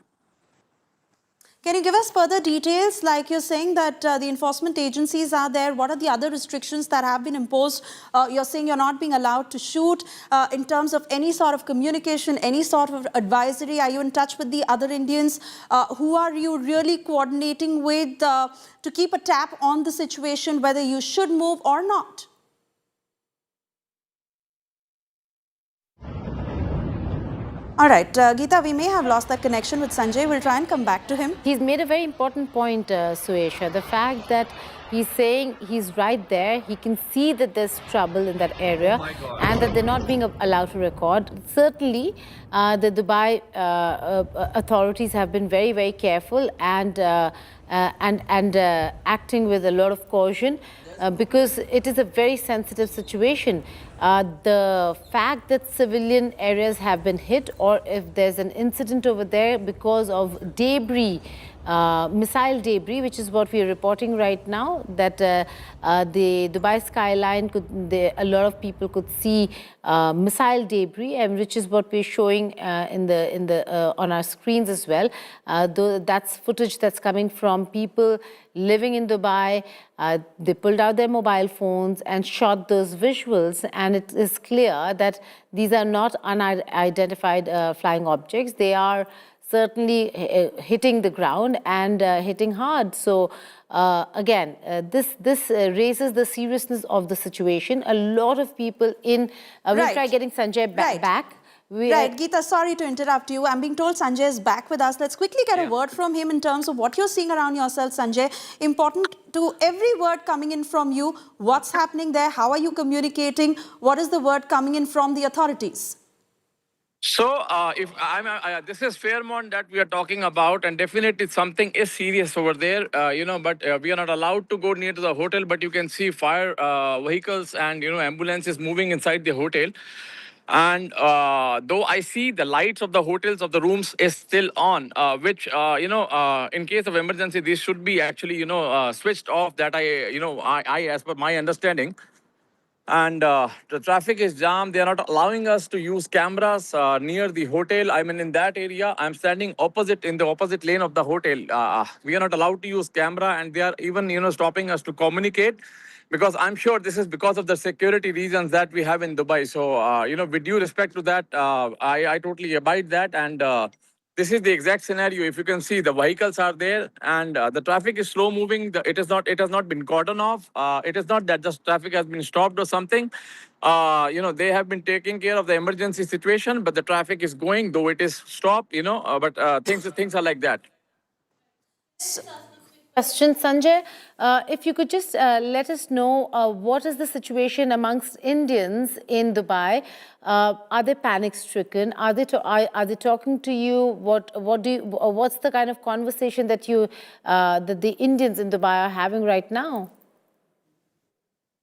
[SPEAKER 10] Can you give us further details, like you're saying that the enforcement agencies are there? What are the other restrictions that have been imposed? You're saying you're not being allowed to shoot. In terms of any sort of communication, any sort of advisory, are you in touch with the other Indians? Who are you really coordinating with to keep a tap on the situation, whether you should move or not? All right, Geeta, we may have lost that connection with Sanjay. We'll try and come back to him.
[SPEAKER 7] He's made a very important point, Suesha. The fact that he's saying he's right there, he can see that there's trouble in that area, and that they're not being allowed to record. Certainly, the Dubai authorities have been very, very careful and acting with a lot of caution. Because it is a very sensitive situation. The fact that civilian areas have been hit, or if there's an incident over there because of debris, missile debris, which is what we are reporting right now, that the Dubai skyline, a lot of people could see missile debris, and which is what we're showing on our screens as well. Though that's footage that's coming from people living in Dubai. They pulled out their mobile phones and shot those visuals, and it is clear that these are not unidentified flying objects. They are certainly hitting the ground and hitting hard. So again, this raises the seriousness of the situation. A lot of people in, we'll try getting Sanjay back.
[SPEAKER 10] Right, Geeta, sorry to interrupt you. I'm being told Sanjay is back with us. Let's quickly get a word from him in terms of what you're seeing around yourself, Sanjay. Important to every word coming in from you. What's happening there? How are you communicating? What is the word coming in from the authorities?
[SPEAKER 6] So, this is Fairmont that we are talking about, and definitely something is serious over there, but we are not allowed to go near to the hotel, but you can see fire vehicles and, ambulances moving inside the hotel. And though I see the lights of the hotels, of the rooms is still on, which, in case of emergency, this should be actually, switched off, that I, as per my understanding. And the traffic is jammed. They are not allowing us to use cameras near the hotel. I mean, in that area, I'm standing in the opposite lane of the hotel. We are not allowed to use camera, and they are even, stopping us to communicate, because I'm sure this is because of the security reasons that we have in Dubai. So, with due respect to that, I totally abide that. And this is the exact scenario. If you can see, the vehicles are there, and the traffic is slow moving. It has not been cordoned off. It is not that just traffic has been stopped or something. They have been taking care of the emergency situation, but the traffic is going, though it is stopped. But things are like that.
[SPEAKER 7] Question, Sanjay, if you could just let us know what is the situation amongst Indians in Dubai. Are they panic-stricken? Are they talking to you? What's the kind of conversation that the Indians in Dubai are having right now?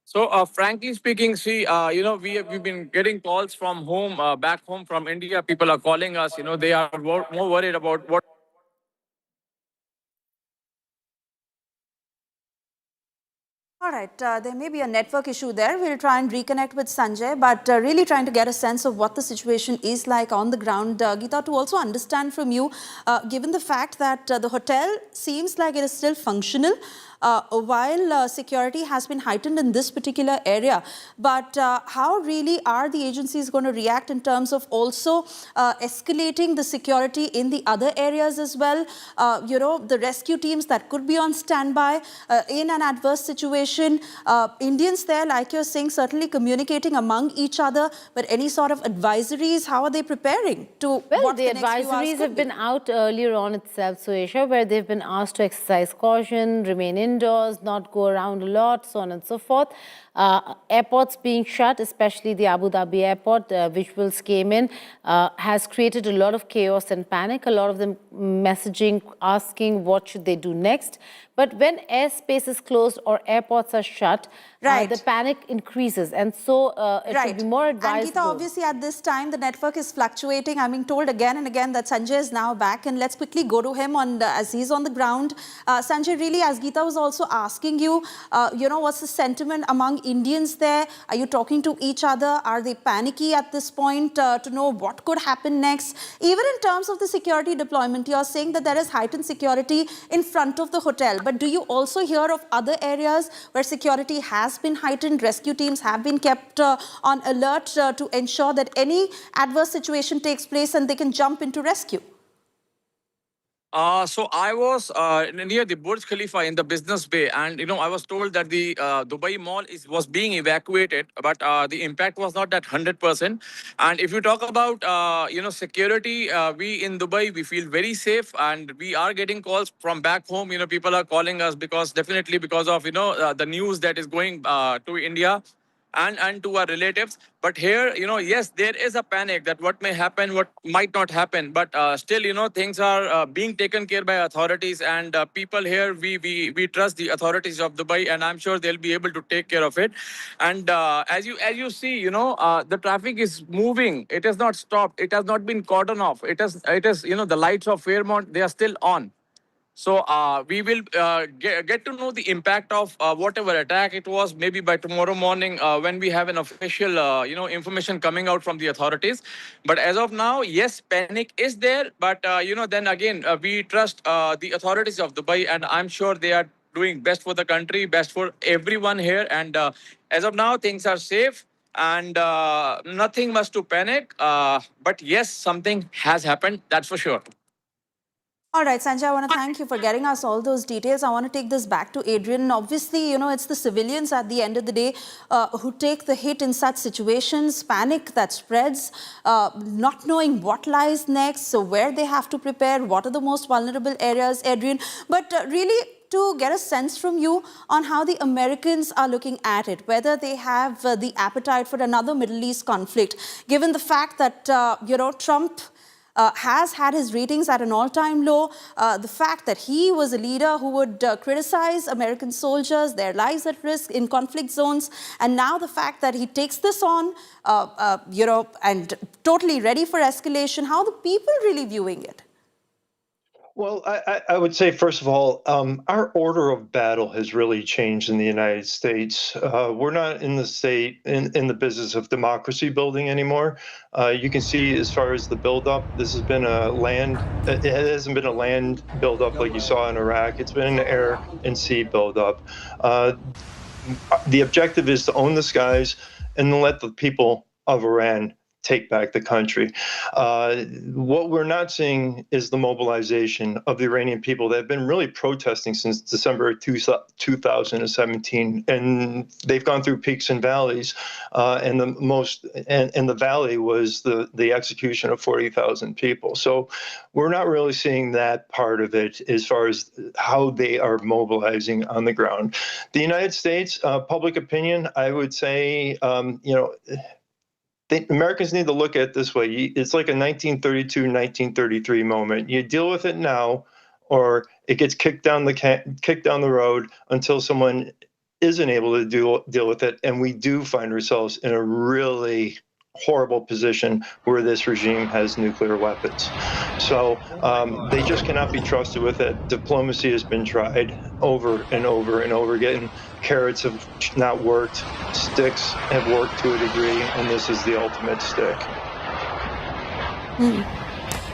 [SPEAKER 6] So, frankly speaking, see, we've been getting calls from home, back home from India. People are calling us. They are more worried about what.
[SPEAKER 10] All right, there may be a network issue there. We'll try and reconnect with Sanjay, but really trying to get a sense of what the situation is like on the ground. Geeta, to also understand from you, given the fact that the hotel seems like it is still functional, while security has been heightened in this particular area. But how really are the agencies going to react in terms of also escalating the security in the other areas as well? The rescue teams that could be on standby in an adverse situation. Indians there, like you're saying, certainly communicating among each other, but any sort of advisories, how are they preparing to what
[SPEAKER 7] the advisories have been out earlier on itself, Suesha, where they've been asked to exercise caution, remain indoors, not go around a lot, so on and so forth. Airports being shut, especially the Abu Dhabi airport, visuals came in, has created a lot of chaos and panic. A lot of them messaging, asking what should they do next. But when airspace is closed or airports are shut, the panic increases. And so it should be more advisable.
[SPEAKER 10] And Geeta, obviously at this time, the network is fluctuating. I'm being told again and again that Sanjay is now back. And let's quickly go to him as he's on the ground. Sanjay, really, as Geeta was also asking you, what's the sentiment among Indians there? Are you talking to each other? Are they panicky at this point to know what could happen next? Even in terms of the security deployment, you're saying that there is heightened security in front of the hotel. But do you also hear of other areas where security has been heightened, rescue teams have been kept on alert to ensure that any adverse situation takes place and they can jump into rescue?
[SPEAKER 6] So I was near the Burj Khalifa in the Business Bay, and I was told that the Dubai Mall was being evacuated, but the impact was not that 100%. And if you talk about security, we in Dubai, we feel very safe, and we are getting calls from back home. People are calling us because of the news that is going to India and to our relatives. But here, yes, there is a panic that what may happen, what might not happen. But still, things are being taken care by authorities, and people here, we trust the authorities of Dubai, and I'm sure they'll be able to take care of it. And as you see, the traffic is moving. It has not stopped. It has not been cordoned off. It is the lights of Fairmont, they are still on. So we will get to know the impact of whatever attack it was, maybe by tomorrow morning when we have an official, information coming out from the authorities. But as of now, yes, panic is there. But, then again, we trust the authorities of Dubai, and I'm sure they are doing best for the country, best for everyone here. And as of now, things are safe. And nothing much to panic. But yes, something has happened, that's for sure.
[SPEAKER 10] All right, Sanjay, I want to thank you for getting us all those details. I want to take this back to Adrian. Obviously, it's the civilians at the end of the day who take the hit in such situations, panic that spreads, not knowing what lies next, so where they have to prepare, what are the most vulnerable areas, Adrian. But really, to get a sense from you on how the Americans are looking at it, whether they have the appetite for another Middle East conflict, given the fact that, Trump has had his ratings at an all-time low. The fact that he was a leader who would criticize American soldiers, their lives at risk in conflict zones, and now the fact that he takes this on, and totally ready for escalation. How are the people really viewing it?
[SPEAKER 3] Well, I would say, first of all, our order of battle has really changed in the United States. We're not in the business of democracy building anymore. You can see as far as the buildup, this has been it hasn't been a land buildup like you saw in Iraq. It's been an air and sea buildup. The objective is to own the skies and then let the people of Iran take back the country. What we're not seeing is the mobilization of the Iranian people that have been really protesting since December 2017, and they've gone through peaks and valleys. And the valley was the execution of 40,000 people. So we're not really seeing that part of it as far as how they are mobilizing on the ground. The United States public opinion, I would say, Americans need to look at it this way. It's like a 1932, 1933 moment. You deal with it now, or it gets kicked down the road until someone isn't able to deal with it. And we do find ourselves in a really horrible position where this regime has nuclear weapons. So they just cannot be trusted with it. Diplomacy has been tried over and over and over again. Carrots have not worked. Sticks have worked to a degree, and this is the ultimate stick.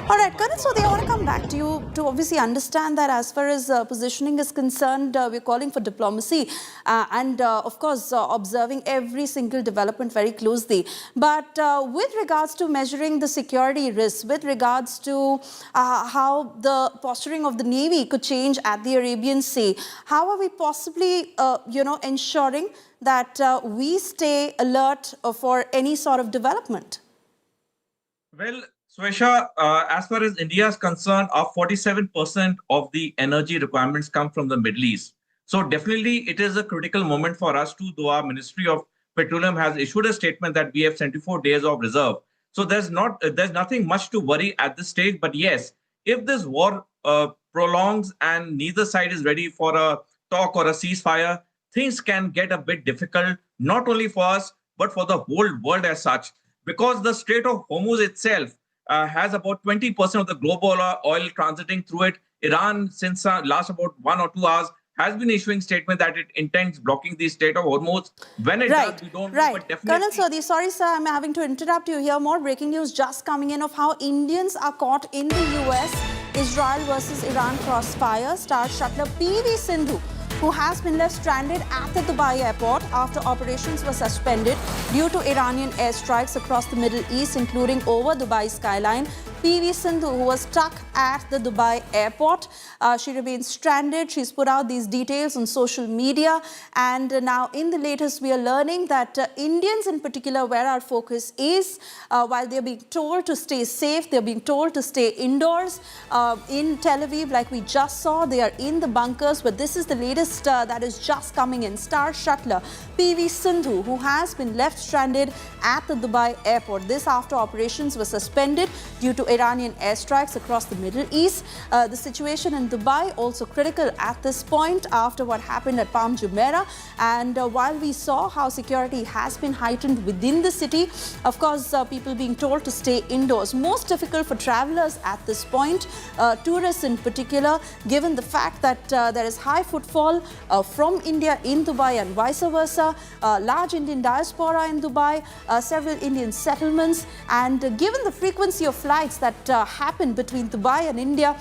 [SPEAKER 10] All right, Karan, so I want to come back to you to obviously understand that as far as positioning is concerned, we're calling for diplomacy and, of course, observing every single development very closely. But with regards to measuring the security risks, with regards to how the posturing of the Navy could change at the Arabian Sea, how are we possibly, ensuring that we stay alert for any sort of development?
[SPEAKER 22] Well, Swesha, as far as India is concerned, 47% of the energy requirements come from the Middle East. So definitely it is a critical moment for us too, though our Ministry of Petroleum has issued a statement that we have 74 days of reserve. So there's nothing much to worry at this stage. But yes, if this war prolongs and neither side is ready for a talk or a ceasefire, things can get a bit difficult, not only for us, but for the whole world as such. Because the Strait of Hormuz itself has about 20% of the global oil transiting through it. Iran, since last about 1 or 2 hours, has been issuing statement that it intends blocking the Strait of Hormuz. When it does, we don't know, but definitely...
[SPEAKER 10] Colonel Sodhi, sorry sir, I'm having to interrupt you here. More breaking news just coming in of how Indians are caught in the US. Israel versus Iran crossfire. Star shuttler PV Sindhu, who has been left stranded at the Dubai airport after operations were suspended due to Iranian airstrikes across the Middle East, including over Dubai skyline. PV Sindhu, who was stuck at the Dubai airport, she remains stranded. She's put out these details on social media. And now in the latest, we are learning that Indians in particular, where our focus is, while they're being told to stay safe, they're being told to stay indoors. In Tel Aviv, like we just saw, they are in the bunkers. But this is the latest that is just coming in. Star shuttler PV Sindhu, who has been left stranded at the Dubai airport. This after operations were suspended due to Iranian airstrikes across the Middle East. The situation in Dubai also critical at this point after what happened at Palm Jumeirah. And while we saw how security has been heightened within the city, of course, people being told to stay indoors. Most difficult for travelers at this point, tourists in particular, given the fact that there is high footfall from India in Dubai and vice versa, large Indian diaspora in Dubai, several Indian settlements, and given the frequency of flights that happen between Dubai and India,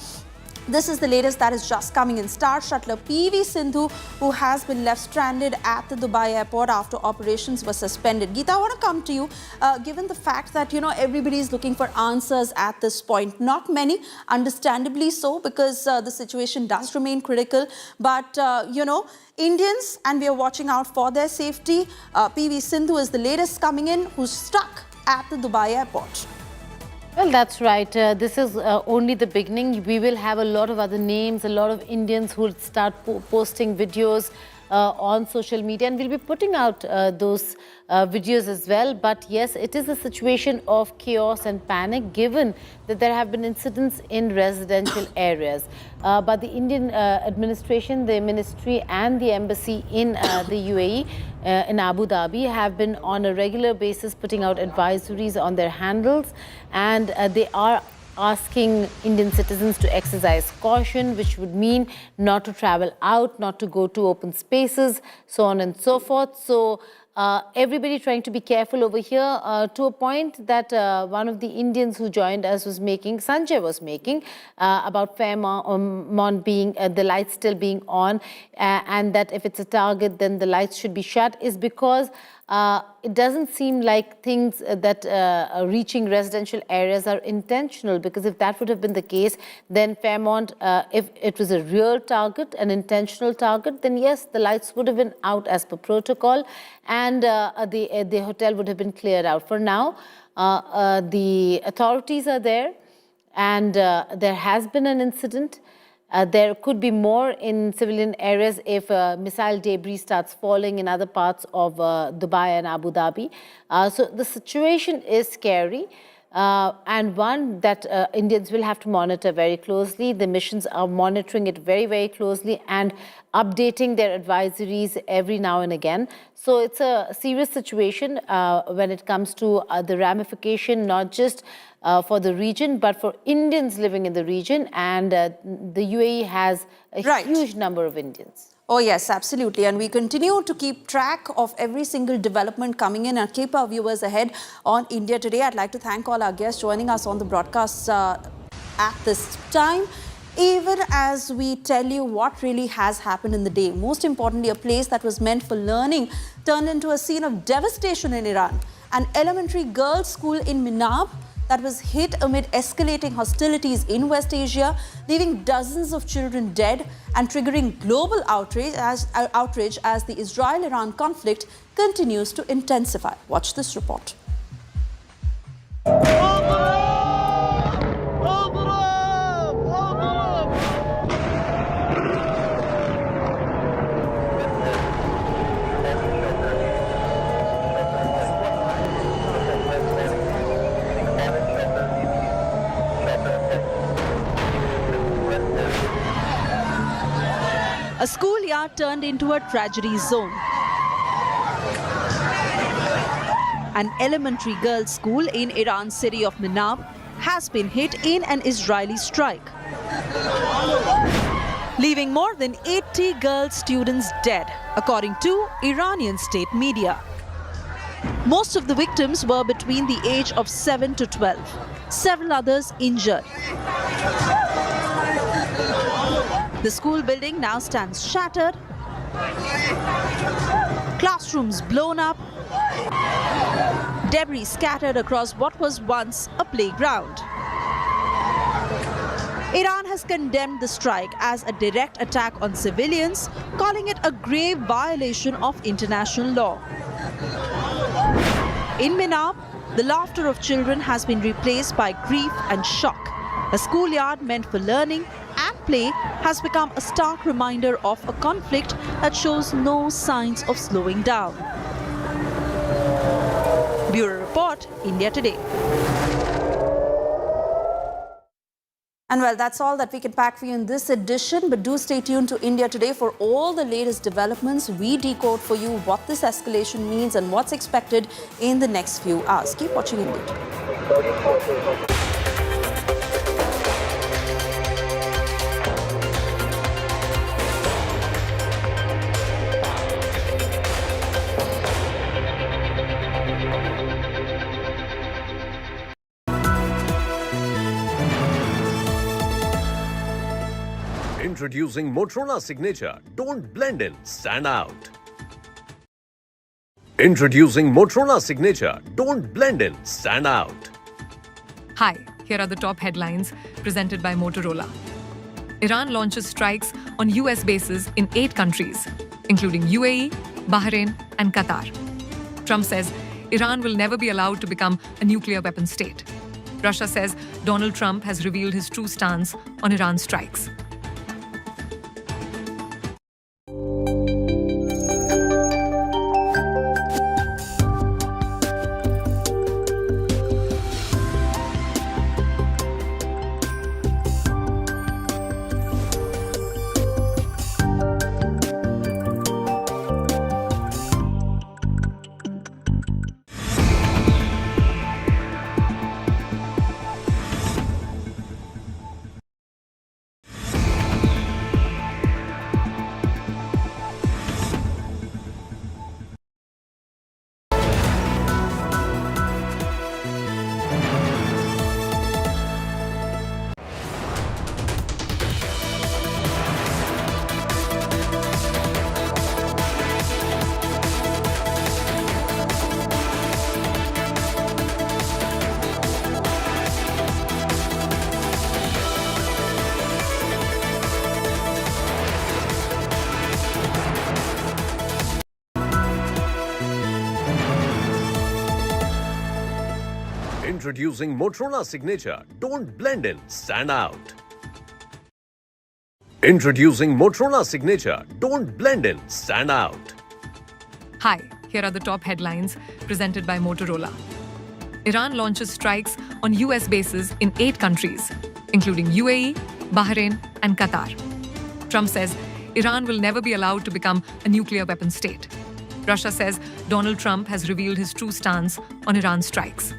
[SPEAKER 10] this is the latest that is just coming in. Star shuttler PV Sindhu, who has been left stranded at the Dubai airport after operations were suspended. Geeta, I want to come to you, given the fact that, everybody is looking for answers at this point. Not many, understandably so, because the situation does remain critical. But, Indians, and we are watching out for their safety. PV Sindhu is the latest coming in, who's stuck at the Dubai airport.
[SPEAKER 7] Well, that's right. This is only the beginning. We will have a lot of other names, a lot of Indians who will start posting videos on social media, and we'll be putting out those videos as well. But yes, it is a situation of chaos and panic, given that there have been incidents in residential areas. But the Indian administration, the ministry and the embassy in the UAE, in Abu Dhabi, have been on a regular basis putting out advisories on their handles, and they are asking Indian citizens to exercise caution, which would mean not to travel out, not to go to open spaces, so on and so forth. So everybody trying to be careful over here to a point that one of the Indians who joined us was making, Sanjay was making, about Fairmont being, the lights still being on, and that if it's a target, then the lights should be shut, is because it doesn't seem like things that reaching residential areas are intentional, because if that would have been the case, then Fairmont, if it was a real target, an intentional target, then yes, the lights would have been out as per protocol, and the hotel would have been cleared out. For now, the authorities are there, and there has been an incident. There could be more in civilian areas if missile debris starts falling in other parts of Dubai and Abu Dhabi. So the situation is scary, and one that Indians will have to monitor very closely. The missions are monitoring it very, very closely and updating their advisories every now and again. So it's a serious situation when it comes to the ramification, not just for the region, but for Indians living in the region. And the UAE has a huge number of Indians.
[SPEAKER 10] Oh, yes, absolutely. And we continue to keep track of every single development coming in and keep our viewers ahead on India Today. I'd like to thank all our guests joining us on the broadcast. at this time. Even as we tell you what really has happened in the day, most importantly, a place that was meant for learning turned into a scene of devastation in Iran. An elementary girls' school in Minab that was hit amid escalating hostilities in West Asia, leaving dozens of children dead and triggering global outrage as the Israel-Iran conflict continues to intensify. Watch this report. A schoolyard turned into a tragedy zone. An elementary girls' school in Iran's city of Minab has been hit in an Israeli strike, leaving more than 80 girl students dead, according to Iranian state media. Most of the victims were between the age of 7 to 12. Several others injured. The school building now stands shattered, classrooms blown up, debris scattered across what was once a playground. Iran has condemned the strike as a direct attack on civilians, calling it a grave violation of international law. In Minab, the laughter of children has been replaced by grief and shock. A schoolyard meant for learning and play has become a stark reminder of a conflict that shows no signs of slowing down. Bureau Report, India Today. And well, that's all that we can pack for you in this edition, but do stay tuned to India Today for all the latest developments. We decode for you what this escalation means and what's expected in the next few hours. Keep watching India Today.
[SPEAKER 18] Introducing Motorola Signature. Don't blend in, stand out. Introducing Motorola Signature. Don't blend in, stand out.
[SPEAKER 19] Hi, here are the top headlines presented by Motorola. Iran launches strikes on US bases in 8 countries, including UAE, Bahrain, and Qatar. Trump says Iran will never be allowed to become a nuclear weapon state. Russia says Donald Trump has revealed his true stance on Iran's strikes.
[SPEAKER 18] Introducing Motorola Signature. Don't blend in, stand out. Introducing Motorola Signature. Don't blend in, stand out.
[SPEAKER 19] Hi, here are the top headlines presented by Motorola. Iran launches strikes on US bases in 8 countries, including UAE, Bahrain, and Qatar. Trump says Iran will never be allowed to become a nuclear weapon state. Russia says Donald Trump has revealed his true stance on Iran's strikes.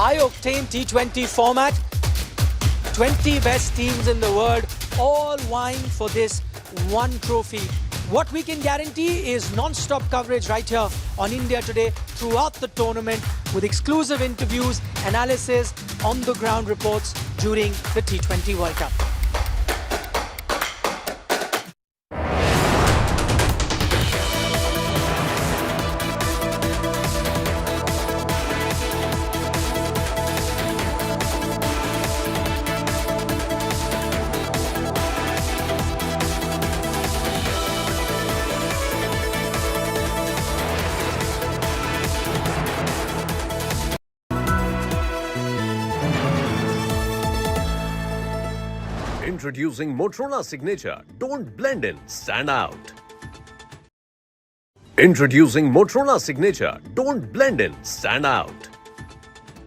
[SPEAKER 9] high-octane T20 format. 20 best teams in the world, all vying for this one trophy. What we can guarantee is non-stop coverage right here on India Today throughout the tournament with exclusive interviews, analysis, on-the-ground reports during the T20 World Cup.
[SPEAKER 18] Introducing Motorola Signature. Don't blend in, stand out. Introducing Motorola Signature. Don't blend in, stand out.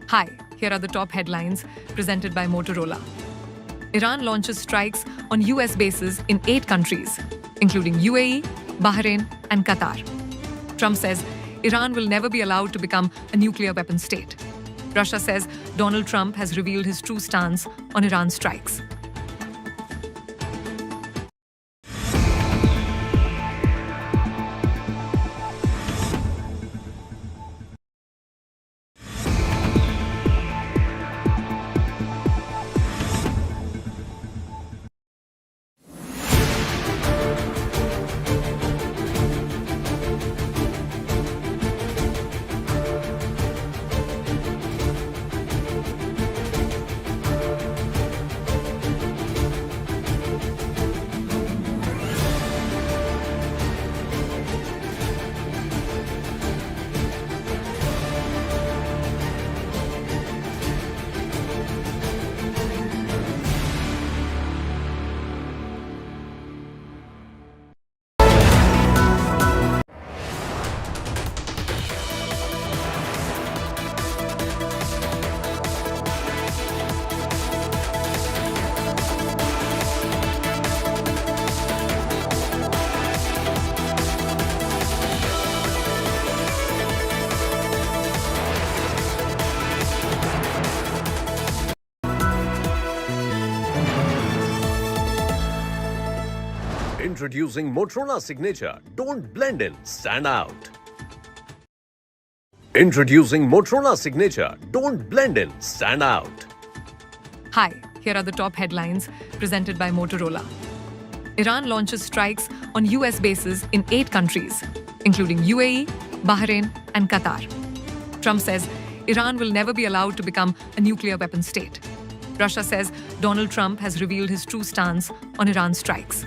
[SPEAKER 19] Hi, here are the top headlines presented by Motorola. Iran launches strikes on US bases in 8 countries, including UAE, Bahrain, and Qatar. Trump says Iran will never be allowed to become a nuclear weapon state. Russia says Donald Trump has revealed his true stance on Iran strikes.
[SPEAKER 18] Introducing Motorola Signature. Don't blend in, stand out. Introducing Motorola Signature. Don't blend in, stand out.
[SPEAKER 19] Hi, here are the top headlines presented by Motorola. Iran launches strikes on US bases in 8 countries, including UAE, Bahrain, and Qatar. Trump says Iran will never be allowed to become a nuclear weapon state. Russia says Donald Trump has revealed his true stance on Iran strikes.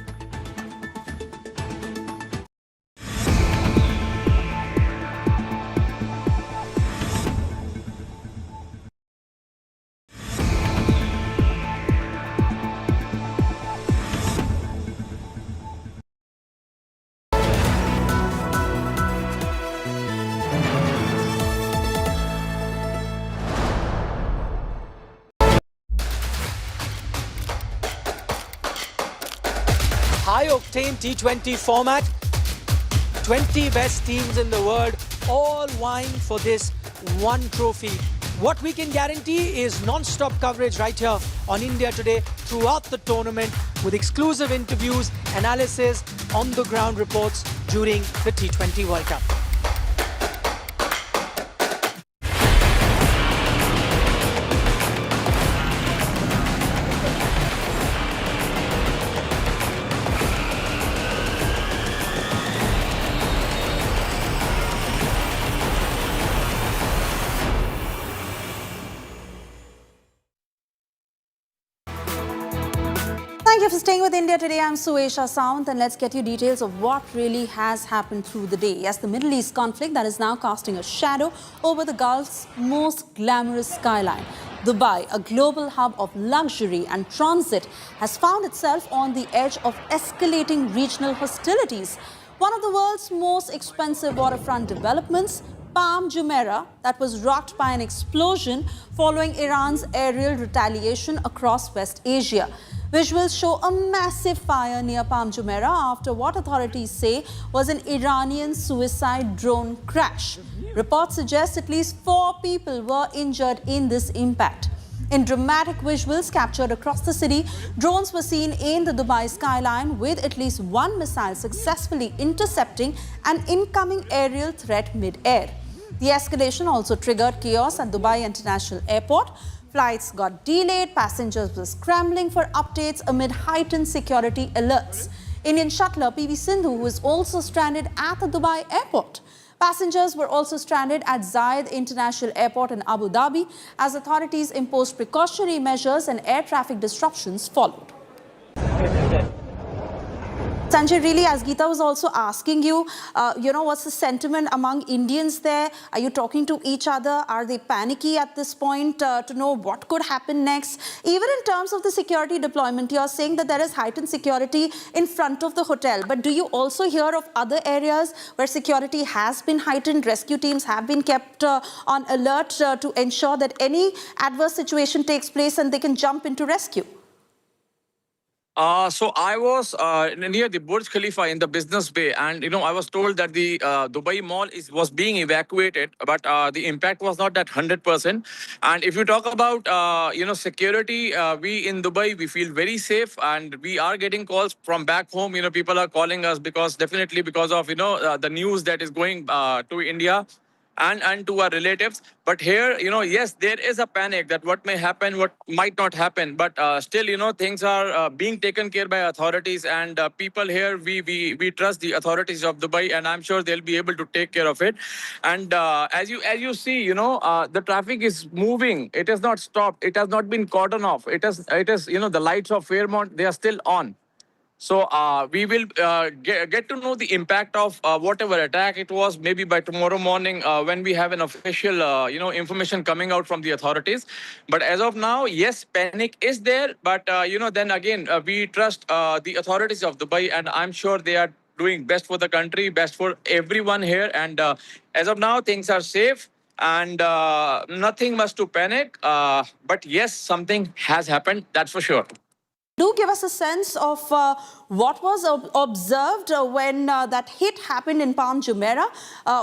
[SPEAKER 9] High-octane T20 format. 20 best teams in the world, all vying for this one trophy. What we can guarantee is non-stop coverage right here on India Today throughout the tournament with exclusive interviews, analysis, on-the-ground reports during the T20 World Cup.
[SPEAKER 10] Thank you for staying with India Today. I'm Suesha Sound, and let's get you details of what really has happened through the day. Yes, the Middle East conflict that is now casting a shadow over the Gulf's most glamorous skyline. Dubai, a global hub of luxury and transit, has found itself on the edge of escalating regional hostilities. One of the world's most expensive waterfront developments, Palm Jumeirah, that was rocked by an explosion following Iran's aerial retaliation across West Asia. Visuals show a massive fire near Palm Jumeirah after what authorities say was an Iranian suicide drone crash. Reports suggest at least 4 people were injured in this impact. In dramatic visuals captured across the city, drones were seen in the Dubai skyline with at least 1 missile successfully intercepting an incoming aerial threat mid-air. The escalation also triggered chaos at Dubai International Airport. Flights got delayed, passengers were scrambling for updates amid heightened security alerts. Indian shuttler PV Sindhu was also stranded at the Dubai airport. Passengers were also stranded at Zayed International Airport in Abu Dhabi as authorities imposed precautionary measures and air traffic disruptions followed. Sanjay, really, as Geeta was also asking you, what's the sentiment among Indians there? Are you talking to each other? Are they panicky at this point to know what could happen next? Even in terms of the security deployment, you're saying that there is heightened security in front of the hotel. But do you also hear of other areas where security has been heightened? Rescue teams have been kept on alert to ensure that any adverse situation takes place and they can jump into rescue?
[SPEAKER 6] So I was near the Burj Khalifa in the Business Bay, and I was told that the Dubai Mall was being evacuated, but the impact was not that 100%. And if you talk about security, we in Dubai, we feel very safe, and we are getting calls from back home. People are calling us because of the news that is going to India and to our relatives. But here, yes, there is a panic that what may happen, what might not happen. But still, things are being taken care by authorities, and people here, we trust the authorities of Dubai, and I'm sure they'll be able to take care of it. And as you see, the traffic is moving. It has not stopped. It has not been cordoned off. It is the lights of Fairmont, they are still on. So we will get to know the impact of whatever attack it was, maybe by tomorrow morning when we have an official, information coming out from the authorities. But as of now, yes, panic is there. But, then again, we trust the authorities of Dubai, and I'm sure they are doing best for the country, best for everyone here. And as of now, things are safe. And nothing much to panic. But yes, something has happened, that's for sure.
[SPEAKER 10] Do give us a sense of what was observed when that hit happened in Palm Jumeirah.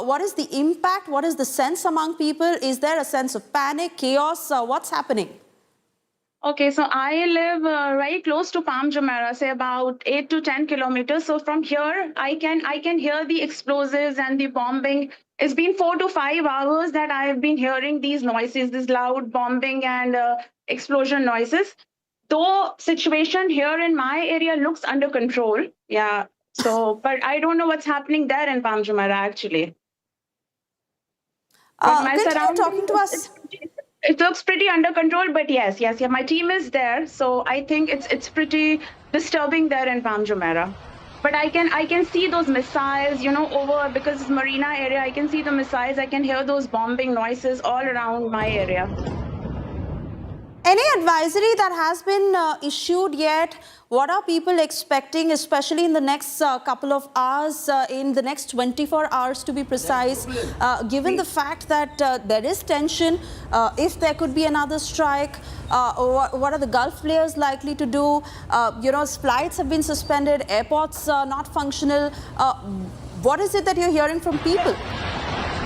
[SPEAKER 10] What is the impact? What is the sense among people? Is there a sense of panic, chaos? What's happening?
[SPEAKER 5] Okay, so I live very close to Palm Jumeirah, say about 8 to 10 kilometers. So from here, I can hear the explosives and the bombing. It's been 4 to 5 hours that I've been hearing these noises, this loud bombing and explosion noises. Though situation here in my area looks under control, yeah. So, but I don't know what's happening there in Palm Jumeirah actually. But my surroundings, talking to us. It looks pretty under control, but yes, my team is there, so I think it's pretty disturbing there in Palm Jumeirah. But I can see those missiles, over, because it's Marina area. I can see the missiles. I can hear those bombing noises all around my area.
[SPEAKER 10] Any advisory that has been issued yet? What are people expecting, especially in the next couple of hours, in the next 24 hours to be precise, given the fact that there is tension, if there could be another strike, what are the Gulf players likely to do? Flights have been suspended, airports not functional. What is it that you're hearing from people?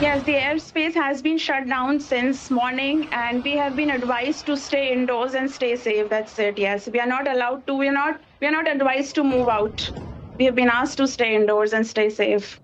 [SPEAKER 5] Yes, the airspace has been shut down since morning, and we have been advised to stay indoors and stay safe. That's it. Yes, we are not allowed to. We are not advised to move out. We have been asked to stay indoors and stay safe.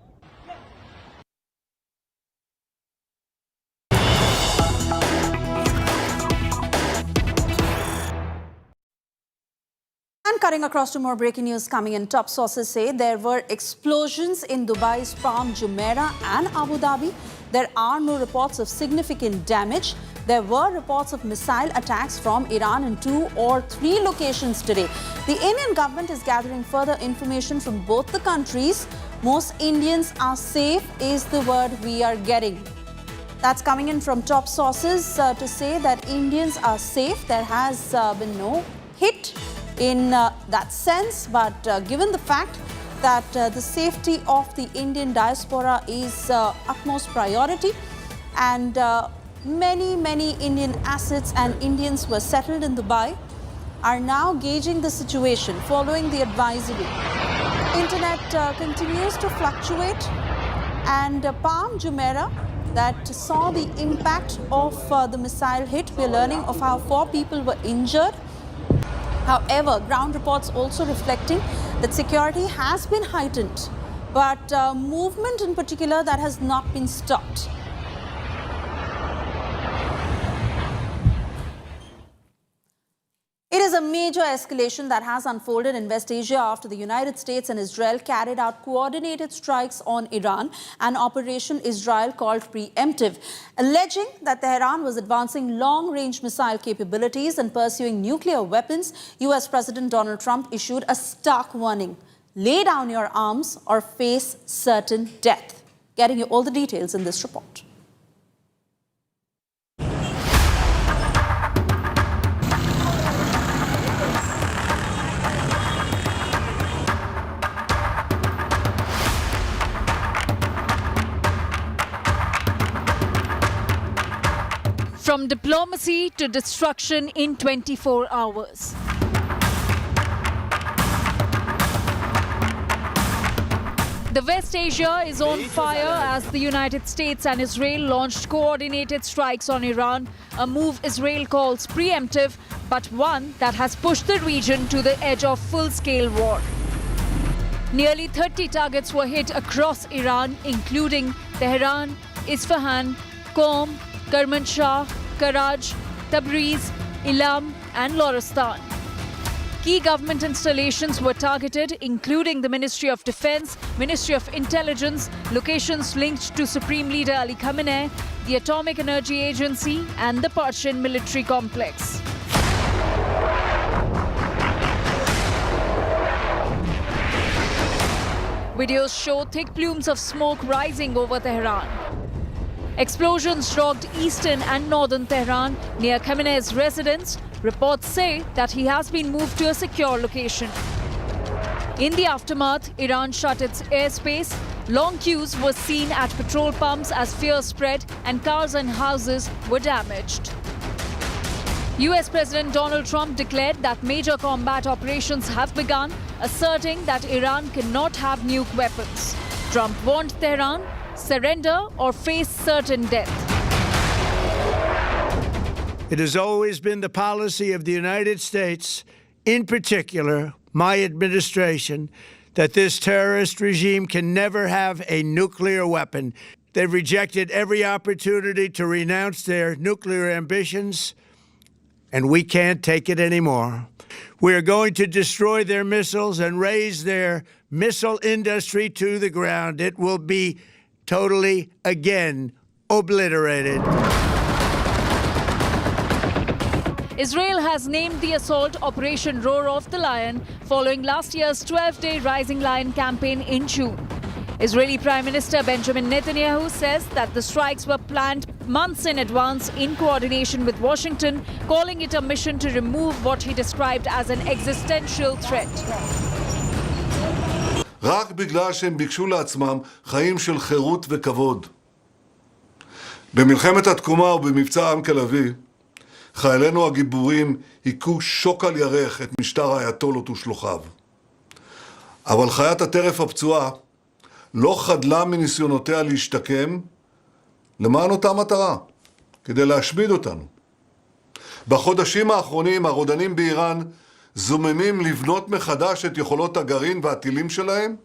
[SPEAKER 10] And cutting across to more breaking news coming in. Top sources say there were explosions in Dubai's Palm Jumeirah and Abu Dhabi. There are no reports of significant damage. There were reports of missile attacks from Iran in 2 or 3 locations today. The Indian government is gathering further information from both the countries. Most Indians are safe is the word we are getting. That's coming in from top sources to say that Indians are safe. There has been no hit in that sense, but given the fact that the safety of the Indian diaspora is utmost priority, and many Indian assets and Indians were settled in Dubai, are now gauging the situation following the advisory. Internet continues to fluctuate, and Palm Jumeirah, that saw the impact of the missile hit, we're learning of how 4 people were injured. However, ground reports also reflecting that security has been heightened, but movement in particular that has not been stopped. It is a major escalation that has unfolded in West Asia after the United States and Israel carried out coordinated strikes on Iran, an operation Israel called Preemptive, alleging that Tehran was advancing long-range missile capabilities and pursuing nuclear weapons. US President Donald Trump issued a stark warning: lay down your arms or face certain death. Getting you all the details in this report.
[SPEAKER 14] From diplomacy to destruction in 24 hours. The West Asia is on fire as the United States and Israel launched coordinated strikes on Iran, a move Israel calls preemptive, but one that has pushed the region to the edge of full-scale war. Nearly 30 targets were hit across Iran, including Tehran, Isfahan, Qom, Kermanshah, Karaj, Tabriz, Ilam and Lorestan. Key government installations were targeted, including the Ministry of Defense, Ministry of Intelligence, locations linked to Supreme Leader Ali Khamenei, the Atomic Energy Agency and the Persian military complex. Videos show thick plumes of smoke rising over Tehran. Explosions rocked eastern and northern Tehran near Khamenei's residence. Reports say that he has been moved to a secure location. In the aftermath, Iran shut its airspace. Long queues were seen at petrol pumps as fear spread and cars and houses were damaged. US President Donald Trump declared that major combat operations have begun, asserting that Iran cannot have nuke weapons. Trump warned Tehran, surrender or face certain death.
[SPEAKER 11] It has always been the policy of the United States, in particular, my administration, that this terrorist regime can never have a nuclear weapon. They've rejected every opportunity to renounce their nuclear ambitions, and we can't take it anymore. We are going to destroy their missiles and raise their missile industry to the ground. It will be totally, again, obliterated.
[SPEAKER 14] Israel has named the assault Operation Roar of the Lion following last year's 12-day Rising Lion campaign in June. Israeli Prime Minister Benjamin Netanyahu says that the strikes were planned months in advance in coordination with Washington, calling it a mission to remove what he described as an existential threat.
[SPEAKER 20] רק בגלל שהם ביקשו לעצמם חיים של חירות וכבוד. במלחמת התקומה ובמבצע עם כלבי, חיילינו הגיבורים היכו שוק על ירך את משטר האייתולות ושלוחיו. אבל חיית הטרף הפצועה לא חדלה מניסיונותיה להשתקם למען אותה מטרה, כדי להשמיד אותנו. בחודשים האחרונים הרודנים באיראן זוממים לבנות מחדש את יכולות הגרעין והטילים שלהם.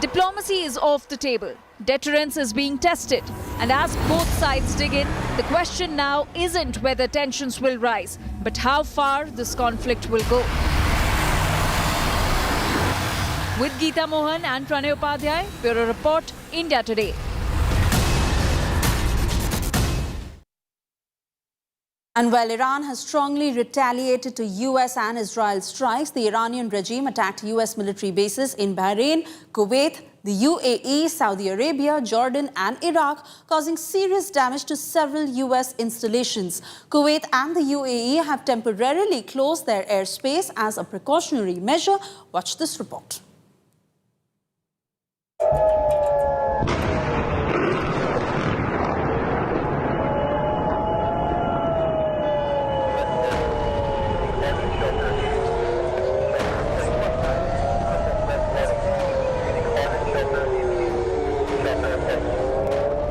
[SPEAKER 14] Diplomacy is off the table. Deterrence is being tested. And as both sides dig in, the question now isn't whether tensions will rise, but how far this conflict will go. With Geeta Mohan and Pranay Upadhyay, Bureau Report, India Today.
[SPEAKER 10] And while Iran has strongly retaliated to US and Israel strikes, the Iranian regime attacked US military bases in Bahrain, Kuwait, the UAE, Saudi Arabia, Jordan and Iraq, causing serious damage to several US installations. Kuwait and the UAE have temporarily closed their airspace as a precautionary measure. Watch this report.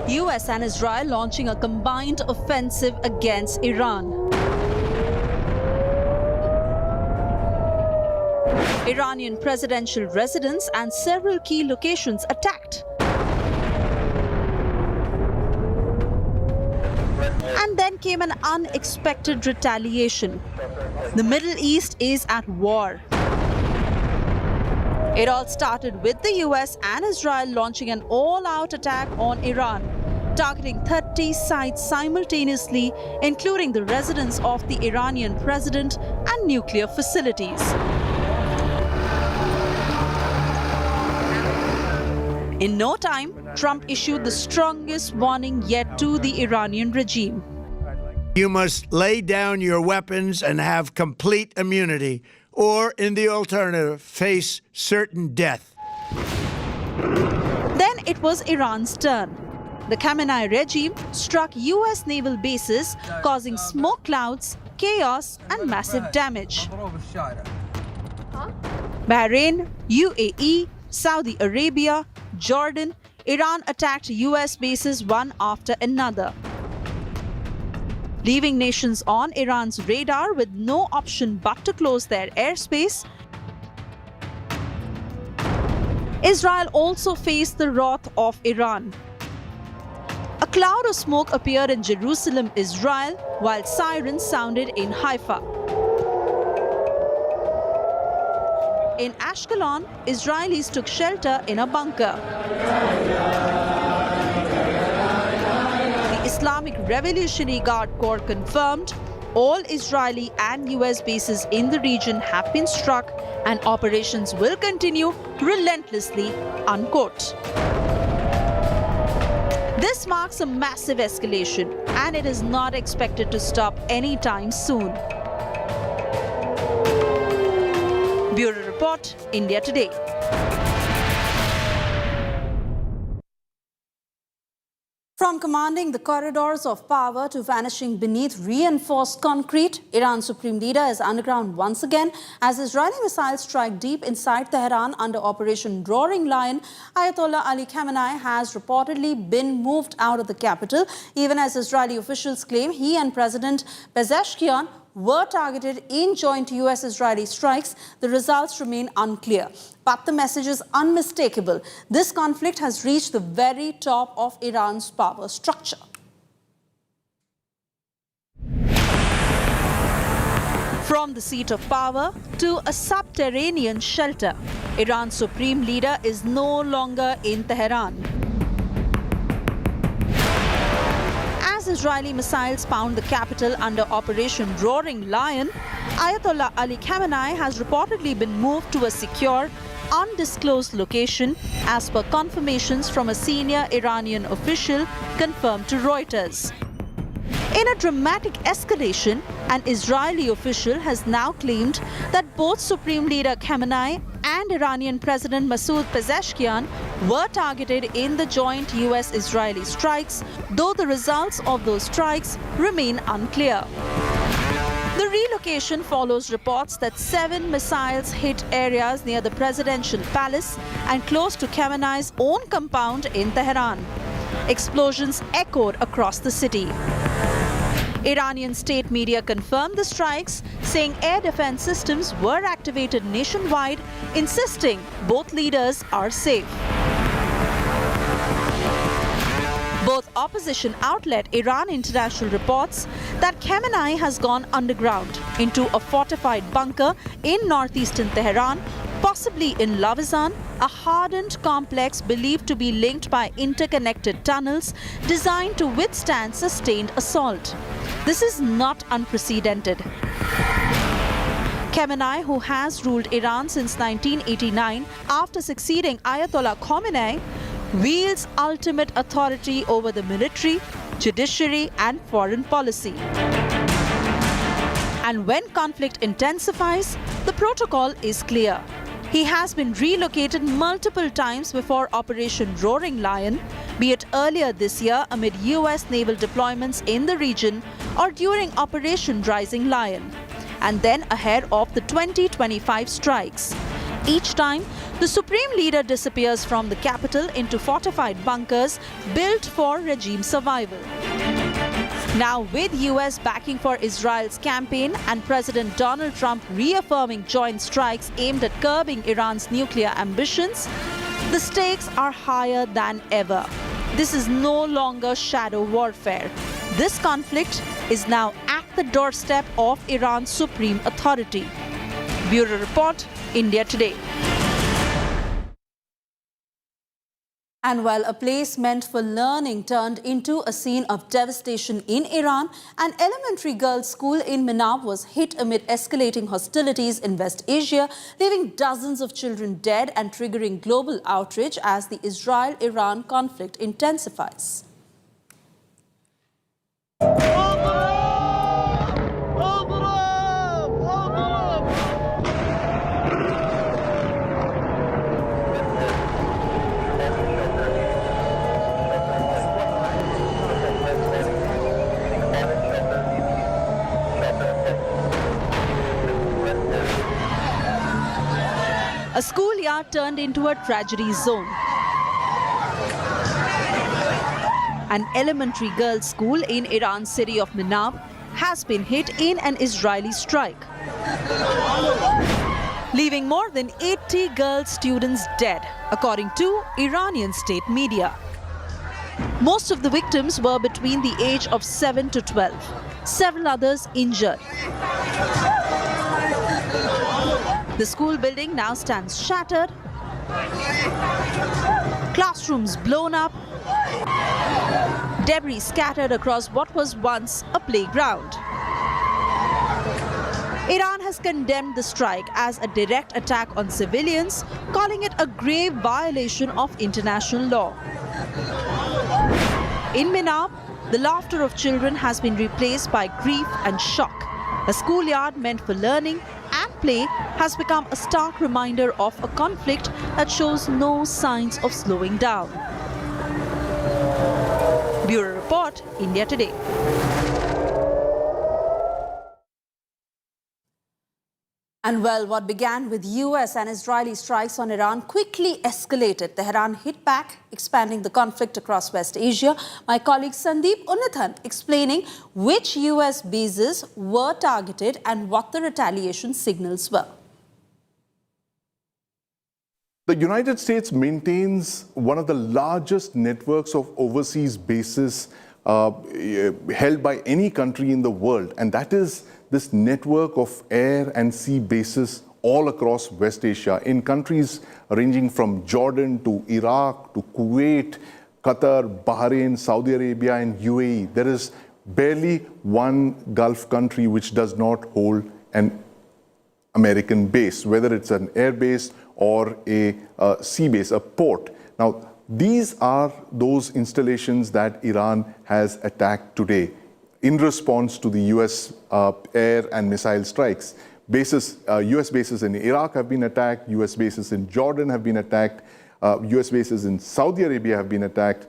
[SPEAKER 10] US and Israel launching a combined offensive against Iran. Iranian presidential residence and several key locations attacked. And then came an unexpected retaliation. The Middle East is at war. It all started with the US and Israel launching an all-out attack on Iran, targeting 30 sites simultaneously, including the residence of the Iranian president and nuclear facilities. In no time, Trump issued the strongest warning yet to the Iranian regime.
[SPEAKER 11] You must lay down your weapons and have complete immunity, or in the alternative, face certain death.
[SPEAKER 10] Then it was Iran's turn. The Khamenei regime struck US naval bases, causing smoke clouds, chaos, and massive damage. Bahrain, UAE, Saudi Arabia, Jordan, Iran attacked US bases one after another, leaving nations on Iran's radar with no option but to close their airspace. Israel also faced the wrath of Iran. A cloud of smoke appeared in Jerusalem, Israel, while sirens sounded in Haifa. In Ashkelon, Israelis took shelter in a bunker. The Islamic Revolutionary Guard Corps confirmed all Israeli and US bases in the region have been struck and operations will continue relentlessly, unquote. This marks a massive escalation and it is not expected to stop anytime soon. Bureau Report, India Today.
[SPEAKER 2] From commanding the corridors of power to vanishing beneath reinforced concrete, Iran's supreme leader is underground once again as Israeli missiles strike deep inside Tehran under Operation Roaring Lion. Ayatollah Ali Khamenei has reportedly been moved out of the capital, even as Israeli officials claim he and President Pezeshkian were targeted in joint US-Israeli strikes. The results remain unclear, but the message is unmistakable. This conflict has reached the very top of Iran's power structure.
[SPEAKER 10] From the seat of power to a subterranean shelter, Iran's supreme leader is no longer in Tehran. As Israeli missiles pound the capital under Operation Roaring Lion, Ayatollah Ali Khamenei has reportedly been moved to a secure, undisclosed location, as per confirmations from a senior Iranian official confirmed to Reuters. In a dramatic escalation, an Israeli official has now claimed that both Supreme Leader Khamenei and Iranian President Masoud Pezeshkian were targeted in the joint US-Israeli strikes, though the results of those strikes remain unclear. The relocation follows reports that 7 missiles hit areas near the presidential palace and close to Khamenei's own compound in Tehran. Explosions echoed across the city. Iranian state media confirmed the strikes, saying air defense systems were activated nationwide, insisting both leaders are safe. Both opposition outlet Iran International reports that Khamenei has gone underground into a fortified bunker in northeastern Tehran, possibly in Lavizan, a hardened complex believed to be linked by interconnected tunnels designed to withstand sustained assault. This is not unprecedented. Khamenei, who has ruled Iran since 1989 after succeeding Ayatollah Khomeini, wields ultimate authority over the military, judiciary, and foreign policy. And when conflict intensifies, the protocol is clear. He has been relocated multiple times before Operation Roaring Lion, be it earlier this year amid US naval deployments in the region or during Operation Rising Lion, and then ahead of the 2025 strikes. Each time, the supreme leader disappears from the capital into fortified bunkers built for regime survival. Now, with US backing for Israel's campaign and President Donald Trump reaffirming joint strikes aimed at curbing Iran's nuclear ambitions, the stakes are higher than ever. This is no longer shadow warfare. This conflict is now at the doorstep of Iran's supreme authority. Bureau Report, India Today.
[SPEAKER 2] And while a place meant for learning turned into a scene of devastation in Iran, an elementary girls' school in Menab was hit amid escalating hostilities in West Asia, leaving dozens of children dead and triggering global outrage as the Israel-Iran conflict intensifies.
[SPEAKER 10] A schoolyard turned into a tragedy zone. An elementary girls' school in Iran's city of Menab has been hit in an Israeli strike, leaving more than 80 girl students dead, according to Iranian state media. Most of the victims were between the age of 7 to 12, several others injured. The school building now stands shattered, classrooms blown up, debris scattered across what was once a playground. Iran has condemned the strike as a direct attack on civilians, calling it a grave violation of international law. In Menab, the laughter of children has been replaced by grief and shock. A schoolyard meant for learning and play has become a stark reminder of a conflict that shows no signs of slowing down. Bureau Report, India Today.
[SPEAKER 2] And well, what began with US and Israeli strikes on Iran quickly escalated. Tehran hit back, expanding the conflict across West Asia. My colleague Sandeep Unintended explaining which US bases were targeted and what the retaliation signals were.
[SPEAKER 4] The United States maintains one of the largest networks of overseas bases held by any country in the world, and that is this network of air and sea bases all across West Asia in countries ranging from Jordan to Iraq to Kuwait, Qatar, Bahrain, Saudi Arabia and UAE. There is barely one Gulf country which does not hold an American base, whether it's an air base or a sea base, a port. Now, these are those installations that Iran has attacked today in response to the US air and missile strikes. US bases in Iraq have been attacked, US bases in Jordan have been attacked, US bases in Saudi Arabia have been attacked,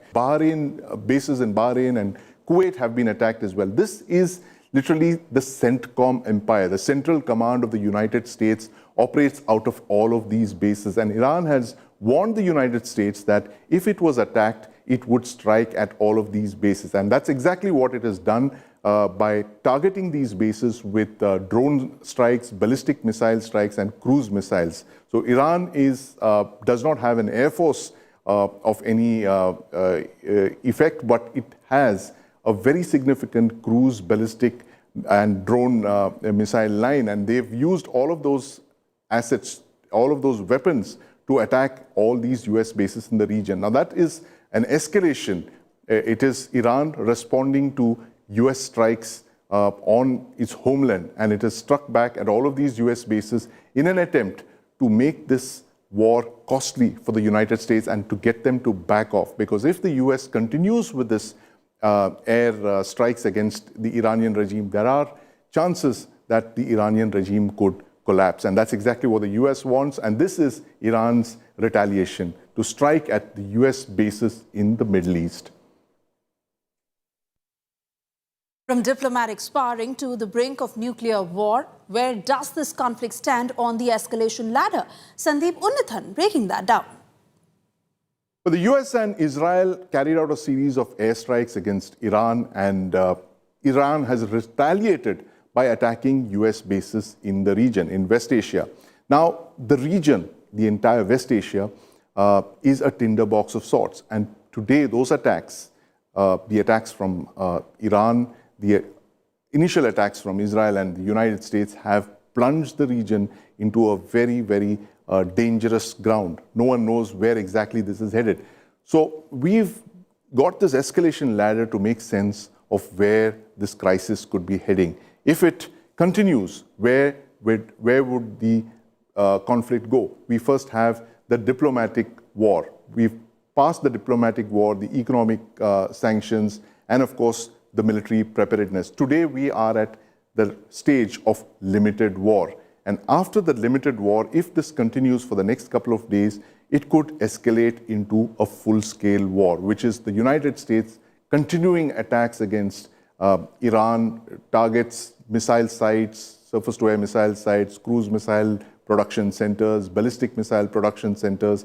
[SPEAKER 4] bases in Bahrain and Kuwait have been attacked as well. This is literally the CENTCOM empire. The Central Command of the United States operates out of all of these bases, and Iran has warned the United States that if it was attacked, it would strike at all of these bases. And that's exactly what it has done by targeting these bases with drone strikes, ballistic missile strikes, and cruise missiles. So Iran does not have an air force of any effect, but it has a very significant cruise, ballistic, and drone missile line. And they've used all of those assets, all of those weapons to attack all these US bases in the region. Now that is an escalation. It is Iran responding to US strikes on its homeland, and it has struck back at all of these US bases in an attempt to make this war costly for the United States and to get them to back off. Because if the US continues with this air strikes against the Iranian regime, there are chances that the Iranian regime could collapse. And that's exactly what the US wants. And this is Iran's retaliation, to strike at the US bases in the Middle East.
[SPEAKER 2] From diplomatic sparring to the brink of nuclear war, where does this conflict stand on the escalation ladder? Sandeep Unintended breaking that down.
[SPEAKER 4] But the US and Israel carried out a series of airstrikes against Iran, and Iran has retaliated by attacking US bases in the region, in West Asia. Now, the region, the entire West Asia, is a tinderbox of sorts. And today, those attacks, the attacks from Iran, the initial attacks from Israel and the United States have plunged the region into a very, very dangerous ground. No one knows where exactly this is headed. So we've got this escalation ladder to make sense of where this crisis could be heading. If it continues, where would the conflict go? We first have the diplomatic war. We've passed the diplomatic war, the economic sanctions, and of course, the military preparedness. Today, we are at the stage of limited war. And after the limited war, if this continues for the next couple of days, it could escalate into a full-scale war, which is the United States continuing attacks against Iran, targets, missile sites, surface-to-air missile sites, cruise missile production centers, ballistic missile production centers,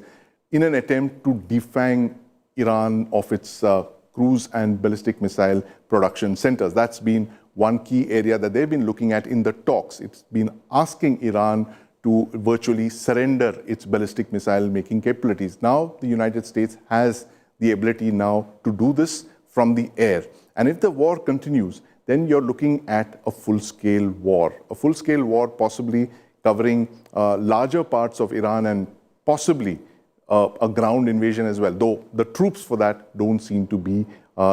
[SPEAKER 4] in an attempt to defang Iran of its cruise and ballistic missile production centers. That's been one key area that they've been looking at in the talks. It's been asking Iran to virtually surrender its ballistic missile making capabilities. Now, the United States has the ability now to do this from the air. And if the war continues, then you're looking at a full-scale war. A full-scale war possibly covering larger parts of Iran and possibly a ground invasion as well, though the troops for that don't seem to be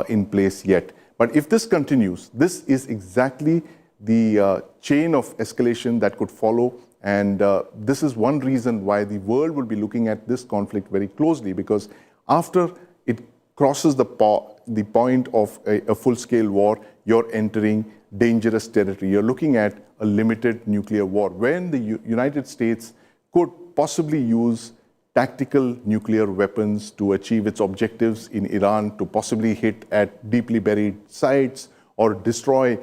[SPEAKER 4] in place yet. But if this continues, this is exactly the chain of escalation that could follow. And this is one reason why the world will be looking at this conflict very closely, because after it crosses the point of a full-scale war, you're entering dangerous territory. You're looking at a limited nuclear war, when the United States could possibly use tactical nuclear weapons to achieve its objectives in Iran, to possibly hit at deeply buried sites or destroy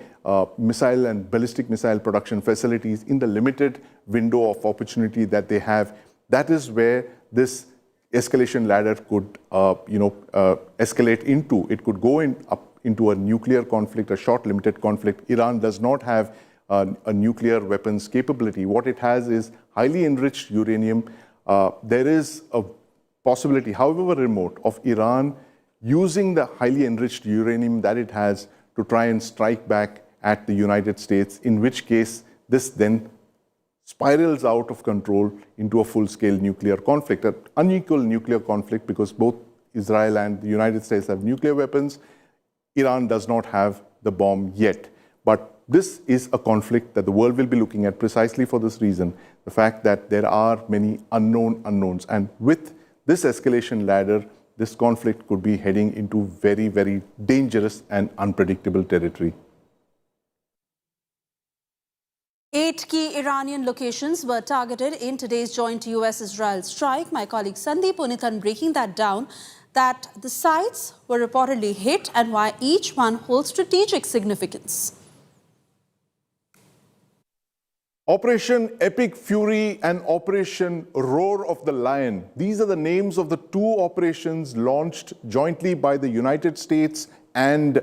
[SPEAKER 4] missile and ballistic missile production facilities in the limited window of opportunity that they have. That is where this escalation ladder could escalate into. It could go into a nuclear conflict, a short limited conflict. Iran does not have a nuclear weapons capability. What it has is highly enriched uranium. There is a possibility, however remote, of Iran using the highly enriched uranium that it has to try and strike back at the United States, in which case this then spirals out of control into a full-scale nuclear conflict, an unequal nuclear conflict, because both Israel and the United States have nuclear weapons. Iran does not have the bomb yet. But this is a conflict that the world will be looking at precisely for this reason, the fact that there are many unknown unknowns. And with this escalation ladder, this conflict could be heading into very, very dangerous and unpredictable territory.
[SPEAKER 2] 8 key Iranian locations were targeted in today's joint US-Israel strike. My colleague Sandeep Unintended breaking that down, that the sites were reportedly hit and why each one holds strategic significance.
[SPEAKER 4] Operation Epic Fury and Operation Roar of the Lion. These are the names of the two operations launched jointly by the United States and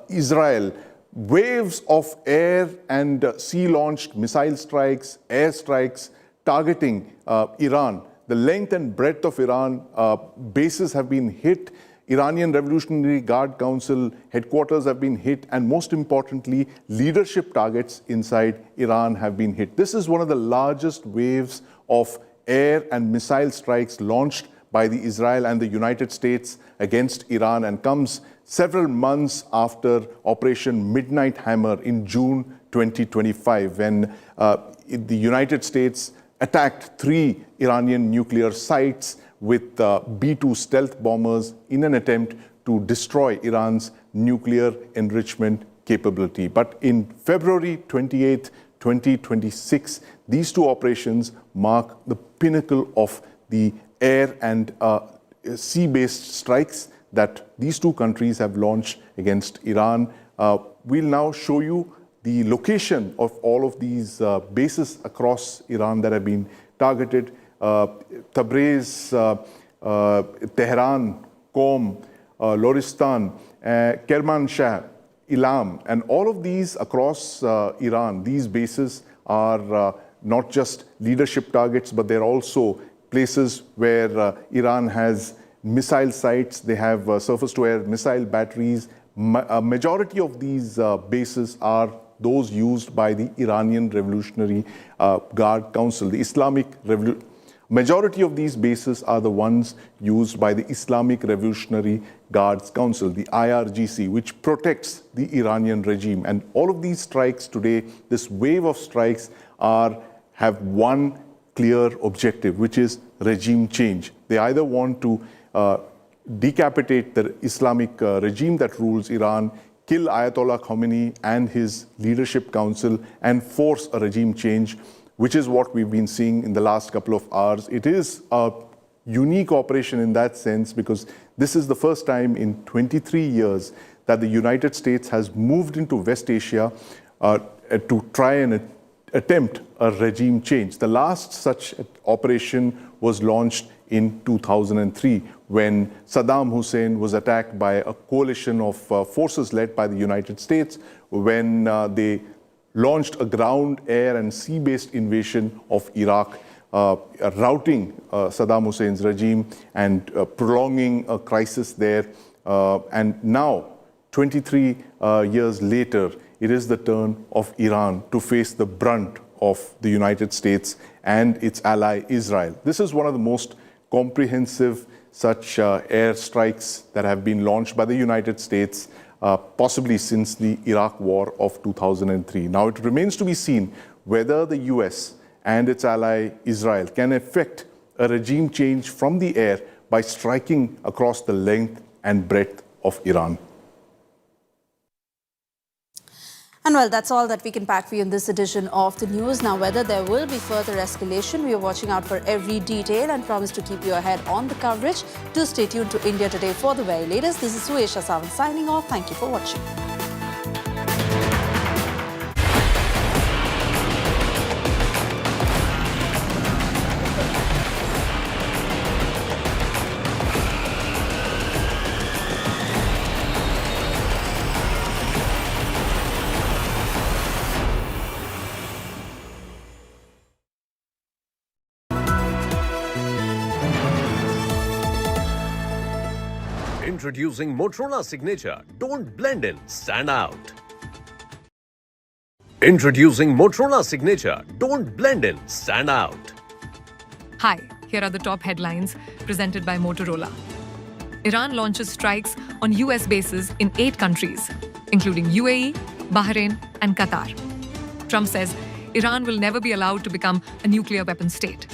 [SPEAKER 4] Israel. Waves of air and sea-launched missile strikes, air strikes targeting Iran. The length and breadth of Iran bases have been hit. Iranian Revolutionary Guard Council headquarters have been hit, and most importantly, leadership targets inside Iran have been hit. This is one of the largest waves of air and missile strikes launched by the Israel and the United States against Iran, and comes several months after Operation Midnight Hammer in June 2025, when the United States attacked 3 Iranian nuclear sites with B-2 stealth bombers in an attempt to destroy Iran's nuclear enrichment capability. But in February 28, 2026, these two operations mark the pinnacle of the air and sea-based strikes that these two countries have launched against Iran. We'll now show you the location of all of these bases across Iran that have been targeted. Tabriz, Tehran, Qom, Loristan, Kermanshah, Ilam, and all of these across Iran, these bases are not just leadership targets, but they're also places where Iran has missile sites, they have surface-to-air missile batteries. A majority of these bases are those used by the Iranian Revolutionary Guard Council, the Islamic Revolution. Majority of these bases are the ones used by the Islamic Revolutionary Guards Council, the IRGC, which protects the Iranian regime. And all of these strikes today, this wave of strikes, have one clear objective, which is regime change. They either want to decapitate the Islamic regime that rules Iran, kill Ayatollah Khomeini and his leadership council, and force a regime change, which is what we've been seeing in the last couple of hours. It is a unique operation in that sense because this is the first time in 23 years that the United States has moved into West Asia to try and attempt a regime change. The last such operation was launched in 2003 when Saddam Hussein was attacked by a coalition of forces led by the United States when they launched a ground, air, and sea-based invasion of Iraq, routing Saddam Hussein's regime and prolonging a crisis there. And now, 23 years later, it is the turn of Iran to face the brunt of the United States and its ally Israel. This is one of the most comprehensive such air strikes that have been launched by the United States possibly since the Iraq War of 2003. Now, it remains to be seen whether the US and its ally Israel can effect a regime change from the air by striking across the length and breadth of Iran.
[SPEAKER 2] And well, that's all that we can pack for you in this edition of the news. Now, whether there will be further escalation, we are watching out for every detail and promise to keep you ahead on the coverage. Do stay tuned to India Today for the very latest. This is Suesha Sawant signing off. Thank you for watching.
[SPEAKER 18] Introducing Motorola Signature. Don't blend in, stand out. Introducing Motorola Signature. Don't blend in, stand out.
[SPEAKER 19] Hi, here are the top headlines presented by Motorola. Iran launches strikes on US bases in 8 countries, including UAE, Bahrain, and Qatar. Trump says Iran will never be allowed to become a nuclear weapon state.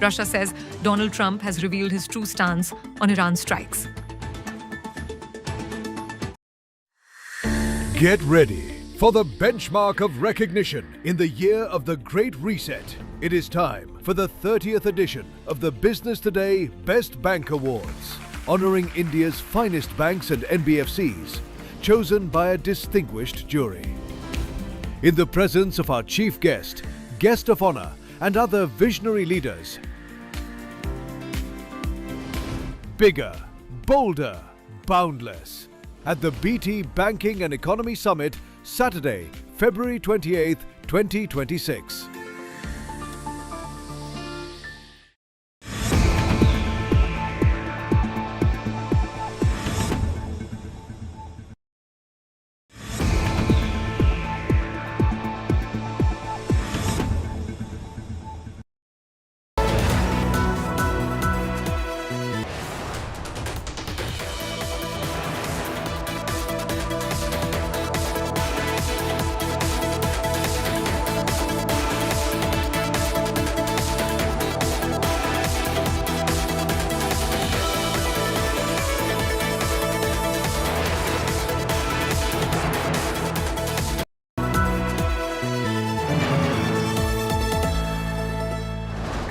[SPEAKER 19] Russia says Donald Trump has revealed his true stance on Iran strikes.
[SPEAKER 15] Get ready for the benchmark of recognition in the year of the Great Reset. It is time for the 30th edition of the Business Today Best Bank Awards, honoring India's finest banks and NBFCs, chosen by a distinguished jury. In the presence of our chief guest, guest of honor, and other visionary leaders, bigger, bolder, boundless. At the BT Banking and Economy Summit, Saturday, February 28th, 2026.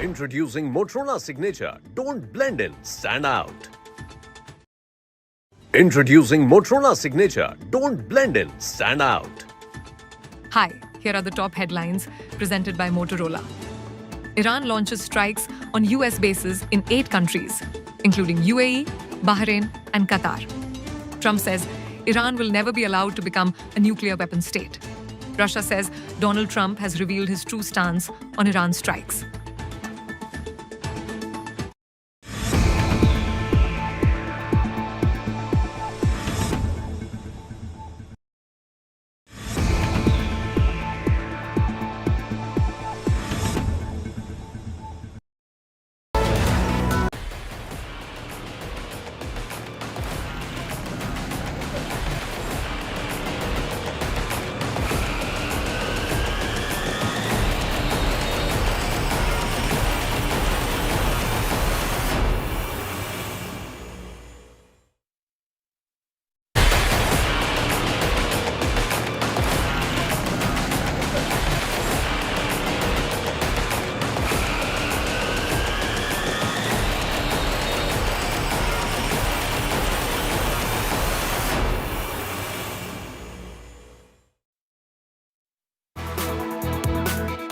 [SPEAKER 18] Introducing Motorola Signature. Don't blend in, stand out. Introducing Motorola Signature. Don't blend in, stand out.
[SPEAKER 19] Hi, here are the top headlines presented by Motorola. Iran launches strikes on US bases in 8 countries, including UAE, Bahrain, and Qatar. Trump says Iran will never be allowed to become a nuclear weapon state. Russia says Donald Trump has revealed his true stance on Iran's strikes.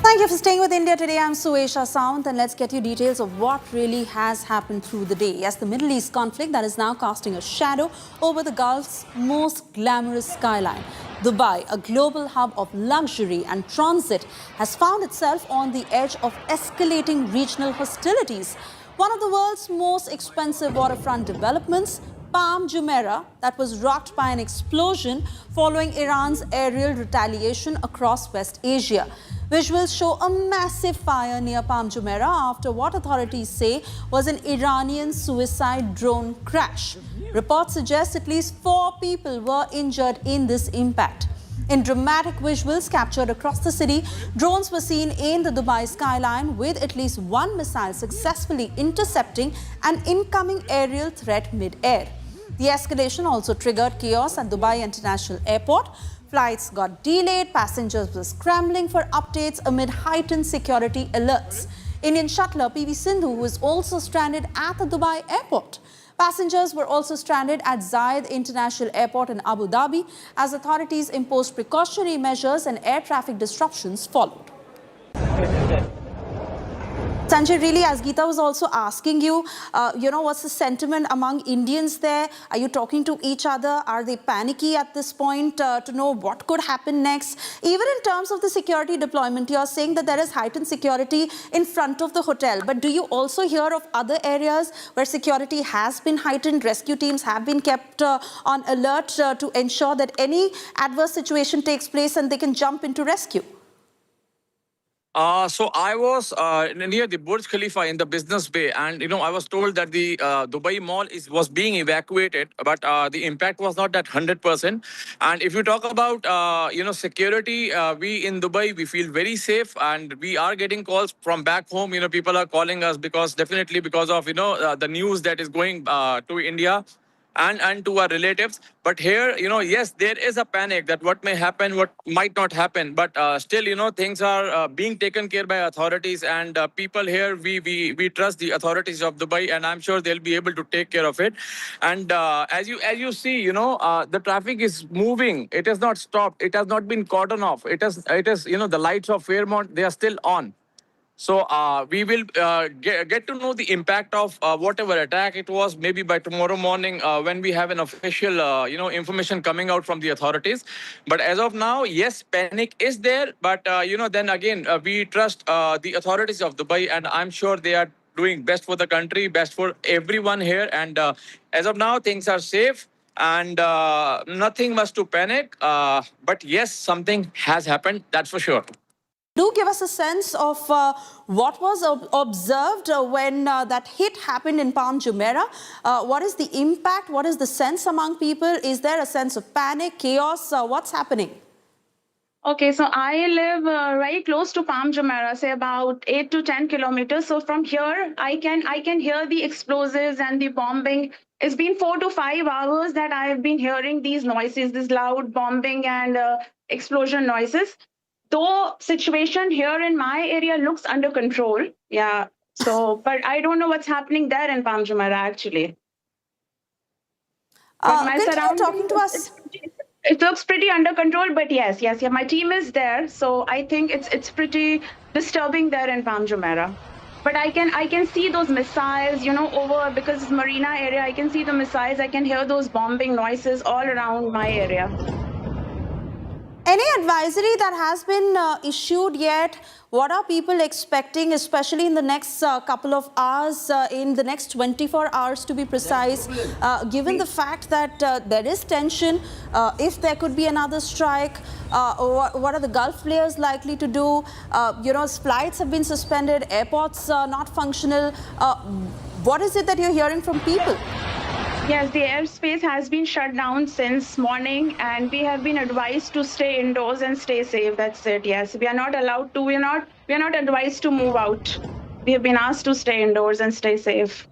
[SPEAKER 2] Thank you for staying with India Today. I'm Suesha Sound, and let's get you details of what really has happened through the day. Yes, the Middle East conflict that is now casting a shadow over the Gulf's most glamorous skyline. Dubai, a global hub of luxury and transit, has found itself on the edge of escalating regional hostilities. One of the world's most expensive waterfront developments, Palm Jumeirah, that was rocked by an explosion following Iran's aerial retaliation across West Asia. Visuals show a massive fire near Palm Jumeirah after what authorities say was an Iranian suicide drone crash. Reports suggest at least 4 people were injured in this impact. In dramatic visuals captured across the city, drones were seen in the Dubai skyline with at least 1 missile successfully intercepting an incoming aerial threat mid-air. The escalation also triggered chaos at Dubai International Airport. Flights got delayed, passengers were scrambling for updates amid heightened security alerts. Indian shuttler PV Sindhu was also stranded at the Dubai airport. Passengers were also stranded at Zayed International Airport in Abu Dhabi as authorities imposed precautionary measures and air traffic disruptions followed. Sanjay, really, as Geeta was also asking you, what's the sentiment among Indians there? Are you talking to each other? Are they panicky at this point to know what could happen next? Even in terms of the security deployment, you're saying that there is heightened security in front of the hotel. But do you also hear of other areas where security has been heightened? Rescue teams have been kept on alert to ensure that any adverse situation takes place and they can jump into rescue?
[SPEAKER 6] So I was near the Burj Khalifa in the Business Bay, and I was told that the Dubai Mall was being evacuated, but the impact was not that 100%. And if you talk about security, we in Dubai we feel very safe, and we are getting calls from back home. People are calling us because of the news that is going to India. And to our relatives. But here, yes, there is a panic that what may happen, what might not happen. But still, things are being taken care by authorities, and people here, we trust the authorities of Dubai, and I'm sure they'll be able to take care of it. And as you see, the traffic is moving. It has not stopped. It has not been cordoned off. It is the lights of Fairmont, they are still on. So we will get to know the impact of whatever attack it was, maybe by tomorrow morning when we have an official, information coming out from the authorities. But as of now, yes, panic is there. But, then again, we trust the authorities of Dubai, and I'm sure they are doing best for the country, best for everyone here. And as of now, things are safe. And nothing much to panic. But yes, something has happened, that's for sure.
[SPEAKER 2] Do give us a sense of what was observed when that hit happened in Palm Jumeirah. What is the impact? What is the sense among people? Is there a sense of panic, chaos? What's happening?
[SPEAKER 5] Okay, so I live very close to Palm Jumeirah, say about 8 to 10 kilometers. So from here, I can hear the explosives and the bombing. It's been 4 to 5 hours that I have been hearing these noises, this loud bombing and explosion noises. Though situation here in my area looks under control, yeah. So, but I don't know what's happening there in Palm Jumeirah actually. But my
[SPEAKER 2] Continue
[SPEAKER 5] surroundings,
[SPEAKER 2] talking to us.
[SPEAKER 5] It looks pretty under control, but yes, my team is there, so I think it's pretty disturbing there in Palm Jumeirah. But I can see those missiles, over, because it's marina area. I can see the missiles. I can hear those bombing noises all around my area.
[SPEAKER 2] Any advisory that has been issued yet? What are people expecting, especially in the next couple of hours, in the next 24 hours to be precise, given the fact that there is tension, if there could be another strike, what are the Gulf players likely to do? Flights have been suspended, airports not functional. What is it that you're hearing from people?
[SPEAKER 5] Yes, the airspace has been shut down since morning, and we have been advised to stay indoors and stay safe. That's it. Yes, we are not allowed to. We are not advised to move out. We have been asked to stay indoors and stay safe.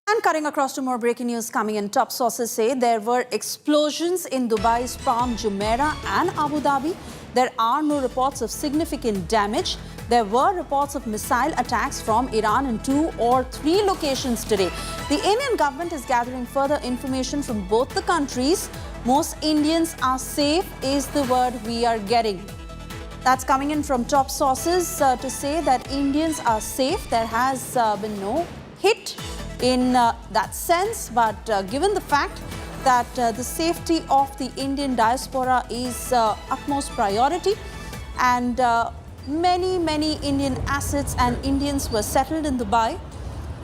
[SPEAKER 2] And cutting across to more breaking news coming in. Top sources say there were explosions in Dubai's Palm Jumeirah and Abu Dhabi. There are no reports of significant damage. There were reports of missile attacks from Iran in 2 or 3 locations today. The Indian government is gathering further information from both the countries. Most Indians are safe is the word we are getting. That's coming in from top sources to say that Indians are safe. There has been no hit in that sense, but given the fact that the safety of the Indian diaspora is utmost priority, and many Indian assets and Indians who are settled in Dubai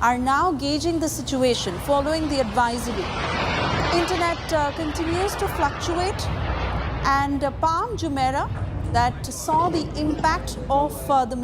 [SPEAKER 2] are now gauging the situation following the advisory. Internet continues to fluctuate, and Palm Jumeirah that saw the impact of the